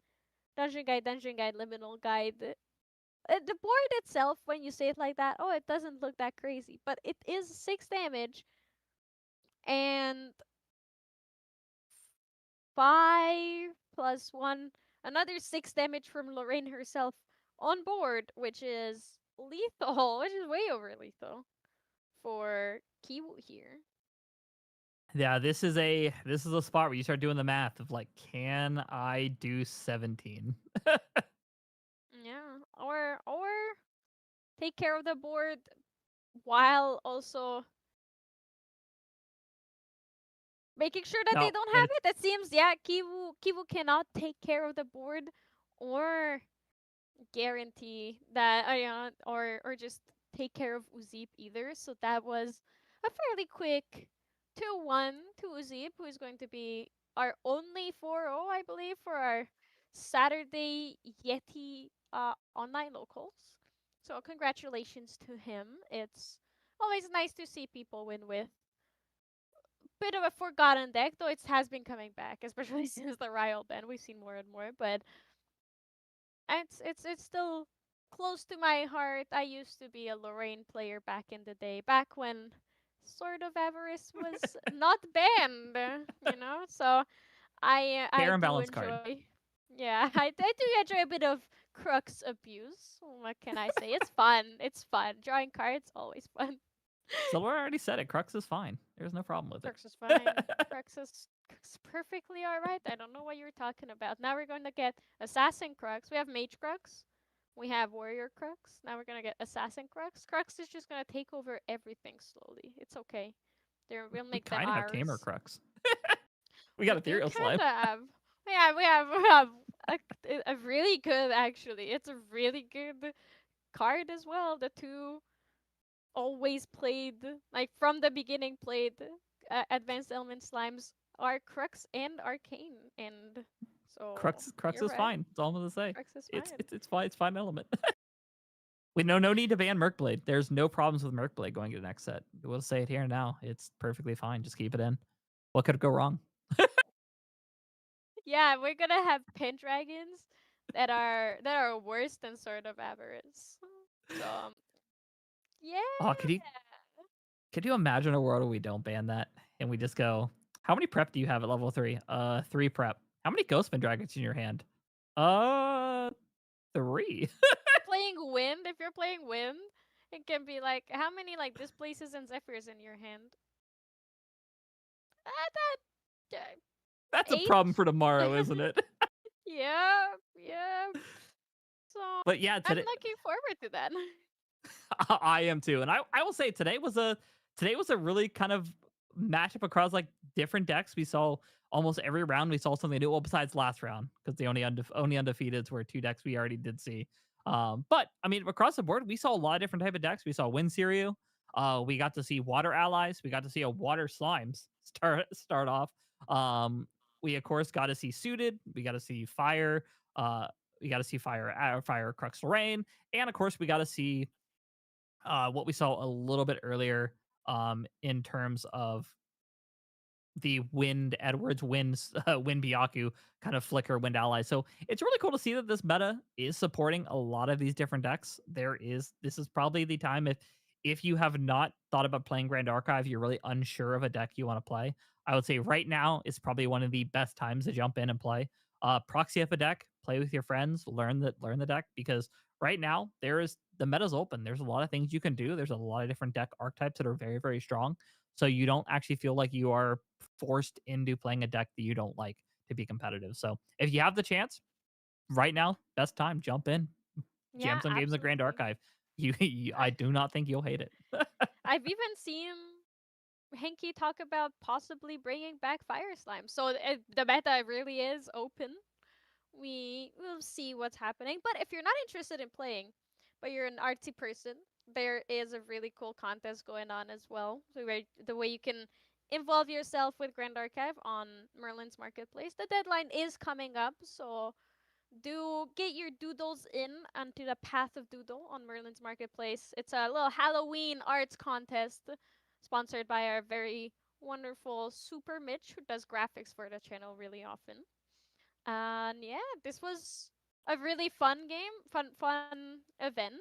Speaker 3: Dungeon Guide, Liminal Guide. The board itself, when you say it like that, oh, it doesn't look that crazy, but it is 6 damage and 5 plus 1, another 6 damage from Lorraine herself on board, which is lethal, which is way over lethal for Kiwu here.
Speaker 1: Yeah, this is a spot where you start doing the math of like, can I do 17?
Speaker 3: Yeah, or take care of the board while also making sure that they
Speaker 1: No,
Speaker 3: don't
Speaker 1: and
Speaker 3: have it. It seems, yeah, Kivu cannot take care of the board or guarantee that or just take care of Uzip either. So that was a fairly quick 2-1 to Uzip, who is going to be our only 4-0, I believe, for our Saturday Yeti online locals. So congratulations to him. It's always nice to see people win with bit of a forgotten deck, though it has been coming back, especially since the Riot ban. We've seen more and more, but it's still close to my heart. I used to be a Lorraine player back in the day, back when Sword of Avarice was not banned, So I
Speaker 1: fair and
Speaker 3: do
Speaker 1: balanced card.
Speaker 3: enjoy. Yeah, I do enjoy a bit of Crux abuse. What can I say? It's fun. It's fun. Drawing cards always fun.
Speaker 1: Silver already said it. Crux is fine. There's no problem with
Speaker 3: Crux is
Speaker 1: it.
Speaker 3: fine. Crux is perfectly alright. I don't know what you're talking about. Now we're going to get Assassin Crux. We have Mage Crux. We have Warrior Crux. Now we're going to get Assassin Crux. Crux is just going to take over everything slowly. It's okay. We'll
Speaker 1: We
Speaker 3: make them
Speaker 1: kind of have Tamer
Speaker 3: ours.
Speaker 1: Crux. We got
Speaker 3: We do
Speaker 1: Ethereal
Speaker 3: kind
Speaker 1: Slime.
Speaker 3: of have. We have a really good, actually. It's a really good card as well. The two always played, like from the beginning, played Advanced Element Slimes are Crux and Arcane, and so
Speaker 1: Crux
Speaker 3: you're
Speaker 1: is
Speaker 3: right.
Speaker 1: fine. That's all I'm gonna say.
Speaker 3: Crux is
Speaker 1: It's
Speaker 3: fine.
Speaker 1: it's it's fine. It's fine element. We no need to ban Merkblade. There's no problems with Merkblade going to the next set. We'll say it here and now. It's perfectly fine. Just keep it in. What could go wrong?
Speaker 3: Yeah, we're gonna have Pendragons that are worse than Sword of Avarice. So
Speaker 1: Oh,
Speaker 3: yeah.
Speaker 1: could you imagine a world where we don't ban that and we just go, how many prep do you have at level 3? 3 prep. How many Ghostman Dragons in your hand? Uh 3.
Speaker 3: Playing Wind, if you're playing Wind, it can be like how many like Displaces and Zephyrs in your hand? That
Speaker 1: That's a problem for
Speaker 3: 8?
Speaker 1: tomorrow, isn't it?
Speaker 3: Yeah, yeah. So
Speaker 1: But yeah,
Speaker 3: I'm
Speaker 1: today
Speaker 3: looking forward to that.
Speaker 1: I am too. And I will say today was a really kind of matchup across like different decks. We saw almost every round we saw something new. Well, besides last round, because the only undefeateds were two decks we already did see. But I mean, across the board, we saw a lot of different type of decks. We saw Wind Serio. We got to see Water Allies. We got to see a Water Slimes start off. Um, we of course got to see Suited. We got to see Fire. Uh, we got to see Fire Crux Rain, and of course we got to see what we saw a little bit earlier in terms of the Wind Edwards, Wind Byaku kind of flicker Wind ally. So it's really cool to see that this meta is supporting a lot of these different decks. This is probably the time if you have not thought about playing Grand Archive, you're really unsure of a deck you want to play. I would say right now is probably one of the best times to jump in and play. Proxy up a deck, play with your friends, learn the deck because right now the meta's open. There's a lot of things you can do. There's a lot of different deck archetypes that are very, very strong. So you don't actually feel like you are forced into playing a deck that you don't like to be competitive. So if you have the chance, right now, best time, jump in, jam
Speaker 3: Yeah,
Speaker 1: some games of Grand
Speaker 3: absolutely.
Speaker 1: Archive. I do not think you'll hate it.
Speaker 3: I've even seen Henky talk about possibly bringing back Fire Slime. So the meta really is open. We will see what's happening. But if you're not interested in playing, but you're an artsy person, there is a really cool contest going on as well. So where the way you can involve yourself with Grand Archive on Merlin's Marketplace. The deadline is coming up, so do get your doodles in onto the Path of Doodle on Merlin's Marketplace. It's a little Halloween arts contest sponsored by our very wonderful Super Mitch, who does graphics for the channel really often. And yeah, this was a really fun game, fun event.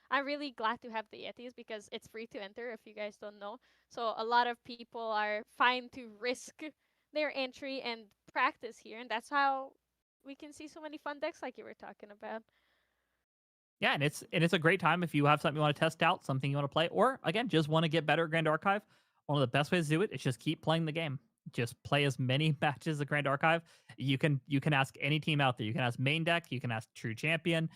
Speaker 3: I'm really glad to have the Yetis because it's free to enter if you guys don't know. So a lot of people are fine to risk their entry and practice here, and that's how we can see so many fun decks like you were talking about.
Speaker 1: Yeah, and it's a great time if you have something you want to test out, something you want to play, or again, just want to get better at Grand Archive. One of the best ways to do it is just keep playing the game. Just play as many matches of Grand Archive. You can ask any team out there. You can ask main deck. You can ask True Champion.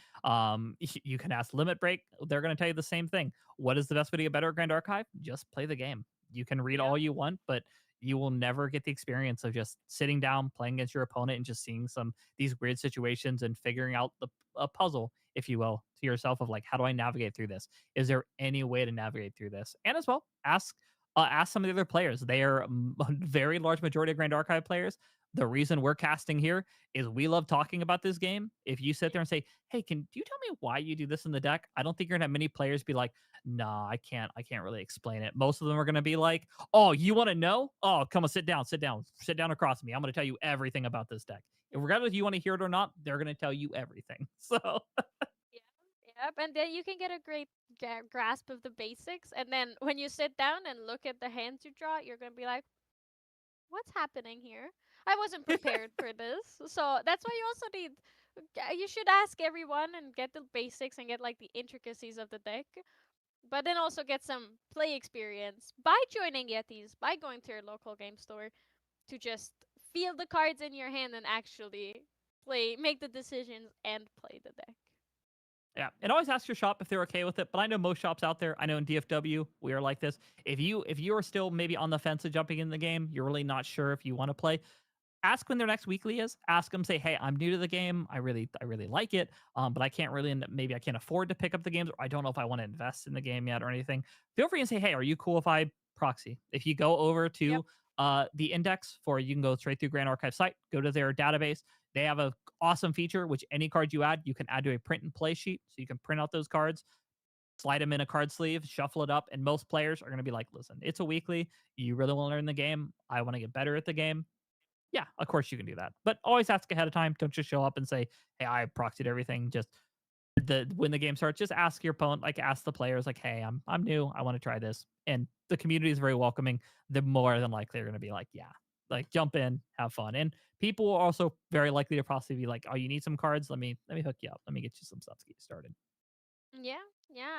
Speaker 1: You can ask Limit Break. They're going to tell you the same thing. What is the best way to get better at Grand Archive? Just play the game. You can read
Speaker 3: Yeah.
Speaker 1: all you want, but you will never get the experience of just sitting down, playing against your opponent, and just seeing these weird situations and figuring out a puzzle, if you will, to yourself of like, how do I navigate through this? Is there any way to navigate through this? And as well, ask some of the other players. They are a very large majority of Grand Archive players. The reason we're casting here is we love talking about this game. If you sit there and say, "Hey, can you tell me why you do this in the deck?" I don't think you're gonna have many players be like, "Nah, I can't. I can't really explain it." Most of them are gonna be like, "Oh, you want to know? Oh, come on, sit down across me. I'm gonna tell you everything about this deck." And regardless if you want to hear it or not, they're gonna tell you everything. So
Speaker 3: Yeah. Yep. And then you can get a great grasp of the basics. And then when you sit down and look at the hands you draw, you're going to be like, what's happening here? I wasn't prepared for this. So that's why you also need. You should ask everyone and get the basics and get like the intricacies of the deck. But then also get some play experience by joining Yetis, by going to your local game store to just feel the cards in your hand and actually make the decisions and play the deck.
Speaker 1: yeah, and always ask your shop if they're okay with it. But I know most shops out there. I know in DFW we are like this. If you are still maybe on the fence of jumping in the game, you're really not sure if you want to play, ask when their next weekly is. Ask them, say, "Hey, I'm new to the game. I really like it, but I can't really, maybe I can't afford to pick up the games, or I don't know if I want to invest in the game yet or anything." Feel free and say, "Hey, are you cool if I proxy?" If you go over
Speaker 3: Yep.
Speaker 1: to the index for, you can go straight through Grand Archive site, go to their database. They have a awesome feature which any card you add, you can add to a print and play sheet, so you can print out those cards, slide them in a card sleeve, shuffle it up, and most players are going to be like, "Listen, it's a weekly. You really want to learn the game. I want to get better at the game. yeah, of course you can do that. But always ask ahead of time. Don't just show up and say, "Hey, I proxied everything." Just when the game starts, just ask your opponent, like ask the players, like, "Hey, I'm new. I want to try this." And the community is very welcoming. They're more than likely they're going to be like, "Yeah, like jump in, have fun." And people are also very likely to possibly be like, "Oh, you need some cards? Let me hook you up. Let me get you some stuff to get you started."
Speaker 3: Yeah, yeah,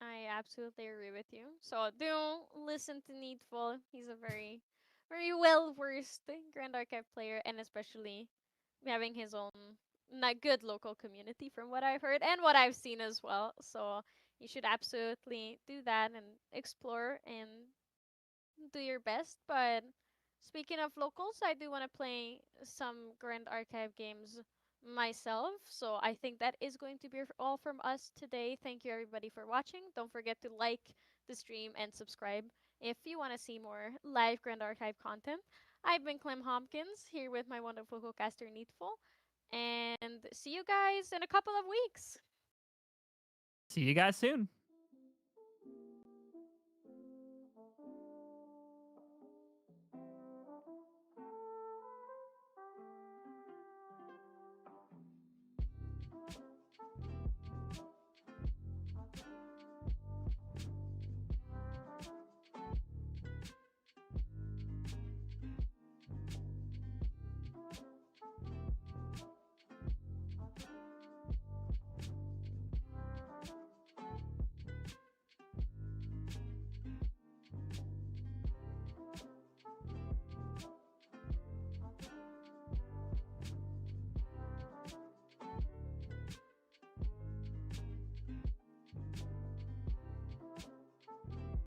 Speaker 3: I absolutely agree with you. So do listen to NEETfull. He's a very well versed Grand Archive player, and especially having his own not good local community from what I've heard and what I've seen as well. So you should absolutely do that and explore and do your best. But speaking of locals, I do want to play some Grand Archive games myself. So I think that is going to be all from us today. Thank you everybody for watching. Don't forget to like the stream and subscribe if you want to see more live Grand Archive content. I've been Clem Hopkins here with my wonderful co-caster NEETfull. And see you guys in a couple of weeks.
Speaker 1: See you guys soon.